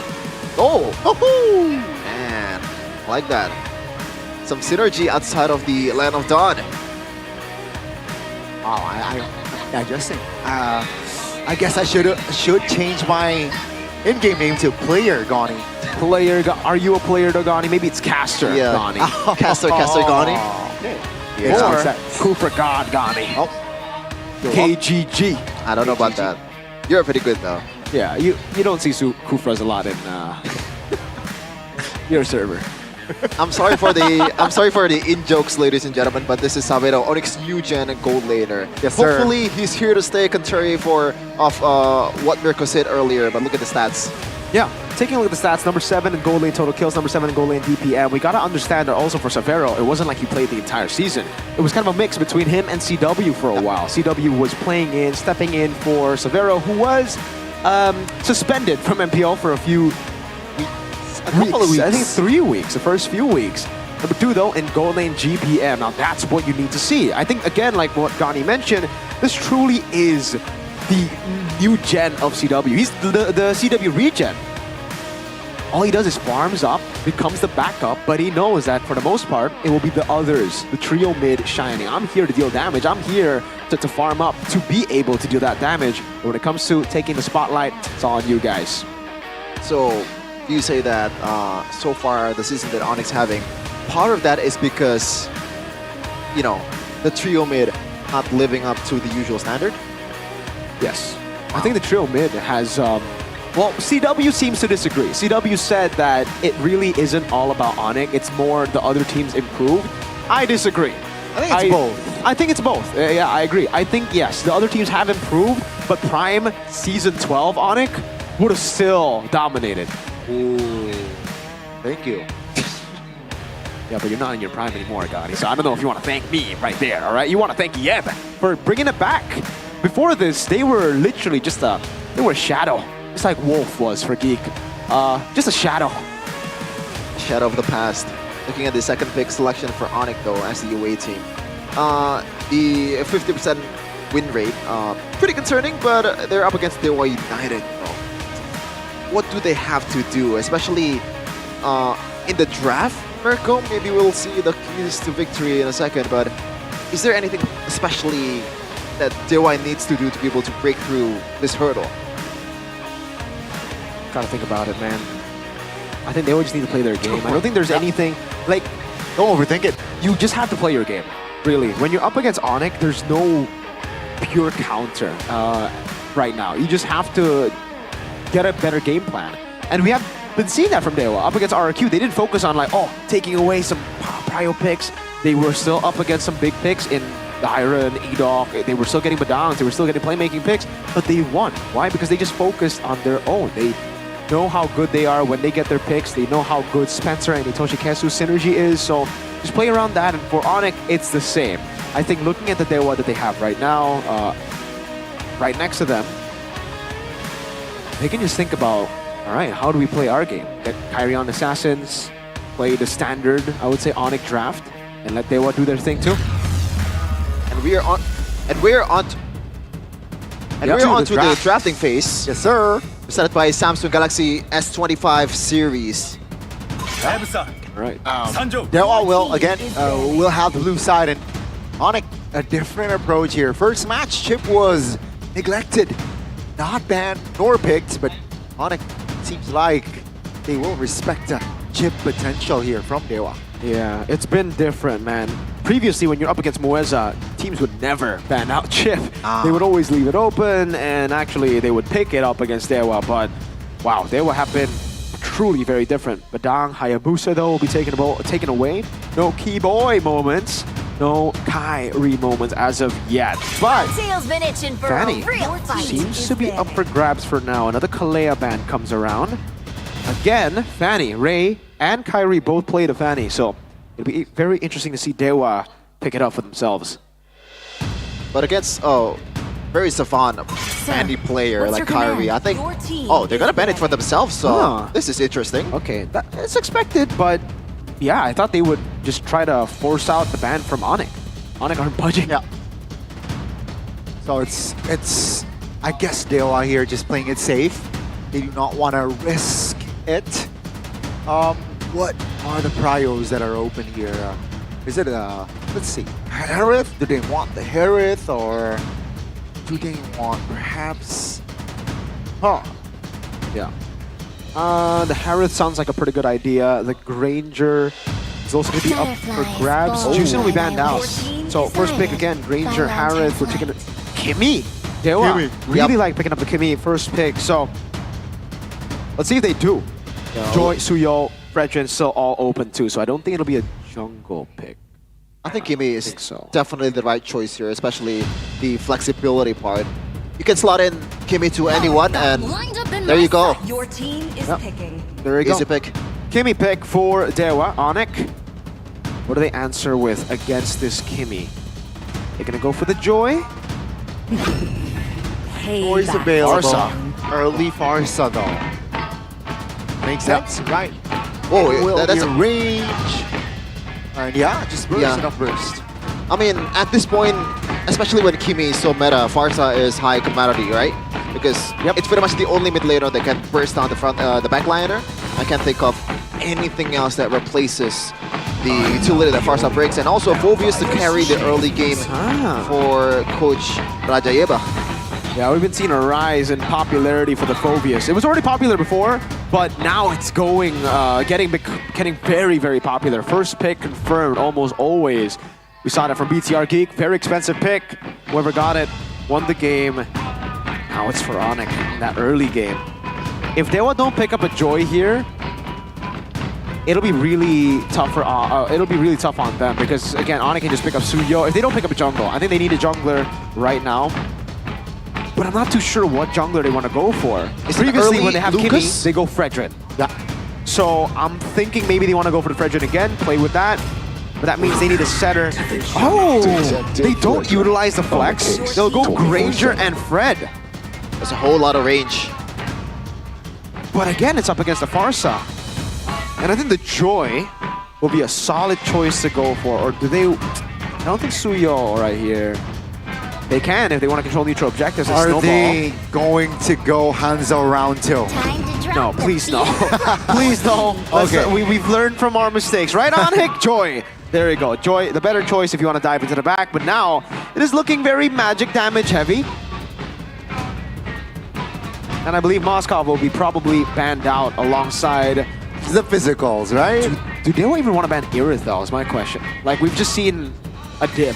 Oh, man, I like that. Some synergy outside of the Land of Dawn. Oh, I'm digesting. I guess I should change my in-game name to Player Gani. Are you a player, Dogani? Maybe it's Caster Gani. Caster Gani. Or Kufra God Gani. Oh. KGG. I don't know about that. You're pretty good though. Yeah, you don't see Kufras a lot in your server. I'm sorry for the in-jokes, ladies and gentlemen, but this is Savero, Onyx new gen gold laner. Yes, sir. Hopefully he's here to stay, contrary of what Mirko said earlier, but look at the stats. Yeah, taking a look at the stats, number 7 in gold lane total kills, number 7 in gold lane DPM. We gotta understand that also for Savero, it wasn't like he played the entire season. It was kind of a mix between him and CW for a while. CW was playing in, stepping in for Savero, who was suspended from MPL for a couple of weeks. I think 3 weeks, the first few weeks. Number 2 though, in gold lane GPM. Now that's what you need to see. I think again, like what Gani mentioned, this truly is the new gen of CW. He's the CW regen. All he does is farms up, becomes the backup, but he knows that for the most part, it will be the others, the trio mid shining. I'm here to deal damage. I'm here to farm up, to be able to do that damage. But when it comes to taking the spotlight, it's all on you guys. So, you say that so far the season that Onyx having, part of that is because, you know, the trio mid not living up to the usual standard? Yes. I think the trio mid has, well, CW seems to disagree. CW said that it really isn't all about Onyx, it's more the other teams improved. I disagree. I think it's both. I think it's both. Yeah, I agree. I think, yes, the other teams have improved, but Prime Season 12 Onyx would have still dominated. Ooh, thank you. Yeah, but you're not in your prime anymore, Gotti. So I don't know if you want to thank me right there, all right? You want to thank Yeb for bringing it back. Before this, they were literally just they were a shadow. Just like Wolf was for Geek. Just a shadow. Shadow of the past. Looking at the second pick selection for Onyx though, as the away team. The 50% win rate, pretty concerning, but they're up against Dewa United. What do they have to do, especially in the draft, Mirko? Maybe we'll see the keys to victory in a second, but is there anything especially that Dewa needs to do to be able to break through this hurdle? Gotta think about it, man. I think they will just need to play their game. I don't think there's anything, like, don't overthink it. You just have to play your game, really. When you're up against Onyx, there's no pure counter right now. You just have to get a better game plan. And we have been seeing that from Dewa. Up against RRQ, they didn't focus on like, taking away some prio picks. They were still up against some big picks in Dyron, Edok. They were still getting Badangs. They were still getting playmaking picks, but they won. Why? Because they just focused on their own. They know how good they are when they get their picks. They know how good Spencer and Itoshi Kesu's synergy is. So just play around that. And for Onyx, it's the same. I think looking at the Dewa that they have right now, right next to them, they can just think about, all right, how do we play our game? Get Kyrion Assassins, play the standard, I would say, Onyx draft, and let Dewa do their thing too. And we're on to the drafting phase. Yes, sir. Presented by Samsung Galaxy S25 series. Right. Dewa will again will have the blue side, and Onyx a different approach here. First match, Chip was neglected, not banned nor picked, but Onyx seems like they will respect the Chip potential here from Dewa. Yeah, it's been different, man. Previously, when you're up against Moeza, teams would never ban out Chip. They would always leave it open, and actually they would pick it up against Dewa. But wow, Dewa have been truly very different. Badang, Hayabusa though will be taken away. No Keyboy moments, no Kyrie moments as of yet. But Tail's been itching for Fanny a real fight. seems to be up for grabs for now. Another Kalea ban comes around. Again, Fanny, Ray, and Kyrie both play the Fanny, so it'll be very interesting to see Dewa pick it up for themselves. But against, very savant Fanny player like Kyrie, I think, they're gonna ban it for themselves, so this is interesting. Okay, it's expected, but yeah, I thought they would just try to force out the ban from Onyx. Onyx aren't budging. Yeah. So it's I guess Dewa here just playing it safe. They do not want to risk it. What are the prios that are open here? Is it let's see, Harith? Do they want the Harith, or do they want perhaps? Yeah. The Harith sounds like a pretty good idea. The Granger is also going to be up for grabs. Juicin will be banned out. So first pick again, Granger, Harith. We're taking Kimmy. Dewa really like picking up the Kimmy first pick. So let's see if they do. Joy, Suyo, Fredrin still all open too. So I don't think it'll be a jungle pick. I think Kimmy is definitely the right choice here, especially the flexibility part. You can slot in Kimmy to anyone, and there you go. Your team is picking. There you go. Easy pick. Kimmy pick for Dewa. Onyx. What do they answer with against this Kimmy? They're gonna go for the Joy. Joy's available. Farsa. Early Farsa though. Makes sense, right? That's a range. And yeah, just burst enough burst. I mean, at this point, especially when Kimmy is so meta, Farsa is high commodity, right? Because it's pretty much the only mid laner that can burst down the back liner. I can't think of anything else that replaces the utility that Farsa brings, and also Phoveus to carry the early game for Coach Rajayeva. Yeah, we've been seeing a rise in popularity for the Phoveus. It was already popular before, but now it's getting very, very popular. First pick confirmed almost always. We saw that from BTR Geek. Very expensive pick. Whoever got it won the game. Now it's for Onyx in that early game. If Dewa don't pick up a Joy here, it'll be really tough for on them, because again, Onyx can just pick up Suyo. If they don't pick up a jungle, I think they need a jungler right now. But I'm not too sure what jungler they want to go for. Previously, when they have Kimmy, they go Fredrin. So I'm thinking maybe they want to go for the Fredrin again, play with that. But that means they need a setter. Oh, they don't utilize the flex. They'll go Granger and Fred. That's a whole lot of range. But again, it's up against the Farsa. And I think the Joy will be a solid choice to go for. Or do they... I don't think Suyo right here. They can if they want to control neutral objectives. Are they going to go Hanzo round 2? No, please no. Please no. Okay. We've learned from our mistakes. Right on, Hick? Joy. There you go. Joy, the better choice if you want to dive into the back. But now, it is looking very magic damage heavy. And I believe Moskov will be probably banned out alongside It's the physicals, right? Do they even want to ban Irithel is my question. Like, we've just seen a dip.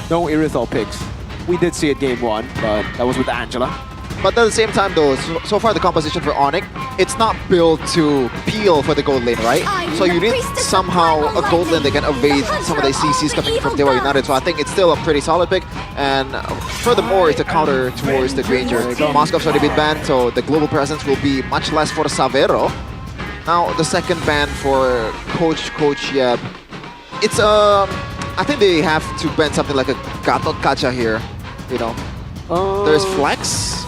No Irithel picks. We did see it game 1, but that was with Angela. But at the same time though, so far the composition for Onyx, it's not built to peel for the gold lane, right? So you need somehow a gold lane that can evade some of the CCs coming from Dewa United. So I think it's still a pretty solid pick. And furthermore, it's a counter towards the Granger. Moscow's already been banned, so the global presence will be much less for Savero. Now the second ban for Coach, yeah. It's I think they have to ban something like a Gatot Kacha here, you know. There's Flex.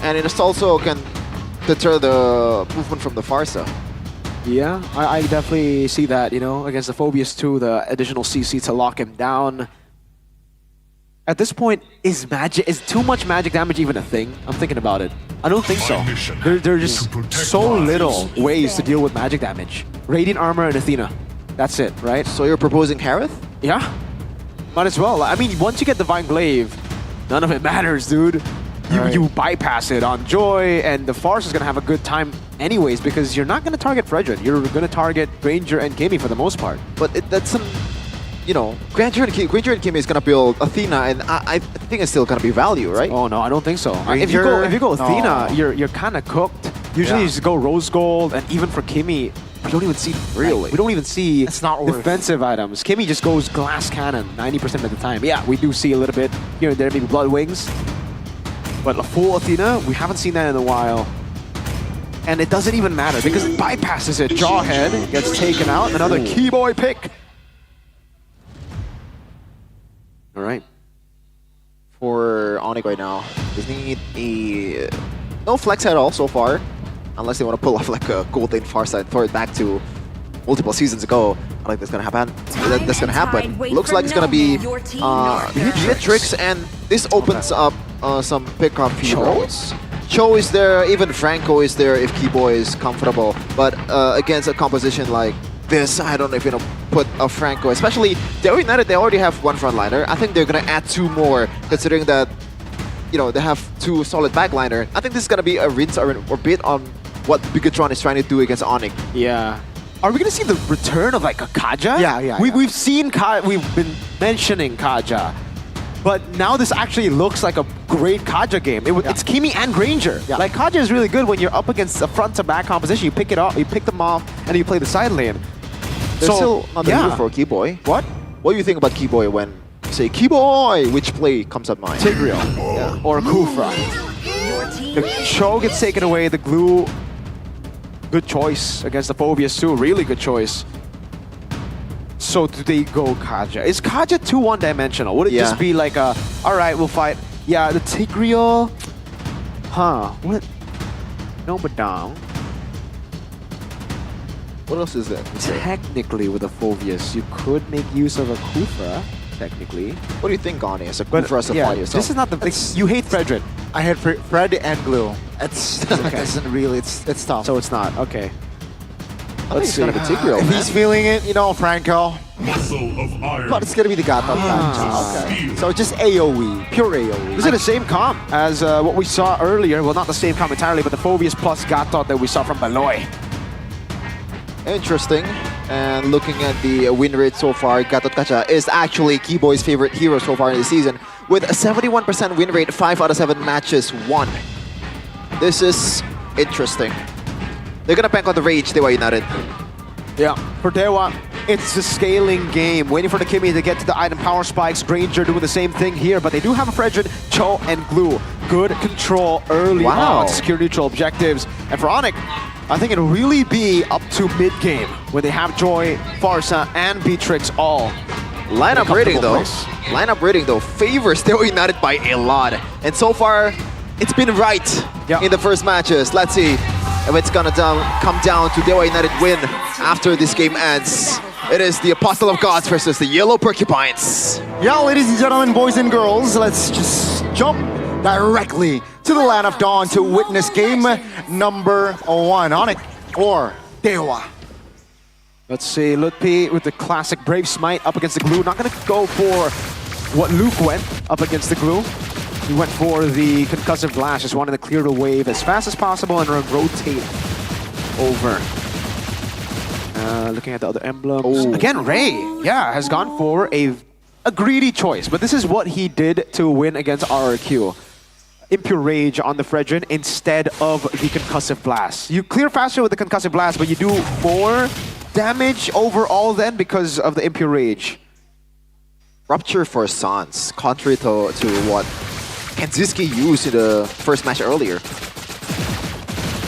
And it also can deter the movement from the Farsa. Yeah, I definitely see that, you know, against the Phobius 2, the additional CC to lock him down. At this point, is too much magic damage even a thing? I'm thinking about it. I don't think so. There are just so little ways to deal with magic damage. Radiant Armor and Athena. That's it, right? So you're proposing Harith? Yeah. Might as well. I mean, once you get Divine Glaive, none of it matters, dude. You bypass it on Joy, and the Farce is going to have a good time anyways, because you're not going to target Fredrin. You're going to target Granger and Kimmy for the most part. But that's some, you know, Granger and Kimmy is going to build Athena, and I think it's still going to be value, right? Oh, no, I don't think so. If you go Athena, you're kind of cooked. Usually you just go Rose Gold, and even for Kimmy, we don't even see we don't even see defensive items. Kimmy just goes Glass Cannon 90% of the time. Yeah, we do see a little bit here and there, maybe Blood Wings. But a full Athena, we haven't seen that in a while. And it doesn't even matter because it bypasses it. Jawhead gets taken out. Another Keyboy pick. All right. For Onyx right now, they need no flex at all so far. Unless they want to pull off like a gold lane Farsight and throw it back to multiple seasons ago. I think that's gonna happen. That's gonna happen. Looks like it's gonna be Beatrix, and this opens up some pickup heroes. Cho is there, even Franco is there if Keyboy is comfortable. But against a composition like this, I don't know if you're gonna put a Franco, especially Dewa United, they already have one frontliner. I think they're gonna add 2 more, considering that, you know, they have 2 solid backliner. I think this is gonna be a rinse or bit on what Bigatron is trying to do against Onyx. Yeah. Are we gonna see the return of like a Kaja? Yeah. We've seen we've been mentioning Kaja, but now this actually looks like a great Kaja game. It's Kimmy and Granger. Yeah. Like Kaja is really good when you're up against a front to back composition. You pick it up, you pick them off, and you play the side lane. There's still on the move for Keyboy. What do you think about Keyboy when you say Keyboy? Which play comes up mind? Tigreal or Kufra. The Cho gets taken away. The glue. Good choice against the Phobius too. Really good choice. So do they go Kaja? Is Kaja too one-dimensional? Would it just be like a, all right, we'll fight. Yeah, the Tigreal. Huh? What? No, but down. What else is there? Technically, with the Phobius, you could make use of a Kufra. Technically. What do you think, Gani? As a Kufra supply yourself? This is not the. You hate Fredrin. I hate Fred and Glue. It's doesn't really. It's tough. So it's not okay. Let's see. If he's feeling it, you know, Franco. But it's gonna be the Gatot Kacha. Okay. So just AOE, pure AOE. This is the same comp as what we saw earlier. Well, not the same comp entirely, but the Phobius plus Gatot that we saw from Baloy. Interesting. And looking at the win rate so far, Gatot Kacha is actually Keyboy's favorite hero so far in the season, with a 71% win rate, 5 out of 7 matches won. This is interesting. They're gonna bank on the Rage, Dewa United. Yeah, for Dewa, it's a scaling game, waiting for the Kimmy to get to the item power spikes. Granger doing the same thing here, but they do have a Fredrin, Cho, and Glue. Good control early on, secure neutral objectives. And for Onyx, I think it'll really be up to mid-game, where they have Joy, Farsa, and Beatrix all. Lineup rating though favors Dewa United by a lot. And so far, it's been right in the first matches. Let's see if it's gonna come down to Dewa United win after this game ends. It is the Apostle of Gods versus the Yellow Porcupines. Yeah, ladies and gentlemen, boys and girls, let's just jump directly to the Land of Dawn to witness game number 1. Onyx or Dewa. Let's see, Lutpi with the classic Brave Smite up against the Glue. Not gonna go for what Luke went up against the Glue. He went for the Concussive Blast, just wanted to clear the wave as fast as possible and rotate over. Looking at the other emblems. Again, Ray, has gone for a greedy choice, but this is what he did to win against RRQ. Impure Rage on the Fredrin instead of the Concussive Blast. You clear faster with the Concussive Blast, but you do more damage overall then because of the Impure Rage. Rupture for Sans, contrary to what Kenziski used in the first match earlier.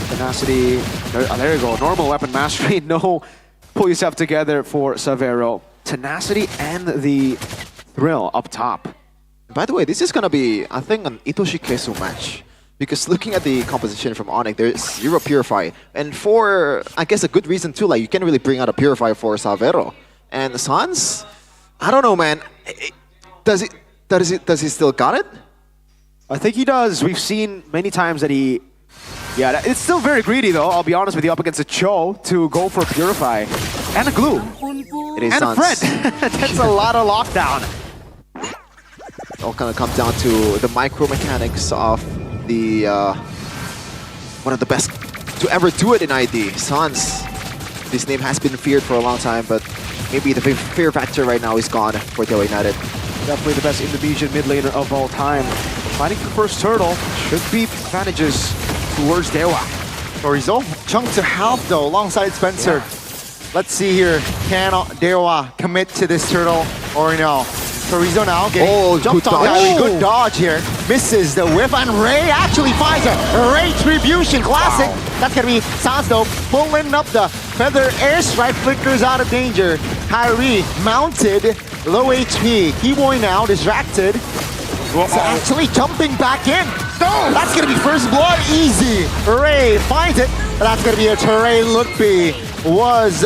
Tenacity, there you go, normal weapon mastery, no pull yourself together for Savero. Tenacity and the Thrill up top. By the way, this is gonna be, I think, an Itoshi Kesu match. Because looking at the composition from Onyx, there's 0 Purify. And for, I guess, a good reason too, like you can't really bring out a Purify for Savero. And Sans, I don't know, man. Does he still got it? I think he does. We've seen many times that he... Yeah, it's still very greedy though, I'll be honest with you, up against a Cho to go for Purify. And a Glue. It is and Sans. a friend. That's a lot of lockdown. It all kind of comes down to the micro mechanics of the one of the best to ever do it in ID. Sans. This name has been feared for a long time, but maybe the fear factor right now is gone for Dewa United. Definitely the best Indonesian mid laner of all time. Fighting for first turtle should be advantages towards Dewa. Chorizo, chunk to half though, alongside Spencer. Let's see here, can Dewa commit to this turtle or no? Chorizo now getting jumped on. Good dodge here. Misses the whiff, and Ray actually finds a Retribution Classic. That's gonna be Sans though, pulling up the Feather Airstrike, flickers out of danger. Kyrie mounted, low HP. Keyboy now distracted. It's actually jumping back in. No, that's gonna be first blood, easy. Ray finds it, but that's gonna be a Teray Lutfi. Was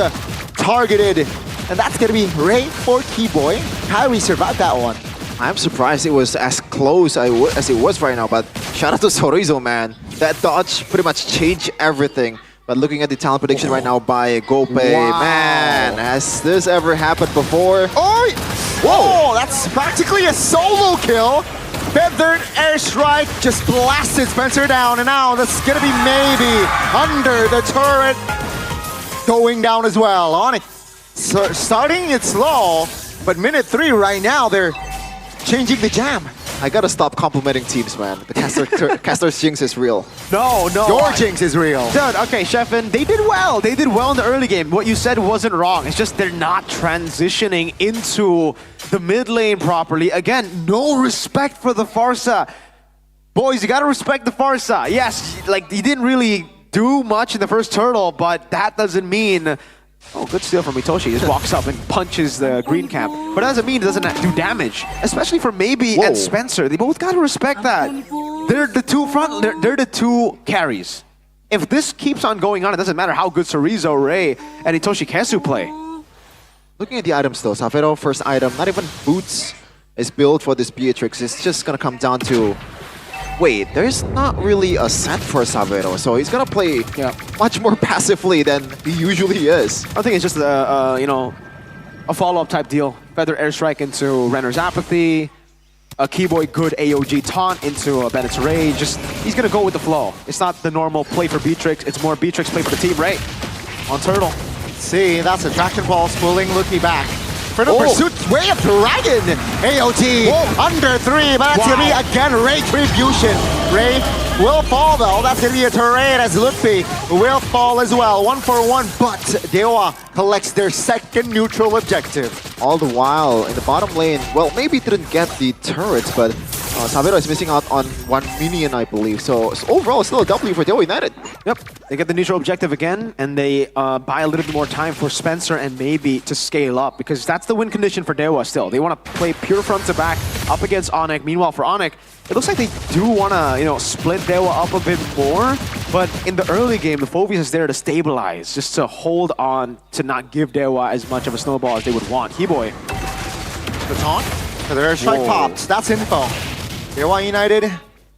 targeted, and that's gonna be Ray for Keyboy. Kyrie survived that one. I'm surprised it was as close as it was right now, but shout out to Chorizo, man. That dodge pretty much changed everything. But looking at the talent prediction right now by Gope, man, has this ever happened before? Oh! Whoa, that's practically a solo kill. Feathered Airstrike just blasted Spencer down, and now that's gonna be maybe under the turret. Going down as well. On it. So starting it slow, but minute 3 right now, they're changing the jam. I gotta stop complimenting teams, man. The Caster's jinx is real. No. Your jinx is real. Dude, okay, Sheffin, they did well. They did well in the early game. What you said wasn't wrong. It's just they're not transitioning into the mid lane properly. Again, no respect for the Farsa. Boys, you gotta respect the Farsa. Yes, like, he didn't really do much in the first turtle, but that doesn't mean... Oh, good steal from Itoshi. He just walks up and punches the green camp. But that doesn't mean it doesn't do damage. Especially for Maybe and Spencer. They both gotta respect that. They're the two they're the two carries. If this keeps on going on, it doesn't matter how good Chorizo, Ray, and Itoshi Kesu play. Looking at the items though, Savero, first item, not even boots is built for this Beatrix. It's just gonna come down to... Wait, there's not really a set for Savero, so he's gonna play much more passively than he usually is. I think it's just a follow-up type deal. Feather Airstrike into Renner's Apathy, a Keyboy good AOG taunt into a Bennett's Rage. Just he's gonna go with the flow. It's not the normal play for Beatrix. It's more Beatrix play for the team, right? On Turtle. See, that's a Traction Pulse pulling Lucky back. Further pursuit, way up Dragon! AOT under 3, but that's gonna be again Retribution. Ray will fall though, that's gonna be a terrain as Lutfi will fall as well. 1 for 1, but Dewa collects their second neutral objective. All the while in the bottom lane, well, maybe didn't get the turrets, but Savero is missing out on 1 minion, I believe. So overall, still a W for Dewa United. Yep, they get the neutral objective again, and they buy a little bit more time for Spencer and Maybe to scale up, because that's the win condition for Dewa still. They want to play pure front to back up against Onyx. Meanwhile, for Onyx, it looks like they do want to, split Dewa up a bit more, but in the early game, the Phobius is there to stabilize, just to hold on to not give Dewa as much of a snowball as they would want. Keyboy. The taunt, the airstrike pops, that's info. Dewa United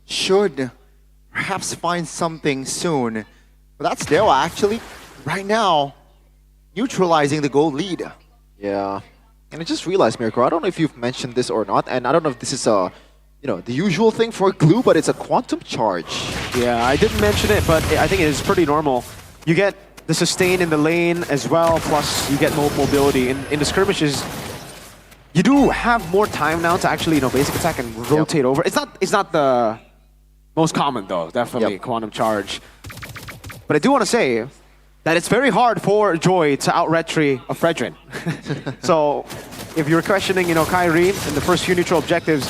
should perhaps find something soon. But that's Dewa actually, right now, neutralizing the gold lead. Yeah. And I just realized, Mirko, I don't know if you've mentioned this or not, and I don't know if this is a, the usual thing for glue, but it's a quantum charge. Yeah, I didn't mention it, but I think it is pretty normal. You get the sustain in the lane as well, plus you get more mobility. In the skirmishes, you do have more time now to actually, basic attack and rotate over. It's not the most common though, definitely, Quantum Charge. But I do want to say that it's very hard for Joy to out-retry a Fredrin. So if you're questioning, Kyrie in the first few neutral objectives,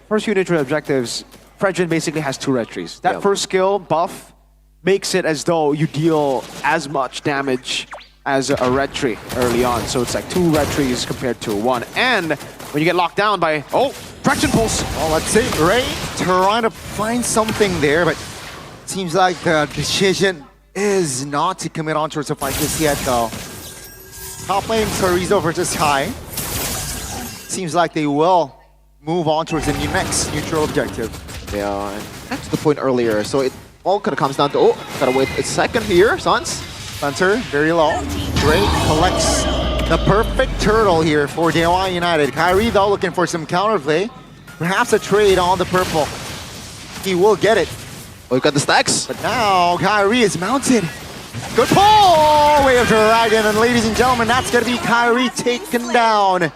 Fredrin basically has 2 retries. That first skill buff makes it as though you deal as much damage as a retry early on. So it's like 2 retries compared to 1. And when you get locked down by, Traction Pulse. Well, let's see, Ray trying to find something there, but seems like the decision is not to commit on towards a fight just yet though. Top lane Chorizo versus Kai. Seems like they will move on towards the next neutral objective. Yeah, and that's the point earlier. So it all kind of comes down to, gotta wait a second here, Suns. Spencer, very low. Drake collects the perfect turtle here for Dewa United. Kyrie though looking for some counterplay. Perhaps a trade on the purple. He will get it. Oh, you got the stacks? But now Kyrie is mounted. Good pull! Way of Dragon, and ladies and gentlemen, that's gonna be Kyrie taken down.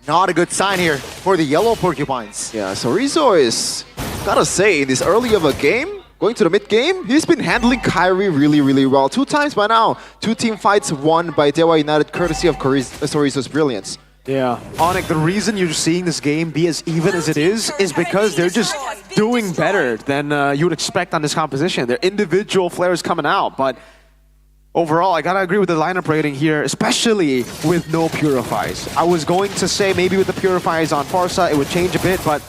Not a good sign here for the yellow porcupines. Yeah, so Rizzo is, gotta say, in this early of a game, going to the mid game, he's been handling Kyrie really, really well. 2 times by now. 2 team fights won by Dewa United, courtesy of Rizzo's brilliance. Yeah, Onyx, the reason you're seeing this game be as even as it is because they're just doing better than you would expect on this composition. Their individual flares coming out, but overall, I gotta agree with the lineup rating here, especially with no Purifies. I was going to say maybe with the Purifies on Farsa, it would change a bit, but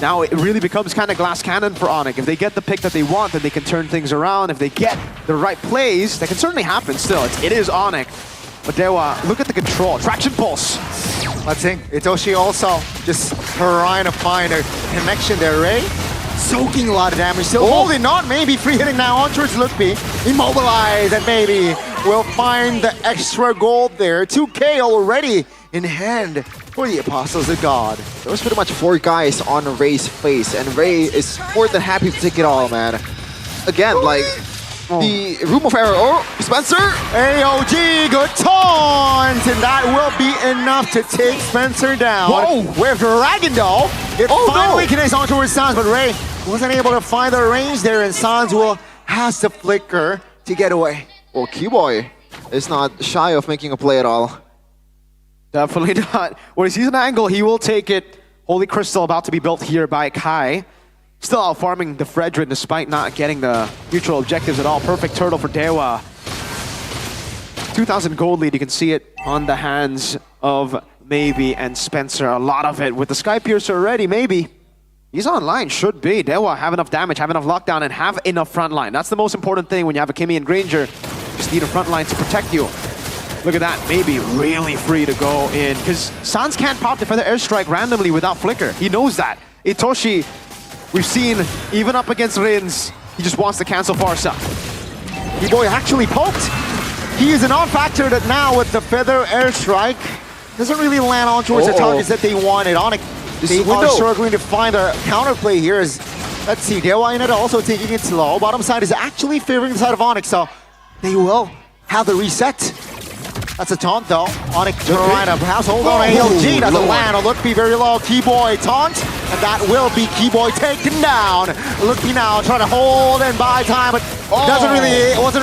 now it really becomes kind of glass cannon for Onyx. If they get the pick that they want, then they can turn things around. If they get the right plays, that can certainly happen still. It is Onyx. But Dewa, look at the control. Traction Pulse. Let's see. Itoshi also just trying to find a connection there, Ray. Soaking a lot of damage. Still holding on. Maybe free hitting now on towards Lutfi. Immobilized, and maybe we'll find the extra gold there. 2K already in hand for the Apostles of God. There was pretty much 4 guys on Ray's face, and Ray is more than happy to take it all, man. Again, like, the Room of Error. Spencer! AOG, good taunt! And that will be enough to take Spencer down. Whoa! With Dragon though, it finally connects on towards Sans, but Ray wasn't able to find the range there, and Sans has to flicker to get away. Well, Keyboy is not shy of making a play at all. Definitely not. When he sees an angle, he will take it. Holy Crystal about to be built here by Kai. Still out farming the Fredrin despite not getting the neutral objectives at all. Perfect turtle for Dewa. 2,000 gold lead, you can see it on the hands of Maybe and Spencer. A lot of it with the Sky Piercer already, Maybe. He's online, should be. Dewa have enough damage, have enough lockdown, and have enough front line. That's the most important thing when you have a Kimmy and Granger. You just need a front line to protect you. Look at that, Maybe really free to go in. Because Sans can't pop the Feather Airstrike randomly without Flicker. He knows that. Itoshi, we've seen, even up against Rins, he just wants to cancel Farsa. Keyboy actually poked. He is a non-factor that now with the Feather Airstrike doesn't really land on towards the targets that they wanted. Onyx, they are struggling to find a counterplay here. Let's see, Dewa United also taking it slow. Bottom side is actually favoring the side of Onyx, so they will have the reset. That's a taunt though. Onyx trying to perhaps hold on to ALG. Doesn't land. Lutfi very low. Keyboy taunt. And that will be Keyboy taken down. Lutfi now trying to hold and buy time, but wasn't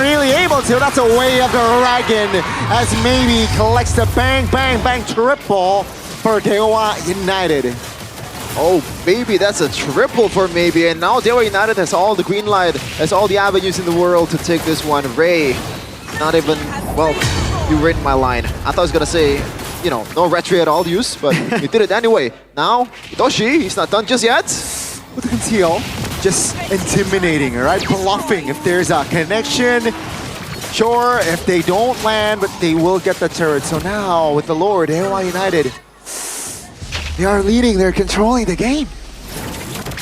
really able to. That's a way of the dragon as Maybe collects the bang, bang, bang triple for Dewa United. Oh, Maybe that's a triple for Maybe. And now Dewa United has all the green light, has all the avenues in the world to take this one. Ray, not even, well, you read my line. I thought I was gonna say, you know, no retry at all use, but you did it anyway. Now, Itoshi, he's not done just yet. With the conceal, just intimidating, right? Bluffing. If there's a connection, sure, if they don't land, but they will get the turret. So now, with the Lord, Dewa United, they are leading, they're controlling the game.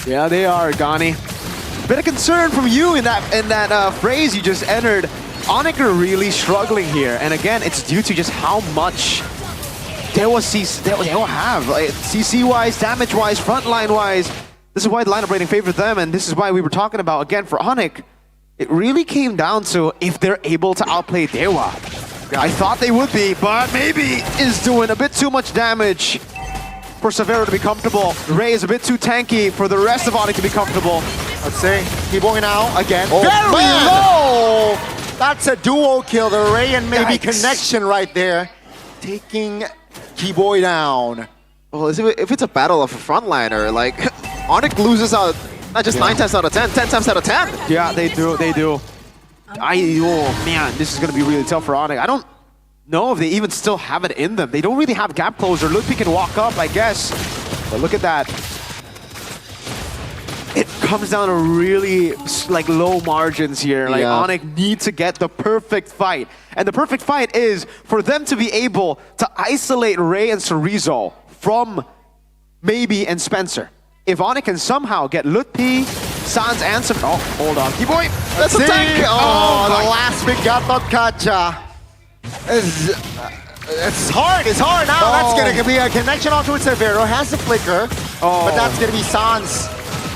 Yeah, they are, Gani. Bit of concern from you in that phrase you just entered. Onyx are really struggling here, and again, it's due to just how much Dewa have. Like, CC-wise, damage-wise, frontline-wise. This is why the lineup rating favored them, and this is why we were talking about, again, for Onyx, it really came down to if they're able to outplay Dewa. I thought they would be, but maybe is doing a bit too much damage for Severo to be comfortable. Ray is a bit too tanky for the rest of Onyx to be comfortable. Let's see. Keyboy now again. Oh, Very man. low! That's a duo kill. The Ray and maybe Yikes. connection right there. Taking Keyboy down. Well, if it's a battle of a frontliner, like, Onyx loses out not just 9 times out of 10, 10 times out of 10. Yeah, they do. Oh man, this is gonna be really tough for Onyx. I don't know if they even still have it in them. They don't really have gap closer. Ludwig can walk up, I guess. But look at that. It comes down to really like low margins here. Like Onyx need to get the perfect fight. And the perfect fight is for them to be able to isolate Ray and Cerezo from Maybe and Spencer. If Onyx can somehow get Lutpi, Sans answer. Oh, hold on. Keyboy, that's a tank. Oh, the last big got Kacha. It's hard. It's hard now. That's going to be a connection onto it. Severo has the flicker, but that's going to be Sans.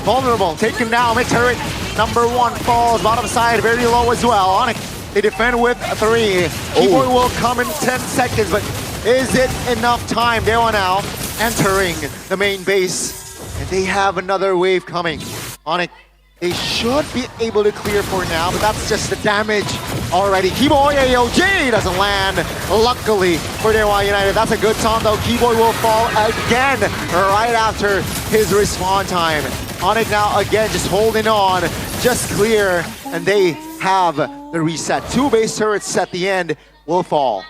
Vulnerable. Taken down. Mid turret number 1 falls. Bottom side very low as well. Onyx, they defend with 3. Keyboy will come in 10 seconds, but is it enough time? They are now entering the main base. And they have another wave coming. Onyx, they should be able to clear for now, but that's just the damage already. Keyboy AOG doesn't land, luckily for Dewa United. That's a good taunt though. Keyboy will fall again right after his respawn time. Onyx now again just holding on, just clear, and they have the reset. 2 base turrets at the end will fall.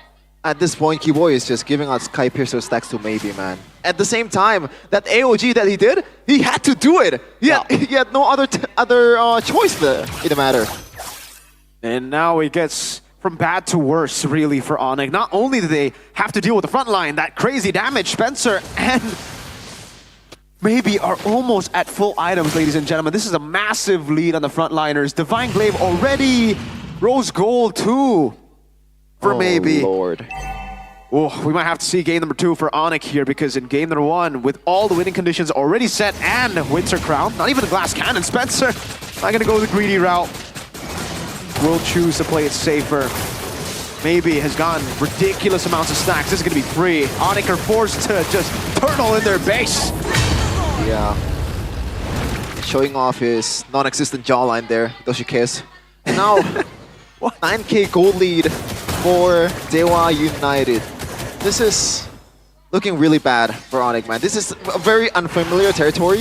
At this point, Keyboy is just giving out Sky Piercer stacks to Maybe, man. At the same time, that AOG that he did, he had to do it. He had no other choice in the matter. And now it gets from bad to worse, really, for Onyx. Not only do they have to deal with the front line, that crazy damage, Spencer and Maybe are almost at full items, ladies and gentlemen. This is a massive lead on the frontliners. Divine Glaive already. Rose Gold too for Maybe. Lord. Oh, we might have to see game number 2 for Onyx here, because in game number 1, with all the winning conditions already set and Winter Crown, not even the Glass Cannon, Spencer not gonna go the greedy route. Will choose to play it safer. Maybe has gotten ridiculous amounts of stacks. This is gonna be free. Onyx are forced to just turtle in their base. Yeah. Showing off his non-existent jawline there, Doshikes. And now, 9k gold lead for Dewa United. This is looking really bad for Onyx, man. This is a very unfamiliar territory,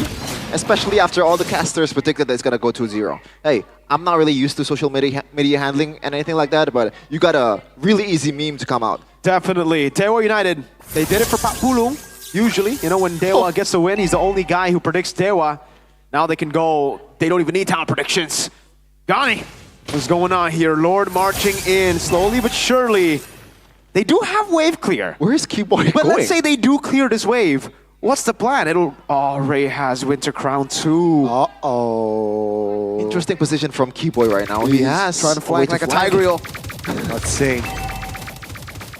especially after all the casters predicted that it's gonna go 2-0. Hey, I'm not really used to social media handling and anything like that, but you got a really easy meme to come out. Definitely. Dewa United, they did it for Pak Pulung. Usually, you know, when Dewa gets the win, he's the only guy who predicts Dewa. Now they can go, they don't even need talent predictions. Gani, what's going on here? Lord marching in slowly but surely. They do have wave clear. Where's Keyboy But going? let's say they do clear this wave. What's the plan? Oh, Ray has Winter Crown too. Uh-oh. Interesting position from Keyboy right now. He has trying to flank like a tiger eel. Let's see.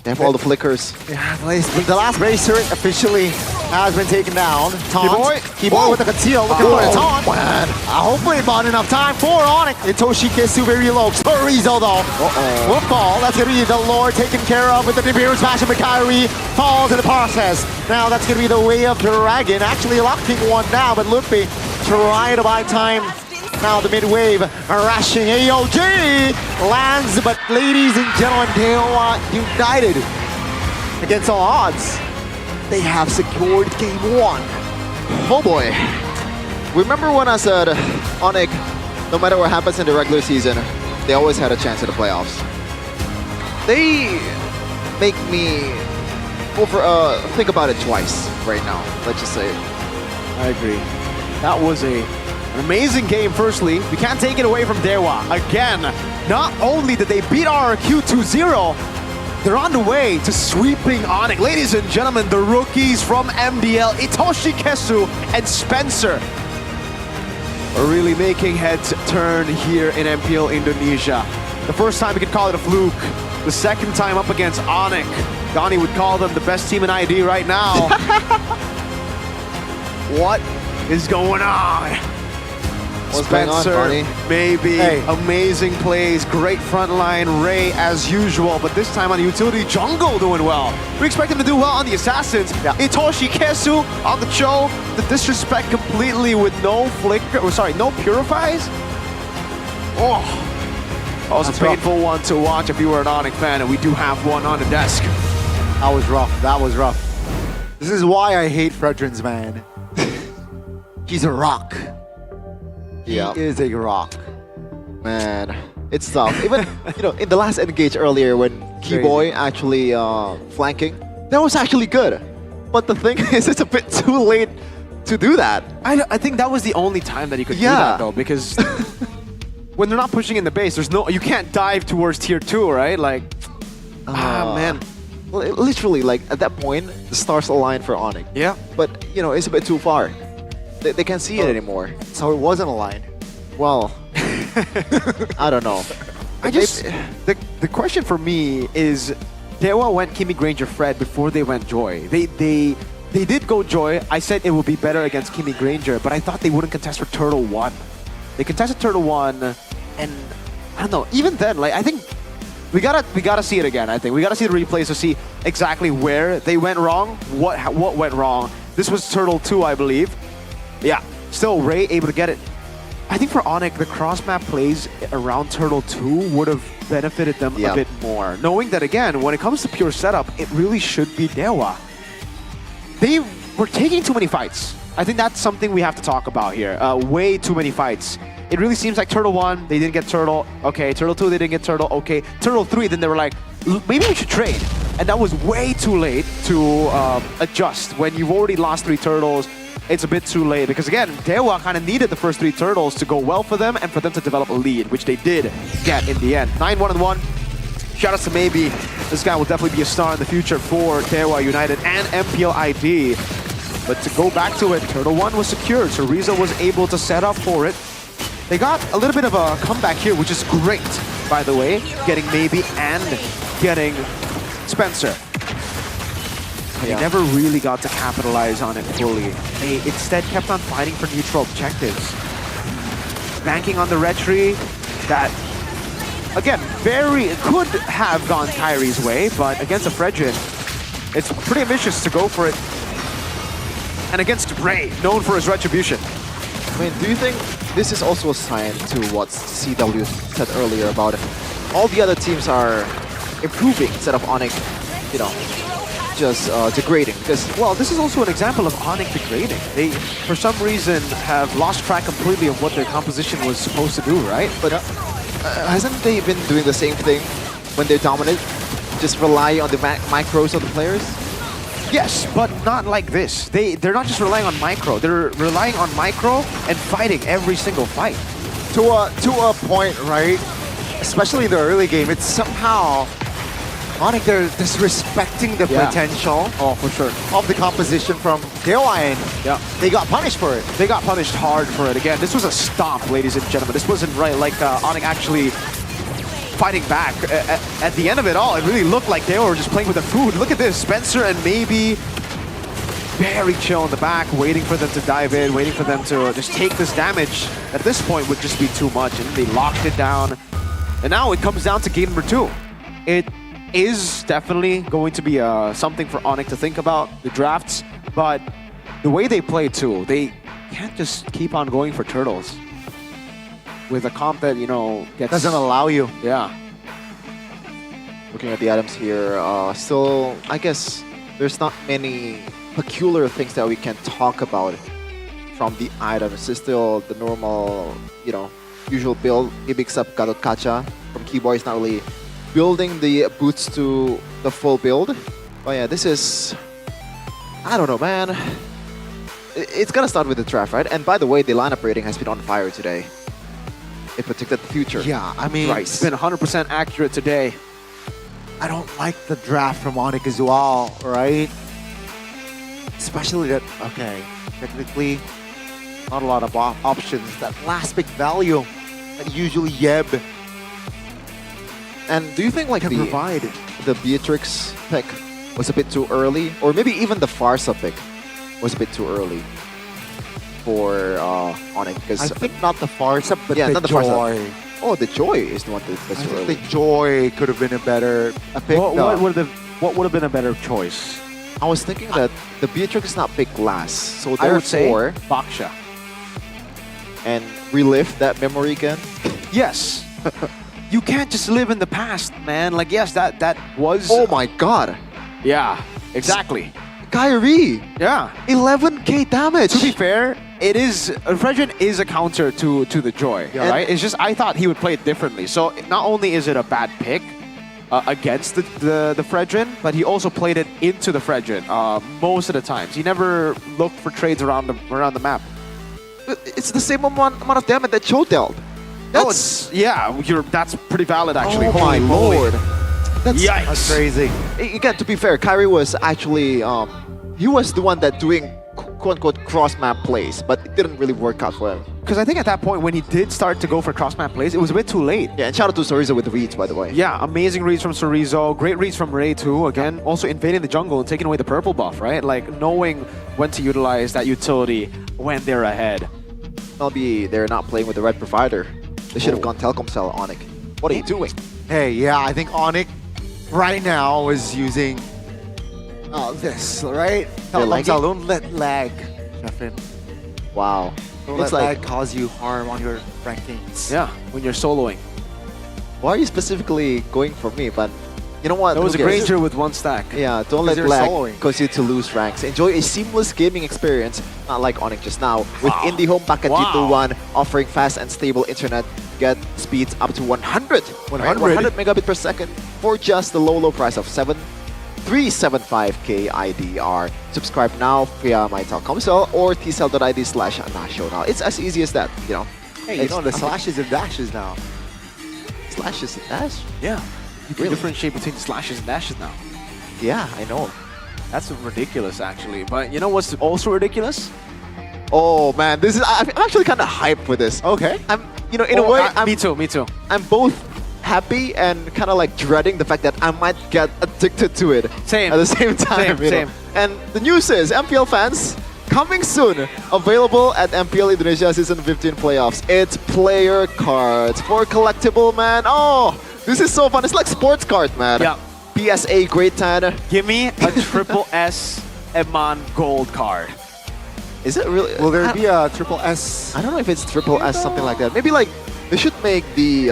They have all the flickers. Yeah, the last base turret officially has been taken down. Taunt. Keyboy with the conceal, looking for a taunt. Hopefully bought enough time for Onyx. Itoshi Kesu very low. Cerezo though will fall. That's gonna be the Lord taken care of with the Nibiru smash, and Mikari falls in the process. Now that's gonna be the way of Dragon. Actually locking one down, but Luffy trying to buy time. Now the mid-wave rushing AOG lands, but ladies and gentlemen, Dewa United, against all odds, they have secured game 1. Oh boy. Remember when I said Onyx, no matter what happens in the regular season, they always had a chance at the playoffs. They make me think about it twice right now, let's just say it. I agree. That was an amazing game, firstly. We can't take it away from Dewa. Again, not only did they beat RRQ 2-0, they're on the way to sweeping Onyx. Ladies and gentlemen, the rookies from MDL, Itoshi Kesu and Spencer, are really making heads turn here in MPL Indonesia. The first time we could call it a fluke. The second time up against Onyx. Donnie would call them the best team in ID right now. What is going on? What's going on, Spencer, Barney? maybe. Hey. Amazing plays, great front line. Ray, as usual, but this time on the utility, Jungle doing well. We expect him to do well on the Assassins. Itoshi Kesu on the Cho. The disrespect completely with no flicker, no purifies. Oh, that was That's a painful one to watch if you were an Onyx fan, and we do have one on the desk. That was rough. That was rough. This is why I hate Fredrins, man. He's a rock. Yeah. He is a rock. Man, it's tough. Even, in the last engage earlier when Keyboy actually flanking, that was actually good. But the thing is, it's a bit too late to do that. I think that was the only time that he could do that, though, because when they're not pushing in the base, you can't dive towards tier 2, right? Like, man. Literally, like, at that point, the stars align for Onyx. Yeah. But, it's a bit too far. They can't see it anymore. So it wasn't a line. Well, I don't know. The question for me is, Dewa went Kimmy Granger Fred before they went Joy. They did go Joy. I said it would be better against Kimmy Granger, but I thought they wouldn't contest for Turtle 1. They contested Turtle 1, and I don't know. Even then, like, I think we gotta see it again. I think we gotta see the replays to see exactly where they went wrong, what went wrong. This was Turtle 2, I believe. Yeah, still Ray able to get it. I think for Onyx, the cross-map plays around Turtle 2 would have benefited them a bit more. Knowing that, again, when it comes to pure setup, it really should be Dewa. They were taking too many fights. I think that's something we have to talk about here. Way too many fights. It really seems like Turtle 1, they didn't get Turtle. Okay, Turtle 2, they didn't get Turtle. Okay, Turtle 3, then they were like, maybe we should trade. And that was way too late to adjust. When you've already lost 3 Turtles, it's a bit too late. Because again, Dewa kind of needed the first 3 Turtles to go well for them and for them to develop a lead, which they did get in the end. 9-1-1. Shout out to Maybe. This guy will definitely be a star in the future for Dewa United and MPL ID. But to go back to it, Turtle 1 was secured, so Rizzo was able to set up for it. They got a little bit of a comeback here, which is great, by the way, getting Maybe and getting Spencer. But they never really got to capitalize on it fully. They instead kept on fighting for neutral objectives. Banking on the retry that, again, could have gone Kyrie's way, but against a Fredrin, it's pretty ambitious to go for it. And against Ray, known for his retribution. I mean, do you think this is also a sign to what CW said earlier about all the other teams are improving instead of Onyx, just degrading? Because, well, this is also an example of Onyx degrading. They, for some reason, have lost track completely of what their composition was supposed to do, right? But hasn't they been doing the same thing when they're dominant? Just rely on the micros of the players? Yes, but not like this. They're not just relying on micro. They're relying on micro and fighting every single fight. To a point, right? Especially in the early game, it's somehow Onyx, they're disrespecting the potential for sure of the composition from Dewa, and they got punished for it. They got punished hard for it. Again, this was a stomp, ladies and gentlemen. This wasn't right like Onyx actually fighting back. At the end of it all, it really looked like they were just playing with the food. Look at this, Spencer and Maybe very chill in the back, waiting for them to dive in, waiting for them to just take this damage. At this point would just be too much, and they locked it down. And now it comes down to game number 2. It is definitely going to be something for Onyx to think about, the drafts, but the way they play too, they can't just keep on going for turtles. With a comp that, doesn't allow you. Yeah. Looking at the items here, still, I guess there's not many peculiar things that we can talk about from the items. It's still the normal, usual build, maybe except Gadot Kacha from Keyboy is not really building the boots to the full build. But yeah, this is, I don't know, man. It's gonna start with the draft, right? And by the way, the lineup rating has been on fire today. It predicted the future. Yeah, I mean, it's been 100% accurate today. I don't like the draft from Onyx as well, right? Especially that, okay, technically, not a lot of options. That last pick value that usually Yeb. And do you think like the Beatrix pick was a bit too early? Or maybe even the Farsa pick was a bit too early? for Onyx because I think not the Farsa, but yeah, the not the Joy. Farsa. Oh, the Joy is the one that's I early. think the Joy could have been a better pick. What would have been a better choice? I was thinking that the Beatrix is not picked last, so I would say therefore Baksha. and relive that memory again. Yes. You can't just live in the past, man. Like, yes, that was. Oh my god. Yeah, exactly. Kyrie. Yeah. 11k damage. To be fair, it is Fredrin is a counter to the Joy, right? It's just I thought he would play it differently. So not only is it a bad pick against the Fredrin, but he also played it into the Fredrin most of the times. He never looked for trades around the map. It's the same amount of damage that Cho dealt. That's that's pretty valid actually. Oh Holy my moly. lord. Yikes. That's crazy. Again, to be fair, Kyrie was actually he was the one that doing quote-unquote cross-map plays, but it didn't really work out for him. Because I think at that point when he did start to go for cross-map plays, it was a bit too late. Yeah, and shout out to Sorizo with the reads, by the way. Yeah, amazing reads from Sorizo, great reads from Ray too. Again, also invading the jungle and taking away the purple buff, right? Like knowing when to utilize that utility when they're ahead. MLB, they're not playing with the red provider. They should have gone Telkomsel, Onyx. What are you doing? Hey, yeah, I think Onyx right now is using this, right? lagging? Don't let lag, Sheffin. Wow. Don't Looks let like lag cause you harm on your rankings. Yeah, when you're soloing. why are you specifically going for me? But you know what? That was a Who cares? Granger with one stack. Yeah, don't let you're lag soloing. cause you to lose ranks. Enjoy a seamless gaming experience, not like Onyx just now. With IndiHome Packet G21 offering fast and stable internet, get speeds up to 100 megabit per second for just the low price of 375k IDR. Subscribe now via my Telkomsel or tcell.id/national. It's as easy as that, you know. Hey, you know the slashes and dashes now. Slashes and dash? Yeah. You can differentiate between slashes and dashes now. Yeah, I know. That's ridiculous actually. But you know what's also ridiculous? Oh man, this is I'm actually kind of hyped for this. Okay. I'm in a way me too. I'm both happy and kind of like dreading the fact that I might get addicted to it. Same. At the same time. Same. And the news is MPL fans coming soon. Available at MPL Indonesia Season 15 playoffs. It's player cards for collectible, man. Oh, this is so fun. It's like sports cards, man. Yeah. PSA Grade 10. Give me a triple S Eman gold card. Is it really? Will there be a triple S? I don't know if it's triple S, something like that. Maybe like they should make the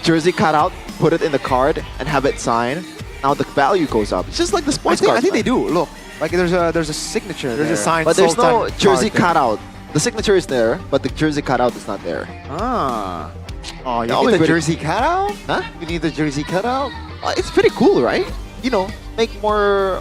jersey cutout, put it in the card, and have it signed. Now the value goes up. It's just like the sports card. I think they do. Look, like there's a signature. There's there. a sign. But there's no Sultan jersey card cutout. The signature is there, but the jersey cutout is not there. Ah. Oh, you That need was the pretty- jersey cutout? Huh? You need the jersey cutout? It's pretty cool, right? You know, make more.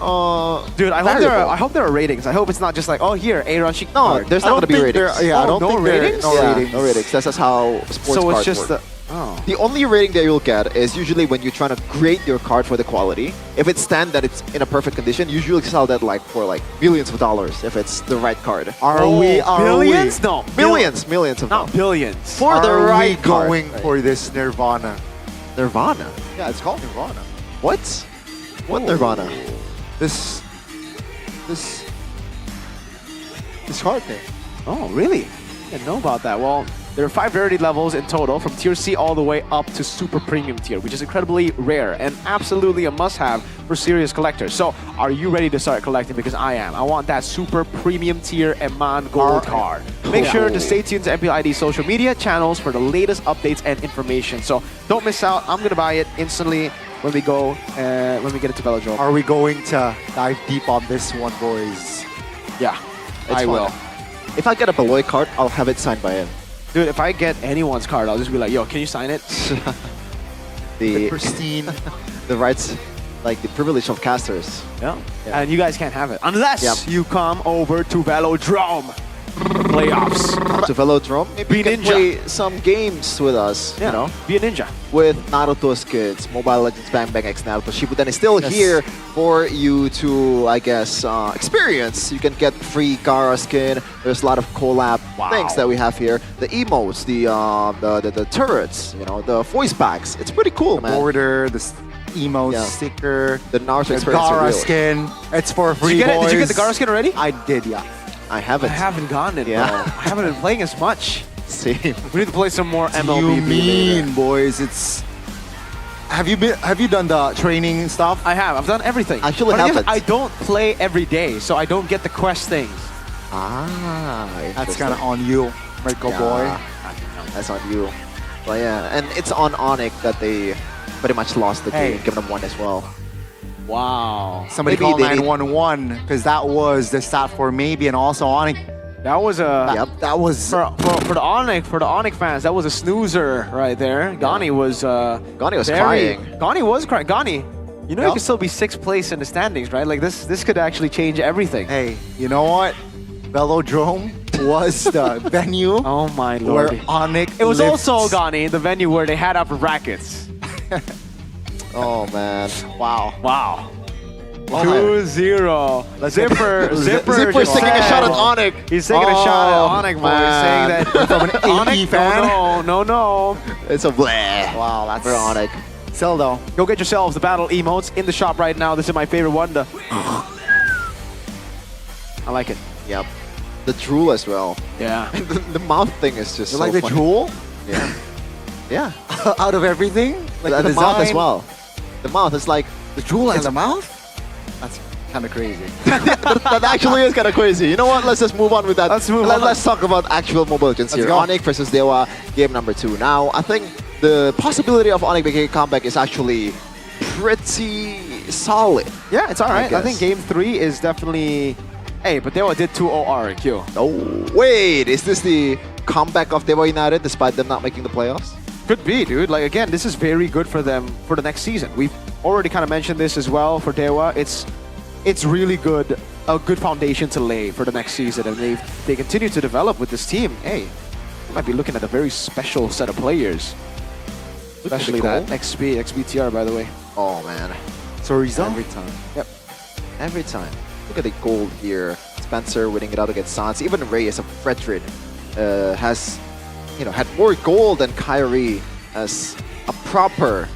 Dude, I valuable. hope there are ratings. I hope it's not just like, oh here, Aaron Sheik. No, card. there's I not don't gonna be think there- ratings. yeah, I Oh, don't no think there- ratings? no Yeah, ratings. no ratings. That's how sports So cards it's just work. oh. The only rating that you'll get is usually when you're trying to grade your card for the quality. If it's stand that it's in a perfect condition, usually sell that like for like millions of dollars if it's the right card. Are we billions? No, Millions of not dollars. billions. For the Are right we card. going for this Nirvana? Nirvana. Yeah, it's called Nirvana. What? What Nirvana? This card thing. Oh, really? I didn't know about that. Well, there are 5 rarity levels in total, from tier C all the way up to super premium tier, which is incredibly rare and absolutely a must-have for serious collectors. So, are you ready to start collecting? Because I am. I want that super premium tier Eman gold card. Make sure to stay tuned to MPL ID social media channels for the latest updates and information. So, don't miss out. I'm gonna buy it instantly when we go, when we get into Velodrome. Are we going to dive deep on this one, boys? Yeah, It's I fun. will. If I get a Beloy card, I'll have it signed by him. Dude, if I get anyone's card, I'll just be like, yo, can you sign it? The pristine, the rights, like the privilege of casters. Yeah. And you guys can't have it unless you come over to Velodrome playoffs. To Velodrome, maybe you Be can ninja. play some games with us. Yeah. You know, Be a ninja. with Naruto's kids, Mobile Legends Bang Bang X Naruto Shippuden is still here for you to, I guess, experience. You can get free Gara skin. There's a lot of collab things that we have here. The emotes, the turrets, you know, the voice packs. It's pretty cool, man. Border, the emo sticker, the Naruto the experience. Gara real. skin. It's for free, Did you get it? boys. Did you get the Gara skin already? I did, yeah. I haven't. I haven't gotten it, Yeah. bro. I haven't been playing as much. Same. We need to play some more What MLB. do you mean, boys? It's. Have you done the training stuff? I have. I've done everything. Actually, But I guess haven't. I don't play every day, so I don't get the quest things. Ah, That's kind of on you, Merco boy. That's on you. But yeah, and it's on Onyx that they pretty much lost the Hey. game, giving them 1 as well. Wow. Somebody Maybe called they need- 911 because that was the stat for maybe and also Onyx. That was a That was for the Onyx fans. That was a snoozer right there. Gani was crying. Gani was crying. Gani, you know you Yep. could still be 6th place in the standings, right? Like this could actually change everything. Hey, you know what? Velodrome was the venue. Oh my where lord. Onyx. It was lifts. also Gani, the venue where they had upper brackets. Oh man. Wow. Wow. Wow. 2-0. Zipper Zipper's just taking a said- shot at Onyx. He's taking a shot at Onyx, boys, saying man. that From an Onyx, AE fan. no. It's a bleh. Wow, that's For Onyx. Still though. Go get yourselves the battle emotes in the shop right now. This is my favorite one. I like it. Yep. The drool as well. Yeah. the mouth thing is just You so like the funny. jewel? Yeah. Yeah. Out of everything? Like the design? mouth as well. The mouth is like The jewel in the mouth? That's kind of crazy. that actually is kind of crazy. You know what? Let's just move on with that. Let's move on. Let's talk about actual Mobile Legends here. go. Onyx versus Dewa, game number 2. Now, I think the possibility of Onyx making a comeback is actually pretty solid. Yeah, it's all right. I guess. think game 3 is definitely... Hey, but Dewa did 2-0 RQ. Oh, wait. Is this the comeback of Dewa United despite them not making the playoffs? Could be, dude. Like, again, this is very good for them for the next season. We've already kind of mentioned this as well for Dewa. It's really good, a good foundation to lay for the next season. And they continue to develop with this team. Hey, we might be looking at a very special set of players. Especially that XBTR, by the way. Oh, man. Sorizo? Every time. Yep. Every time. Look at the gold here. Spencer winning it out against Sans. Even Reyes of Fredrid has, had more gold than Kyrie as a proper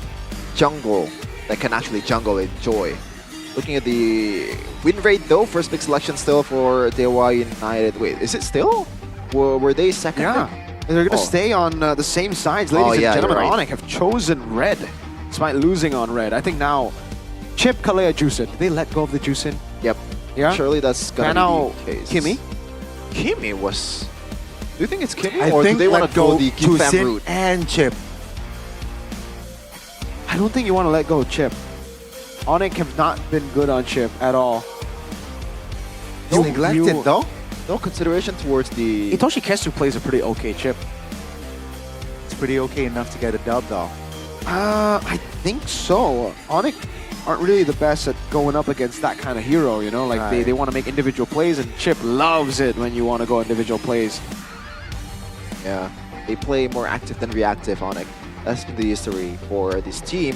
jungle that can actually jungle and enjoy. Looking at the win rate though, first pick selection still for Dewa United. Wait, is it still? Were they second Yeah. pick? They're going to Oh. stay on the same sides. Ladies yeah, and you're gentlemen, right. Onyx have chosen red despite losing on red. I think now Chip, Kalea, Juicin. Did they let go of the Juicin? Yep. Yeah? Surely that's gonna Now, be the case. Kimmy? Kimmy was... Do you think it's Kimmy? I or do think they want let to go go the to Fam Sin route? and Chip. I don't think you want to let go of Chip. Onyx have not been good on Chip at all. You neglected though. No consideration towards the... Itoshi Kesu plays a pretty okay Chip. It's pretty okay enough to get a dub though. I think so. Onyx aren't really the best at going up against that kind of hero, you know? Like, Right. they want to make individual plays, and Chip loves it when you want to go individual plays. Yeah, they play more active than reactive on it. That's been the history for this team.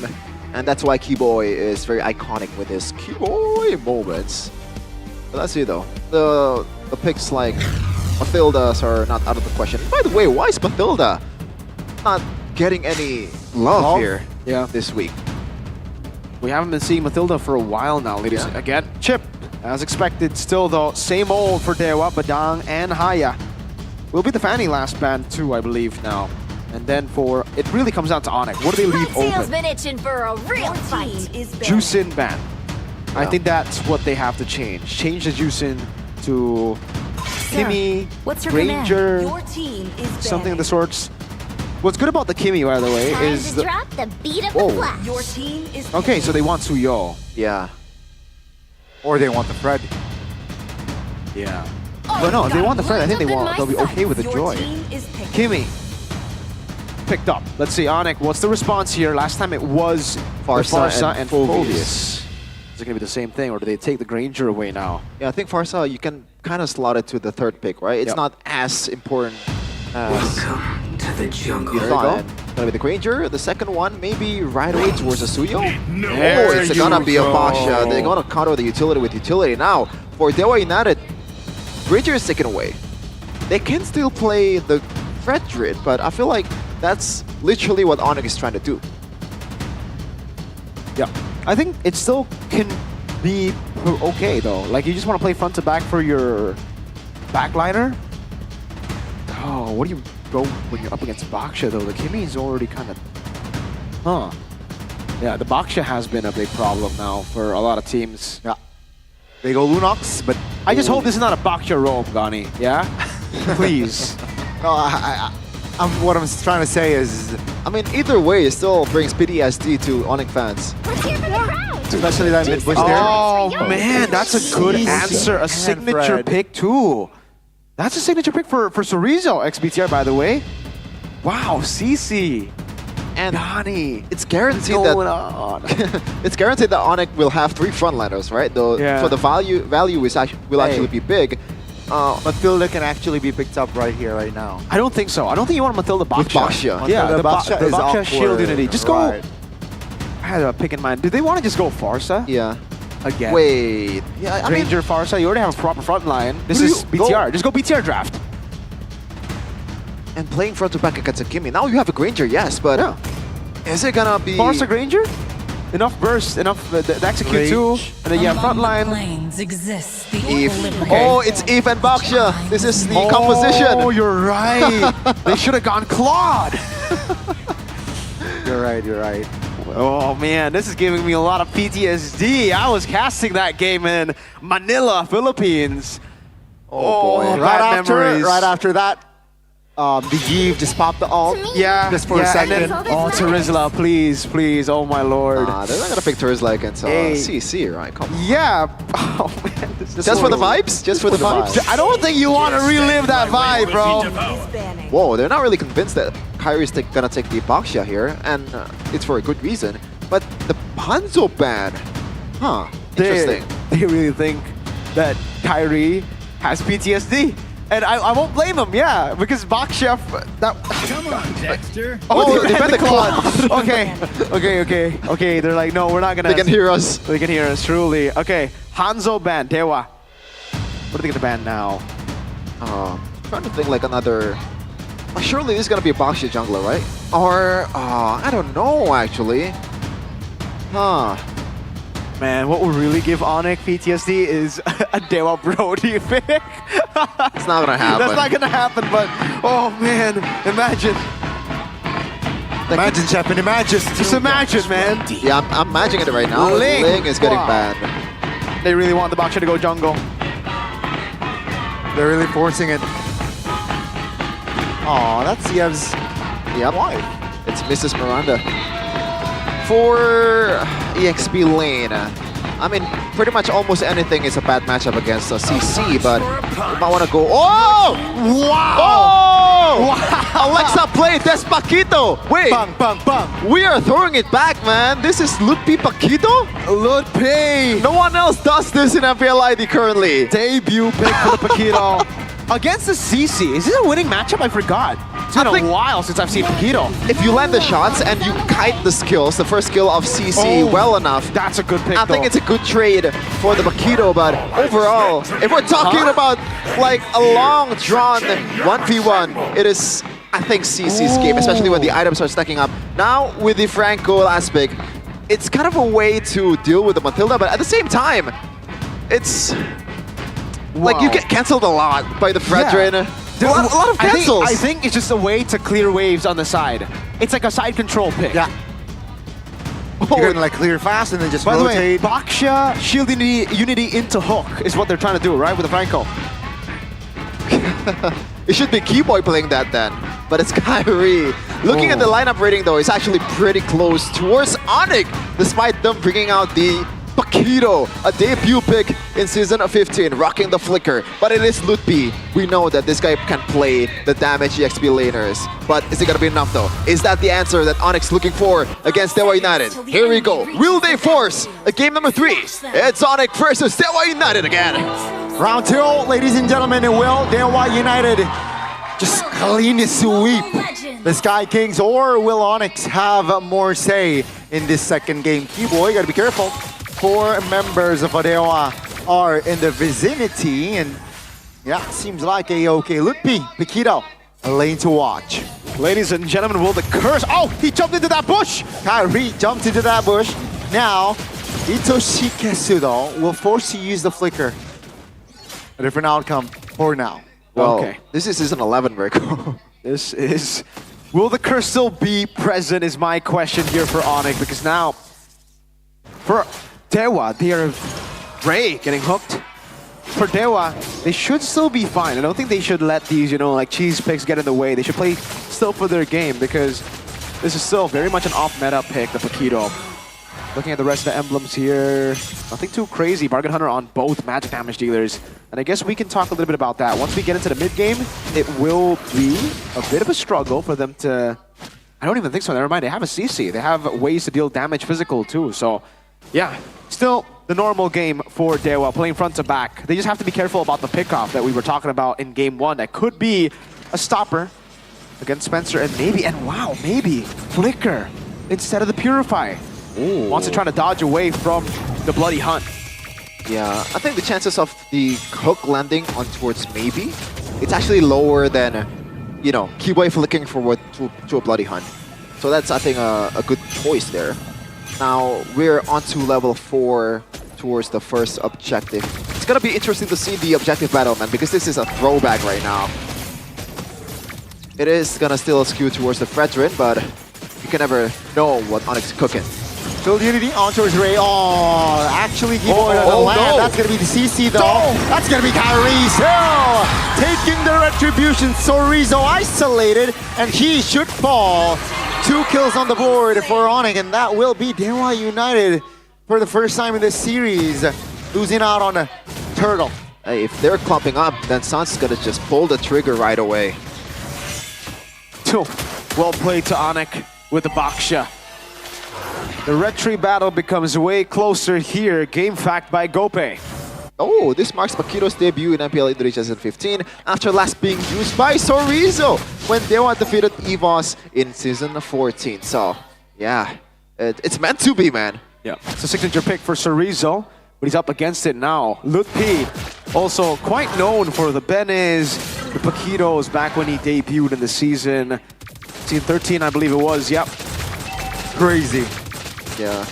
And that's why Keyboy is very iconic with his Keyboy moments. But let's see though. The picks like Mathildas are not out of the question. By the way, why is Mathilda not getting any love here this week? We haven't been seeing Mathilda for a while now, ladies. Again, Chip, as expected, still though, same old for Dewa, Badang, and Haya. Will be the Fanny last band too, I believe now. And then it really comes down to Onyx. What do they leave Seal's open? been itching for a real fight. Juicin ban. I think that's what they have to change. Change the Juicin to Kimmy, What's your Ranger, command? Your team is something of the sorts. What's good about the Kimmy, by the way, Time is to the... drop the beat of Whoa. the flash. Your team is Okay, so they want Suyo. Yeah. Or they want the Fred. Yeah. But no, if they want the Fred, I think they'll be okay with the Your Joy. team is picked. Kimmy picked up. Let's see, Onyx, what's the response here? Last time it was Farsa and Phoveus. Phoveus. Is it going to be the same thing, or do they take the Granger away now? Yeah, I think Farsa, you can kind of slot it to the third pick, right? It's Yep. not as important as to the jungle. you thought. Gonna be the Granger. The second one, maybe right away towards the Suyo. There Oh, it's you gonna be a go. Basha. They're gonna counter the utility with utility. Now, for Dewa United, Granger is taken away. They can still play the Fredrid, but I feel like that's literally what Onyx is trying to do. Yeah. I think it still can be okay, though. Like, you just want to play front to back for your backliner. Oh, what do you go when you're up against Baksha though? The Kimmy is already kind of... Huh. Yeah, the Baksha has been a big problem now for a lot of teams. Yeah. They go Lunox, but... I just hope this is not a Baksha roam, Gani. Yeah? Please. No, what I'm trying to say is... I mean, either way, it still brings PTSD to Onyx fans. Especially that mid push there. Oh, man, that's a good answer. A signature pick, too. That's a signature pick for Sorizo, ex-BTR, by the way. Wow, CC. And Donnie, it's guaranteed that it's guaranteed that Onyx will have 3 frontliners, right? Though, Yeah. so the value is will actually be big. Matilda can actually be picked up right here, right now. I don't think so. I don't think you want Matilda Baksha. With Baksha. Yeah, Matilda the Baksha is Baksha shield awkward. unity. Just Right. go. I had a pick in mind. Do they want to just go Farsa? Yeah. Again. Wait. Yeah, I mean, Ranger Farsa. You already have a proper front line. This Who do is you BTR. go? Just go BTR draft. and playing front to back against a Kimmy. Now you have a Granger, yes, but is it gonna be Farsa Granger? Enough burst, enough the execute too, and then you have front line. Exists the Eve? Oh, it's Eve and Baksha. This is the composition. Oh, you're right. They should have gone Claude. You're right, you're right. Oh man, this is giving me a lot of PTSD. I was casting that game in Manila, Philippines. Oh boy. bad memories. Right after that, the Eve just popped the ult. Yeah, Just for a second. and then, oh, Terizla, please, please, oh my lord. They're not gonna pick Terizla against CC, right? Come on. Yeah. Oh man, this is Just for the vibes? Just for the vibes? I don't think you want to relive that vibe, bro. Whoa, they're not really convinced that Kyrie's gonna take the Baksha here, and it's for a good reason. But the Hanzo ban, interesting. They really think that Kyrie has PTSD. And I won't blame him, yeah, because Baksha, that... Come on, Dexter. Oh, they bet the Claude. Okay, they're like, no, we're not gonna... They can hear us. They can hear us, truly. Okay, Hanzo ban, Dewa. What are they gonna ban now? Trying to think like another... surely this is gonna be a Baksha jungler, right? Or, I don't know, actually. Man, what will really give Onyx PTSD is a Dewa Brody pick. It's not gonna happen. That's not gonna happen, but oh man, imagine. Imagine, Chapin, imagine. Just imagine, man. Yeah, I'm imagining it right now. Ling is getting banned. They really want the Baksha to go jungle. They're really forcing it. Oh, that's Yev's wife. It's Mrs. Miranda. For EXP lane, I mean, pretty much almost anything is a bad matchup against a CC, but you might want to go. Oh! Wow! Oh! Wow! Alexa played Despacito. Wait. Bang, bang, bang. We are throwing it back, man. This is Lutpi Paquito? Lutpi! No one else does this in MPL ID currently. Debut pick for the Paquito. Against the CC. Is this a winning matchup? I forgot. It's been a while since I've seen Paquito. If you land the shots and you kite the skills, the first skill of CC well enough, that's a good pick. I think it's a good trade for the Paquito, but overall, if we're talking about like a long drawn 1v1, it is, I think, CC's game, especially when the items are stacking up. Now with the Franco last pick, it's kind of a way to deal with the Matilda, but at the same time, it's like you get cancelled a lot by the Fred Drainer. A lot of cancels. I think it's just a way to clear waves on the side. It's like a side control pick. Yeah. You're gonna like clear fast and then just rotate. By the way, Baksha shield unity into hook is what they're trying to do, right, with the Franco. It should be Keyboy playing that then, but it's Kyrie. Looking at the lineup rating though, it's actually pretty close towards Onyx, despite them bringing out the Paquito, a debut pick in Season 15, rocking the flicker. But it is Lutpi. We know that this guy can play the damage EXP laners. But is it going to be enough though? Is that the answer that Onyx looking for against Dewa United? Here we go. Will they force a game number 3? It's Onyx versus Dewa United again. Round 2, ladies and gentlemen, it will Dewa United just clean sweep the Sky Kings, or will Onyx have more say in this second game? Keyboy, gotta be careful. 4 members of Dewa are in the vicinity, and yeah, seems like a-okay. Lutpi, Paquito, a lane to watch. Ladies and gentlemen, will the curse... Oh, he jumped into that bush! Kyrie jumped into that bush. Now, Itoshi Kesu, though, will force to use the flicker. A different outcome. for now. Well, Okay. this is season 11, Rico. This is... Will the curse still be present is my question here for Onyx, because now for Dewa, they are Ray getting hooked. For Dewa, they should still be fine. I don't think they should let these, like cheese picks get in the way. They should play still for their game, because this is still very much an off-meta pick, the Paquito. Looking at the rest of the emblems here, nothing too crazy. Bargain Hunter on both magic damage dealers. And I guess we can talk a little bit about that. Once we get into the mid-game, it will be a bit of a struggle for them to... I don't even think so. Never mind, they have a CC. They have ways to deal damage physical too. So, yeah, still the normal game for Dewa, playing front to back. They just have to be careful about the pickoff that we were talking about in game 1. That could be a stopper against Spencer, and maybe Flicker instead of the Purify. Ooh. Wants to try to dodge away from the Bloody Hunt. Yeah, I think the chances of the hook landing on towards maybe, it's actually lower than, Keyboy flicking forward to a Bloody Hunt. So that's, I think, a good choice there. Now, we're on to level 4 towards the first objective. It's gonna be interesting to see the objective battle, man, because this is a throwback right now. It is gonna still skew towards the Fredrin, but you can never know what Onyx is cooking. Field Unity on towards Ray. Oh, actually, Keyboy on the land. No. That's going to be the CC, though. That's going to be Kyrie still taking the retribution. Sorizo isolated, and he should fall. 2 kills on the board for Onyx, and that will be Dewa United for the first time in this series, losing out on a Turtle. Hey, if they're clumping up, then Sun's gonna just pull the trigger right away. Well played to Onyx with the Baksha. The retry battle becomes way closer here. Game fact by Gope. Oh, this marks Paquito's debut in MPL Indonesia 2015 after last being used by Sorizo when Dewa defeated EVOS in Season 14. So, yeah, it's meant to be, man. Yeah, it's a signature pick for Sorizo, but he's up against it now. Lutpi, also quite known for the Benes, the Paquitos back when he debuted in the season 13, I believe it was. Yep. Crazy. Yeah.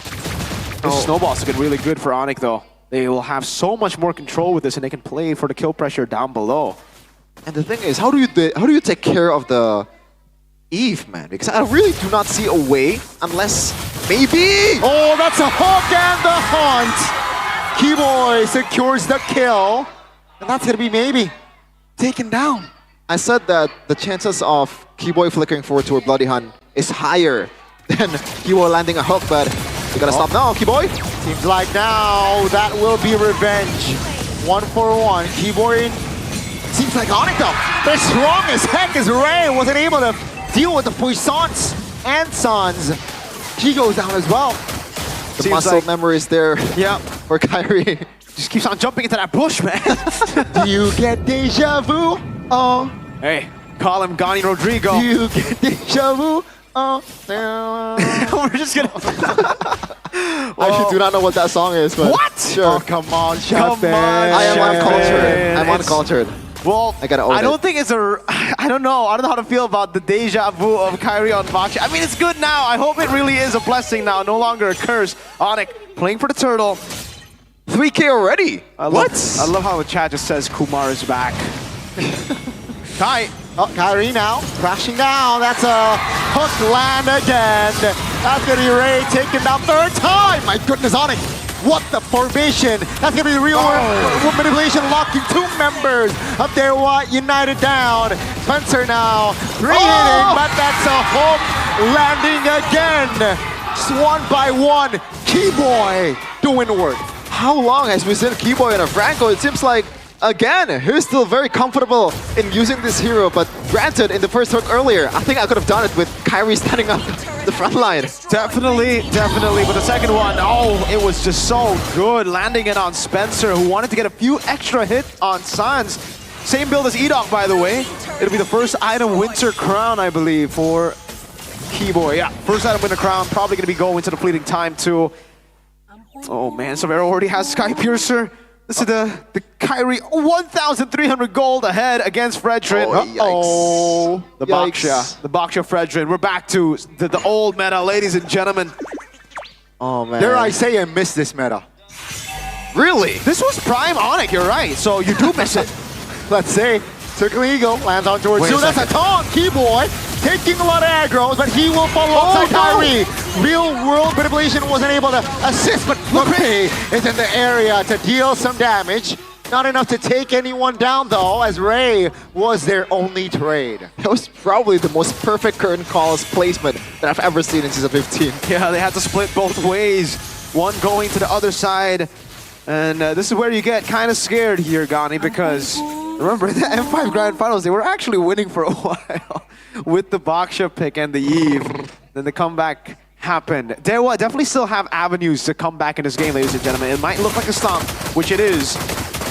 This snowball's looking really good for Onyx, though. They will have so much more control with this, and they can play for the kill pressure down below. And the thing is, how do you take care of the Eve, man? Because I really do not see a way unless maybe. Oh, that's a hook and the hunt. Keyboy secures the kill, and that's gonna be maybe taken down. I said that the chances of Keyboy flickering forward to a Bloody Hunt is higher than Keyboy landing a hook, but you gotta stop now, Keyboy. Seems like now that will be revenge. 1-for-1. Keyboy seems like Onyx though. They're strong as heck as Ray wasn't able to deal with the Puissance and Suns. She goes down as well. The muscle memory is there. Yeah. For Kyrie. Just keeps on jumping into that bush, man. Do you get deja vu? Oh. Hey, call him Gani Rodrigo. Do you get deja vu? Oh. We're just gonna... I actually do not know what that song is, but what? Sure. Oh, come on, Come on, I am uncultured. I'm uncultured. Well, I gotta own I don't think it's a... I don't know how to feel about the deja vu of Kyrie on Baksha. I mean, it's good now. I hope it really is a blessing now, no longer a curse. Onyx playing for the Turtle. 3K already? I love how the chat just says Kumar is back. Kai. Oh, Kyrie now, crashing down. That's a hook land again. That's gonna be Ray taken down 3rd time. My goodness, Onyx. What the formation? That's gonna be the real manipulation, locking 2 members of their United down. Spencer now, hitting, but that's a hook landing again. Just 1 by 1. Keyboy doing the work. How long has we seen Keyboy and a Franco? It seems like, again, he's still very comfortable in using this hero, but granted, in the first hook earlier, I think I could have done it with Kyrie standing up the front line. Definitely. But the second one, it was just so good. Landing it on Spencer, who wanted to get a few extra hits on Sans. Same build as Edok, by the way. It'll be the first item Winter Crown, I believe, for Keyboy. Yeah, first item Winter Crown, probably going to be going to the fleeting time, too. Oh, man, Savero already has Sky Piercer. This is the Kyrie 1,300 gold ahead against Fredrin. Oh, the Baksha Fredrin. We're back to the old meta, ladies and gentlemen. Oh, man. Dare I say I missed this meta. Really? This was prime Onyx, you're right. So you do miss it. let's say. Circling Eagle lands on towards Wait a two. That's a second. taunt. Keyboy taking a lot of aggros, but he will follow outside Kyrie. Real world manipulation wasn't able to assist, but Lupe is in the area to deal some damage. Not enough to take anyone down though, as Ray was their only trade. That was probably the most perfect curtain calls placement that I've ever seen in Season 15. Yeah, they had to split both ways. One going to the other side. And this is where you get kind of scared here, Gani, because remember, the M5 Grand Finals, they were actually winning for a while with the Baksha pick and the Eve. Then the comeback happened. Dewa definitely still have avenues to come back in this game, ladies and gentlemen. It might look like a stomp, which it is,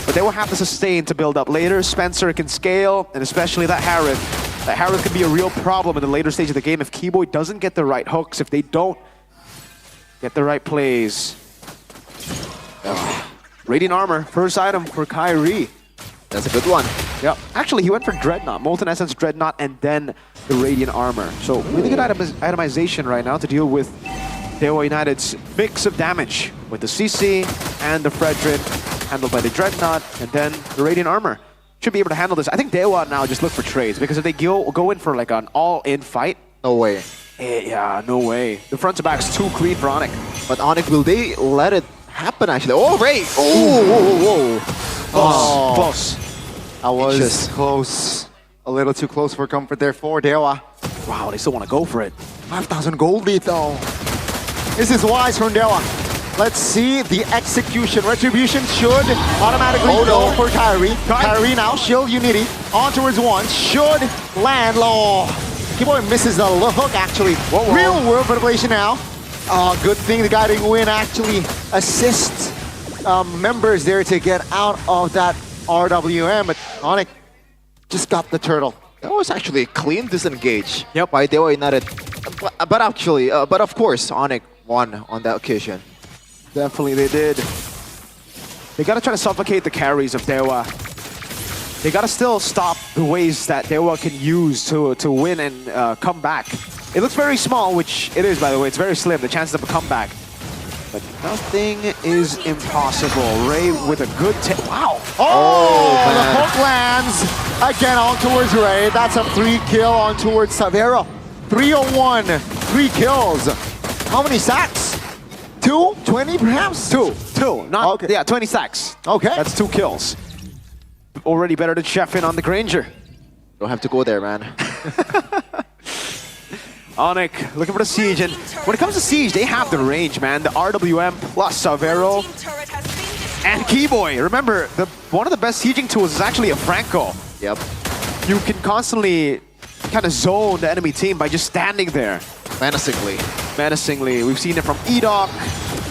but they will have to sustain to build up later. Spencer can scale, and especially that Harith. That Harith can be a real problem in the later stage of the game if Keyboy doesn't get the right hooks, if they don't get the right plays. Radiant Armor, first item for Kyrie. That's a good one. Yep. Actually, he went for Dreadnought, Molten Essence Dreadnought, and then the Radiant Armor. So really good itemization right now to deal with Dewa United's mix of damage with the CC and the Fredrin handled by the Dreadnought, and then the Radiant Armor. Should be able to handle this. I think Dewa now just look for trades, because if they go in for like an all-in fight, no way. Yeah, no way. The front to back's too clean for Onyx. But Onyx, will they let it happen actually? Oh, Ray! Oh, whoa. Close. I was close. A little too close for comfort there for Dewa. Wow, they still want to go for it. 5,000 gold lead though. This is wise from Dewa. Let's see the execution. Retribution should automatically go for Kyrie. Kyrie now, Shield Unity on towards one. Should land low. Keyboy misses the hook actually. Real world manipulation now. Good thing the guiding win actually assists members there to get out of that RWM. But Onyx just got the turtle. That was actually a clean disengage by Dewa United. But actually, but of course, Onyx won on that occasion. Definitely they did. They gotta try to suffocate the carries of Dewa. They gotta still stop the ways that Dewa can use to win and come back. It looks very small, which it is, by the way. It's very slim, the chances of a comeback. But nothing is impossible. Ray with a good wow. The hook lands again on towards Ray. That's a 3-kill on towards Savero. 301, 3 kills. How many sacks? 2? 20 perhaps? 2. Not, okay. Yeah, 20 sacks. Okay. That's 2 kills. Already better than Chefin on the Granger. Don't have to go there, man. Onyx looking for the Siege, and when it comes to Siege, they have the range, man. The RWM plus Savero and Keyboy. Remember, one of the best sieging tools is actually a Franco. Yep. You can constantly kind of zone the enemy team by just standing there. Menacingly. We've seen it from E-Doc.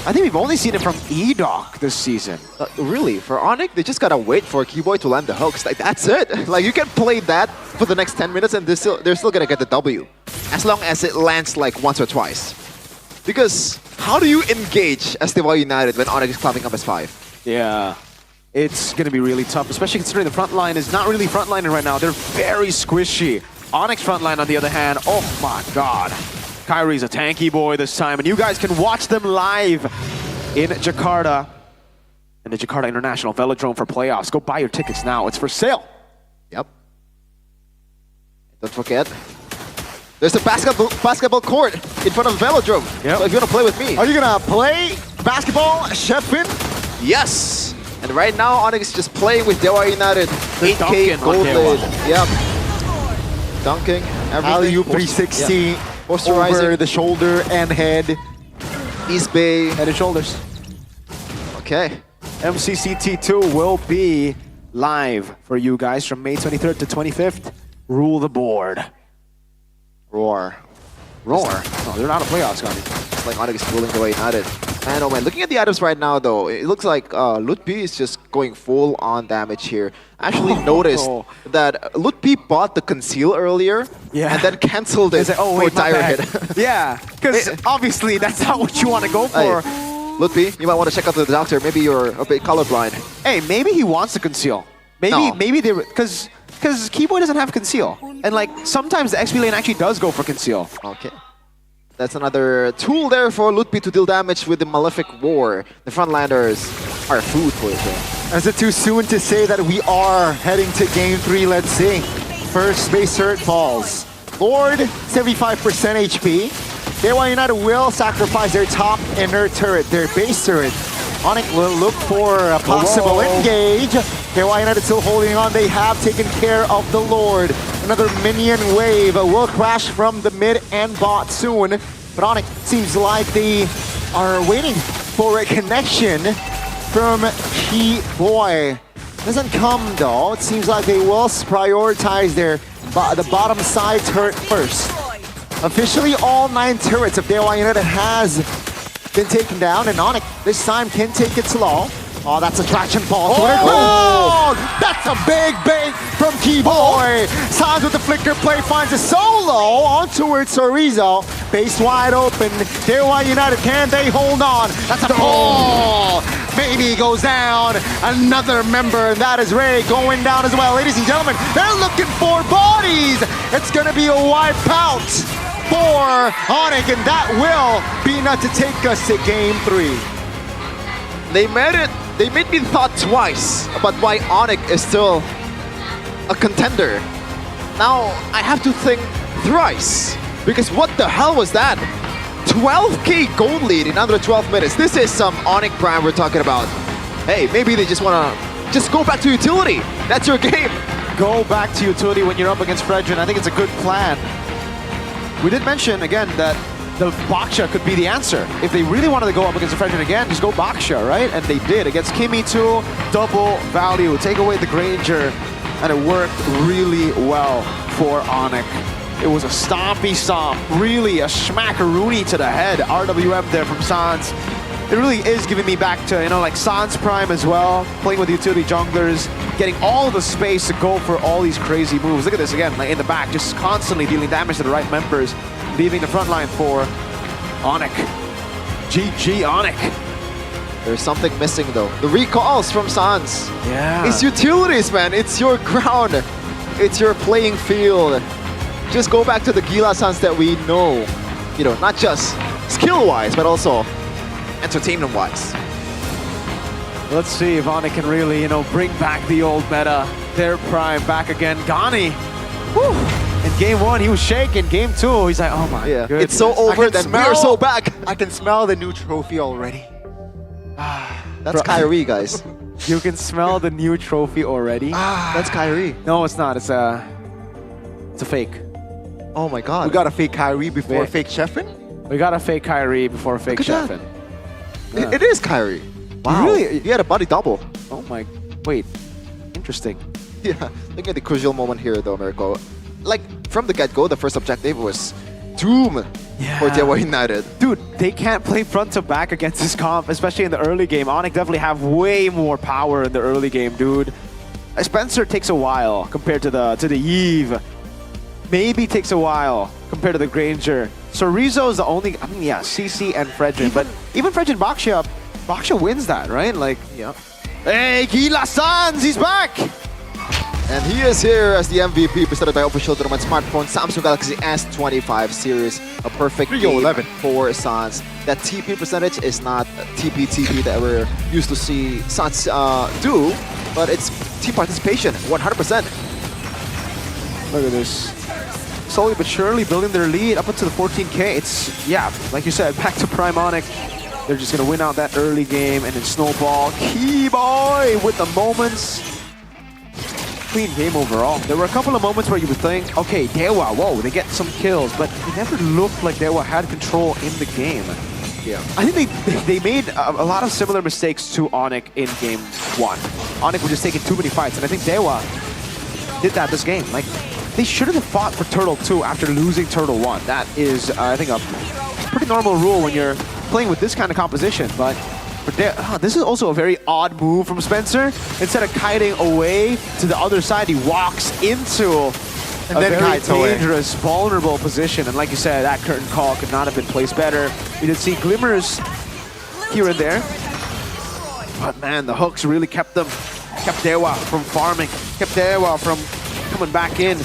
I think we've only seen it from E-Doc this season. Really? For Onyx, they just gotta wait for Keyboy to land the hooks. Like, that's it. Like, you can play that for the next 10 minutes and they're still gonna get the W. As long as it lands like once or twice. Because how do you engage as Dewa United when Onyx is climbing up as 5? Yeah. It's gonna be really tough, especially considering the front line is not really frontlining right now. They're very squishy. Onyx frontline, on the other hand, oh my god. Kyrie's a tanky boy this time, and you guys can watch them live in Jakarta and the Jakarta International Velodrome for playoffs. Go buy your tickets now. It's for sale. Yep. Don't forget, there's a basketball court in front of the Velodrome. Yep. So if you want to play with me. Are you going to play basketball, Chefin? Yes. And right now, Onyx is just playing with Dewa United. 8K gold lead. Yep. Dunking, everything. Alley-oop 360. Over the shoulder and head. East Bay. Head and shoulders. Okay. MCCT2 will be live for you guys from May 23rd to 25th. Rule the board. Roar. No, they're not a playoffs, Gandhi. It's like Onyx is ruling Dewa United. Man, oh man, looking at the items right now though, it looks like Lutpi is just going full on damage here. I actually noticed that Lutpi bought the conceal earlier and then cancelled it for Dire Hit. Yeah, because obviously that's not what you want to go for. Hey, Lutpi, you might want to check out the doctor. Maybe you're a bit colorblind. Hey, maybe he wants to conceal. Maybe they because Keyboy doesn't have conceal, and like sometimes the XP lane actually does go for conceal. Okay. That's another tool there for Lutpi to deal damage with the Malefic War. The frontlanders our food for it here. Is it too soon to say that we are heading to game 3? Let's see. First base turret falls. Lord, 75% HP. Dewa United will sacrifice their top inner turret, their base turret. Onyx will look for a possible engage. Dewa United still holding on. They have taken care of the Lord. Another minion wave will crash from the mid and bot soon. But Onyx seems like they are waiting for a connection from Key Boy. Doesn't come though. It seems like they will prioritize the bottom side turret first. Officially, all 9 turrets of Dewa United has been taken down, and Onyx this time can take it slow. Oh, that's a traction fall. That's a big bait from Keyboy. Sans with the flicker play finds a solo on towards Sorizo. Base wide open. Dewa United, can they hold on? That's a pull. Maybe goes down. Another member, and that is Ray going down as well. Ladies and gentlemen, they're looking for bodies. It's going to be a wipeout for Onyx, and that will be enough to take us to game 3. They made it. They made me thought twice about why Onyx is still a contender. Now I have to think thrice, because what the hell was that? 12k gold lead in under 12 minutes. This is some Onyx Prime we're talking about. Hey, maybe they just wanna go back to utility. That's your game. Go back to utility when you're up against Fredrin. I think it's a good plan. We did mention again that the Baksha could be the answer. If they really wanted to go up against the Fredrin again, just go Baksha, right? And they did against Kimmy too. Double value, take away the Granger, and it worked really well for Onyx. It was a stompy stomp, really a smackaroony to the head. RWM there from Sans. It really is giving me back to, like Sans Prime as well, playing with utility junglers, getting all the space to go for all these crazy moves. Look at this again, like in the back, just constantly dealing damage to the right members, leaving the front line for Onyx. GG Onyx. There's something missing though. The recalls from Sans. Yeah. It's utilities, man. It's your ground. It's your playing field. Just go back to the Gila Sans that we know. Not just skill-wise, but also entertainment-wise. Let's see if Onyx can really, bring back the old meta. Their prime back again. Ghani. Whew. In game 1, he was shaking. Game 2, he's like, oh my goodness. It's so over that we're so back. I can smell the new trophy already. That's Kyrie, guys. You can smell the new trophy already? That's Kyrie. No, it's not. It's a fake. Oh my god. We got a fake Kyrie before fake Sheffin? We got a fake Kyrie before fake Sheffin. Yeah. It is Kyrie. Wow. Really? He had a body double. Oh my, wait. Interesting. Yeah, look at the crucial moment here though, Mirko. Like, from the get-go, the first objective was doom for Dewa United. Dude, they can't play front to back against this comp, especially in the early game. Onyx definitely have way more power in the early game, dude. Spencer takes a while compared to the Eve. Maybe takes a while compared to the Granger. So Rizzo is the only, CC and Fredrin, but even Fredrin Baksha wins that, right? Like, yeah. Hey, Gila Sans, he's back! And he is here as the MVP presented by official tournament smartphone Samsung Galaxy S25 series. A perfect game for Sans. That TP percentage is not TP that we're used to see Sans do, but it's team participation, 100%. Look at this. Slowly but surely building their lead up into the 14k. It's, like you said, back to Prime Onyx. They're just going to win out that early game and then snowball. Keyboy with the moments. Clean game overall. There were a couple of moments where you would think, okay, Dewa, whoa, they get some kills, but it never looked like Dewa had control in the game. Yeah, I think they made a lot of similar mistakes to Onyx in game 1. Onyx were just taking too many fights, and I think Dewa did that this game. Like, they shouldn't have fought for Turtle 2 after losing Turtle 1. That is, I think, a pretty normal rule when you're playing with this kind of composition. But for this is also a very odd move from Spencer. Instead of kiting away to the other side, he walks into a very dangerous, vulnerable position. And like you said, that curtain call could not have been placed better. We did see glimmers here and there. But man, the hooks really kept Dewa from farming, kept Dewa from coming back in.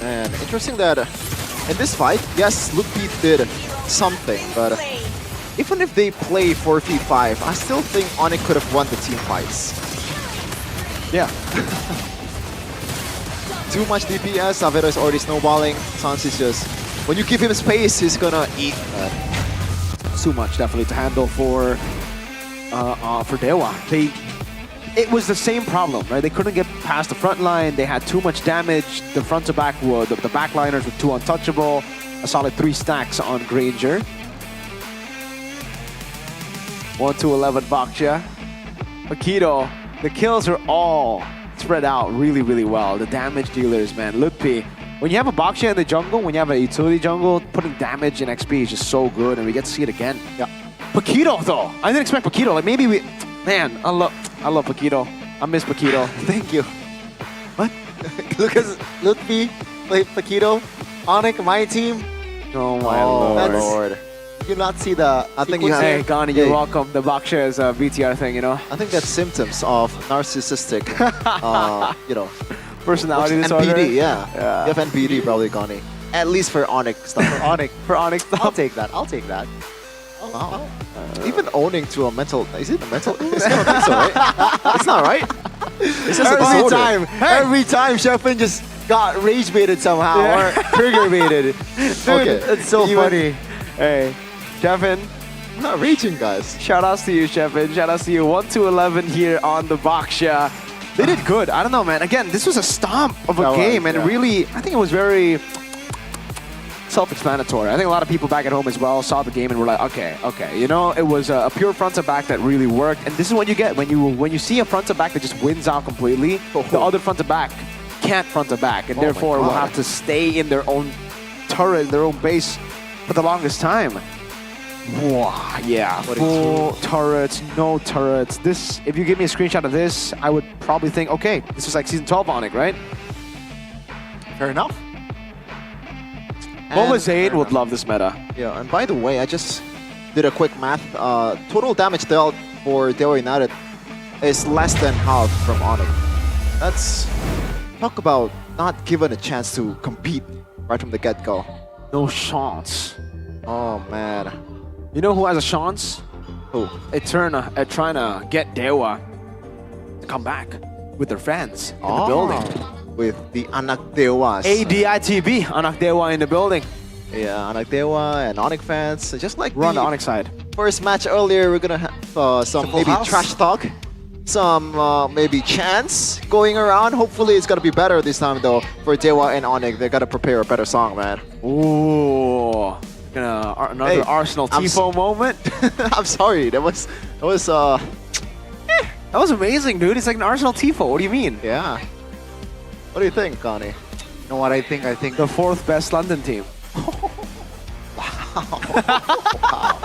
And interesting that in this fight, yes, Luke Beat did something, but even if they play 4v5, I still think Onyx could have won the team fights. Yeah. Too much DPS, Avero is already snowballing. Sans is just, when you give him space, he's gonna eat. Too much definitely to handle for Dewa. It was the same problem, right? They couldn't get past the front line. They had too much damage. The front to back were the backliners were too untouchable. A solid 3 stacks on Granger. 1-11 Baksha. Paquito. The kills are all spread out really, really well. The damage dealers, man. Lutpi. When you have a Baksha in the jungle, when you have a utility jungle, putting damage in XP is just so good, and we get to see it again. Yeah. Paquito, though. I didn't expect Paquito. Like, maybe we... Man, I love Paquito. I miss Paquito. Thank you. What? Because Lutfi played Paquito, Onyx, my team. Oh my lord. You cannot see the... I think you have... Hey, Gani, you're welcome. The Baksha is a BTR thing, you know? I think that's symptoms of narcissistic, you know... Personality disorder? NPD, yeah. You have NPD probably, Gani. At least for Onyx stuff. For Onyx stuff. I'll take that. I'll take that. Wow. Even owning to a mental... Is it a mental... It's not, think so, right? It's not, right? It's just every time Sheffin just got rage baited somehow or trigger baited. Dude, okay. It's so funny. Hey, Sheffin. I'm not raging, guys. Shout outs to you, Sheffin. Shout outs to you. 1-11 here on the Baksha. They did good. I don't know, man. Again, this was a stomp of a game, and really, I think it was very self-explanatory. I think a lot of people back at home as well saw the game and were like, okay. You know, it was a pure front to back that really worked, and this is what you get when you see a front to back that just wins out completely. The other front to back can't front to back, and therefore will have to stay in their own turret, their own base for the longest time. Wow, yeah, full turrets, no turrets. This, if you give me a screenshot of this, I would probably think, okay, this is like Season 12 Onyx, right? Fair enough. Boba Zayn would love this meta. Yeah, and by the way, I just did a quick math. Total damage dealt for Dewa United is less than half from Onyx. That's... Talk about not given a chance to compete right from the get-go. No chance. Oh, man. You know who has a chance? Who? Eterna at trying to get Dewa to come back with their fans in the building. With the Anak Dewas. ADITB, Anak Dewa in the building. Yeah, Anak Dewa and Onyx fans, just like we're on the Onyx side. First match earlier, we're gonna have some maybe trash talk, some maybe chants going around. Hopefully it's gonna be better this time though. For Dewa and Onyx, they gotta prepare a better song, man. Ooh. Another Arsenal Tifo moment. I'm sorry, that was that was amazing, dude. It's like an Arsenal Tifo. What do you mean? Yeah. What do you think, Connie? You know what I think? I think the 4th best London team. Wow.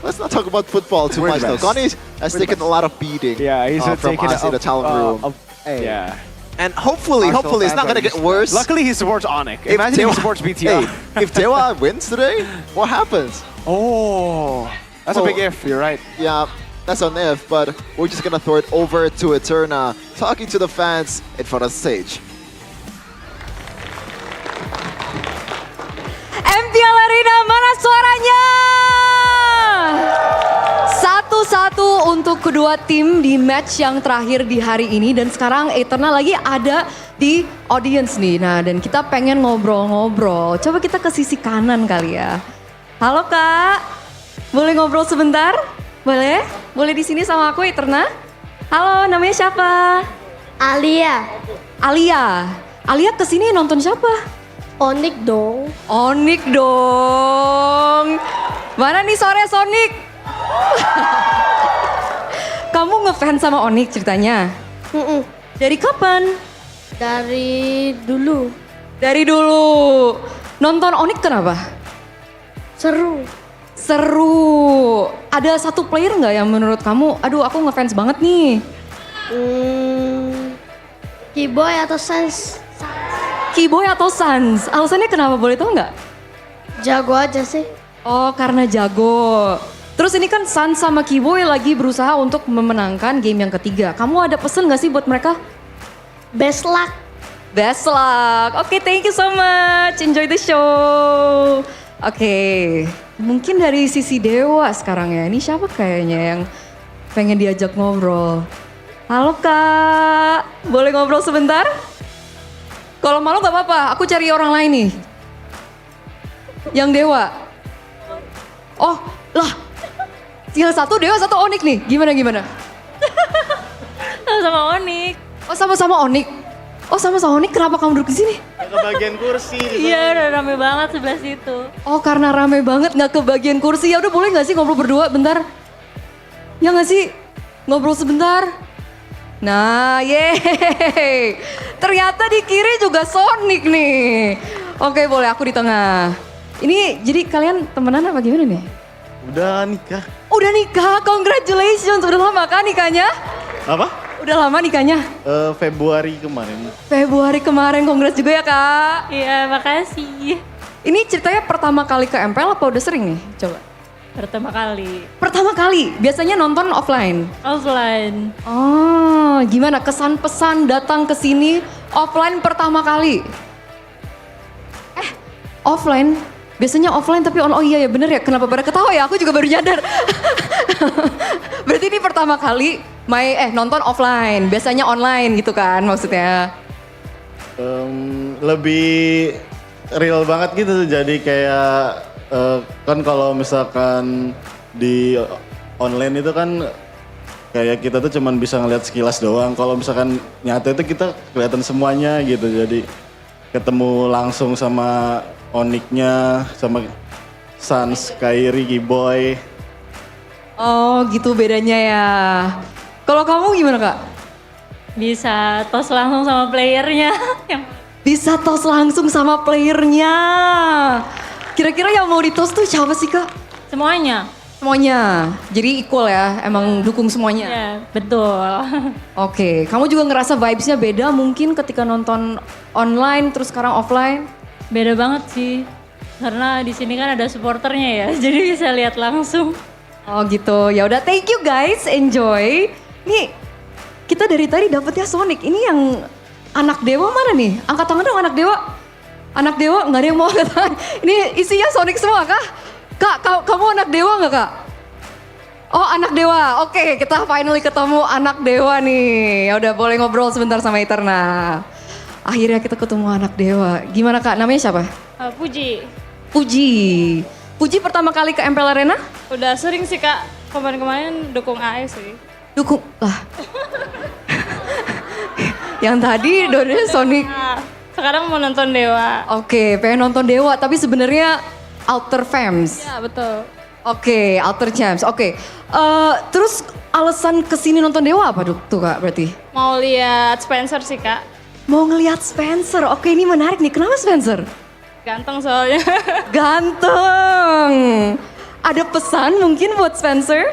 Let's not talk about football too much though. Connie has taken a lot of beating. Yeah, he's from us in the talent room. Yeah. And hopefully it's not gonna get worse. Luckily, he supports Onyx. Imagine he supports BTR. Hey, if Dewa wins today, what happens? Oh, that's a big if. You're right. Yeah, that's an if. But we're just gonna throw it over to Eterna, talking to the fans in front of the stage. MPL Arena, mana suaranya? 1-1 untuk kedua tim di match yang terakhir di hari ini. Dan sekarang Eternal lagi ada di audience nih. Nah, dan kita pengen ngobrol-ngobrol. Coba kita ke sisi kanan kali ya. Halo Kak, boleh ngobrol sebentar? Boleh? Boleh di sini sama aku Eterna? Halo, namanya siapa? Alia. Alia kesini nonton siapa? Onyx dong. Onyx dong. Mana nih sore Sonic? Kamu ngefans sama Onyx ceritanya? Dari kapan? Dari dulu. Dari dulu. Nonton Onyx kenapa? Seru. Ada satu player nggak yang menurut kamu, aduh aku ngefans banget nih? Keyboy atau Sans? Keyboy atau Sans? Alasannya kenapa, boleh tahu nggak? Jago aja sih. Oh, karena jago. Terus ini kan Sans sama Keyboy lagi berusaha untuk memenangkan game yang ketiga. Kamu ada pesen gak sih buat mereka? Best luck. Best luck. Oke, thank you so much. Enjoy the show. Oke, Mungkin dari sisi Dewa sekarang ya. Ini siapa kayaknya yang pengen diajak ngobrol? Halo Kak, boleh ngobrol sebentar? Kalau malu gak apa-apa, aku cari orang lain nih. Yang Dewa. Oh, lah. Tinggal satu Dewa, satu Onyx nih. Gimana? Sama Onyx. Oh, sama-sama Onyx. Oh, sama-sama Onyx, kenapa kamu duduk di sini? Kebagian kursi. Iya, udah rame banget sebelah situ. Oh, karena rame banget nggak kebagian kursi. Ya udah boleh nggak sih ngobrol berdua bentar? Ya nggak sih? Ngobrol sebentar. Nah, yeay. Ternyata di kiri juga Sonic nih. Oke, boleh aku di tengah. Ini jadi kalian temenan apa gimana nih? Udah nikah. Udah nikah, congratulations. Udah lama kan nikahnya? Apa? Udah lama nikahnya? Februari kemarin. Februari kemarin, congrats juga ya Kak. Iya, makasih. Ini ceritanya pertama kali ke MPL apa udah sering nih? Coba. Pertama kali. Pertama kali? Biasanya nonton offline? Offline. Oh, gimana kesan pesan datang ke sini offline pertama kali? Offline? Biasanya offline tapi oh iya ya bener ya, kenapa pada ketawa ya? Aku juga baru nyadar. Berarti ini pertama kali nonton offline, biasanya online gitu kan maksudnya? Lebih real banget gitu, jadi kayak kan kalau misalkan di online itu kan kayak kita tuh cuman bisa ngeliat sekilas doang. Kalau misalkan nyata itu kita kelihatan semuanya gitu, jadi ketemu langsung sama Onyx-nya, sama Sans, Kairi, Giboy. Oh gitu bedanya ya. Kalau kamu gimana Kak? Bisa tos langsung sama playernya. Bisa tos langsung sama playernya. Kira-kira yang mau ditos tuh siapa sih Kak? Semuanya. Semuanya, jadi equal ya, emang dukung semuanya? Iya, betul. Oke, kamu juga ngerasa vibes-nya beda mungkin ketika nonton online terus sekarang offline? Beda banget sih, karena di sini kan ada supporternya ya, jadi bisa lihat langsung. Oh gitu, ya udah thank you guys, enjoy. Nih, kita dari tadi dapetnya Sonic, ini yang anak dewa mana nih? Angkat tangan dong anak dewa. Anak dewa, nggak ada yang mau angkat tangan. Ini isinya Sonic semua kah? Kak, kamu anak dewa nggak Kak? Oh anak dewa, oke kita finally ketemu anak dewa nih. Ya udah boleh ngobrol sebentar sama Eterna. Akhirnya kita ketemu anak dewa. Gimana Kak, namanya siapa? Puji. Puji pertama kali ke MPL Arena? Udah sering sih Kak, kemarin-kemarin dukung AS sih. Dukung, lah. Yang tadi dodanya Sonic. Sekarang mau nonton Dewa. Oke, pengen nonton Dewa, tapi sebenarnya Outer Fams. Iya betul. Oke, Outer Champs. Oke, terus alasan kesini nonton Dewa apa tuh Kak berarti? Mau lihat Spencer sih Kak. Mau ngelihat Spencer. Oke, ini menarik nih. Kenapa Spencer? Ganteng soalnya. Ganteng. Ada pesan mungkin buat Spencer?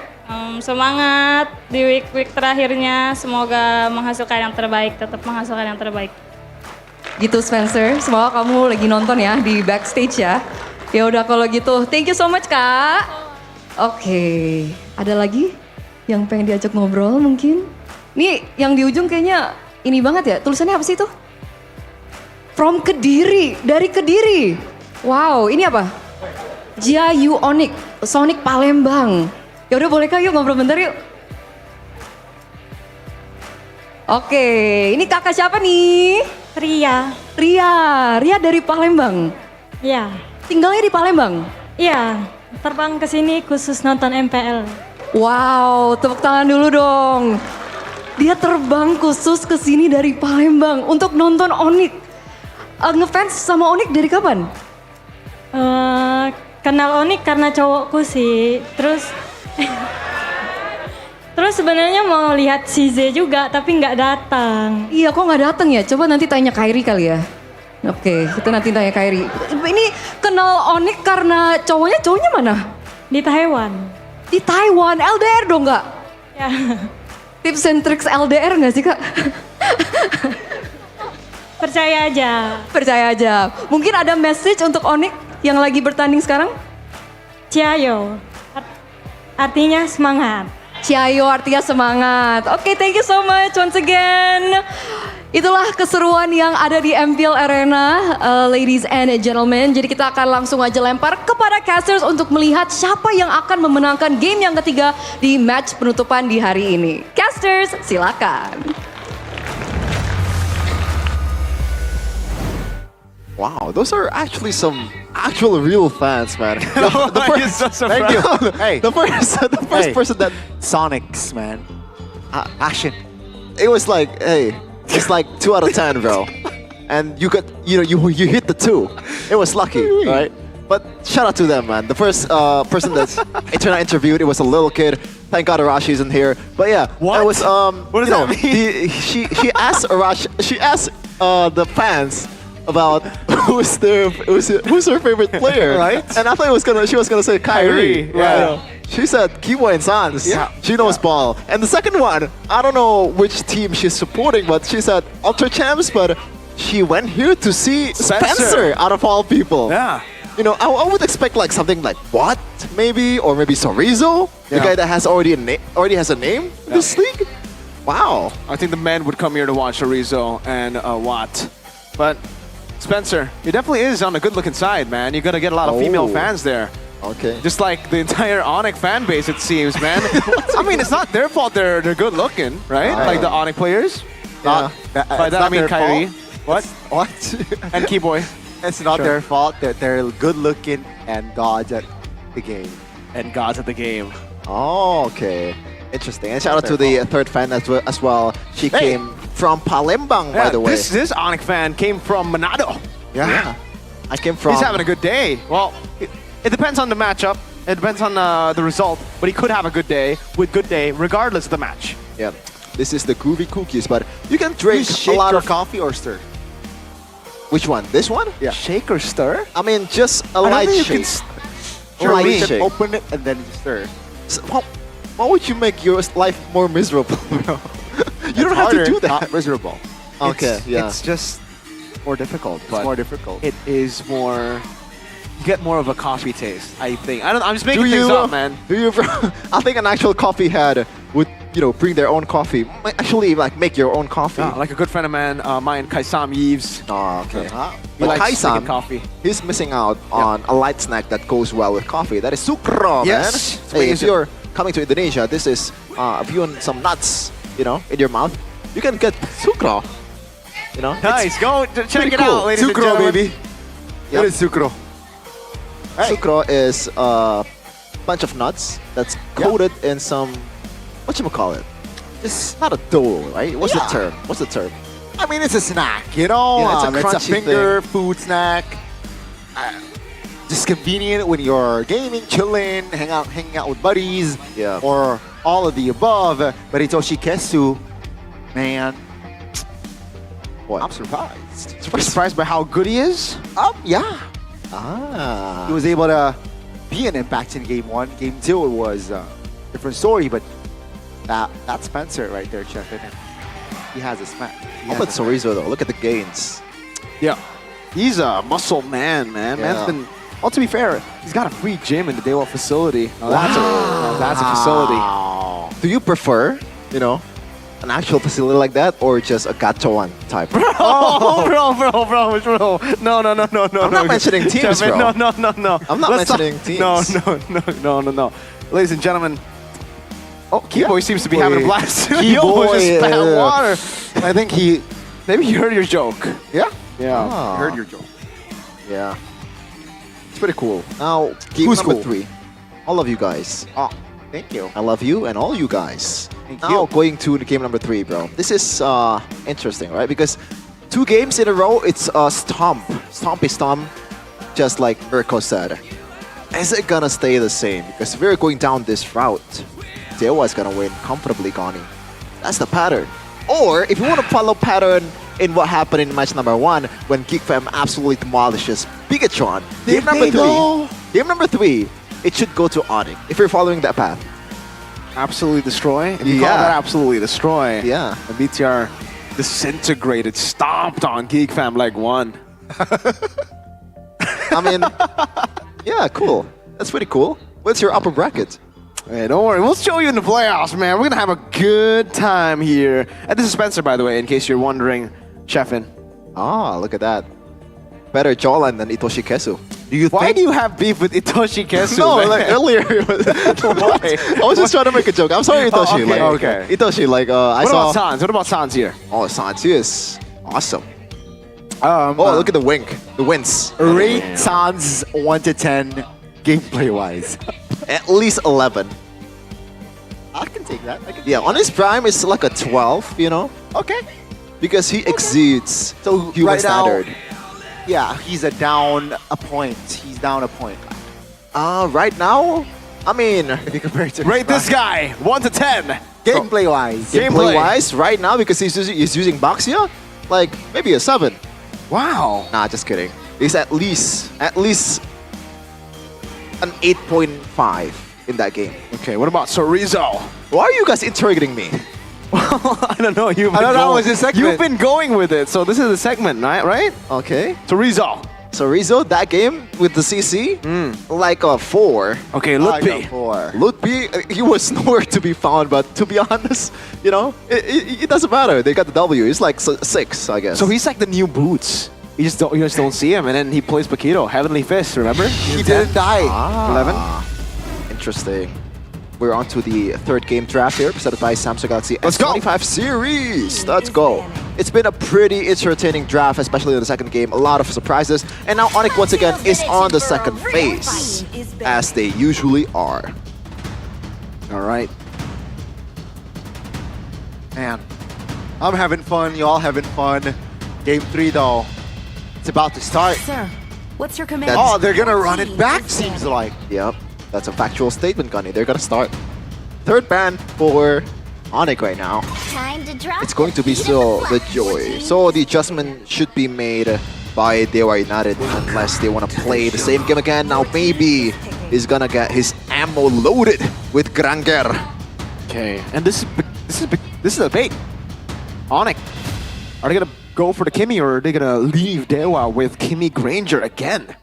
Semangat di week-week terakhirnya. Semoga menghasilkan yang terbaik. Tetap menghasilkan yang terbaik. Gitu Spencer. Semoga kamu lagi nonton ya di backstage ya. Ya udah kalau gitu. Thank you so much Kak. Oke. Ada lagi yang pengen diajak ngobrol mungkin? Nih yang di ujung kayaknya ini banget ya, tulisannya apa sih itu? From Kediri, dari Kediri. Wow, ini apa? Jiayu Onyx, Sonic Palembang. Ya udah boleh Kak, yuk ngobrol bentar yuk. Oke, ini kakak siapa nih? Ria dari Palembang. Iya. Tinggalnya di Palembang? Iya, terbang ke sini khusus nonton MPL. Wow, tepuk tangan dulu dong. Dia terbang khusus ke sini dari Palembang untuk nonton Onyx. Ngefans sama Onyx dari kapan? Kenal Onyx karena cowokku sih. Terus sebenarnya mau lihat si Z juga tapi nggak datang. Iya, kok nggak datang ya? Coba nanti tanya Kairi kali ya. Oke, kita nanti tanya Kairi. Ini kenal Onyx karena cowoknya mana? Di Taiwan. Di Taiwan, LDR dong nggak? Ya. Tips and tricks LDR nggak sih Kak? Percaya aja. Mungkin ada message untuk Onyx yang lagi bertanding sekarang? Ciayo. Artinya semangat. Ciayo artinya semangat. Oke, thank you so much once again. Itulah keseruan yang ada di MPL Arena, ladies and gentlemen. Jadi kita akan langsung aja lempar kepada casters untuk melihat siapa yang akan memenangkan game yang ketiga di match penutupan di hari ini. Casters, silakan. Wow, those are actually some actual real fans, man. Thank you. Hey, the first person that Sonics, man. Passion. it was like, hey, it's like 2 out of 10, bro. And you got, you hit the 2. It was lucky, right? But shout out to them, man. The first person that I interviewed, it was a little kid. Thank God Arashi isn't here. But yeah, what? It was what does that mean? She asked Arashi, she asked the fans about who's her favorite player, right? And I thought she was gonna say Kyrie. Yeah. She said Kibo and Sans. Yeah. She knows ball. And the second one, I don't know which team she's supporting, but she said Ultra Champs, but she went here to see Spencer out of all people. Yeah. You know, I would expect like something like Watt, maybe, or maybe Sorizo, the Yeah. guy that has already has a name in this league. Wow. I think the men would come here to watch Arizo and Watt. But Spencer, he definitely is on the good-looking side, man. You're gonna get a lot of female fans there. Okay. Just like the entire Onyx fan base, it seems, man. I mean, it's not their fault they're good-looking, right? Like the Onyx players. Yeah. By that I mean Kyrie. What? What? And Keyboy. It's not Sure. their fault that they're good looking and gods at the game. And gods at the game. Oh, okay. Interesting. And shout out to the third fan as well. She came from Palembang, by the way. This Onyx fan came from Manado. Yeah. I came from... He's having a good day. Well, it depends on the matchup. It depends on the result. But he could have a good day regardless of the match. Yeah. This is the groovy cookies, but you can drink a lot of coffee or stir. Which one? This one? Yeah. Shake or stir? I mean, just a I don't light think shake. you can Or Or light you can shake. open it and then you stir. So, why would you make your life more miserable, bro? You don't have to do that. Not miserable. Okay, It's just more difficult. It's but more difficult. It is more... You get more of a coffee taste, I think. I'm just making Do things you, up, man. Do you? I think an actual coffee head would, bring their own coffee. Might actually, like, make your own coffee. Yeah, like a good friend of mine, Kaisam Yves. Oh, okay. He But likes drinking Kaisam, coffee. he's missing out on a light snack that goes well with coffee. That is sucro, Yes, man. it's Hey, if amazing. you're coming to Indonesia, this is, if you want some nuts, in your mouth, you can get sucro. Nice, go check pretty it cool. out, ladies and Sucro, gentlemen. baby. Yep. What is sucro? Sucro is a bunch of nuts that's coated in some, whatchamacallit? It's not a dough, right? What's the term? I mean, it's a snack, you know? Yeah, it's a it's a crunchy finger food snack. Just convenient when you're gaming, chilling, hanging out with buddies, or all of the above. But it's Oshikesu, man. What? I'm surprised. Surprised by how good he is? Yeah. Ah. He was able to be an impact in game 1. Game 2, it was a different story, but that's Spencer right there, Chef. He has a smack. How about Sorizo, though? Look at the gains. Yeah. He's a muscle man. Man's been... Well, to be fair, he's got a free gym in the Daewoo facility. Now, that's a facility. Do you prefer, an actual facility like that, or just a gachoan type? Oh, bro. No. I'm not mentioning teams, bro. No. I'm not mentioning teams. No. Ladies and gentlemen. Oh, Keyboy seems to be having a blast. Keyboy, He almost just spat water. I think Maybe he heard your joke. Yeah? Yeah. Ah. Heard your joke. Yeah. It's pretty cool. Now, game Who's number cool? 3. All of you guys. Oh, thank you. I love you and all you guys. Thank Now, you. going to the game number 3, bro. This is interesting, right? Because 2 games in a row, it's a stomp. Stompy stomp, just like Mirko said. Is it gonna stay the same? Because if we're going down this route, Dewa is gonna win comfortably, Gani. That's the pattern. Or, if you want to follow pattern in what happened in match number 1, when GeekFam absolutely demolishes Bigatron, game number 3, it should go to Onyx, if you're following that path. Absolutely destroy? And you call that absolutely destroy? Yeah. And BTR disintegrated, stomped on Geek Fam Leg 1. I mean, yeah, cool. That's pretty cool. What's your upper bracket? Hey, don't worry, we'll show you in the playoffs, man. We're gonna have a good time here. And this is Spencer, by the way, in case you're wondering, Chefin. Ah, look at that. Better jawline than Itoshi Kesu. Why do you have beef with Itoshi Kesu? No, man? like earlier. I was just trying to make a joke. I'm sorry, Itoshi. Okay. Itoshi, like I what saw. about Sans? What about Sans here? Oh, Sans is awesome. Look at the wink, the wince. Rate Sans 1 to 10 gameplay wise. At least 11. I can take that. Yeah, on his prime, it's like a 12, you know? Okay. Because he exceeds human right now- standard. Yeah, he's down a point. He's down a point. Right now, I mean, if you compare it to rate this guy 1 to 10. Gameplay wise. Gameplay wise, right now, because he's using Baxia, like maybe a 7. Wow. Nah, just kidding. He's at least an 8.5 in that game. Okay, what about Sorizo? Why are you guys interrogating me? I don't know. Segment. You've been going with it, so this is the segment, right? Okay. Sorizo. Sorizo, that game with the CC, like a 4. Okay, Lutpi. Lutpi, he was nowhere to be found, but to be honest, you know, it doesn't matter. They got the W. It's like 6, I guess. So he's like the new Boots. You just don't see him, and then he plays Paquito, Heavenly Fist, remember? He didn't die. 11. Interesting. We're on to the third game draft here, presented by Samsung Galaxy S25 series. Let's go. It's been a pretty entertaining draft, especially in the second game. A lot of surprises. And now Onyx once again is on the second phase, as they usually are. All right. Man, I'm having fun. Y'all having fun. Game 3 though. It's about to start. Sir, what's your command? Oh, they're gonna run it back, seems like. Yep, that's a factual statement, Gunny. They're gonna start. Third ban for Onyx right now. Time to drop. It's going to be still the Joy. So the adjustment should be made by Dewa United unless they want to play the same game again. Now maybe he's gonna get his ammo loaded with Granger. Okay, and this is a bait. Onyx, are they gonna go for the Kimmy, or are they gonna leave Dewa with Kimmy Granger again?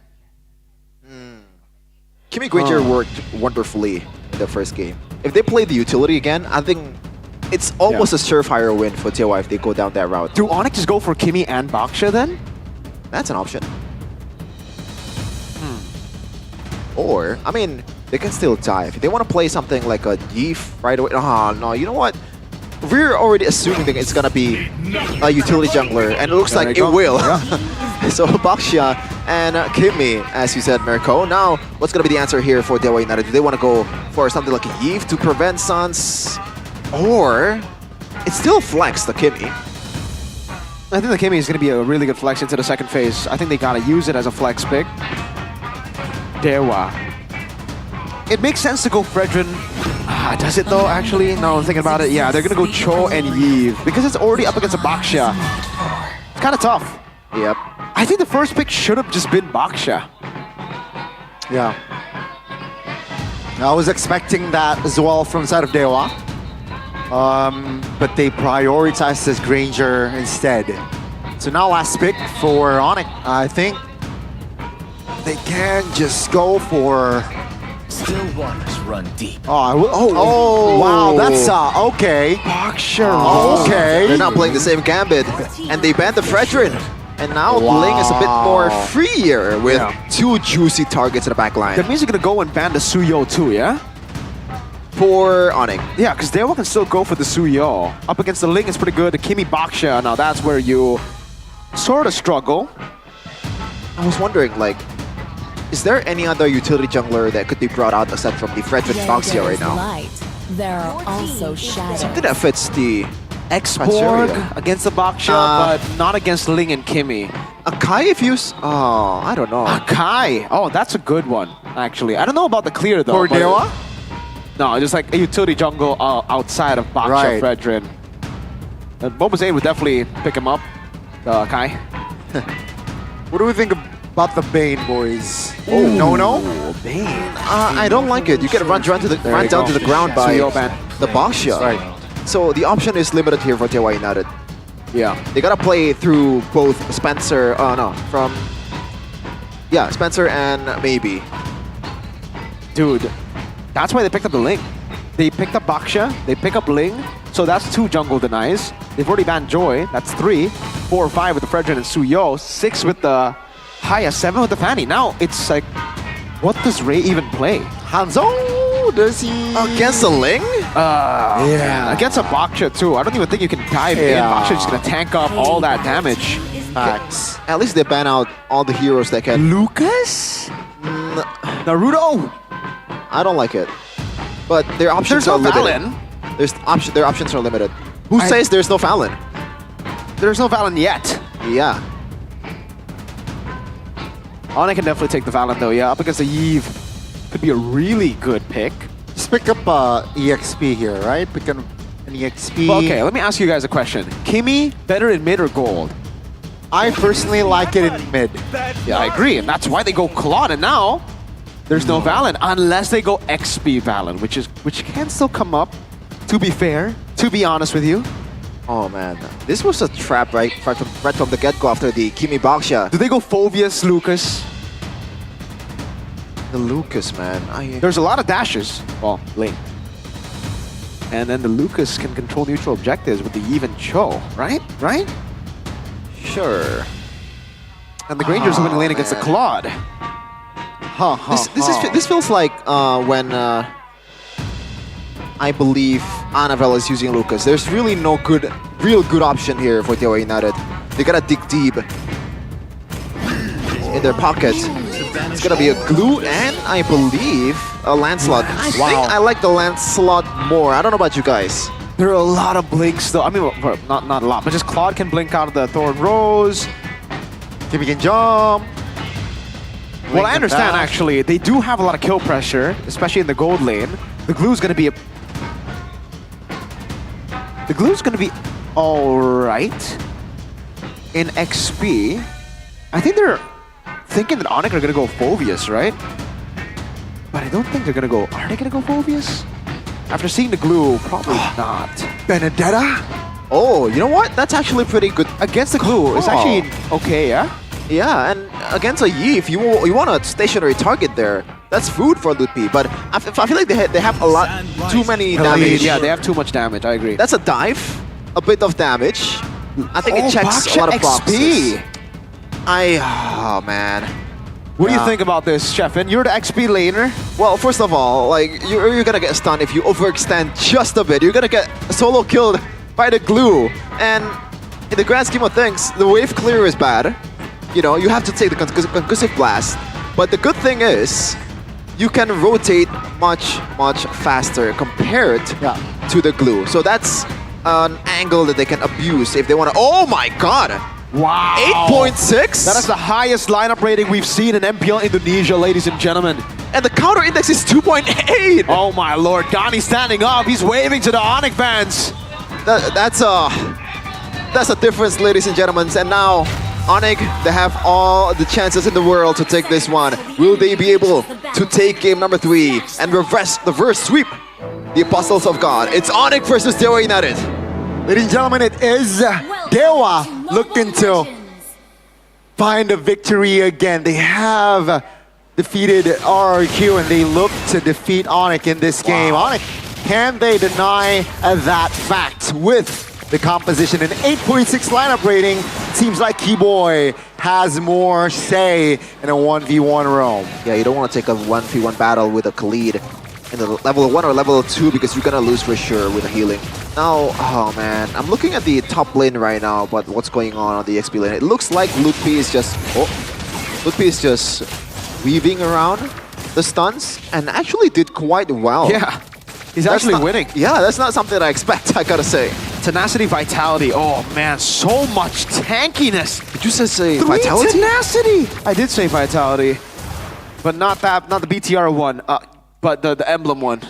Kimmy Granger worked wonderfully in the first game. If they play the utility again, I think it's almost a surefire win for Dewa if they go down that route. Do Onyx just go for Kimmy and Baksha then? That's an option. Or, I mean, they can still dive. If they want to play something like a Yeef right away, no, you know what? We're already assuming that it's gonna be a utility jungler, and it looks like it will. So Baksha and Kimmy, as you said, Mirko. Now, what's gonna be the answer here for Dewa United? Do they want to go for something like a Yeef to prevent Sans? Or, it's still flex, the Kimmy. I think the Kimmy is going to be a really good flex into the second phase. I think they got to use it as a flex pick. Dewa. It makes sense to go Fredrin. Does it though, actually? No, I'm thinking about it. Yeah, they're going to go Cho and Yves because it's already up against a Baksha. It's kind of tough. Yep. I think the first pick should have just been Baksha. Yeah. I was expecting that as well from the side of Dewa. But they prioritized this Granger instead. So now last pick for Onyx. I think they can just go for... Still waters run deep. Oh, wow, that's okay. Baksha. Okay. They're not playing the same gambit, and they banned the Fredrin. And now Ling is a bit more freer with 2 juicy targets in the back line. That means you're going to go and ban the Suyo too, yeah? For Onyx. Yeah, because Dewa can still go for the Suyo. Up against the Ling is pretty good. The Kimmy Baksha, now that's where you sort of struggle. I was wondering, like, is there any other utility jungler that could be brought out aside from the Fredrin Baksha right now? There are also shadows. Something that fits the X-Borg against the Baksha, but not against Ling and Kimmy. Akai if you... Oh, I don't know. Akai! Oh, that's a good one, actually. I don't know about the clear, though. For Dewa? No, just like a utility jungle outside of Baksha Fredrin. Bombaze would definitely pick him up, Kai. What do we think about the Bane, boys? Oh, no? Bane. I don't like it. You get run down to the ground by the Baksha. Right. So the option is limited here for Dewa United. Yeah. They gotta play through both Spencer, Spencer and maybe. Dude, that's why they picked up the Link. They picked up Baksha, they pick up Ling, so that's 2 jungle denies. They've already banned Joy, that's 3. 4 or 5 with the Fredrin and Suyo, 6 with the Haya, 7 with the Fanny. Now it's like, what does Ray even play? Hanzo, does he? Against a Ling? Yeah. Against a Baksha too. I don't even think you can dive in. Baksha's just gonna tank up all that damage. Facts. At least they ban out all the heroes that can. Lucas? Naruto? I don't like it. But their options are limited. Their options are limited. Who says there's no Fallon? There's no Valen yet. Yeah. Ona can definitely take the Valen though, yeah. Up against the Yve could be a really good pick. Just pick up EXP here, right? Pick up an EXP. Well, okay, let me ask you guys a question. Kimmy, better in mid or gold? I personally like it in mid. Yeah, I agree, and that's why they go Claude, and now there's no Valen, unless they go XP Valen, which can still come up, to be fair, to be honest with you. Oh man, this was a trap right from the get-go after the Kimi Baksha. Do they go Phoveus, Lucas? The Lucas, man. There's a lot of dashes. Well, Link. And then the Lucas can control neutral objectives with the Yve and Cho, right? Right? Sure. And the Granger's winning lane against the Claude. This feels like when I believe Annabelle is using Lucas. There's really no real good option here for Dewa United. They gotta dig deep in their pocket. It's gonna be a glue and I believe a Lancelot. I think I like the Lancelot more. I don't know about you guys. There are a lot of blinks though. I mean, not a lot, but just Claude can blink out of the Thorn Rose. Kimmy can jump. Well, I understand actually. They do have a lot of kill pressure, especially in the gold lane. The glue's gonna be alright. In XP, I think they're thinking that Onyx are gonna go Phoveus, right? But I don't think they're gonna go. Are they gonna go Phoveus? After seeing the glue, probably not. Benedetta? Oh, you know what? That's actually pretty good. Against the glue, it's actually okay, yeah? Yeah, and against a Yve, you want a stationary target there. That's food for Lupi, but I feel like they have a lot, too many damage. Yeah, they have too much damage, I agree. That's a dive, a bit of damage. I think it checks a lot of boxes. Oh man. What do you think about this, Sheffin? You're the XP laner. Well, first of all, like you're gonna get stunned if you overextend just a bit. You're gonna get solo killed by the glue, and in the grand scheme of things, the wave clear is bad. You know, you have to take the concussive blast. But the good thing is, you can rotate much faster compared to the glue. So that's an angle that they can abuse if they want to. Oh my god! Wow! 8.6? That is the highest lineup rating we've seen in MPL Indonesia, ladies and gentlemen. And the counter index is 2.8! Oh my lord, Gani standing up. He's waving to the Onyx fans. That's a difference, ladies and gentlemen. And now, Onyx, they have all the chances in the world to take this one. Will they be able to take game number 3 and reverse sweep the Apostles of God? It's Onyx versus Dewa United. Ladies and gentlemen, it is Dewa looking to find a victory again. They have defeated RRQ and they look to defeat Onyx in this game. Onyx, can they deny that fact with the composition? An 8.6 lineup rating. Seems like Keyboy has more say in a 1v1 roam. Yeah, you don't want to take a 1v1 battle with a Khalid in the level 1 or level 2 because you're gonna lose for sure with the healing. Now, oh man, I'm looking at the top lane right now, but what's going on the XP lane? It looks like Lutpi is just weaving around the stuns and actually did quite well. Yeah, he's actually winning. Yeah, that's not something I expect, I gotta say. Tenacity, vitality. Oh man, so much tankiness. Did you say vitality? Tenacity. I did say vitality, but not the BTR one. But the emblem one.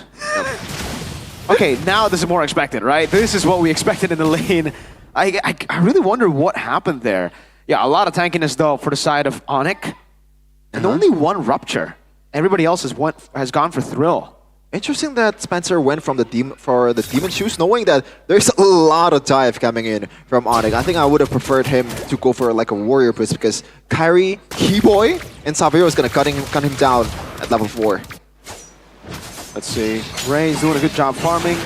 Okay, now this is more expected, right? This is what we expected in the lane. I really wonder what happened there. Yeah, a lot of tankiness though for the side of Onyx, and only one rupture. Everybody else has gone for thrill. Interesting that Spencer went from the demon shoes, knowing that there's a lot of dive coming in from Onyx. I think I would have preferred him to go for like a warrior boost because Kyrie, Keyboy, and Savio is gonna cut him down at level 4. Let's see. Ray's doing a good job farming.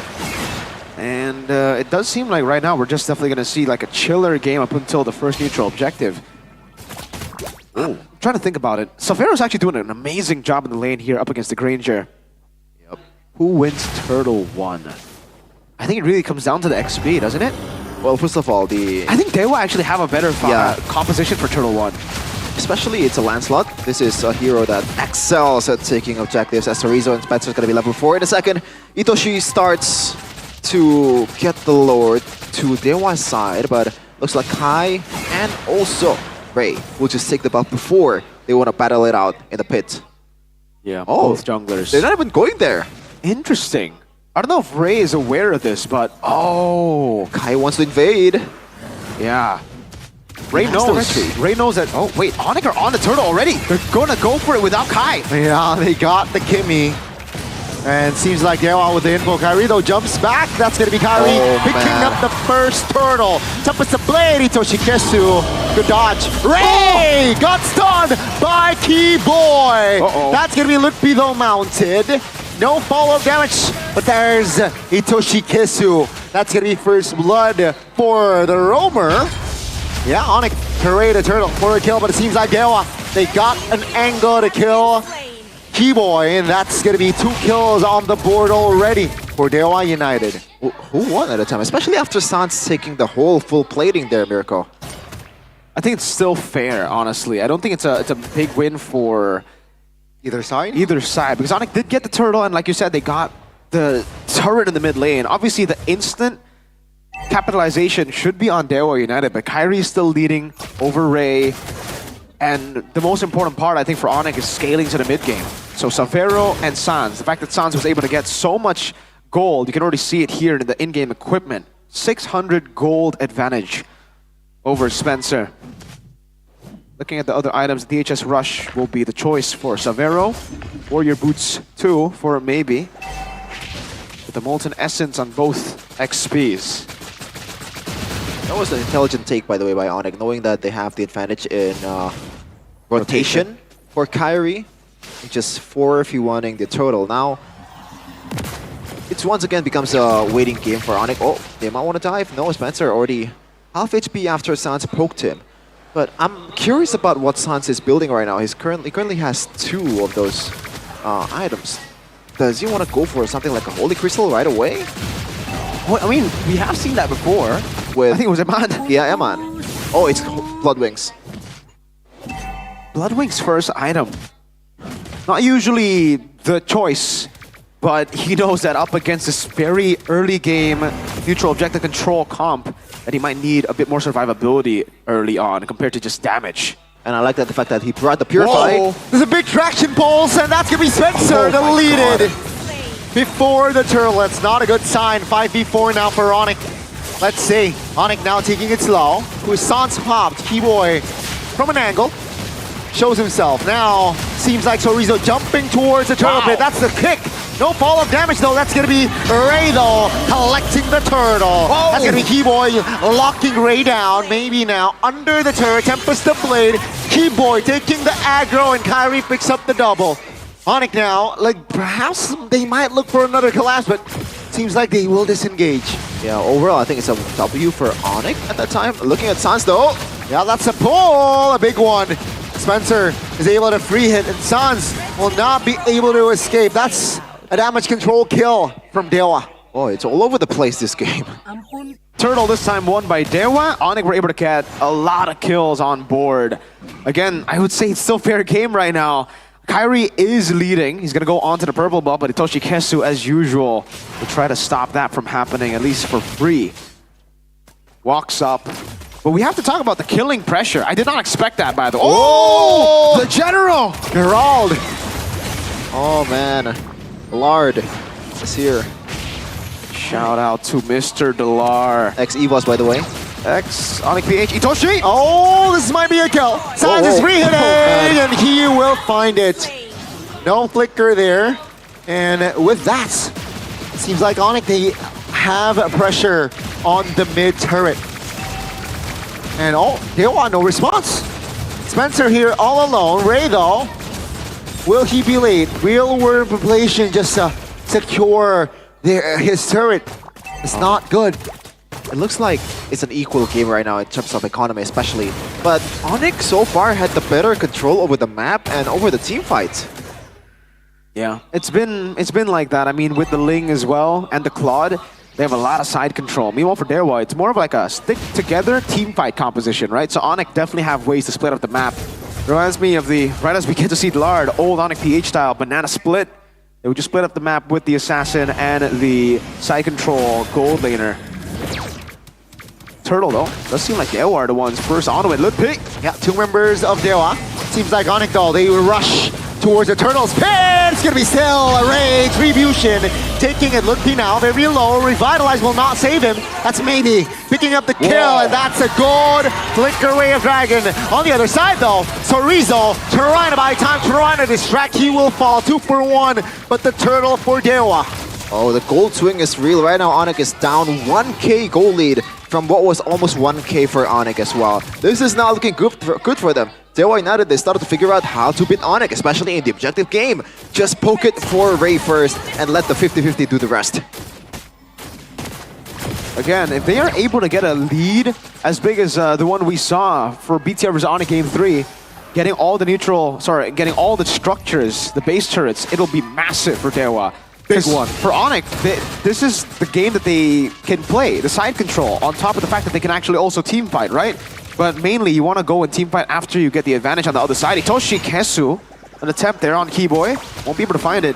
And it does seem like right now we're just definitely going to see like a chiller game up until the first neutral objective. Ooh. I'm trying to think about it. Savero's actually doing an amazing job in the lane here up against the Granger. Yep. Who wins Turtle 1? I think it really comes down to the XP, doesn't it? Well, first of all, I think they will actually have a better composition for Turtle 1. Especially it's a Lancelot. This is a hero that excels at taking objectives as Torizo and Spencer's gonna be level 4 in a second. Itoshi starts to get the Lord to Dewa's side, but looks like Kai and also Ray will just take the buff before they want to battle it out in the pit. Yeah, both junglers. They're not even going there. Interesting. I don't know if Ray is aware of this, but Kai wants to invade. Yeah. Ray knows. Ray knows that. Oh, wait. Onyx are on the turtle already. They're going to go for it without Kai. Yeah, they got the Kimmy. And seems like they're out with the info. Kyrie though jumps back. That's going to be Kyrie picking up the first turtle. Tempest the blade. Itoshi Kesu. Good dodge. Ray got stunned by Keyboy. That's going to be Lutfi though mounted. No follow-up damage, but there's Itoshi Kesu. That's going to be first blood for the roamer. Yeah, Onyx parade a turtle for a kill, but it seems like Dewa, they got an angle to kill Keyboy, and that's going to be 2 kills on the board already for Dewa United. Who won at a time, especially after Sans taking the whole full plating there, Mirko? I think it's still fair, honestly. I don't think it's a big win for either side. Either side, because Onyx did get the turtle, and like you said, they got the turret in the mid lane. Obviously, the instant capitalization should be on Dewa United, but Kyrie is still leading over Ray. And the most important part, I think, for Onyx is scaling to the mid game. So Savero and Sans, the fact that Sans was able to get so much gold, you can already see it here in the in-game equipment. 600 gold advantage over Spencer. Looking at the other items, DHS Rush will be the choice for Savero. Warrior Boots 2 for maybe. With the Molten Essence on both XPs. That was an intelligent take, by the way, by Onyx, knowing that they have the advantage in rotation for Kyrie. Just 4 if you wanting the total. Now, it's once again becomes a waiting game for Onyx. Oh, they might want to dive. No, Spencer already half HP after Sans poked him. But I'm curious about what Sans is building right now. He currently has 2 of those items. Does he want to go for something like a Holy Crystal right away? Well, I mean, we have seen that before. With, I think it was Eman. Yeah, Eman. Oh, it's Bloodwings. Bloodwings' first item. Not usually the choice, but he knows that up against this very early game neutral objective control comp, that he might need a bit more survivability early on compared to just damage. And I like that the fact that he brought the Purify. Whoa. There's a big traction pulse, and that's going to be Spencer deleted before the turtle. That's not a good sign. 5v4 now for Onyx. Let's see. Onyx now taking it slow. Sans popped. Keyboy from an angle. Shows himself. Now, seems like Torizo jumping towards the turtle pit. That's the kick. No follow-up damage though. That's going to be Ray though, collecting the turtle. Whoa. That's going to be Keyboy locking Ray down. Maybe now under the turret. Tempest the blade. Keyboy taking the aggro, and Kyrie picks up the double. Onyx now, like perhaps they might look for another collapse, but seems like they will disengage. Yeah, overall I think it's a W for Onyx at that time. Looking at Sans though. Yeah, that's a pull, a big one. Spencer is able to free hit, and Sans will not be able to escape. That's a damage control kill from Dewa. Oh, it's all over the place this game. Turtle this time won by Dewa. Onyx were able to get a lot of kills on board. Again, I would say it's still fair game right now. Kyrie is leading. He's going to go on to the purple buff, but Itoshi Kesu, as usual, will try to stop that from happening, at least for free. Walks up. But we have to talk about the killing pressure. I did not expect that, by the way. Oh! The General! Gerald! Oh, man. Lard is here. Shout out to Mr. Delar. Ex-Evos, by the way. X, Onyx PH, Itoshi! Oh, this might be a kill. Sans is re-hitting, and he will find it. No flicker there. And with that, it seems like Onyx, they have pressure on the mid turret. And they want no response. Spencer here all alone. Ray though, will he be late? Real world population just secure his turret. It's not good. It looks like it's an equal game right now in terms of economy especially. But Onyx so far had the better control over the map and over the team fights. Yeah, it's been like that. I mean, with the Ling as well and the Claude, they have a lot of side control. Meanwhile, for Dewa, it's more of like a stick-together team fight composition, right? So Onyx definitely have ways to split up the map. Reminds me of right as we get to see Lard, old Onyx PH style banana split. They would just split up the map with the Assassin and the side control gold laner. Turtle though, does seem like Dewa are the ones first onto it. Ludpi! Yeah, 2 members of Dewa. Seems like Onyx though, they rush towards the Turtles. Pin! It's gonna be still a Rage Rebution. Taking it, Ludpi now, very low. Revitalize will not save him. That's Maybe picking up the kill, and that's a good flicker Ray of Dragon. On the other side though, Sorizo, Tarina by the time Tarina distract, he will fall 2 for 1, but the Turtle for Dewa. Oh, the gold swing is real. Right now, Onyx is down 1k gold lead from what was almost 1k for Onyx as well. This is not looking good for them. Dewa United, they started to figure out how to beat Onyx, especially in the objective game. Just poke it for Ray first and let the 50-50 do the rest. Again, if they are able to get a lead as big as the one we saw for BTR vs Onyx Game 3, getting all the structures, the base turrets, it'll be massive for Dewa. Big one. For Onyx, this is the game that they can play, the side control, on top of the fact that they can actually also team fight, right? But mainly, you want to go and team fight after you get the advantage on the other side. Itoshi Kesu, an attempt there on Keyboy. Won't be able to find it.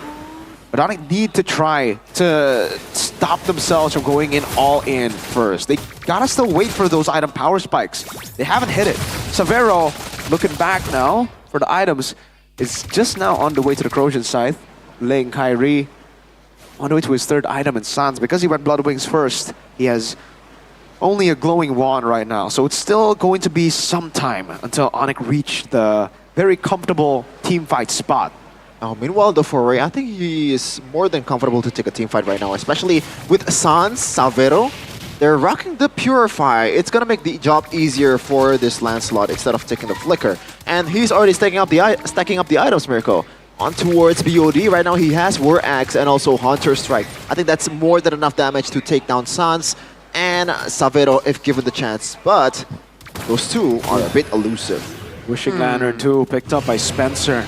But Onyx need to try to stop themselves from going in all in first. They gotta still wait for those item power spikes. They haven't hit it. Savero, looking back now for the items, is just now on the way to the Corrosion Scythe. Ling, Kyrie, on the way to his 3rd item in Sans. Because he went Blood Wings first, he has only a glowing wand right now. So it's still going to be some time until Onyx reach the very comfortable team fight spot. Meanwhile, the Foray, I think he is more than comfortable to take a team fight right now, especially with Sans, Savero. They're rocking the Purify. It's gonna make the job easier for this Lancelot instead of taking the Flicker. And he's already stacking up the items, Mirko. On towards BOD. Right now he has War Axe and also Hunter Strike. I think that's more than enough damage to take down Sans and Savero if given the chance. But those two are a bit elusive. Wishing Lantern too, picked up by Spencer.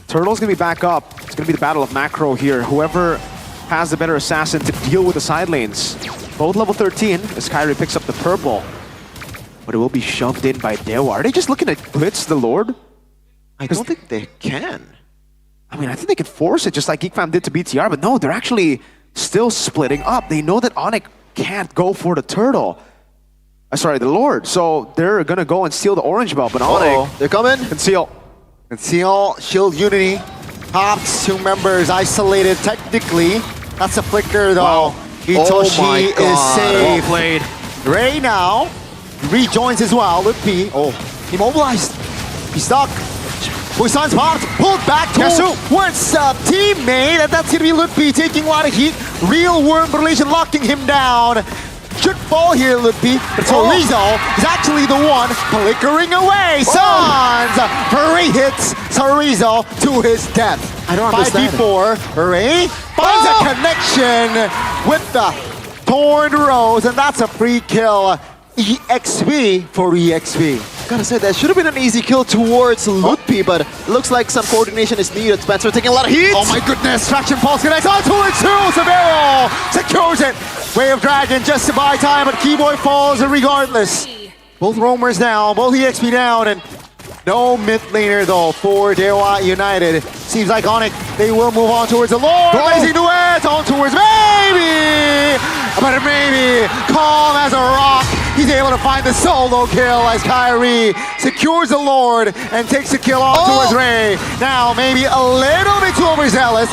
Turtle's gonna be back up. It's gonna be the battle of macro here. Whoever has the better assassin to deal with the side lanes. Both level 13 as Kyrie picks up the purple. But it will be shoved in by Dewa. Are they just looking to blitz the Lord? I don't think they can. I mean, I think they could force it just like Geek Fam did to BTR, but no, they're actually still splitting up. They know that Onyx can't go for the turtle. Sorry, the Lord. So they're gonna go and steal the orange belt, but Onyx, they're coming. Conceal. Conceal, Shield Unity. Pops, 2 members isolated technically. That's a flicker though. Wow. Itoshi is safe. Well played. Ray now rejoins as well with P. Oh, immobilized. He's stuck. Buisan's popped, pulled back towards teammate, and that's gonna be Ludpi taking a lot of heat. Real worm relation locking him down. Should fall here, Ludpi, but Sorizo is actually the one flickering away. Sans! Ray hits Sorizo to his death. I don't understand. 5v4, Ray finds a connection with the Torn Rose, and that's a free kill. EXP for EXP. Gotta say, that should have been an easy kill towards Ludpi, but it looks like some coordination is needed. Spencer taking a lot of heat. Oh my goodness, Traction Pulse connects on towards 2. Savero secures it. Way of Dragon just to buy time, but Keyboy falls regardless. Both roamers down, both EXP down, and no mid laner though for Dewa United. Seems like Onyx, they will move on towards the Lord. Blazing duet on towards Maybe! But Maybe, calm as a rock. He's able to find the solo kill as Kyrie secures the Lord and takes the kill on towards Ray. Now maybe a little bit too overzealous.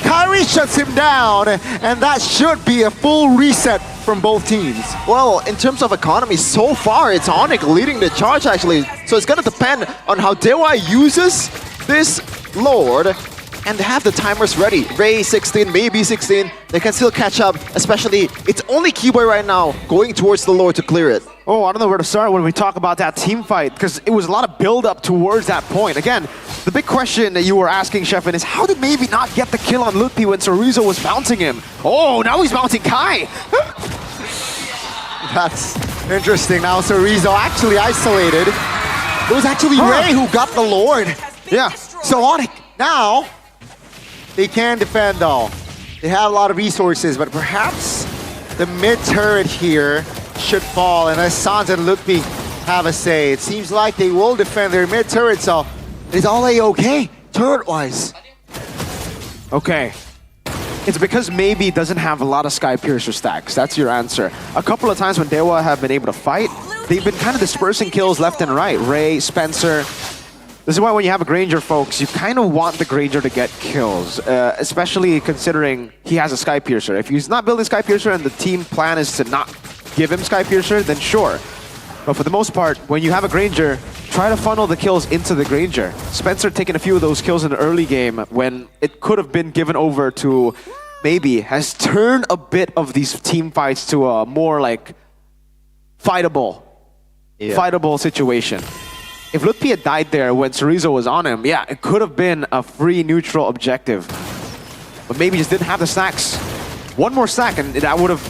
Kyrie shuts him down, and that should be a full reset from both teams. Well, in terms of economy, so far it's Onyx leading the charge actually. So it's gonna depend on how Dewa uses this Lord and they have the timers ready. Ray 16, maybe 16, they can still catch up, especially it's only Keyboy right now going towards the Lord to clear it. Oh, I don't know where to start when we talk about that team fight, because it was a lot of build-up towards that point. Again, the big question that you were asking, Sheffin, is how did maybe not get the kill on Lutpi when Chorizo was bouncing him? Oh, now he's bouncing Kai! That's interesting. Now Chorizo actually isolated. It was actually Ray who got the Lord. Yeah. So Onyx, now, they can defend though. They have a lot of resources, but perhaps the mid turret here should fall, and as Sans and Lutpi have a say. It seems like they will defend their mid turret, so it's all A-okay, turret-wise. Okay. It's because maybe doesn't have a lot of Sky Piercer stacks. That's your answer. A couple of times when Dewa have been able to fight, they've been kind of dispersing kills left and right. Ray, Spencer. This is why when you have a Granger, folks, you kind of want the Granger to get kills, especially considering he has a Sky Piercer. If he's not building Sky Piercer and the team plan is to not give him Sky Piercer, then sure. But for the most part, when you have a Granger, try to funnel the kills into the Granger. Spencer taking a few of those kills in the early game when it could have been given over to maybe has turned a bit of these team fights to a more like fightable situation. If Lutpi had died there when Chorizo was on him, yeah, it could have been a free neutral objective. But maybe just didn't have the stacks. One more stack and that would have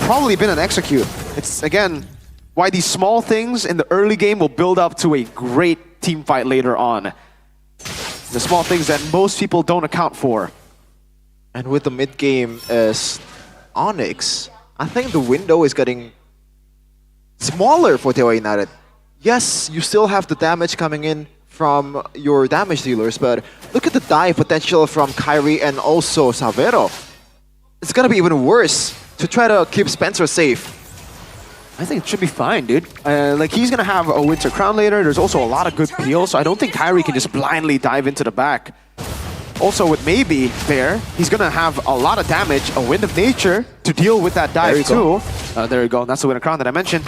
probably been an execute. It's, again, why these small things in the early game will build up to a great team fight later on. The small things that most people don't account for. And with the mid game as Onyx, I think the window is getting smaller for Dewa United. Yes, you still have the damage coming in from your damage dealers, but look at the dive potential from Kyrie and also Savero. It's gonna be even worse to try to keep Spencer safe. I think it should be fine, dude. Like, he's gonna have a Winter Crown later. There's also a lot of good peel, so I don't think Kyrie can just blindly dive into the back. Also, with Maybe there, he's gonna have a lot of damage, a Wind of Nature to deal with that dive too. There you go, that's the Winter Crown that I mentioned.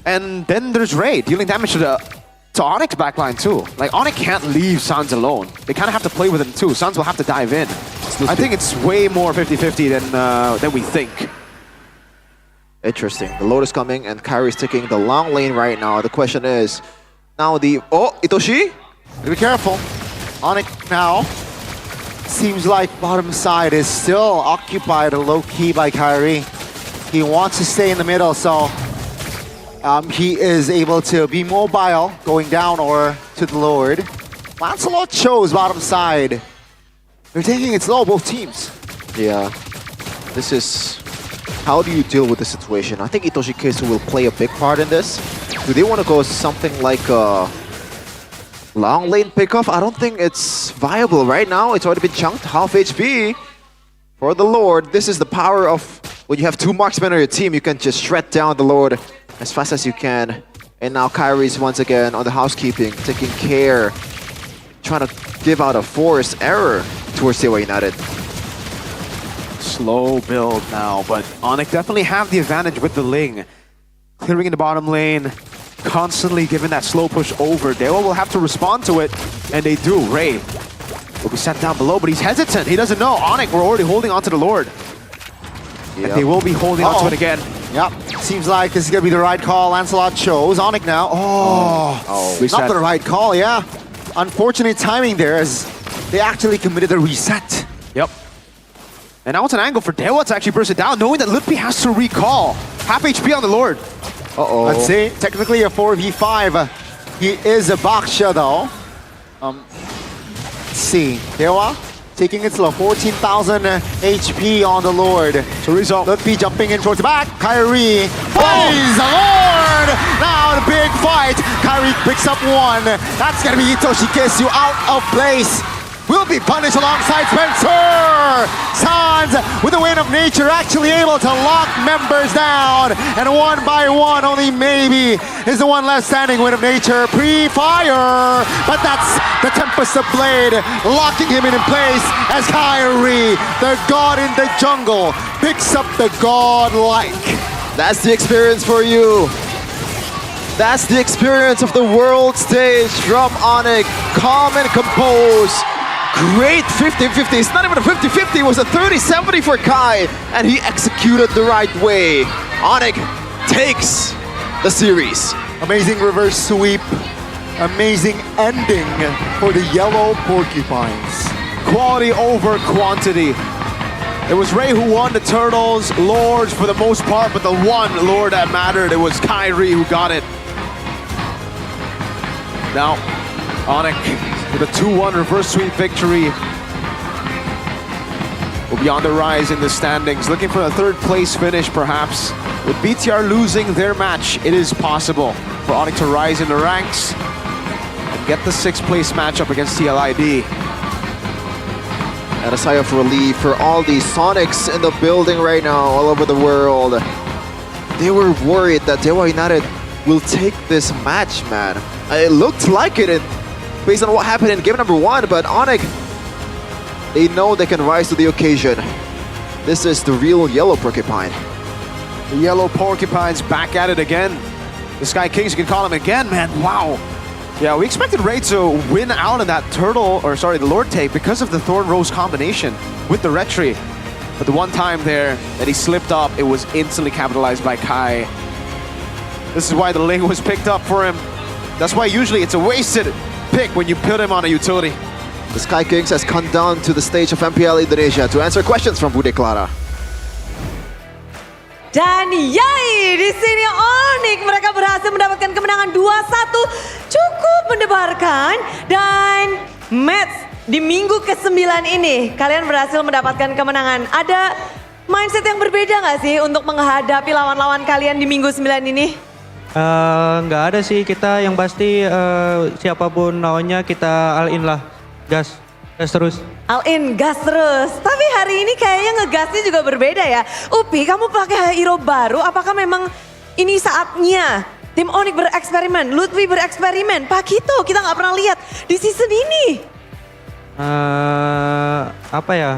And then there's Ray, dealing damage to Onyx backline too. Like, Onyx can't leave Sans alone. They kind of have to play with him too. Sans will have to dive in. I think it's way more 50-50 than we think. Interesting. The Lotus coming and Kyrie's taking the long lane right now. The question is, now the... Oh, Itoshi? Be careful. Onyx now. Seems like bottom side is still occupied low-key by Kyrie. He wants to stay in the middle, so he is able to be mobile, going down or to the Lord. Lancelot chose bottom side. They're taking it slow, both teams. Yeah. This is... How do you deal with the situation? I think Itoshi Kesu will play a big part in this. Do they want to go something like a long lane pickoff? I don't think it's viable right now. It's already been chunked, half HP. For the Lord, this is the power of when you have two marksmen on your team, you can just shred down the Lord as fast as you can. And now Kyrie's once again on the housekeeping, taking care, trying to give out a forced error towards Dewa United. Slow build now, but Onyx definitely have the advantage with the Ling. Clearing in the bottom lane, constantly giving that slow push over. Dewa will have to respond to it, and they do. Ray will be sent down below, but he's hesitant. He doesn't know. Onyx, we're already holding onto the Lord. Yep. And they will be holding onto it again. Yep, seems like this is going to be the right call. Lancelot chose. Onyx now. Not the right call, yeah. Unfortunate timing there as they actually committed a reset. Yep. And now it's an angle for Dewa to actually burst it down, knowing that Lutpi has to recall. Half HP on the Lord. Let's see. Technically a 4v5. He is a Baksha though. Let's see. Dewa taking it slow. 14,000 HP on the Lord. Chorizo. Lutpi jumping in towards the back. Kyrie plays the Lord. Now the big fight. Kyrie picks up one. That's going to be Itoshi Kesu out of place. Will be punished alongside Spencer! Sans, with the Wind of Nature, actually able to lock members down. And one by one, only Maybe is the one left standing. Wind of Nature, pre-fire! But that's the Tempest of Blade, locking him in place as Kyrie, the god in the jungle, picks up the godlike. That's the experience for you. That's the experience of the world stage from Onyx. Calm and composed. Great 50-50. It's not even a 50-50. It was a 30-70 for Kai. And he executed the right way. Onyx takes the series. Amazing reverse sweep. Amazing ending for the yellow porcupines. Quality over quantity. It was Ray who won the Turtles, Lords for the most part, but the one Lord that mattered, it was Kyrie who got it. Now, Onyx with a 2-1 reverse sweep victory will be on the rise in the standings, looking for a third place finish perhaps. With BTR losing their match, it is possible for Onyx to rise in the ranks and get the 6th place matchup against TLID. And a sigh of relief for all these Sonics in the building right now, all over the world. They were worried that Dewa United will take this match, man. It looked like it based on what happened in game number 1, but Onyx, they know they can rise to the occasion. This is the real yellow porcupine. The yellow porcupines back at it again. The Sky Kings, you can call them again, man. Wow. Yeah, we expected Ray to win out in that the Lord take because of the Thorn Rose combination with the Retri. But the one time there that he slipped up, it was instantly capitalized by Kai. This is why the Ling was picked up for him. That's why usually it's a wasted pick when you put him on a utility. The Sky Kings has come down to the stage of MPL Indonesia to answer questions from Bude Clara. Dan yay, di sini Onyx mereka berhasil mendapatkan kemenangan 2-1, cukup mendebarkan. Dan match di minggu ke-9 ini kalian berhasil mendapatkan kemenangan. Ada mindset yang berbeda nggak sih untuk menghadapi lawan-lawan kalian di minggu 9 ini? Nggak ada sih, kita yang pasti siapapun lawannya kita all in lah, gas terus. All in, gas terus. Tapi hari ini kayaknya ngegasnya juga berbeda ya. Upi, kamu pakai hero baru, apakah memang ini saatnya tim Onyx bereksperimen, Lutfi bereksperimen? Pak Kito, kita nggak pernah lihat di season ini. Apa ya?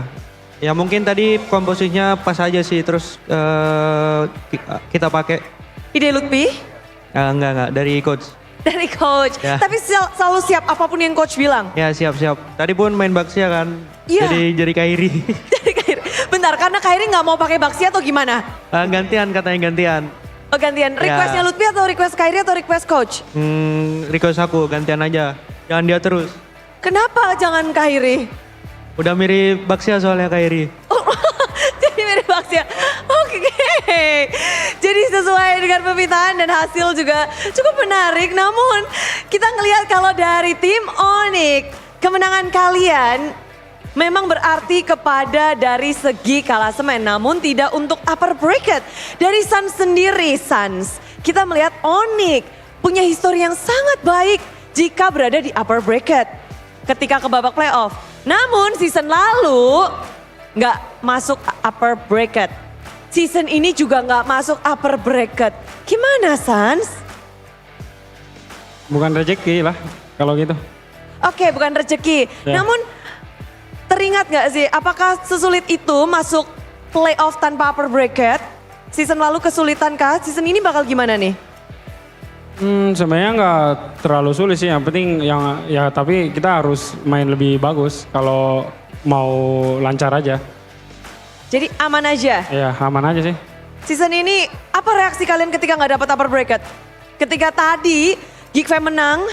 Ya mungkin tadi komposisinya pas aja sih, terus kita pakai. Ide Lutfi? Enggak, dari coach. Dari coach, Ya. tapi selalu siap apapun yang coach bilang. Ya siap. Tadi pun main Baxia kan, Iya. jadi Kairi. Bentar, karena Kairi nggak mau pakai Baxi atau gimana? Gantian katanya gantian. Oh gantian, requestnya Lutfi atau request Kairi atau request coach? Request aku gantian aja, jangan dia terus. Kenapa jangan Kairi? Udah mirip Baxia soalnya Kairi. Jadi mirip Baxi ya? Oke. Jadi sesuai dengan permintaan dan hasil juga cukup menarik. Namun kita ngelihat kalau dari tim Onyx, kemenangan kalian memang berarti kepada dari segi klasemen. Namun tidak untuk upper bracket. Dari Suns sendiri, Suns, kita melihat Onyx punya histori yang sangat baik jika berada di upper bracket ketika ke babak playoff. Namun season lalu nggak masuk upper bracket. Season ini juga nggak masuk upper bracket. Gimana, Sans? Bukan rezeki lah kalau gitu. Oke, bukan rezeki. Ya. Namun teringat nggak sih, apakah sesulit itu masuk playoff tanpa upper bracket? Season lalu kesulitan kah? Season ini bakal gimana nih? Sebenarnya nggak terlalu sulit sih. Yang penting tapi kita harus main lebih bagus kalau mau lancar aja. Jadi aman aja? Ya aman aja sih. Season ini apa reaksi kalian ketika nggak dapat upper bracket? Ketika tadi Geek Fam menang?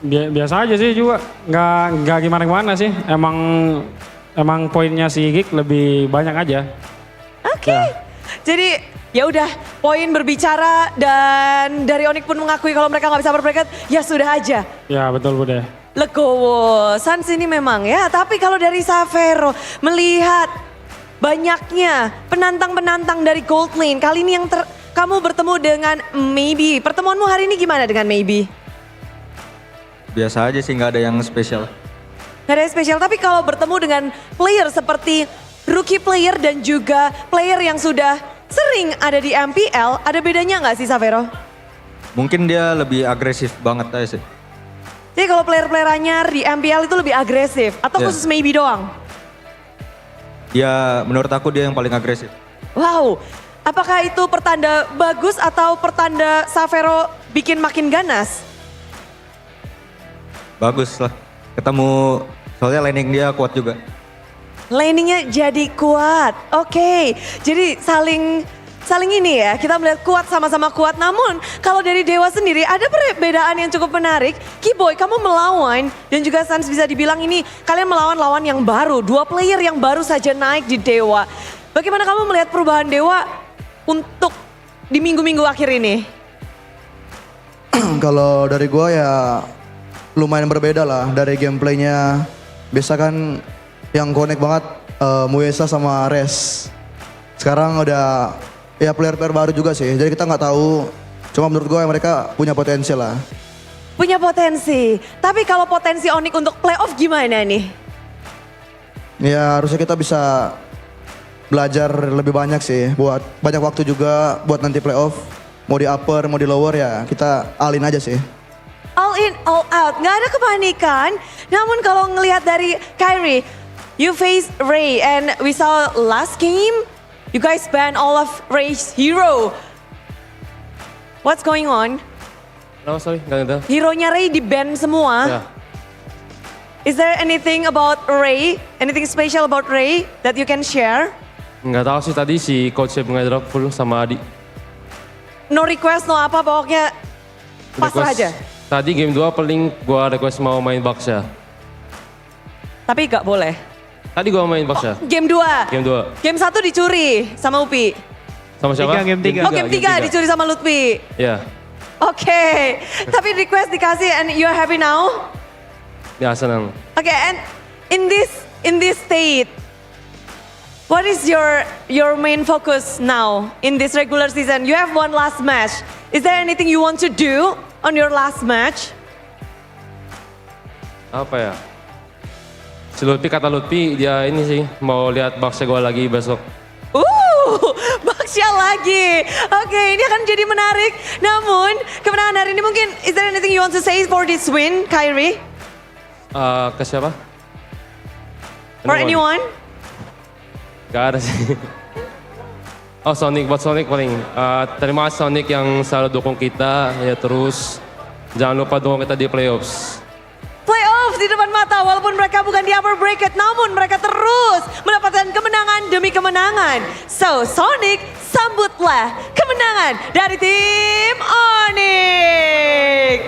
Biasa aja sih juga, nggak gimana-gimana sih. Emang poinnya si Geek lebih banyak aja. Oke. Jadi ya udah, poin berbicara dan dari Onyx pun mengakui kalau mereka nggak bisa upper bracket, ya sudah aja. Ya betul Bude. Legowo, Sans ini memang ya, tapi kalau dari Savero melihat banyaknya penantang-penantang dari Gold Lane, kali ini yang kamu bertemu dengan Maybe. Pertemuanmu hari ini gimana dengan Maybe? Biasa aja sih, nggak ada yang spesial. Nggak ada yang spesial, tapi kalau bertemu dengan player seperti rookie player dan juga player yang sudah sering ada di MPL, ada bedanya nggak sih Savero? Mungkin dia lebih agresif banget aja sih. Jadi kalau player-player anyar di MPL itu lebih agresif atau Ya. khusus Maybe doang? Ya menurut aku dia yang paling agresif. Wow, apakah itu pertanda bagus atau pertanda Savero bikin makin ganas? Bagus lah. ketemu soalnya laning dia kuat juga. Laningnya jadi kuat. Oke, jadi saling ini ya, kita melihat kuat sama-sama kuat. Namun kalau dari Dewa sendiri ada perbedaan yang cukup menarik. Kiboy, kamu melawan dan juga Sans bisa dibilang ini kalian melawan lawan yang baru. 2 player yang baru saja naik di Dewa. Bagaimana kamu melihat perubahan Dewa untuk di minggu-minggu akhir ini? Kalau dari gua ya lumayan berbeda lah dari gameplaynya. Biasa kan yang connect banget Muesa sama Res. Sekarang udah ya player-player baru juga sih. Jadi kita nggak tahu. Cuma menurut gua mereka punya potensi lah. Punya potensi. Tapi kalau potensi Onyx untuk playoff gimana nih? Ya harusnya kita bisa belajar lebih banyak sih. Buat banyak waktu juga buat nanti playoff. Mau di upper, mau di lower ya kita alin aja sih. All in, all out. Nggak ada kepanikan. Namun kalau ngelihat dari Kyrie, you face Ray and we saw last game, you guys ban all of Ray's hero. What's going on? No, sorry, nggak ngerti. Hero-nya Ray di ban semua. Yeah. Is there anything about Ray? Anything special about Ray that you can share? Nggak tahu sih tadi si coachnya ngedrop full sama Adi. No request, no apa, pokoknya pasrah aja. Tadi game 2 paling gua request mau main box ya. Tapi nggak boleh. Tadi gua main box ya. Game 2. Game 2. Game 1 dicuri sama Upi. Sama siapa? Game 3 dicuri sama Lutfi. Ya. Oke. Tapi request dikasih and you are happy now? Ya, senang. Okay, and in this state, what is your main focus now in this regular season? You have one last match. Is there anything you want to do on your last match? Apa ya? Si Lutfi kata Lutfi dia ini sih mau lihat boxnya gua lagi besok. Baksya lagi. Oke, ini akan jadi menarik. Namun, kemenangan hari ini mungkin, is there anything you want to say for this win, Kyrie? Ke siapa? For anyone? Gak ada sih. Oh Sonic, buat Sonic paling. Terima kasih Sonic yang selalu dukung kita. Ya terus, jangan lupa dukung kita di playoffs. Playoff di depan mata, walaupun mereka bukan di upper bracket, namun mereka terus mendapatkan kemenangan demi kemenangan. So, Sonic, sambutlah kemenangan dari tim Onyx.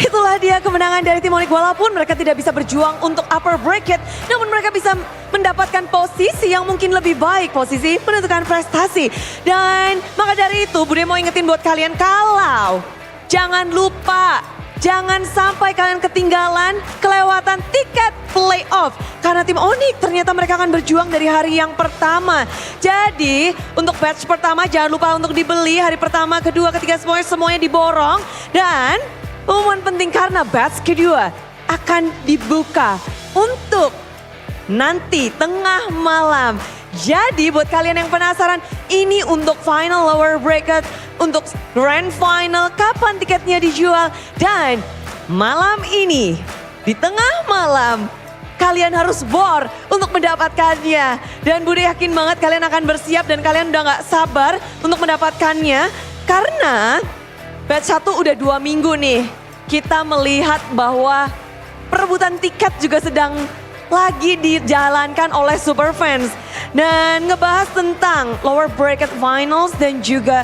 Itulah dia kemenangan dari tim Onyx. Walaupun mereka tidak bisa berjuang untuk upper bracket, namun mereka bisa mendapatkan posisi yang mungkin lebih baik, posisi menentukan prestasi. Dan maka dari itu Bude mau ingetin buat kalian kalau jangan lupa, jangan sampai kalian ketinggalan kelewatan tiket playoff. Karena tim Onyx ternyata mereka akan berjuang dari hari yang pertama. Jadi untuk batch pertama jangan lupa untuk dibeli hari pertama, kedua, ketiga semuanya diborong. Dan pengumuman penting karena batch kedua akan dibuka untuk nanti tengah malam. Jadi buat kalian yang penasaran, ini untuk final lower bracket, untuk grand final, kapan tiketnya dijual. Dan malam ini, di tengah malam, kalian harus bor untuk mendapatkannya. Dan Bude yakin banget kalian akan bersiap dan kalian udah gak sabar untuk mendapatkannya. Karena batch 1 udah 2 minggu nih. Kita melihat bahwa perebutan tiket juga sedang lagi dijalankan oleh Superfans. Dan ngebahas tentang lower bracket finals dan juga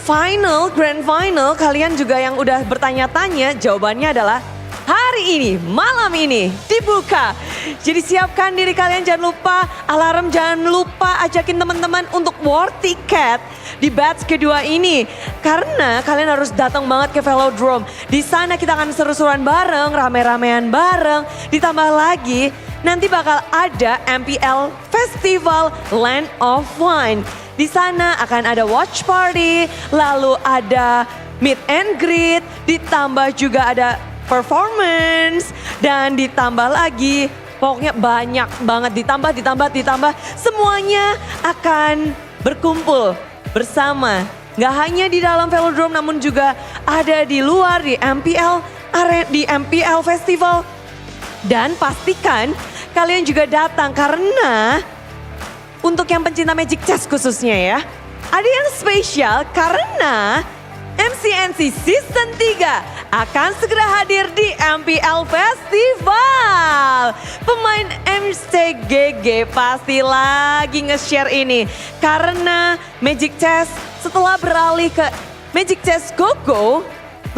final, grand final. Kalian juga yang udah bertanya-tanya, jawabannya adalah hari ini, malam ini dibuka. Jadi siapkan diri kalian, jangan lupa alarm, jangan lupa ajakin teman-teman untuk war tiket di batch kedua ini. Karena kalian harus datang banget ke Velodrome. Di sana kita akan seru-seruan bareng, rame-ramean bareng. Ditambah lagi nanti bakal ada MPL Festival Land of Wine. Di sana akan ada watch party, lalu ada meet and greet, ditambah juga ada performance, dan ditambah lagi Pokoknya banyak banget ditambah. Semuanya akan berkumpul bersama. Nggak hanya di dalam Velodrome namun juga ada di luar di MPL Festival. Dan pastikan kalian juga datang karena untuk yang pencinta Magic Chess khususnya ya. Ada yang spesial karena MCNC Season 3 akan segera hadir di MPL Festival. Pemain MCGG pasti lagi nge-share ini. Karena Magic Chess setelah beralih ke Magic Chess Go-Go,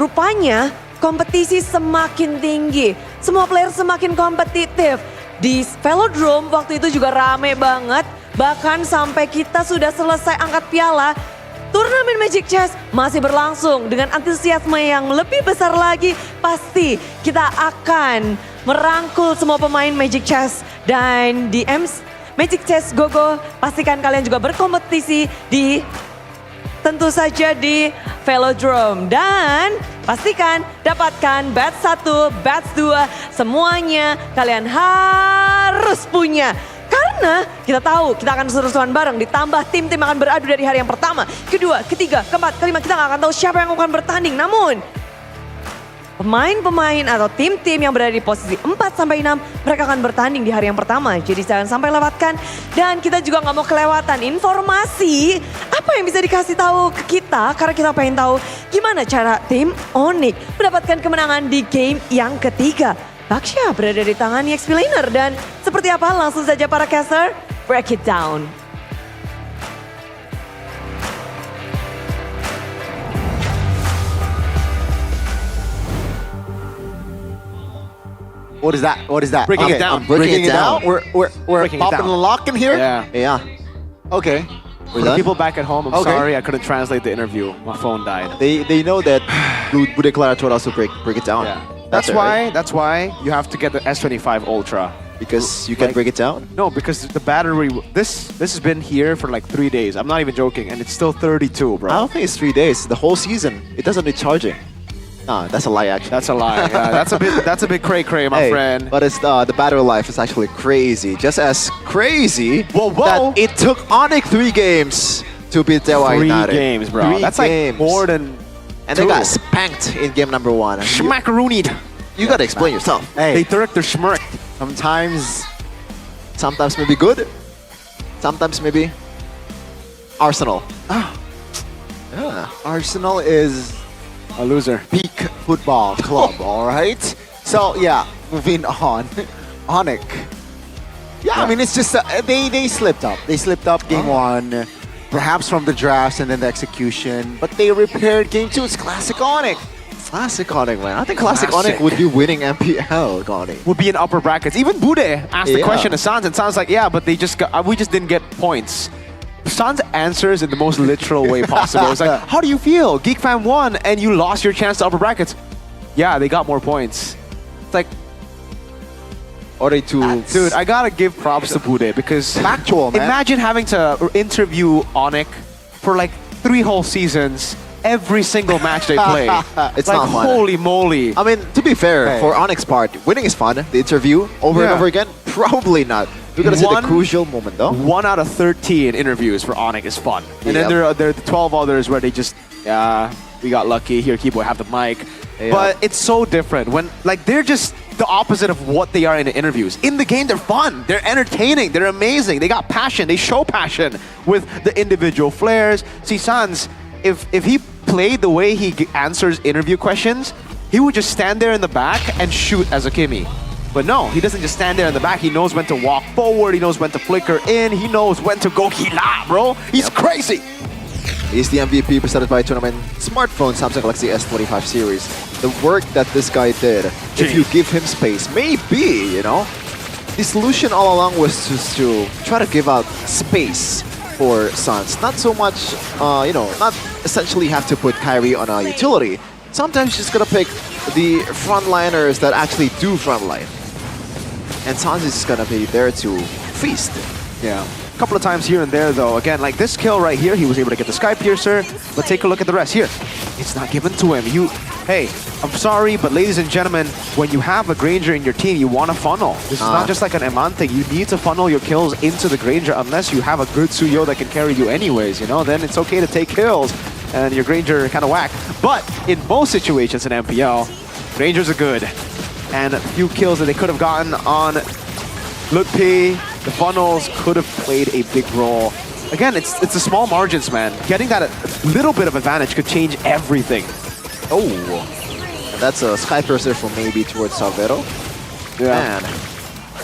rupanya kompetisi semakin tinggi. Semua player semakin kompetitif. Di Velodrome waktu itu juga rame banget. Bahkan sampai kita sudah selesai angkat piala. Turnamen Magic Chess masih berlangsung dengan antusiasme yang lebih besar lagi. Pasti kita akan merangkul semua pemain Magic Chess. Dan di Magic Chess Go-Go pastikan kalian juga berkompetisi di tentu saja di Velodrome. Dan pastikan dapatkan batch 1, batch 2 semuanya kalian harus punya. Karena kita tahu kita akan seru-seruan bareng, ditambah tim-tim akan beradu dari hari yang pertama, kedua, ketiga, keempat, kelima. Kita nggak akan tahu siapa yang akan bertanding. Namun pemain-pemain atau tim-tim yang berada di posisi 4-6 mereka akan bertanding di hari yang pertama. Jadi jangan sampai lewatkan. Dan kita juga nggak mau kelewatan informasi apa yang bisa dikasih tahu ke kita. Karena kita pengen tahu gimana cara tim Onyx mendapatkan kemenangan di game yang ketiga. Baksha berada di tangan EXP Laner dan seperti apa langsung saja para caster break it down. What is that? What is that? Breaking it down. Breaking it down. We're Breaking it popping down. the lock in here. Yeah. Okay. For the people back at home, I'm Okay. sorry I couldn't translate the interview. My phone died. They know that Bude Clara would also break it down. Yeah. That's it, why. right? That's why you have to get the S25 Ultra. Because you can break it down? No, because the battery. This has been here for like 3 days. I'm not even joking, and it's still 32, bro. I don't think it's 3 days. The whole season. It doesn't need charging. Nah, that's a lie actually. That's a lie. Yeah, that's a bit cray-cray, my friend. But it's the battery life is actually crazy. Just as crazy whoa. that it took Onyx 3 games to beat Dewa 3 United. games, bro. 3 That's games. like more than. And they got spanked in game number 1. Schmackaroonied. You gotta explain yourself. Hey, They direct their schmirk. Sometimes maybe good. Sometimes maybe Arsenal. Yeah. Arsenal is A loser. peak football club. All right. So yeah, moving on. Onyx. Yeah, I mean it's just they slipped up. They slipped up game 1, perhaps from the drafts and then the execution, but they repaired game 2. It's classic Onyx. Classic Onyx, man. I think Classic Classic. Onyx would be winning MPL, Onyx. Would be in upper brackets. Even Bude asked the Yeah. question to Sans, and Sans like, yeah, but they just got, we just didn't get points. Sans answers in the most literal way possible. It's like, how do you feel? Geek Fam won and you lost your chance to upper brackets. Yeah, they got more points. It's like, Or they too... dude, I gotta give props to Bude because Factual, man. imagine having to interview Onyx for like 3 whole seasons. Every single match they play. It's like, not fun. holy moly. I mean, to be fair, Hey. for Onyx part, winning is fun. The interview over and Yeah. over again, probably not. We're gonna see the One- crucial moment, though. 1 out of 13 interviews for Onyx is fun. And then Yep. there are the 12 others where they just, yeah, we got lucky. Here, Kibo, have the mic. Yep. But it's so different when, like, they're just the opposite of what they are in the interviews. In the game, they're fun. They're entertaining. They're amazing. They got passion. They show passion with the individual flares. See, Sans, if he played the way he answers interview questions, he would just stand there in the back and shoot as a Kimmy. But no, he doesn't just stand there in the back. He knows when to walk forward. He knows when to flicker in. He knows when to go hila, bro. He's crazy. He's the MVP presented by Tournament Smartphone Samsung Galaxy S25 series. The work that this guy did, if you give him space, maybe, you know? The solution all along was just to try to give out space for Suns. Not so much, you know, not essentially have to put Kyrie on a utility. Sometimes you just gotta pick the frontliners that actually do frontline. And Suns is just gonna be there to feast. Yeah. A couple of times here and there, though. Again, like this kill right here, he was able to get the Sky Piercer. But take a look at the rest here. It's not given to him. hey, I'm sorry, but ladies and gentlemen, when you have a Granger in your team, you want to funnel. This is not just like an Eman thing. You need to funnel your kills into the Granger unless you have a good Suyo that can carry you anyways, you know? Then it's okay to take kills and your Granger kind of whack. But in most situations in MPL, Grangers are good. And a few kills that they could have gotten on Lutpi, the funnels could have played a big role. Again, it's the small margins, man. Getting that a little bit of advantage could change everything. Oh, and that's a Sky Piercer for maybe towards Salvero. Yeah.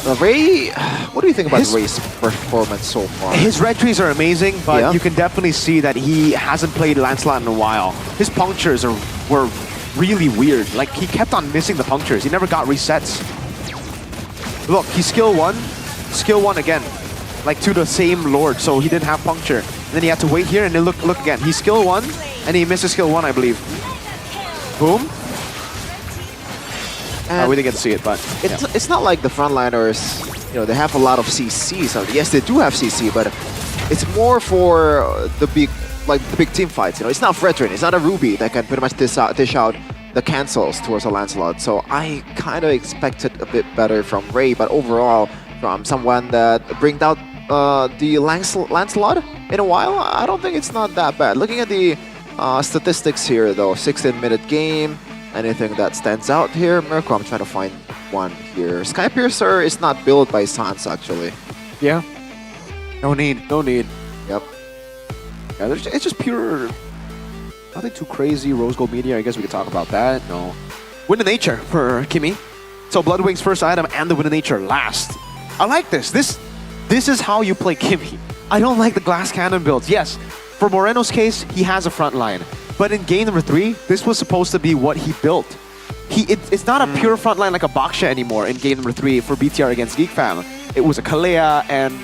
Man, Ray, what do you think about Ray's performance so far? His red trees are amazing, but you can definitely see that he hasn't played Lancelot in a while. His punctures were really weird. Like, he kept on missing the punctures. He never got resets. Look, he's skill 1 again. Like, to the same Lord, so he didn't have puncture. And then he had to wait here, and then look again. He's skill 1, and he misses skill 1, I believe. Boom. We didn't get to see it, but it's not like the frontliners, you know, they have a lot of CCs. Yes, they do have CC, but it's more for the big team fights. You know, it's not Fredrin, it's not a Ruby that can pretty much dish out the cancels towards a Lancelot. So I kind of expected a bit better from Ray, but overall, from someone that bringed out the Lancelot in a while, I don't think it's not that bad. Looking at the statistics here, though, 16-minute game. Anything that stands out here? Mirko, I'm trying to find one here. Sky Piercer is not built by Sans, actually. Yeah. No need. No need. Yep. Yeah, it's just pure... Nothing too crazy. Rose Gold Meteor, I guess we could talk about that. No. Wind of Nature for Kimmy. So Bloodwing's first item and the Wind of Nature last. I like this. This is how you play Kimmy. I don't like the glass cannon builds. Yes, for Moreno's case, he has a front line. But in game number 3, this was supposed to be what he built. It's not a pure front line like a Baksha anymore in game number 3 for BTR against Geek Fam. It was a Kalea and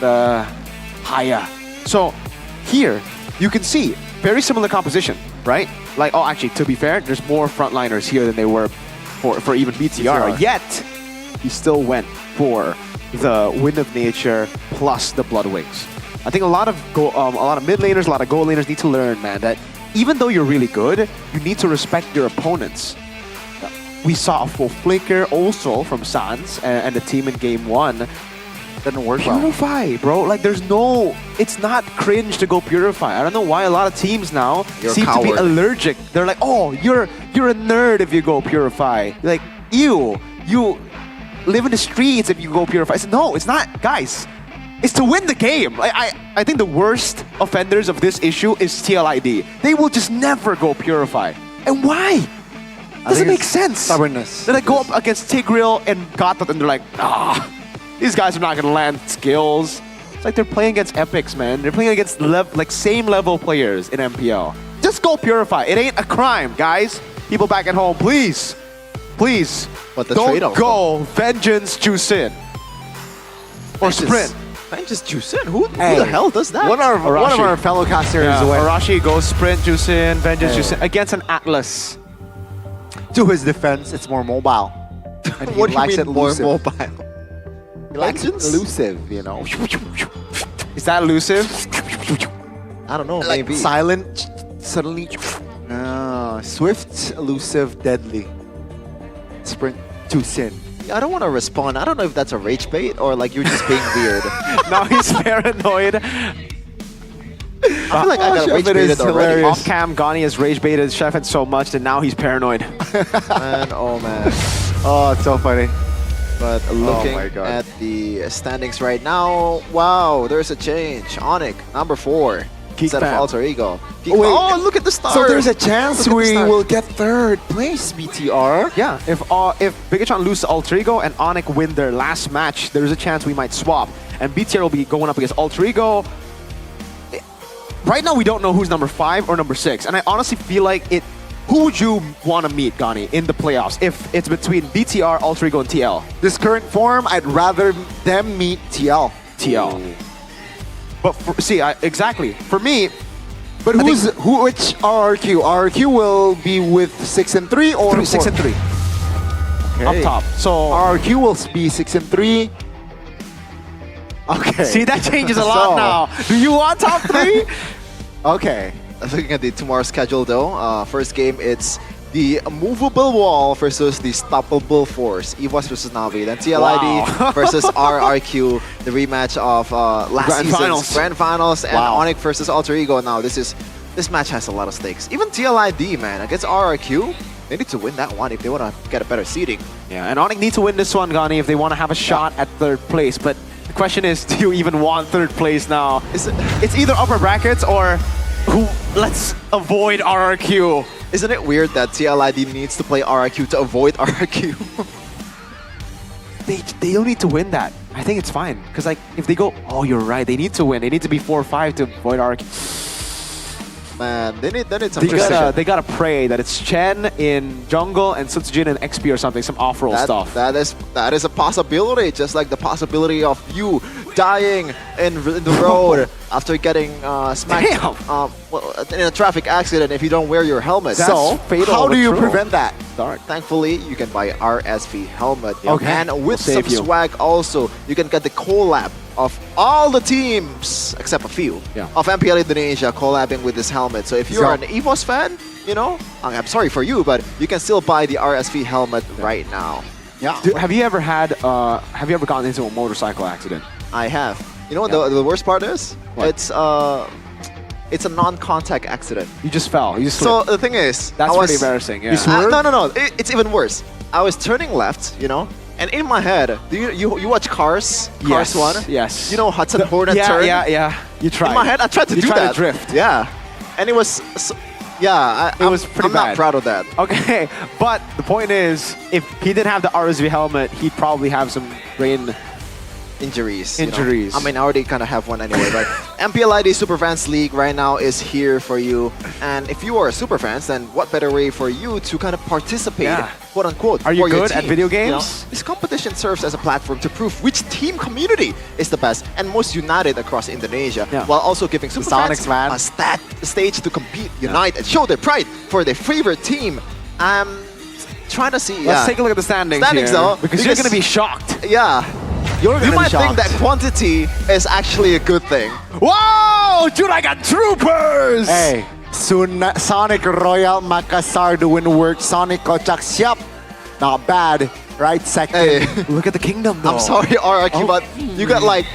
Haya. So here, you can see very similar composition, right? Like, oh, actually, to be fair, there's more frontliners here than they were for even BTR. Yet, he still went for the Wind of Nature plus the Bloodwings. I think a lot of mid laners, a lot of gold laners need to learn, man, that even though you're really good, you need to respect your opponents. We saw a full flicker also from Sans and the team in game 1. Didn't work well. Purify, bro. Like, it's not cringe to go Purify. I don't know why a lot of teams now seem to be allergic. They're like, oh, you're a nerd if you go Purify. Like, ew, you live in the streets if you go Purify. I said, no, it's not, guys. It's to win the game. I think the worst offenders of this issue is TLID. They will just never go Purify. And why? Doesn't make sense. Stubbornness. Then I go up against Tigreal and Gatot and they're like, these guys are not gonna land skills. It's like they're playing against epics, man. They're playing against same level players in MPL. Just go Purify. It ain't a crime, guys. People back at home, please. Please. But the don't go Vengeance Juicin. Or Sprint. Vengeance Juicin? Who the hell does that? One of our fellow casters went Arashi goes Sprint Juicin, Vengeance Juicin against an Atlas. To his defense, it's more mobile. And he What do you likes mean it more elusive. mobile? He likes it elusive, you know. Is that elusive? I don't know, Like maybe. silent, suddenly. Swift, elusive, deadly. Sprint to sin. I don't want to respond. I don't know if that's a rage bait or like you're just being weird. No, he's paranoid. I feel like I got rage baited already. Off cam, Gani has rage baited Sheffield so much that now he's paranoid. Man, oh man. Oh, it's so funny. But looking my God. at the standings right now, wow, there's a change. Onic, number 4. Instead of Alter Ego. Oh, look at the start. So there's a chance we will get 3rd place, BTR. Yeah, if Bigatron loses Alter Ego and Onic win their last match, there's a chance we might swap. And BTR will be going up against Alter Ego. Right now, we don't know who's number 5 or number 6. And I honestly feel like who would you want to meet, Gani, in the playoffs if it's between BTR, Alter Ego, and TL? This current form, I'd rather them meet TL. TL. But exactly. For me, but which RRQ? RRQ will be with 6 and 3 or 6 and 3. Okay. Up top. So RRQ will be 6 and 3. Okay. See, that changes a lot now. Do you want top 3? Okay. Looking at the tomorrow schedule though, first game it's the movable wall versus the stoppable force. EVOS versus Navi. Then TLID versus RRQ, the rematch of last season's Grand Finals, and Onyx versus Alter Ego. Now this match has a lot of stakes. Even TLID, man, against RRQ, they need to win that one if they want to get a better seeding. Yeah, and Onyx need to win this one, Gani, if they want to have a shot at third place. But the question is, do you even want third place now? It's either upper brackets or let's avoid RRQ. Isn't it weird that TLID needs to play RRQ to avoid RRQ? They don't need to win that. I think it's fine. Because like if they go, oh, you're right, they need to win. They need to be 4-5 to avoid RRQ. Man, they need some precision. They gotta pray that it's Chen in jungle and Sutsujin in XP or something, some off-roll stuff. That is a possibility, just like the possibility of you dying in the road after getting smacked in a traffic accident if you don't wear your helmet. So, how do you prevent that? Thankfully, you can buy RSV helmet. Okay. And with some swag also, you can get the collab of all the teams, except a few, of MPL Indonesia collabing with this helmet. So if you're an EVOS fan, you know, I'm sorry for you, but you can still buy the RSV helmet right now. Yeah. Have you ever gotten into a motorcycle accident? I have. You know what the worst part is? What? It's a non-contact accident. You just fell. You just So slipped. the thing is, That's pretty embarrassing. Yeah. no. It's even worse. I was turning left, you know, and in my head, you watch Cars? Cars 1? Yes. You know Hudson Hornet turn? Yeah. You tried. In my head, I tried to do that. To drift. Yeah. And it was, it was pretty bad. I'm not proud of that. Okay, but the point is, if he didn't have the RSV helmet, he'd probably have some brain injuries. Injuries. I mean, I already kind of have one anyway, but MPL ID Superfans League right now is here for you. And if you are a Superfans, then what better way for you to kind of participate, quote unquote, Are you for your good at team, video you know? games? This competition serves as a platform to prove which team community is the best and most united across Indonesia, while also giving Superfans a stage to compete, unite, and show their pride for their favorite team. I'm trying to see. Let's take a look at the standings here, though, because you're going to be shocked. Yeah. You might think that quantity is actually a good thing. Whoa! Dude, I got troopers! Hey, Sonic Royal Makassar doing work. Sonic Kocak siap. Not bad. Right second. Hey. Look at the kingdom though. I'm sorry, RRQ, but you got like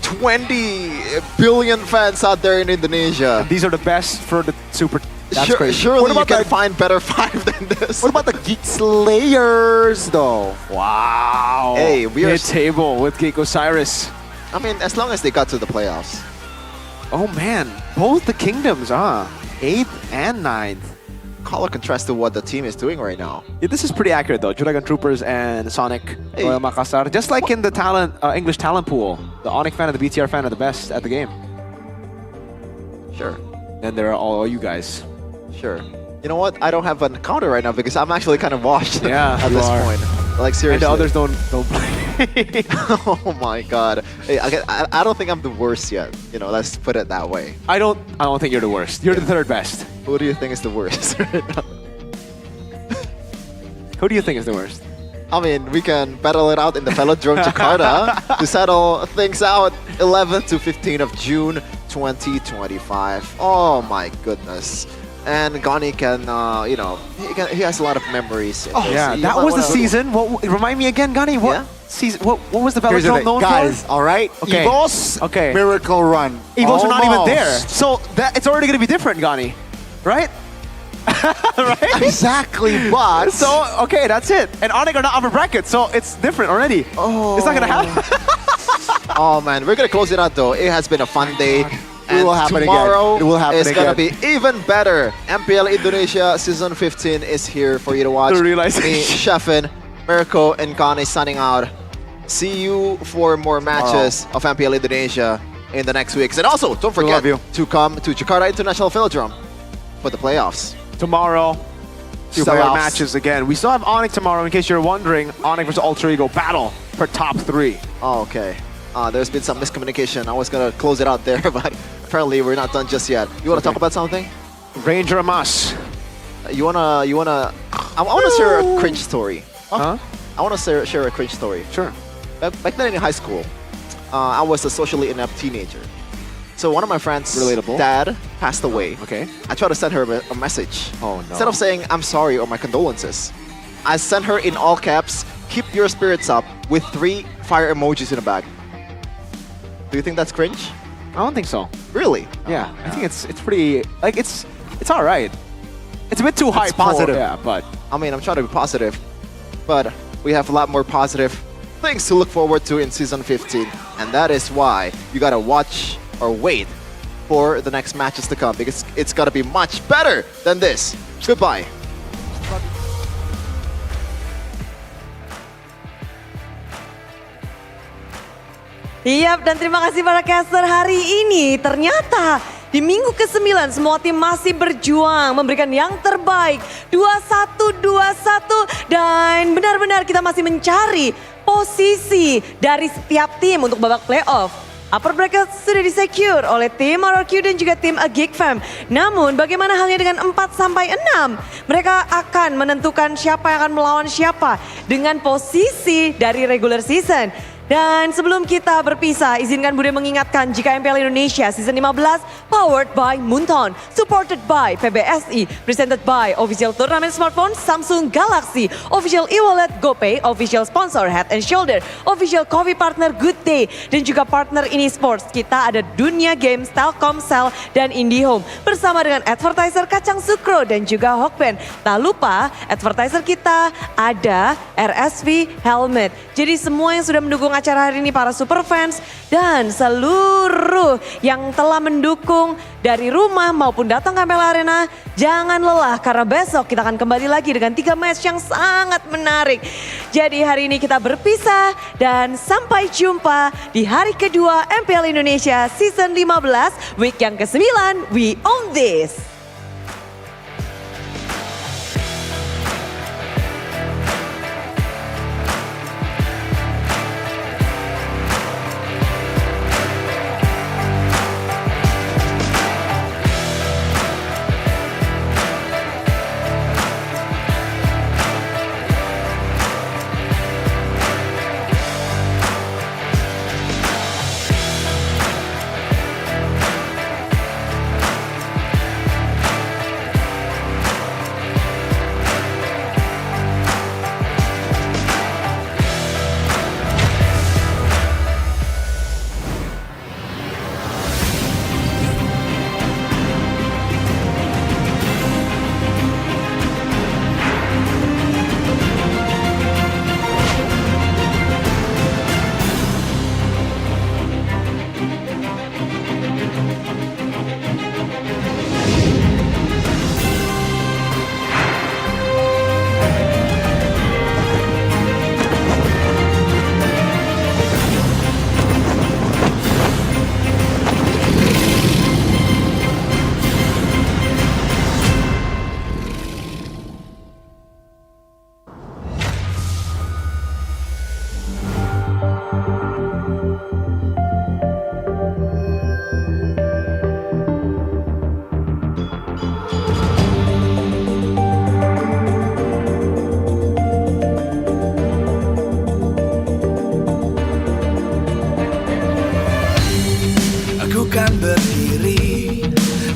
20 billion fans out there in Indonesia. And these are the best for the super. That's crazy. Surely you can find better 5 than this. What about the Geek Slayers though? Wow. Hey, we are table with Geek Osiris. I mean, as long as they got to the playoffs. Oh man, both the kingdoms, 8th and 9th. Color contrast to what the team is doing right now. Yeah, this is pretty accurate though. Juragan Troopers and Sonic Royal Makassar. Just like in the English talent pool, the Onyx fan and the BTR fan are the best at the game. Sure. And there are all you guys. Sure. You know what? I don't have an counter right now because I'm actually kind of washed at this point. Like seriously. And the others don't play. Oh my god. Hey, I don't think I'm the worst yet. You know, let's put it that way. I don't think you're the worst. You're the third best. Who do you think is the worst right now? Who do you think is the worst? I mean, we can battle it out in the Velodrome Jakarta to settle things out 11th to 15th of June 2025. Oh my goodness. And Gani can, you know, he has a lot of memories. Oh yeah, that was the season. Remind me again, Gani. What season? What was the Velodrome known guys, for? all right. Okay. EVOS. Okay. Miracle Run. EVOS are not even there, so it's already gonna be different, Gani, right? Right? Exactly, but so okay, that's it. And Onyx are not upper bracket, so it's different already. Oh, it's not gonna happen. Oh man, we're gonna close it out though. It has been a fun day. It will happen tomorrow again. It will happen is again. gonna be even better. MPL Indonesia Season 15 is here for you to watch. The realization. Me, Sheffin, Mirko, and Gani signing out. See you for more matches of MPL Indonesia in the next weeks. And also, don't forget to come to Jakarta International Velodrome for the playoffs. Tomorrow, stellar matches again. We still have Onyx tomorrow, in case you're wondering. Onyx versus Alter Ego battle for top 3. Oh, okay. There's been some miscommunication. I was gonna close it out there, but apparently we're not done just yet. You wanna talk about something? Ranger Amas. I wanna share a cringe story. Huh? I wanna share a cringe story. Sure. Back then in high school, I was a socially inept teenager. So one of my friends' dad passed away. Okay. I tried to send her a message. Oh no. Instead of saying I'm sorry or my condolences, I sent her in all caps, keep your spirits up, with 3 fire emojis in the back. Do you think that's cringe? I don't think so. Really? Yeah, I think it's pretty, like, it's all right. It's a bit too high. It's positive. Yeah, but I mean, I'm trying to be positive, but we have a lot more positive things to look forward to in Season 15. And that is why you gotta watch or wait for the next matches to come, because it's gotta be much better than this. Goodbye. Yap, dan terima kasih para caster hari ini. Ternyata di minggu ke-9 semua tim masih berjuang memberikan yang terbaik. 21-21 dan benar-benar kita masih mencari posisi dari setiap tim untuk babak playoff. Upper bracket sudah disecure oleh tim RRQ dan juga tim Geek Fam. Namun bagaimana halnya dengan 4-6? Mereka akan menentukan siapa yang akan melawan siapa dengan posisi dari regular season. Dan sebelum kita berpisah, izinkan Bude mengingatkan jika MPL Indonesia Season 15 powered by Moonton, supported by PBSI, presented by official turnamen smartphone Samsung Galaxy, official e-wallet GoPay, official sponsor Head and Shoulder, official coffee partner Good Day, dan juga partner ini sports. Kita ada Dunia Games, Telkomsel, dan IndiHome. Bersama dengan advertiser Kacang Sukro dan juga Hokben. Tak lupa advertiser kita ada RSV Helmet. Jadi semua yang sudah mendukung acara hari ini, para super fans dan seluruh yang telah mendukung dari rumah maupun datang ke MPL Arena, jangan lelah karena besok kita akan kembali lagi dengan 3 match yang sangat menarik. Jadi hari ini kita berpisah dan sampai jumpa di hari kedua MPL Indonesia Season 15 week yang ke-9. We own this.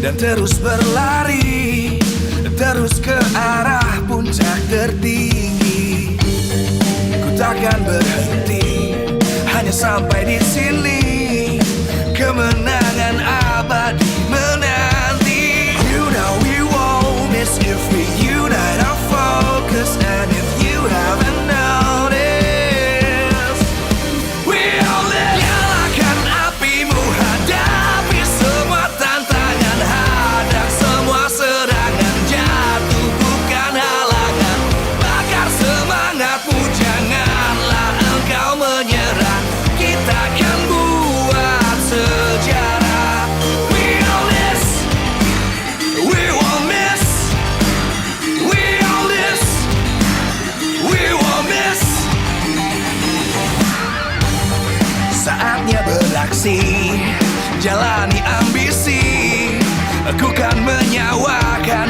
Dan terus berlari, terus ke arah puncak tertinggi. Ku takkan berhenti, hanya sampai di sini. Kemenangan abadi menanti. You know we won't miss if we unite our focus. And if you haven't noticed, we all live. Nyalakan apimu, hadapi semua tantangan, hadang semua serangan, jatuh bukan halangan. Bakar semangatmu, janganlah engkau menyerah. Kita akan buat sejarah. We all this, we won't miss. We all this, we won't miss. Saatnya beraksi, jalani ambisi. Aku kan menyawakan